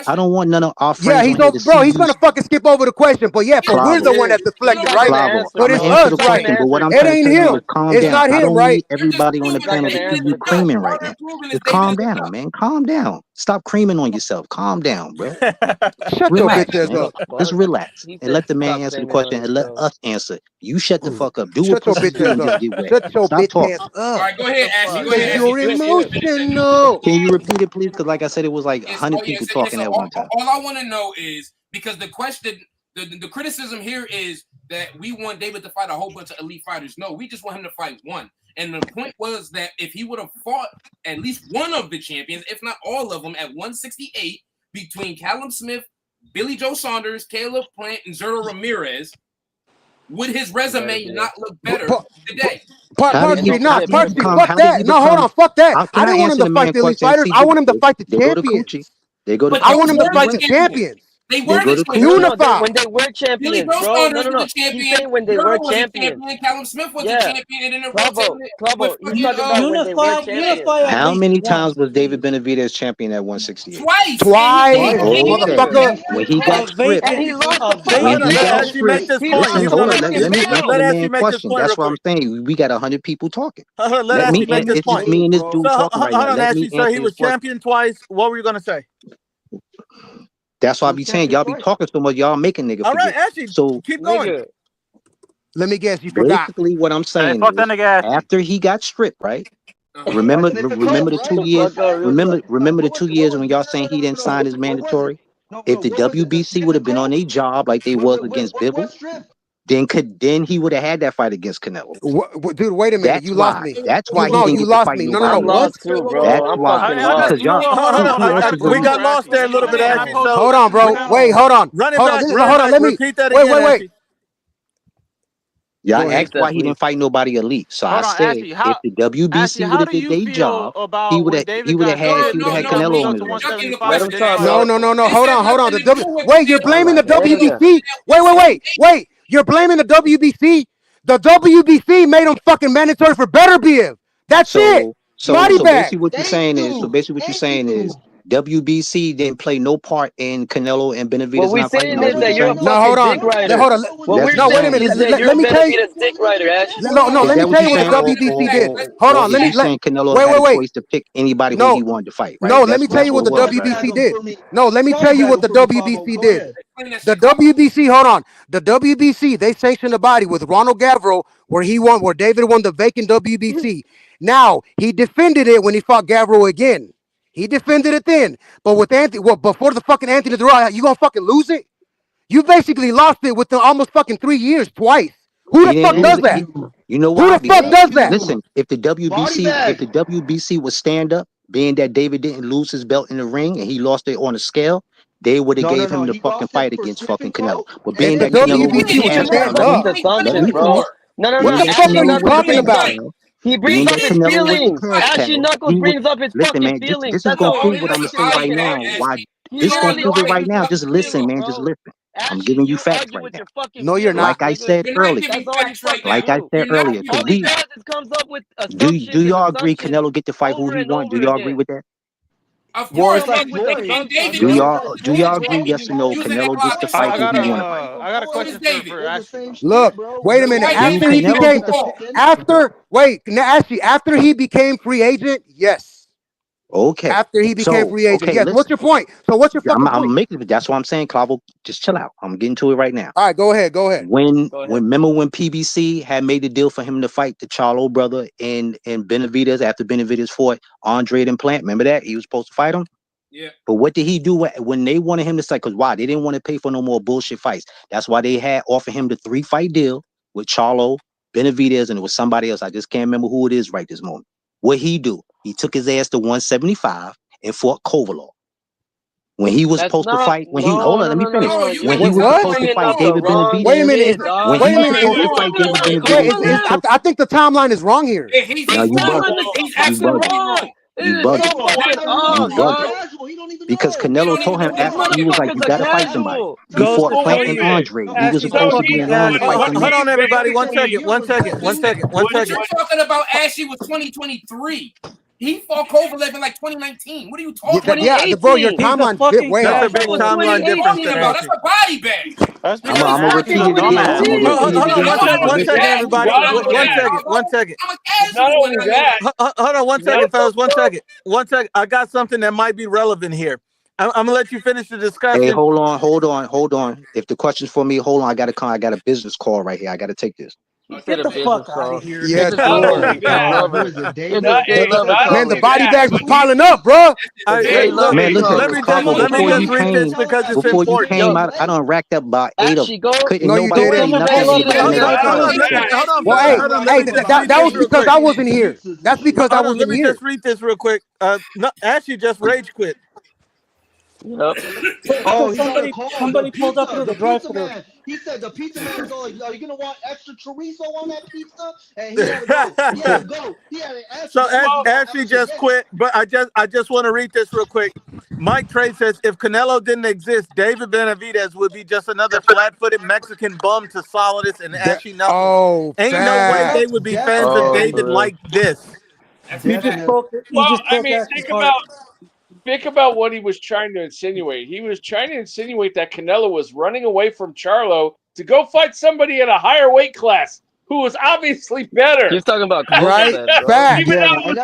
S2: I don't want none of our friends.
S10: Yeah, he's gonna fucking skip over the question, but yeah, but we're the one that's deflected, right? But it's us, right? It ain't him. It's not him, right?
S2: Everybody on the panel to see you creaming right now. Just calm down, man. Calm down. Stop creaming on yourself. Calm down, bro.
S10: Shut your bitch ass up.
S2: Just relax and let the man answer the question and let us answer. You shut the fuck up. Do what pussy do and just get wet.
S10: Shut your bitch ass up.
S17: All right, go ahead, Ashley. Go ahead.
S10: You're emotional.
S2: Can you repeat it, please? Because like I said, it was like 100 people talking at one time.
S17: All I want to know is because the question, the criticism here is that we want David to fight a whole bunch of elite fighters. No, we just want him to fight one. And the point was that if he would have fought at least one of the champions, if not all of them, at 168 between Callum Smith, Billy Joe Saunders, Caleb Plant, and Zerto Ramirez, would his resume not look better today?
S10: Parsley, fuck that. No, hold on, fuck that. I didn't want him to fight the elite fighters. I want him to fight the champions. I want him to fight the champions.
S17: They were
S10: unified
S14: when they were champions, bro. No. He's saying when they were champions.
S17: Callum Smith was the champion, and then
S14: Clavo, he's talking about when they were champions.
S2: How many times was David Benavidez champion at 168?
S17: Twice,
S10: motherfucker.
S2: When he got stripped,
S14: and he lost.
S2: Let me answer the main question. That's what I'm saying. We got 100 people talking.
S1: Let me make this point.
S2: It's just me and this dude talking right now.
S1: Hold on, Ashley. So he was champion twice. What were you gonna say?
S2: That's why I be saying y'all be talking so much, y'all making niggas.
S1: All right, actually, so
S2: keep
S1: going.
S10: Let me guess, you forgot.
S2: Basically, what I'm saying is, after he got stripped, right? Remember the 2 years. Remember the 2 years when y'all saying he didn't sign his mandatory. If the WBC would have been on a job like they was against Bivol, then he would have had that fight against Canelo.
S10: Dude, wait a minute. You lost me.
S2: That's why he didn't get to fight.
S10: No.
S14: What? That's
S2: why.
S1: We got lost there a little bit, Ashley.
S10: Hold on, bro. Wait, hold on.
S1: Run it back.
S10: Hold on. Let me
S1: repeat that again.
S10: Wait.
S2: Yeah, I asked why he didn't fight nobody elite. So I said if the WBC would have did their job, he would have had Canelo on his resume.
S10: No. Hold on. Wait, you're blaming the WBC? Wait. You're blaming the WBC? The WBC made him fucking mandatory for Beterbiev. That's it.
S2: So basically what you're saying is WBC didn't play no part in Canelo and Benavidez.
S14: What we're saying is that you're a
S10: fucking dick rider. Hold on. Wait a minute. Let me tell you.
S14: Dick rider,
S10: No, let me tell you what the WBC did. Hold on. Let me.
S2: Canelo had a choice to pick anybody who he wanted to fight. Right?
S10: No, let me tell you what the WBC did. No, let me tell you what the WBC did. The WBC, hold on. The WBC, they sanctioned a body with Ronald Gavro where David won the vacant WBC. Now, he defended it when he fought Gavro again. He defended it then. But with before the fucking Anthony Durrell, you gonna fucking lose it? You basically lost it within almost fucking 3 years, twice. Who the fuck does that?
S2: You know
S10: why? Who the fuck does that?
S2: Listen, if the WBC would stand up, being that David didn't lose his belt in the ring and he lost it on a scale, they would have gave him the fucking fight against fucking Canelo. But being that Canelo
S10: would stand up, what the fuck are you talking about?
S14: He brings up his feelings. Ashy Knuckles brings up his fucking feelings.
S2: This is gonna prove what I'm gonna say right now. Why? This is gonna prove it right now. Just listen, man. Just listen. I'm giving you facts right now.
S10: No, you're not.
S2: Like I said earlier. Do y'all agree Canelo get to fight who he want? Do y'all agree with that?
S17: Of course,
S2: do y'all agree? Yes or no? Canelo gets to fight who he want to fight.
S18: I got a question for Ashley.
S10: Look, wait a minute. After he became free agent, yes.
S2: Okay.
S10: After he became
S2: So
S10: free agent.
S2: okay,
S10: Yes. So
S2: listen.
S10: what's your point? So what's your fucking
S2: I'm
S10: point?
S2: making it. That's what I'm saying, Clavo. Just chill out. I'm getting to it right now.
S10: All right, go ahead. Go ahead.
S2: When remember when PBC had made the deal for him to fight the Charlo brother and Benavidez after Benavidez fought Andre and Plant? Remember that? He was supposed to fight him?
S17: Yeah.
S2: But what did he do when they wanted him to say, because why? They didn't want to pay for no more bullshit fights. That's why they had offered him the 3-fight deal with Charlo, Benavidez, and it was somebody else. I just can't remember who it is right this moment. What he do? He took his ass to 175 and fought Kovalov. When he was supposed to fight, when he hold on, let me finish. When he was supposed to fight David Benavidez,
S10: wait a minute.
S2: when he was supposed to fight David Benavidez,
S10: I think the timeline is wrong here.
S17: He's
S2: wrong.
S17: He's absolutely wrong.
S2: You bugging. Because Canelo told him after he was like, you gotta fight somebody. He fought Plant and Andre. He was supposed to be in line to fight them.
S1: Hold on, everybody. One second.
S17: But you're talking about Ashley was 2023. He fought Kovalev in like 2019. What are you talking about?
S10: Yeah, bro, your timeline's way
S1: That's
S10: off.
S1: a big timeline difference there.
S17: That's a body bag.
S2: I'm gonna repeat it again.
S1: One second, everybody. One second. Hold on, 1 second, fellas. 1 second. 1 second. I got something that might be relevant here. I'm gonna let you finish the discussion.
S2: Hey, hold on. If the question's for me, hold on. I got a business call right here. I gotta take this.
S18: Get the fuck out of here.
S10: Yes,
S18: Lord.
S10: Man, the body bags was piling up, bro.
S2: Man, listen,
S1: let me just read this because it's
S2: before
S1: important.
S2: you came out, I done racked up about 8 of them. Couldn't
S10: No, you
S2: nobody
S10: didn't.
S2: say nothing.
S10: That was because I wasn't here. That's because I wasn't
S1: here. Let me
S10: here.
S1: just read this real quick. No, Ashley just rage quit.
S5: Yep.
S8: Oh,
S18: somebody pulled up through the drive-thru.
S8: He said the pizza man was all like, "Are you gonna want extra chorizo on that pizza?" And he had to go. He had to ask.
S1: So Ashley just quit, but I just want to read this real quick. Mike Trey says if Canelo didn't exist, David Benavidez would be just another flat-footed Mexican bum to Solidus and Ashley Nelson. Ain't no way they would be fans of David like this.
S18: He just broke.
S16: Think about what he was trying to insinuate. He was trying to insinuate that Canelo was running away from Charlo to go fight somebody in a higher weight class who was obviously better.
S5: He's talking about
S10: right? Fact.
S16: Even though it was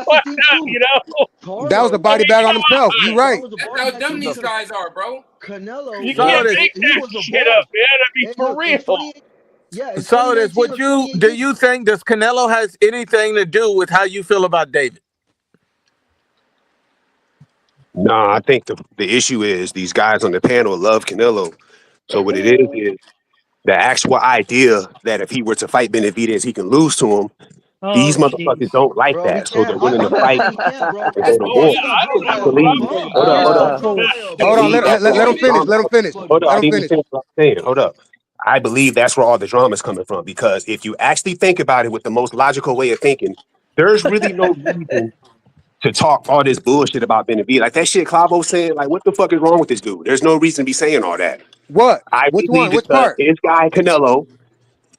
S10: that was a body bag on himself. You're right.
S17: That's how dumb these guys are, bro.
S8: Canelo.
S16: You can't make that shit up, man. I mean, for real.
S1: So do you think does Canelo has anything to do with how you feel about David?
S13: No, I think the issue is these guys on the panel love Canelo. So what it is the actual idea that if he were to fight Benavidez, he can lose to him. These motherfuckers don't like that, so they're willing to fight and go to war.
S10: Hold on, let him finish. Let him finish.
S13: Hold up. I believe that's where all the drama is coming from, because if you actually think about it with the most logical way of thinking, there's really no reason to talk all this bullshit about Benavidez. Like that shit Clavo saying, like, what the fuck is wrong with this dude? There's no reason to be saying all that.
S10: What?
S13: Which one? Which part? His guy Canelo,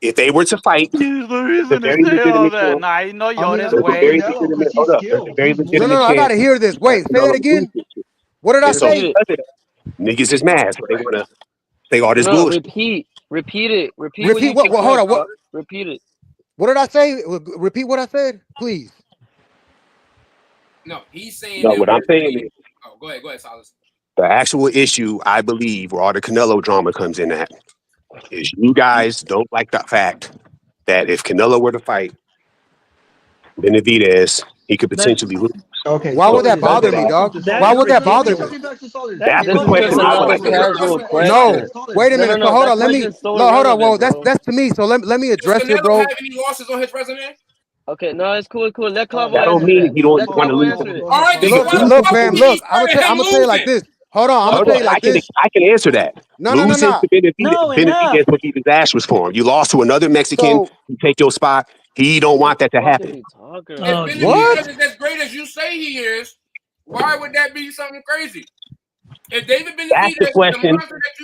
S13: if they were to fight,
S18: the reason to say all that. Nah, you know Yarde's way.
S13: Hold up.
S10: No, I gotta hear this. Wait, say that again. What did I say?
S13: Niggas is mad, so they wanna say all this bullshit.
S5: Repeat it.
S10: Repeat what? Hold on. What?
S5: Repeat it.
S10: What did I say? Repeat what I said, please.
S17: No, he's saying.
S13: No, what I'm saying is.
S17: Oh, go ahead, Silas.
S13: The actual issue, I believe, where all the Canelo drama comes in at, is you guys don't like the fact that if Canelo were to fight Benavidez, he could potentially lose.
S8: Okay.
S10: Why would that bother me, dog? Why would that bother me?
S13: That's the question.
S10: No, wait a minute. So hold on. Hold on. Well, that's to me. So let me address it, bro.
S17: Have any losses on his resume?
S5: Okay, no, it's cool. Let Clavo
S13: that don't mean you don't want to lose.
S17: All right,
S10: look, fam. Look, I'm gonna tell you like this. Hold on, I'm gonna tell you like this.
S13: I can answer that. Losing to Benavidez would be disastrous for him. You lost to another Mexican. You take your spot. He don't want that to happen.
S17: If Benavidez is as great as you say he is, why would that be something crazy? If David Benavidez
S13: That's the question.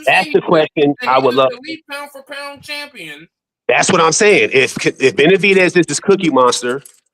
S13: That's the question. I would love.
S17: Elite pound for pound champion.
S13: That's what I'm saying. If Benavidez is this cookie monster,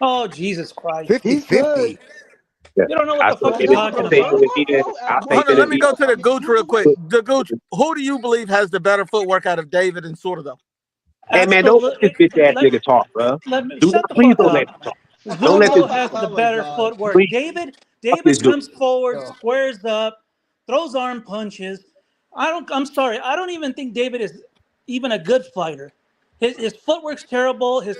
S17: Oh, Jesus Christ.
S10: 50-50.
S17: You don't know what
S13: I
S17: the fuck
S13: think
S17: you're talking about.
S1: Hold on, let me go to the Gooch real quick. The Gooch, who do you believe has the better footwork out of David and Sordo?
S13: Hey man, don't let this bitch ass nigga talk, bro.
S17: Let me
S13: Do
S17: shut
S13: not,
S17: the
S13: please
S17: fuck
S13: don't let
S17: up.
S13: him talk. Don't let this
S17: Zurdo has the
S8: Oh my
S17: better
S8: God.
S17: footwork.
S13: please
S17: David
S13: fuck this dude.
S17: comes forward, squares up, throws arm punches. I'm sorry. I don't even think David is even a good fighter. His footwork's terrible. He's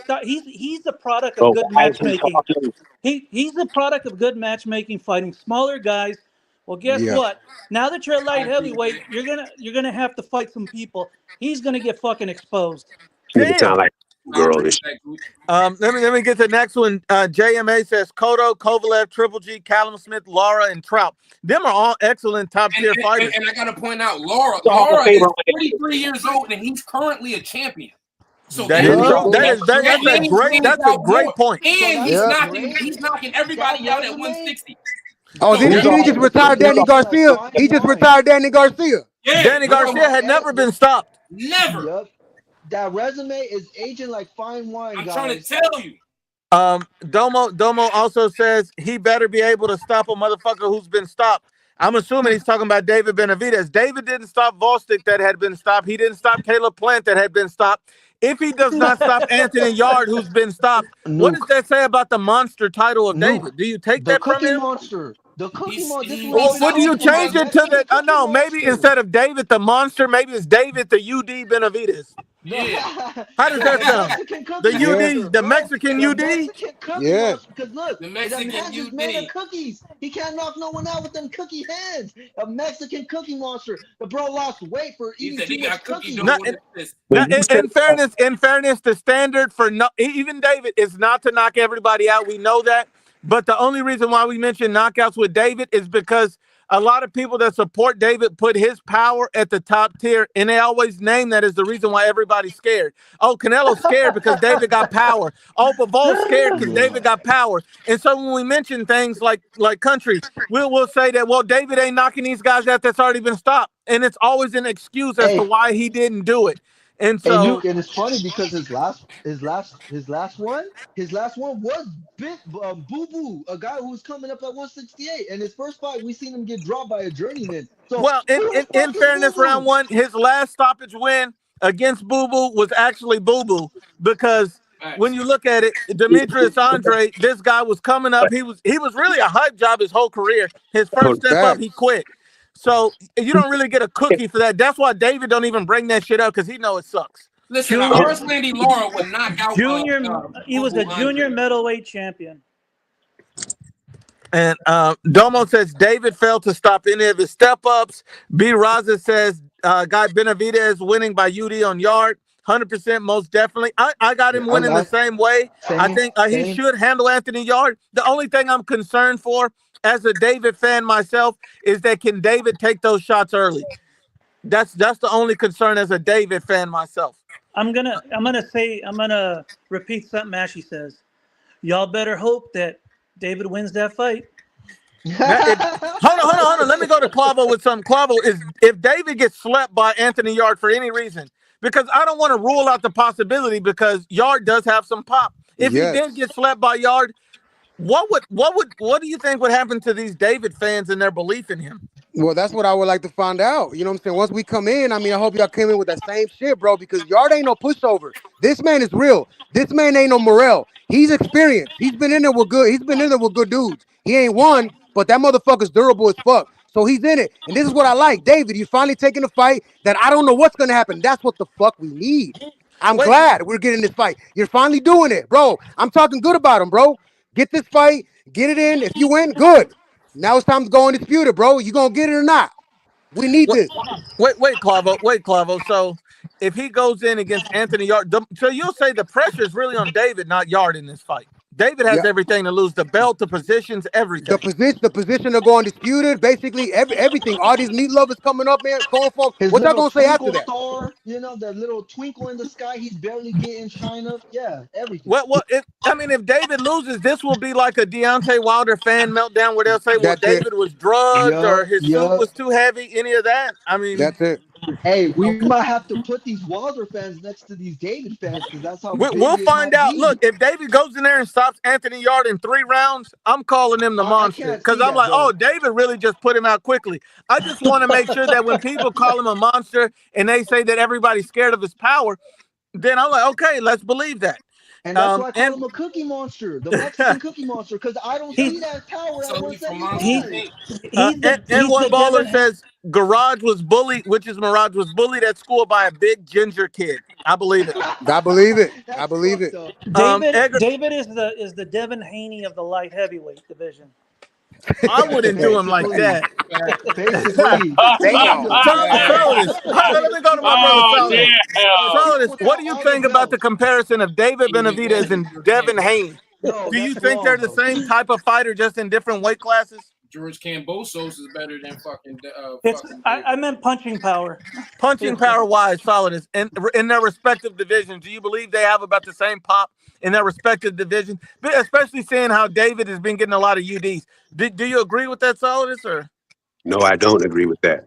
S17: the product of
S13: Bro,
S17: good
S13: why is he
S17: matchmaking.
S13: talking?
S17: He's the product of good matchmaking, fighting smaller guys. Well, guess
S10: Yeah.
S17: what? Now that you're a light heavyweight, you're gonna have to fight some people. He's gonna get fucking exposed.
S13: Nigga sound
S1: Damn.
S13: like a girl and shit.
S1: Let me get to the next one. JMA says Cotto, Kovalev, Triple G, Callum Smith, Lara, and Trout. Them are all excellent top tier fighters.
S17: Oh,
S13: He's
S17: oh,
S13: a
S17: oh,
S13: Hall of
S17: oh,
S13: Famer
S17: oh,
S13: on that shit.
S17: 43 years old and he's currently a champion. So
S1: That
S17: that
S1: is
S10: Yeah.
S1: true. That's a
S17: name
S1: great
S17: stands out more.
S1: point.
S17: And
S10: Yeah.
S17: he's knocking everybody out at 160.
S10: Oh,
S17: So
S10: did he,
S13: He's a
S10: did he
S13: Hall
S10: just
S13: of
S10: retire Danny Garcia? He just retired Danny Garcia.
S17: yeah,
S1: Danny Garcia had never been stopped.
S17: never.
S8: that resume is aging like fine wine,
S17: I'm trying to
S8: guys.
S17: tell you.
S1: Domo also says he better be able to stop a motherfucker who's been stopped. I'm assuming he's talking about David Benavidez. David didn't stop Volstick that had been stopped. He didn't stop Caleb Plant that had been stopped. If he does not stop Anthony Yarde, who's been stopped, what does
S8: Nuke.
S1: that say about the monster title of
S8: Nuke.
S1: David? Do you take
S8: The
S1: that from
S8: Cookie
S1: him?
S8: Monster. The Cookie Monster. This is what
S17: He
S8: I've been
S1: Would you
S8: calling him. The
S1: change it to
S8: Mexican
S1: the?
S8: Cookie
S1: No, maybe
S8: Monster.
S1: instead of David the monster, maybe it's David the UD Benavidez.
S8: No,
S17: Yeah.
S1: How does
S8: no,
S1: that
S8: the
S1: sound?
S8: Mexican
S1: The
S8: Cookie Monster,
S1: UD, the
S8: bro.
S1: Mexican
S8: The
S1: UD.
S8: Mexican Cookie
S10: Yeah.
S8: Monster. Because look,
S17: The
S8: them
S17: Mexican
S8: hands is made of
S17: UD.
S8: cookies. He can't knock no one out with them cookie hands. A Mexican Cookie Monster. The bro lost weight for
S17: He
S8: eating
S17: said
S8: too
S17: he
S8: much
S17: got cookie
S8: cookies.
S17: dough in his fist.
S1: Now,
S13: When you said
S1: in fairness, the standard for even David is not to knock everybody out. We know that, but the only reason why we mention knockouts with David is because a lot of people that support David put his power at the top tier, and they always name that as the reason why everybody's scared. Oh, Canelo's scared because David got power. Oh, Bivol's scared because David got power. And so when we mention things like country, we'll say that, well, David ain't knocking these guys out that's already been stopped, and it's always an excuse as to
S8: Hey,
S1: why he didn't do it. And
S8: hey,
S1: so,
S8: Nuke, and it's funny because his last one was Boo Boo, a guy who was coming up at 168, and his first fight we seen him get dropped by a journeyman. So
S1: well,
S8: who the
S1: in
S8: fuck is Boo
S1: fairness, round
S8: Boo?
S1: one, his last stoppage win against Boo Boo was actually Boo Boo because when
S17: Facts.
S1: you look at it, Demetrius Andre, this guy was coming up. He was really a hype job his whole career. His first step up, he
S10: Facts.
S1: quit. So you don't really get a cookie for that. That's why David don't even bring that shit up because he know it sucks.
S17: Listen, now
S18: Junior,
S17: First Lady Laura would knock out
S18: he was
S17: Boo
S18: a
S17: Boo
S18: junior
S17: Andre.
S18: middleweight champion.
S1: And Domo says David failed to stop any of his step ups. B. Raza says Guy Benavidez winning by UD on Yard. 100% most definitely. I got him winning the same way. I
S8: Same,
S1: think he
S8: same.
S1: should handle Anthony Yard. The only thing I'm concerned for as a David fan myself is that can David take those shots early? That's the only concern as a David fan myself.
S18: I'm gonna repeat something Ashy says. Y'all better hope that David wins that fight.
S1: Hold on. Let me go to Clavo with something. Clavo is if David gets slept by Anthony Yard for any reason, because I don't want to rule out the possibility because Yard does have some pop. If he did
S10: Yes.
S1: get slept by Yard, what do you think would happen to these David fans and their belief in him?
S10: Well, that's what I would like to find out. You know what I'm saying? Once we come in, I mean, I hope y'all came in with that same shit, bro, because Yard ain't no pushover. This man is real. This man ain't no Morel. He's experienced. He's been in there with good dudes. He ain't won, but that motherfucker's durable as fuck. So he's in it. And this is what I like. David, you finally taking a fight that I don't know what's gonna happen. That's what the fuck we need. I'm
S1: Wait,
S10: glad we're getting this fight. You're finally doing it, bro. I'm talking good about him, bro. Get this fight, get it in. If you win, good. Now it's time to go and dispute it, bro. You gonna get it or not? We need this.
S1: wait, Clavo. So if he goes in against Anthony Yard, so you'll say the pressure is really on David, not Yard in this fight. David has
S10: Yeah.
S1: everything to lose: the belt, the positions, everything.
S10: The position to go undisputed, basically everything. All these meat lovers coming up, man, going for
S8: His
S10: what y'all
S8: little
S10: gonna say after
S8: twinkle
S10: that?
S8: star, the little twinkle in the sky, he's barely getting shine up. Yeah, everything.
S1: Well, if David loses, this will be like a Deontay Wilder fan meltdown where they'll say, well,
S10: That's it.
S1: David was drugged or
S8: Yup,
S1: his suit
S8: yup.
S1: was too heavy, any of that. I mean,
S10: That's it.
S8: Hey, we might have to put these Wilder fans next to these David fans because that's how
S1: we'll
S8: big it
S1: find
S8: might
S1: out. Look,
S8: be.
S1: if David goes in there and stops Anthony Yard in 3 rounds, I'm calling him the
S8: I
S1: monster
S8: can't
S1: because
S8: see
S1: I'm
S8: that
S1: like, oh,
S8: though.
S1: David really just put him out quickly. I just want to make sure that when people call him a monster and they say that everybody's scared of his power, then I'm like, okay, let's believe that.
S8: And that's why I call
S1: And
S8: him a cookie monster, the Mexican cookie monster, because I don't see that power at
S17: So he's from Monster
S18: He's
S8: 175.
S1: and
S18: he's
S1: one
S18: the
S1: baller
S18: Devin.
S1: says Garage was bullied, which is Mirage was bullied at school by a big ginger kid. I believe it.
S10: I believe it. I
S8: That's
S10: believe
S8: fucked
S10: it.
S8: up.
S1: Edgar,
S18: David is the Devin Haney of the light heavyweight division.
S1: I wouldn't do him like
S8: Basically,
S1: that.
S8: basically,
S10: Damn.
S1: Solidus, let me go to my brother
S16: Oh
S1: Solidus.
S16: damn!
S1: Solidus,
S8: even
S1: what
S8: without
S1: do you
S8: all the
S1: think about the
S8: belts.
S1: comparison of David Benavidez and Devin Haney?
S8: No,
S1: Do you
S8: that's
S1: think they're
S8: wrong
S1: the
S8: though.
S1: same type of fighter, just in different weight classes?
S17: George Cambosos is better than fucking
S18: I meant punching power.
S1: Punching power wise, Solidus, and in their respective divisions, do you believe they have about the same pop in their respective division? Especially seeing how David has been getting a lot of UDs. Do you agree with that, Solidus, or?
S13: No, I don't agree with that.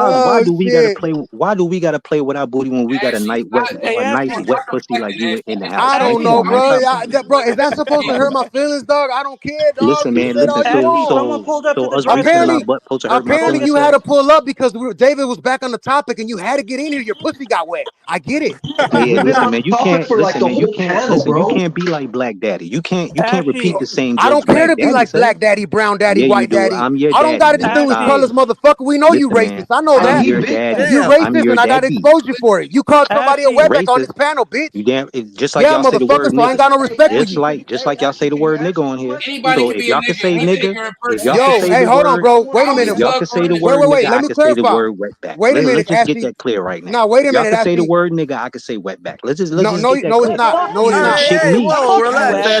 S2: why do we gotta
S10: shit.
S2: play? Why do we gotta play with our booty when we got a nice wet
S19: Hey,
S2: wet pussy like you in the house,
S10: I
S2: man?
S10: don't
S2: Come
S10: know,
S2: on, man.
S10: bro.
S2: Stop playing.
S10: Bro, is that supposed to hurt my feelings, dog? I don't care, dog.
S2: Listen,
S10: You
S2: man.
S10: say all
S2: Listen.
S10: you
S19: Ashley, someone
S10: want.
S19: pulled up to
S2: So
S19: the
S2: us reaching in our
S10: Apparently,
S2: butt supposed to hurt my
S10: apparently
S2: feelings,
S10: you
S2: bro.
S10: had to pull up because David was back on the topic and you had to get in here. Your pussy got wet. I get it.
S2: Hey,
S8: We've been
S2: listen,
S8: on
S2: man.
S8: the
S2: You
S8: topic
S2: can't
S8: for like
S2: listen,
S8: the
S2: man. You
S8: whole
S2: can't
S8: panel,
S2: listen. You
S8: bro.
S2: can't be like Black Daddy. You can't repeat
S19: Ashley,
S2: the same
S10: I
S2: jokes
S10: don't care
S2: Black
S10: to be
S2: Daddy
S10: like
S2: say.
S10: Black Daddy, Brown Daddy,
S2: Yeah, you
S10: White
S2: do.
S10: Daddy.
S2: I'm your
S10: I don't got to
S2: daddy, man.
S10: distinguish
S2: Stop.
S10: colors, motherfucker. We know you
S2: Listen,
S10: racist.
S2: man.
S10: I know
S2: I'm
S10: that.
S2: your
S8: He been
S2: daddy.
S10: You
S8: there.
S2: I'm
S10: racist,
S2: your
S10: and I got to
S2: daddy.
S10: expose you for it. You called somebody a
S19: Ashley,
S10: wetback on this
S2: Racist.
S10: panel, bitch.
S2: You damn. Just like
S10: Yeah,
S2: y'all say the word
S10: motherfucker. So I
S2: nigga.
S10: ain't got no respect for
S2: Just
S10: you.
S2: like y'all say the word nigga on here.
S17: Anybody
S2: So
S17: can
S2: if
S17: be a
S2: y'all can
S17: nigga.
S2: say
S17: He's an
S2: nigga,
S17: ignorant
S2: if
S17: person.
S2: y'all can
S10: Yo,
S2: say
S10: hey,
S2: the
S10: hold on,
S2: word,
S10: bro. Wait a
S17: I
S2: if
S10: minute.
S17: always
S2: y'all
S17: love
S2: can say the
S17: brothers.
S2: word
S10: Wait.
S2: nigga,
S10: Let
S2: I
S10: me
S2: can say the
S10: clarify.
S2: word wetback.
S10: Wait a
S2: Let's
S10: minute,
S2: just get
S10: Ashley.
S2: that clear right now.
S10: No, wait a
S2: If y'all
S10: minute,
S2: can say the
S10: Ashley.
S2: word nigga, I can say wetback. Let's just
S10: No,
S2: get that
S10: no, it's
S2: clear.
S10: not. No, it's
S2: You
S10: not.
S2: shit
S1: Hey,
S2: me.
S1: whoa, relax,
S10: No,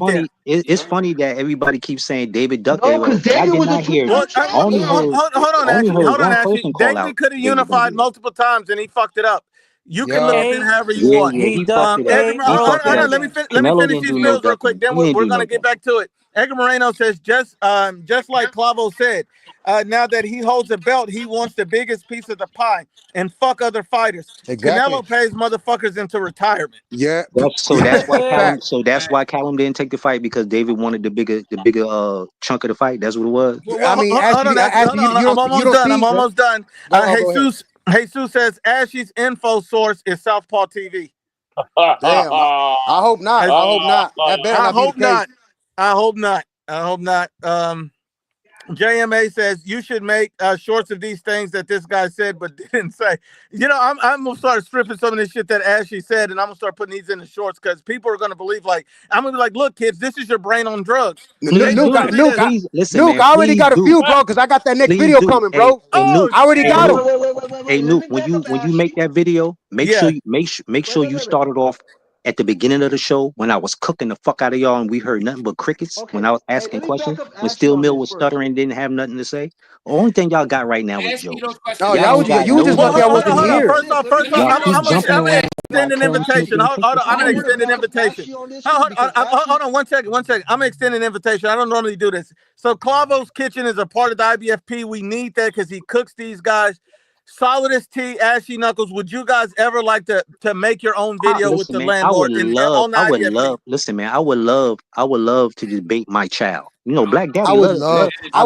S1: right there.
S2: It's funny that everybody keeps saying David ducked
S8: No,
S2: everywhere,
S8: because
S2: but I
S8: David
S2: did
S8: was a
S2: not hear.
S1: Well,
S8: two-time
S2: Only
S8: champion.
S2: heard
S1: hold on,
S2: only
S1: Ashley.
S2: heard
S1: Hold on,
S2: one
S1: Ashley.
S2: person call
S1: David
S2: out
S1: could have
S2: David
S1: unified
S2: Benavidez.
S1: multiple times, and he fucked it up. You can look at it however you want.
S2: He fucked it up.
S1: Edgar,
S2: He
S1: hold
S2: fucked it
S1: on,
S2: up.
S1: let me
S2: Canelo
S1: finish
S2: didn't
S1: these
S2: do no
S1: meals real quick.
S2: ducking.
S1: Then
S2: He didn't
S1: we're
S2: do no
S1: gonna get
S2: ducking.
S1: back to it. Edgar Moreno says just like Clavo said, now that he holds a belt, he wants the biggest piece of the pie and fuck other fighters.
S10: Exactly.
S1: Canelo pays motherfuckers into retirement.
S10: Yeah.
S2: That's why Callum.
S10: Facts.
S2: So that's why Callum didn't take the fight because David wanted the bigger chunk of the fight. That's what it was.
S10: I mean,
S1: Hold on, Ashley. Hold on. I'm
S10: you
S1: almost
S10: don't
S1: done. I'm
S10: see.
S1: almost done.
S10: Go ahead.
S1: Jesus says Ashley's info source is Southpaw TV.
S10: Damn. I hope not. I hope not. That better not be the case.
S1: I hope not. I hope not. JMA says you should make shorts of these things that this guy said but didn't say. You know, I'm gonna start stripping some of this shit that Ashley said, and I'm gonna start putting these in the shorts because people are gonna believe. Like, I'm gonna be like, look, kids, this is your brain on drugs.
S10: Nuke, I already got a few, bro, because I got that next video coming, bro.
S1: Oh,
S10: I already got them.
S2: Hey, Nuke, when you make that video, make sure you started off at the beginning of the show when I was cooking the fuck out of y'all and we heard nothing but crickets when I was asking questions, when Steel Mill was stuttering, didn't have nothing to say. The only thing y'all got right now is jokes.
S10: No, you was just lucky I wasn't here.
S1: First off, I'm gonna extend an invitation. Hold on, I'm gonna extend an invitation. Hold on, one second. I'm gonna extend an invitation. I don't normally do this. So Clavo's Kitchen is a part of the IBFP. We need that because he cooks these guys. Solidest T, Ashy Knuckles. Would you guys ever like to make your own video with the landlord on the IBFP?
S2: Listen, man, I would love to just bait my child. You know, Black Daddy
S10: I would love
S2: to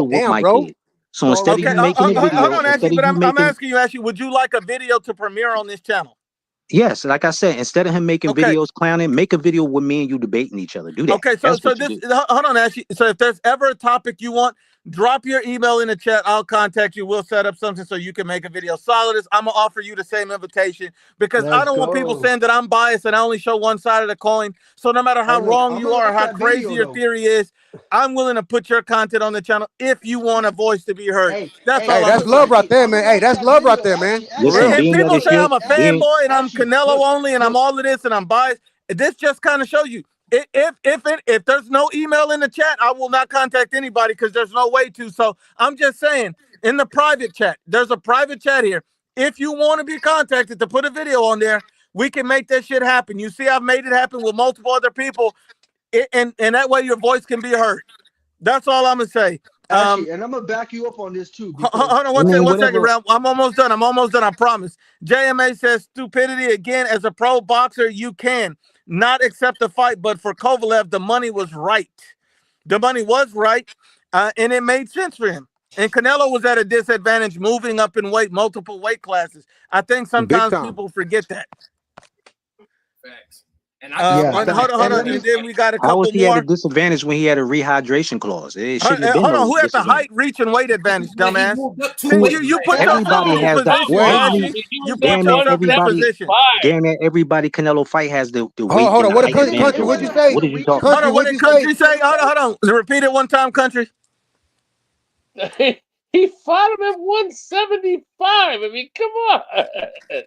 S2: whoop my kid. So instead of you making a video,
S1: hold on, Ashley, but I'm asking you, Ashley, would you like a video to premiere on this channel?
S2: Yes, like I said, instead of him making videos clowning, make a video with me and you debating each other. Do that.
S1: Okay, so this, hold on, Ashley. So if there's ever a topic you want, drop your email in the chat. I'll contact you. We'll set up something so you can make a video. Solidus, I'm gonna offer you the same invitation because I don't want people saying that I'm biased and I only show one side of the coin. So no matter how wrong you are, how crazy your theory is, I'm willing to put your content on the channel if you want a voice to be heard.
S10: That's love right there, man. Hey, that's love right there, man.
S1: And people say I'm a fanboy and I'm Canelo only and I'm all of this and I'm biased. This just kind of shows you. If there's no email in the chat, I will not contact anybody because there's no way to. So I'm just saying, in the private chat, there's a private chat here. If you want to be contacted to put a video on there, we can make that shit happen. You see, I've made it happen with multiple other people, and that way your voice can be heard. That's all I'm gonna say.
S8: Actually, and I'm gonna back you up on this too.
S1: Hold on one second, Ralph. I'm almost done. I promise. JMA says stupidity again. As a pro boxer, you can not accept the fight, but for Kovalev, the money was right. The money was right, and it made sense for him. And Canelo was at a disadvantage moving up in weight, multiple weight classes. I think sometimes people forget that. Facts. And hold on. And then we got a couple
S2: How was he
S1: more.
S2: at a disadvantage when he had a rehydration clause? It shouldn't have been.
S1: Hold on, who has the height, reach, and weight advantage, dumbass? You put
S2: everybody has that.
S1: You put yourself in that position.
S2: Damn it, everybody Canelo fight has the weight.
S10: Hold on, what a country? What'd you say?
S2: What did you talk?
S1: Hold on, what did country say? Hold on. Repeat it one time, country.
S16: He fought him at 175. I mean, come on.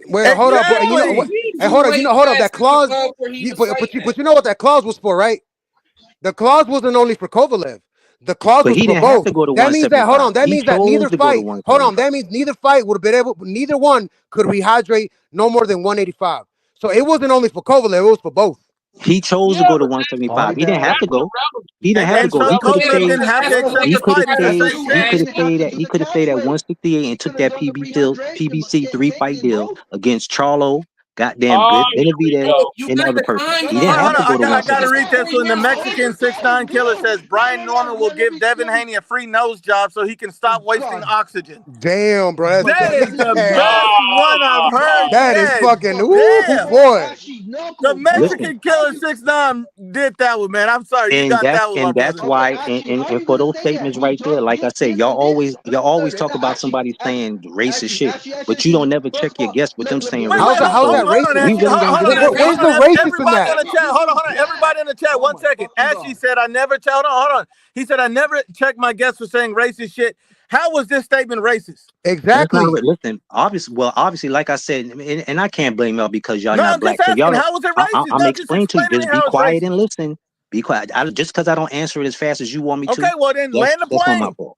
S10: Well, hold up. You know what? Hey, hold up. That clause. But you know what that clause was for, right? The clause wasn't only for Kovalev. The clause was for both. That means that. Hold on. That means that neither fight. Hold on. That means neither fight would have been able. Neither one could rehydrate no more than 185. So it wasn't only for Kovalev. It was for both.
S2: He chose to go to 175. He didn't have to go. He didn't have to go. He could have stayed at 168 and took that PBC 3-fight deal against Charlo, goddamn Benavidez, and the other person. He didn't have to go to 175.
S1: I gotta read this one. The Mexican 6'9" killer says Brian Norman will give Devin Haney a free nose job so he can stop wasting oxygen.
S10: Damn, bro.
S1: That is the best one I've heard.
S10: That is fucking boy.
S1: The Mexican killer 6'9" did that one, man. I'm sorry, you got that one.
S2: And that's why, and for those statements right there, like I said, y'all always talk about somebody saying racist shit, but you don't never check your guests with them saying
S10: how's that racist? Where's the racist in that?
S1: Hold on. Everybody in the chat, 1 second. Ashley said, I never check. Hold on. He said, I never check my guests for saying racist shit. How was this statement racist?
S10: Exactly.
S2: Listen, obviously, like I said, and I can't blame y'all because y'all not black.
S1: So y'all, how was it racist?
S2: I'm explaining to you. Just be quiet and listen. Be quiet. Just because I don't answer it as fast as you want me to.
S1: Okay, well then land the plane.
S2: That's not my fault.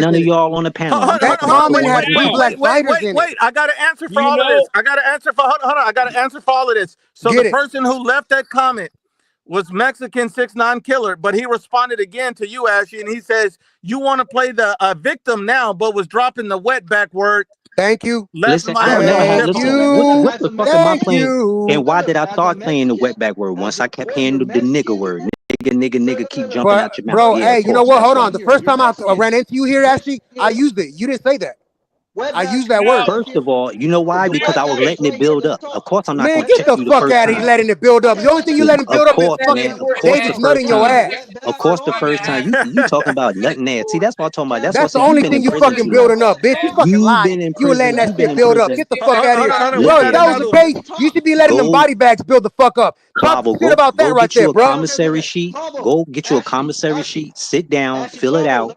S2: none of
S10: in it.
S2: y'all on the panel. I'm
S10: That
S2: talking about the
S10: comment
S2: ones
S10: had
S2: in
S10: 3
S2: here.
S10: black fighters in it.
S1: Wait. I got to answer for
S16: You
S1: all of
S16: know,
S1: this. I got to answer for, hold on. I got to answer for all of this. So the
S10: Get it.
S1: person who left that comment was Mexican 6'9" Killer, but he responded again to you, Ashy, and he says, you want to play the victim now, but was dropping the wetback word.
S10: Thank you.
S1: Left
S2: Listen, I
S1: my
S2: don't never have.
S10: Thank
S2: Listen,
S10: you.
S2: what the fuck am I
S10: Thank
S2: playing?
S10: you.
S2: And why did I start playing the wetback word once I kept hearing the nigga word? Nigga, keep jumping
S10: But
S2: out your mouth.
S10: bro,
S2: Yeah,
S10: hey,
S2: of
S10: you know
S2: course.
S10: what? Hold on. The first time I ran into you here, Ashley, I used it. You didn't say that. I used that word.
S2: First of all, you know why? Because I was letting it build up. Of course, I'm not
S10: Man,
S2: going to
S10: get
S2: check
S10: the
S2: you the
S10: fuck
S2: first
S10: out of here
S2: time.
S10: letting it build up. The only thing you let him
S2: Of
S10: build up is
S2: course, man.
S10: fucking
S2: Of course, the
S10: David's nut
S2: first
S10: in your
S2: time.
S10: ass.
S2: Of course, the first time. You talking about letting that. See, that's what I'm talking about. That's what I
S10: That's the
S2: said. You've
S10: only
S2: been
S10: thing
S2: in
S10: you
S2: prison
S10: fucking
S2: too long.
S10: building up, bitch. You fucking
S2: You've
S10: lied.
S2: been in
S10: You were letting
S2: prison.
S10: that
S2: You've been
S10: shit
S2: in
S10: build up.
S2: prison.
S10: Get the fuck out of here.
S1: Hold on.
S10: Bro,
S1: We
S10: if
S1: got
S10: that
S1: it,
S10: was the
S1: Knuckles.
S10: case, you should be letting them
S2: Go,
S10: body bags build the fuck up. Talk some
S2: Clavo,
S10: shit about that
S2: go
S10: right
S2: get you
S10: there,
S2: a
S10: bro.
S2: commissary sheet. Go get you a commissary sheet. Sit down, fill it out,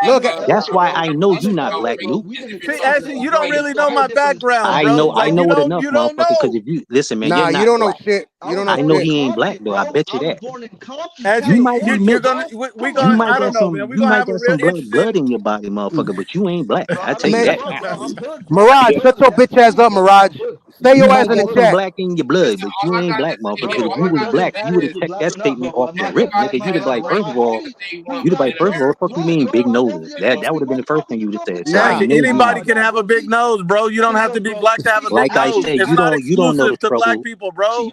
S10: Look,
S2: That's why I know you not black, Luke.
S1: See, actually, you don't really know my background,
S2: I
S1: bro.
S2: know
S1: Like
S2: it enough,
S1: you don't
S2: motherfucker. Because
S1: know.
S2: if you listen, man, you're
S10: nah, you
S2: not
S10: don't know
S2: black.
S10: shit. You don't know
S2: I know
S10: shit.
S2: he ain't black though. I bet you that.
S1: Actually,
S2: You might be
S1: you're
S2: mixed.
S1: gonna we
S2: You
S1: gonna
S2: might
S1: I don't
S2: got
S1: know, man.
S2: some.
S1: We're
S2: You
S1: gonna
S2: might
S1: have a
S2: got
S1: real
S2: some black blood
S1: interesting.
S2: in your body, motherfucker. But you ain't black. I tell you
S10: Man,
S2: that.
S10: Mirage, shut your bitch ass up, Mirage. Stay
S2: You
S10: your ass
S2: might
S10: in the
S2: got some
S10: chat.
S2: black in your blood, but you ain't black, motherfucker. Because if you was black, you would have checked that statement off the rip, nigga. You'd have like, first of all, what the fuck you mean big noses? That would have been the first thing you would have said. So I
S10: Nah,
S1: Actually,
S2: know you
S1: anybody
S2: not
S1: can
S2: black.
S1: have a big nose, bro. You don't have to be black to have a big
S2: Like I
S1: nose.
S2: said,
S1: It's not
S2: you don't know the
S1: exclusive to black
S2: struggle.
S1: people, bro.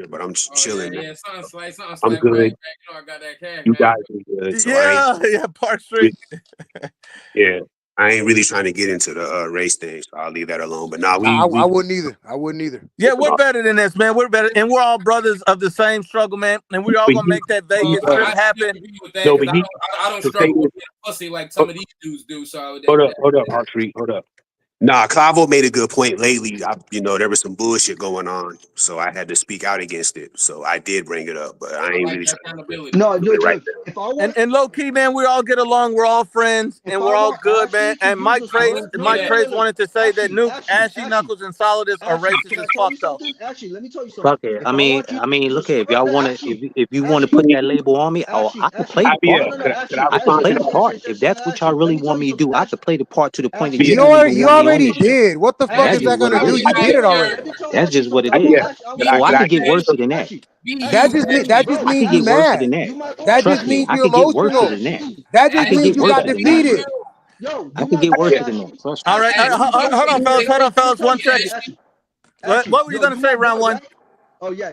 S13: here, but I'm just
S17: Oh
S13: chilling,
S17: yeah,
S13: man.
S17: yeah. Something
S13: I'm
S17: slight
S13: good.
S17: right back. You know, I got that cash,
S13: You
S17: man.
S13: guys are good, so
S1: Yeah, Park Street.
S13: yeah, I ain't really trying to get into the race thing, so I'll leave that alone. But now
S10: I
S13: we
S10: wouldn't either. I wouldn't either.
S1: Yeah, we're better than this, man. We're better, and we're all brothers of the same struggle, man. And we're all
S13: but
S1: gonna
S13: he,
S1: make that
S13: he
S1: Vegas trip
S17: I
S1: happen.
S17: disagree with that
S13: no,
S17: because
S13: but he
S17: I don't
S13: the thing
S17: struggle
S13: is,
S17: with being pussy like some of these dudes do. So
S13: hold up, Archery, hold up. Nah, Clavo made a good point lately. There was some bullshit going on, so I had to speak out against it. So I did bring it up, but I
S17: I
S13: ain't
S17: like
S13: really
S17: that
S13: trying to
S17: accountability.
S8: No,
S13: do it right
S8: look.
S13: now.
S8: If I want,
S1: And low key, man, we all get along. We're all friends,
S8: if
S1: and
S8: I
S1: we're all
S8: want
S1: good, man.
S8: Ashley to
S1: And
S8: use
S1: Mike
S8: a
S1: Trace,
S8: certain, no,
S1: Mike
S8: no,
S17: Yeah.
S8: no, no,
S1: Trace
S8: no.
S1: wanted to say that Nuke, Ashy
S8: Ashley,
S1: Knuckles, and Solidus are racist
S8: can I
S1: as
S8: tell you
S1: fuck, though.
S8: something? Ashley, let me tell you something.
S2: Fuck it.
S8: If I want you to use a
S2: Look here. If y'all
S8: certain,
S2: want to,
S8: Ashley,
S2: if you want to put
S8: Ashley,
S2: that label on me, I could play the
S13: Yeah,
S2: part.
S8: no,
S13: could I
S2: I could
S13: respond
S2: play
S13: to
S2: the
S13: that?
S2: part. If that's what y'all
S8: Let
S2: really
S8: me tell
S2: want
S8: you
S2: me to
S8: something,
S2: do, I could play the part to the point that
S8: Ashley,
S2: you
S10: You
S2: don't even
S10: you
S2: want me on
S10: already
S2: this shit.
S10: did. What the fuck
S2: That's
S10: is
S2: just
S10: that
S2: what
S10: gonna
S2: it
S10: do?
S2: is.
S10: You did it already.
S8: let me tell
S2: That's just
S8: Ashley
S2: what it
S8: something.
S2: is. Oh, I
S13: Could I
S2: could get
S13: say
S2: worse
S13: something?
S2: than that.
S8: Ashley,
S10: That just
S2: I
S10: means
S2: could
S10: you
S2: get worse than
S10: mad.
S2: that.
S8: you my
S10: That
S8: boy.
S10: just
S2: Trust me,
S10: means
S2: I
S10: you're
S2: could get worse
S10: emotional.
S2: than that.
S10: That
S2: I
S10: just
S2: could
S10: means
S2: get
S10: you
S2: worse
S10: got
S2: than that.
S10: defeated.
S8: Yo,
S2: I
S8: you
S2: could
S8: my
S2: get
S8: boy,
S2: worse than that.
S8: Ashley.
S2: Trust
S1: All
S2: me.
S1: right,
S8: Ashley,
S1: hold on, fellas. Hold on,
S8: let me
S1: fellas.
S8: tell
S1: One
S8: you something,
S1: second.
S8: Ashley.
S1: What
S8: Ashley,
S1: were you
S8: yo,
S1: gonna
S8: you
S1: say,
S8: my
S1: round
S8: boy,
S1: one?
S8: right? Oh yeah.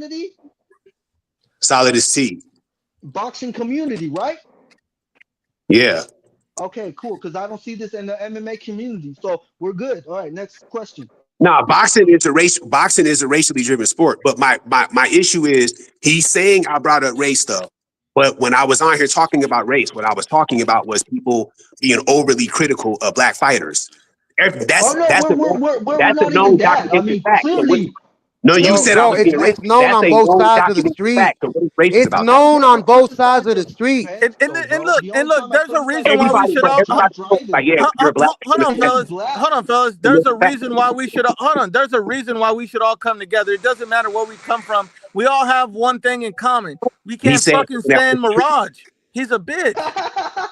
S8: community?
S13: Solid as T.
S8: Boxing community, right?
S13: Yeah.
S8: Okay, cool. Because I don't see this in the MMA community, so we're good. All right, next question.
S13: Nah, boxing is a racially driven sport. But my issue is he's saying I brought up race stuff. But when I was on here talking about race, what I was talking about was people being overly critical of black fighters. That's
S8: Oh no, we're
S13: that's a
S8: not even
S13: known
S8: that. I
S13: documented
S8: mean,
S13: fact. So
S8: clearly,
S13: no, you
S10: Bro,
S13: said I
S10: bro,
S13: was being
S10: it's
S13: racist.
S10: known
S13: That's
S10: on
S13: a
S10: both
S13: known
S10: sides of the
S13: documented
S10: street.
S13: fact. So what is racist
S10: It's
S13: about that?
S10: known on both sides of the street.
S1: And look, there's a reason why we
S13: Everybody,
S1: should
S13: but
S1: all
S13: everybody knows, like, yeah, you're a black.
S1: hold on, fellas. Hold on, fellas. There's a reason why we should hold on. There's a reason why we should all come together. It doesn't matter where we come from. We all have one thing in common. We
S13: He
S1: can't
S13: said
S1: fucking
S13: that
S1: stand Mirage. He's a bitch.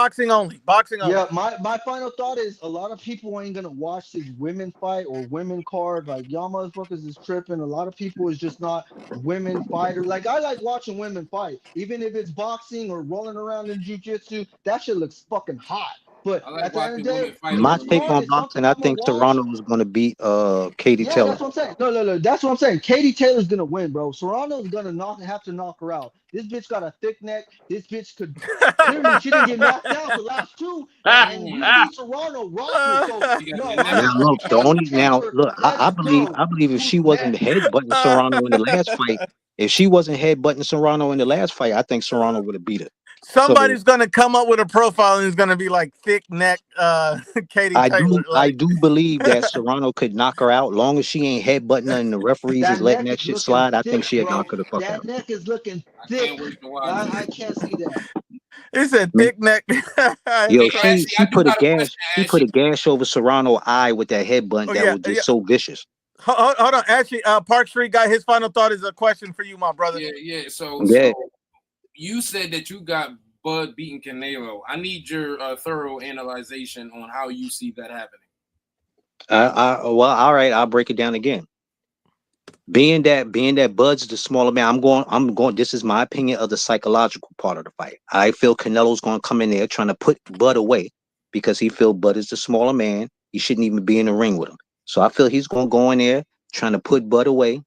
S1: boxing only. Boxing only.
S8: Yeah, my final thought is a lot of people ain't gonna watch this women fight or women card. Like y'all motherfuckers is tripping. A lot of people is just not women fighters. Like I like watching women fight, even if it's boxing or rolling around in jujitsu. That shit looks fucking hot. But
S17: I like
S8: at the end of
S17: watching
S8: the day,
S17: women fight
S2: My
S8: this
S17: over
S2: take
S17: men.
S8: card
S2: on
S8: is something
S2: boxing, I
S8: I'm gonna
S2: think
S8: watch.
S2: Serrano is going to beat Katie
S8: Yeah,
S2: Taylor.
S8: that's what I'm saying. No, that's what I'm saying. Katie Taylor's gonna win, bro. Serrano's gonna have to knock her out. This bitch got a thick neck. This bitch could clearly she didn't get knocked out the last two, and
S17: Mm.
S8: usually Serrano rock her. So
S17: She got
S8: no,
S17: that
S8: my
S2: Now
S17: neck.
S8: man,
S2: look, the
S8: Katie
S2: only now
S8: Taylor,
S2: look,
S8: let's go.
S2: I believe if
S8: Who's
S2: she wasn't
S8: next?
S2: headbutting Serrano in the last fight, if she wasn't headbutting Serrano in the last fight, I think Serrano would have beat her. So
S1: Somebody's gonna come up with a profile and it's gonna be like thick neck Katie Taylor.
S2: I
S1: Like
S2: do believe that Serrano could knock her out, long as she ain't headbutting her and the referees is
S8: That
S2: letting
S8: neck
S2: that
S8: is
S2: shit
S8: looking
S2: slide. I think
S8: thick,
S2: she'd knock
S8: bro.
S2: her the fuck
S8: That
S2: out.
S8: neck is looking
S17: I
S8: thick.
S17: can't wait to watch it.
S8: I can't see that.
S1: He said thick neck.
S2: Yo,
S17: Ashley,
S2: she
S17: I do
S2: put a
S17: got a
S2: gash.
S17: question,
S2: She put a
S17: Ashley.
S2: gash over Serrano's eye with that headbutt
S1: Oh
S2: that
S1: yeah,
S2: was
S1: yeah.
S2: just so vicious.
S1: Hold on. Actually, Park Street guy, his final thought is a question for you, my brother.
S17: Yeah. So
S2: Yeah.
S17: you said that you got Bud beating Canelo. I need your thorough analyzation on how you see that happening.
S2: Well, all right. I'll break it down again. Being that Bud's the smaller man, I'm going. This is my opinion of the psychological part of the fight. I feel Canelo's going to come in there trying to put Bud away because he feel Bud is the smaller man. He shouldn't even be in the ring with him. So I feel he's going to go in there trying to put Bud away.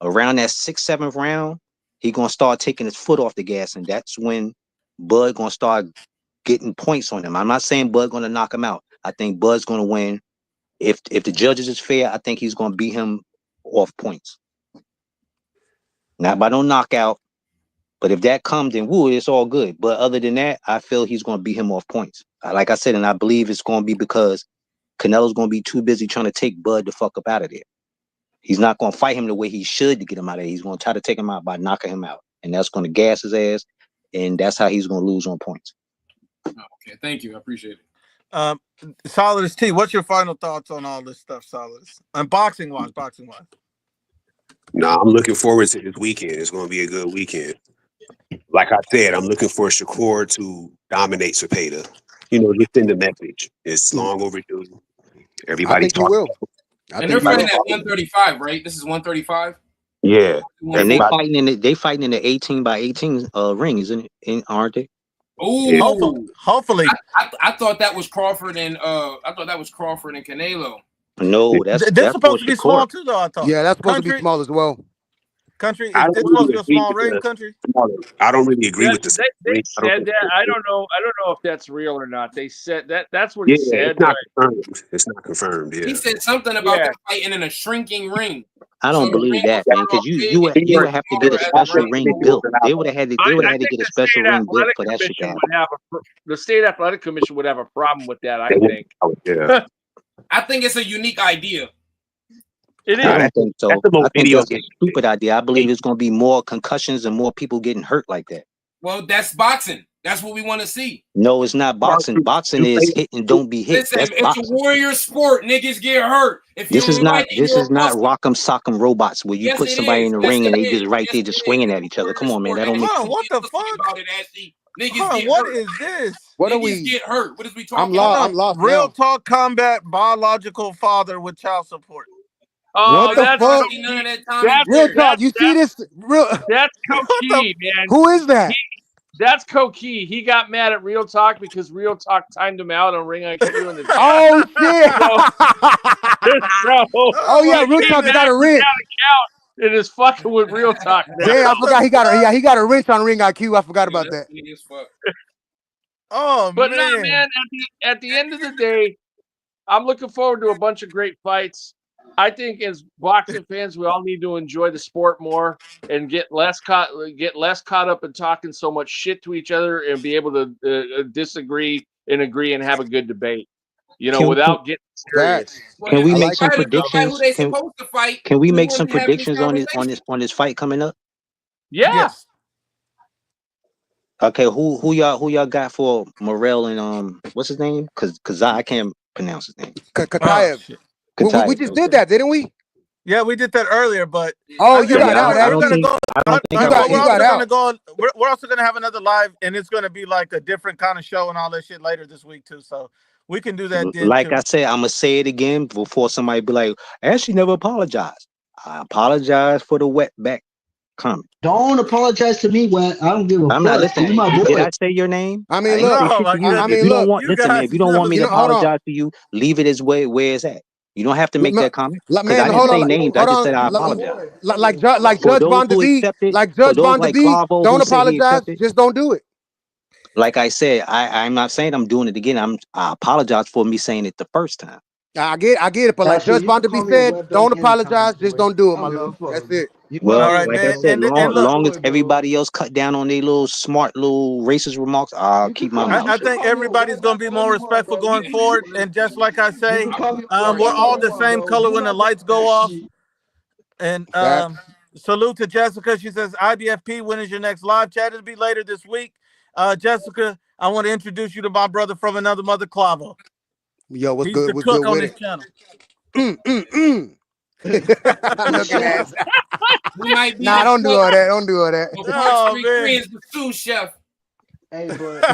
S2: Around that 6th, 7th round, he going to start taking his foot off the gas, and that's when Bud going to start getting points on him. I'm not saying Bud going to knock him out. I think Bud's going to win. If the judges is fair, I think he's going to beat him off points. Not by no knockout, but if that comes, then woo, it's all good. But other than that, I feel he's going to beat him off points. Like I said, and I believe it's going to be because Canelo's going to be too busy trying to take Bud the fuck up out of there. He's not going to fight him the way he should to get him out of there. He's going to try to take him out by knocking him out, and that's going to gas his ass, and that's how he's going to lose on points.
S17: Okay, thank you. I appreciate it.
S1: Solidus T, what's your final thoughts on all this stuff, Solidus? And boxing wise.
S13: No, I'm looking forward to this weekend. It's going to be a good weekend. Like I said, I'm looking for Shakur to dominate Cepeda. Just send a message. It's long overdue. Everybody's talking.
S10: Will.
S17: And they're fighting at 135, right? This is 135.
S13: Yeah,
S2: and they fighting in the 18 by 18 ring, isn't it? Aren't they?
S17: Oh,
S1: hopefully.
S17: I thought that was Crawford and Canelo.
S2: No,
S1: that's supposed to be small too, though. I thought.
S10: Yeah, that's supposed to be small as well.
S1: Country, it's supposed to be a small ring. Country.
S13: I don't really agree with this.
S16: They said that. I don't know if that's real or not. They said that. That's what he said.
S13: It's not confirmed. It's not confirmed. Yeah.
S17: He said something about them fighting in a shrinking ring.
S2: I don't believe that, man, because you would have to get a special ring built. They would have had to get a special ring built for that shit to happen.
S16: The state athletic commission would have a problem with that. I think.
S13: Yeah.
S17: I think it's a unique idea.
S16: It is.
S2: I don't think so. I think that's a stupid idea. I believe it's going to be more concussions and more people getting hurt like that.
S17: Well, that's boxing. That's what we want to see.
S2: No, it's not boxing. Boxing is hit and don't be hit.
S17: Listen, it's a warrior sport. Niggas get hurt.
S2: This is not rock'em sock'em robots where you put somebody in the ring and they just there just swinging at each other. Come on, man. That don't make sense.
S1: What the fuck?
S17: Niggas
S1: what is this?
S10: What are
S17: we get hurt? What is we talking
S10: about?
S17: I'm
S10: lost.
S1: Real talk combat biological father with child support.
S16: Oh,
S10: what the fuck? Real talk. You see this?
S16: That's Coqui, man.
S10: Who is that?
S16: That's Coqui. He got mad at Real Talk because Real Talk timed him out on Ring IQ. And
S10: oh shit! Oh yeah, Real Talk got a wrench.
S16: It is fucking with Real Talk now.
S10: Damn, I forgot he got a wrench on Ring IQ. I forgot about that.
S1: Oh,
S16: but man. No, man, at the end of the day, I'm looking forward to a bunch of great fights. I think as boxing fans, we all need to enjoy the sport more and get less caught up in talking so much shit to each other and be able to disagree and agree and have a good debate. Without getting serious.
S2: Can we make some predictions? Can we make some predictions on this fight coming up?
S16: Yeah. Yes.
S2: Okay, who y'all got for Morrell and what's his name? Cause I can't pronounce his name.
S10: Katayev. We just did that, didn't we?
S1: Yeah, we did that earlier, but
S10: you got out.
S1: We're also gonna have another live, and it's gonna be like a different kind of show and all that shit later this week too. So we can do that.
S2: Like I said, I'm gonna say it again before somebody be like, "Ashley never apologized." I apologize for the wetback comment.
S8: Don't apologize to me, Wet. I don't give a fuck.
S2: I'm not listening. Did I say your name?
S10: I mean, look.
S2: If you don't want me to apologize to you, leave it as where it's at. You don't have to make that comment. Because I didn't say names. I just said I apologize.
S10: Like Judge Von DeVee, don't apologize. Just don't do it.
S2: Like I said, I'm not saying I'm doing it again. I apologize for me saying it the first time.
S10: I get it, but like Judge Von DeVee said, don't apologize. Just don't do it, my love. That's it.
S2: Well, all right, like I said, long as everybody else cut down on their little smart little racist remarks, I'll keep my mouth
S1: shut. I think everybody's going to be more respectful going forward. And just like I say, we're all the same color when the lights go off. And salute to Jessica. She says, IBFP, when is your next live chat? It'll be later this week. Jessica, I want to introduce you to my brother from another mother, Clavo.
S10: Yo, what's
S1: He's
S10: good?
S1: the
S10: What's
S1: cook
S10: good
S1: on
S10: with
S1: this
S10: it?
S1: channel.
S10: Look at that.
S17: We might be
S10: Nah, don't do all that. Don't do all that.
S17: the Park Street Friends, the sous chef.
S8: Hey, but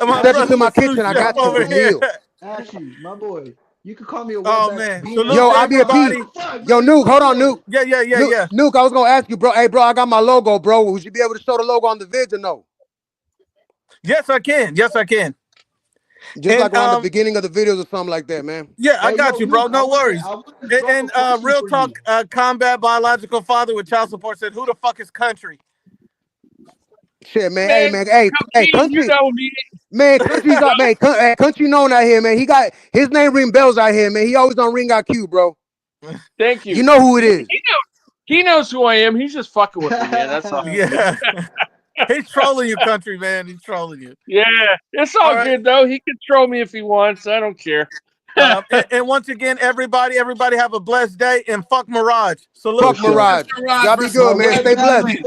S1: my
S10: step
S1: brother,
S10: into my
S1: the sous
S10: kitchen. I
S1: chef
S10: got you.
S1: over
S10: The
S1: here.
S10: meal.
S8: Ashy, my boy, you could call me a
S1: Oh
S8: wetback.
S1: man,
S8: Being
S1: salute
S10: Yo,
S1: to
S10: I be a P.
S1: everybody.
S10: Yo, Nuke, hold on, Nuke.
S1: Yeah.
S10: Nuke, I was gonna ask you, bro. Hey, bro, I got my logo, bro. Would you be able to show the logo on the vid or no?
S1: Yes, I can. Just
S10: like around the beginning of the videos or something like that, man.
S1: Yeah, I got you, bro.
S8: Luke,
S1: No worries.
S8: I wanted to drop
S1: And
S8: a question
S1: real
S8: for
S1: talk, combat biological father with child support said, "Who the fuck is country?"
S10: Shit, man.
S16: Man,
S10: Hey, man. Hey, country.
S16: You know me.
S10: Man, country's up, man. Country known out here, man. He got his name ring bells out here, man. He always on Ring IQ, bro.
S16: Thank you.
S10: You know who it is.
S16: He knows who I am. He's just fucking with me, man. That's all.
S1: Yeah. He's trolling you, country, man. He's trolling you.
S16: Yeah, it's all good, though. He can troll me if he wants. I don't care.
S1: And once again, everybody have a blessed day, and fuck Mirage. Salute.
S10: Fuck Mirage. Y'all be good, man. Stay blessed.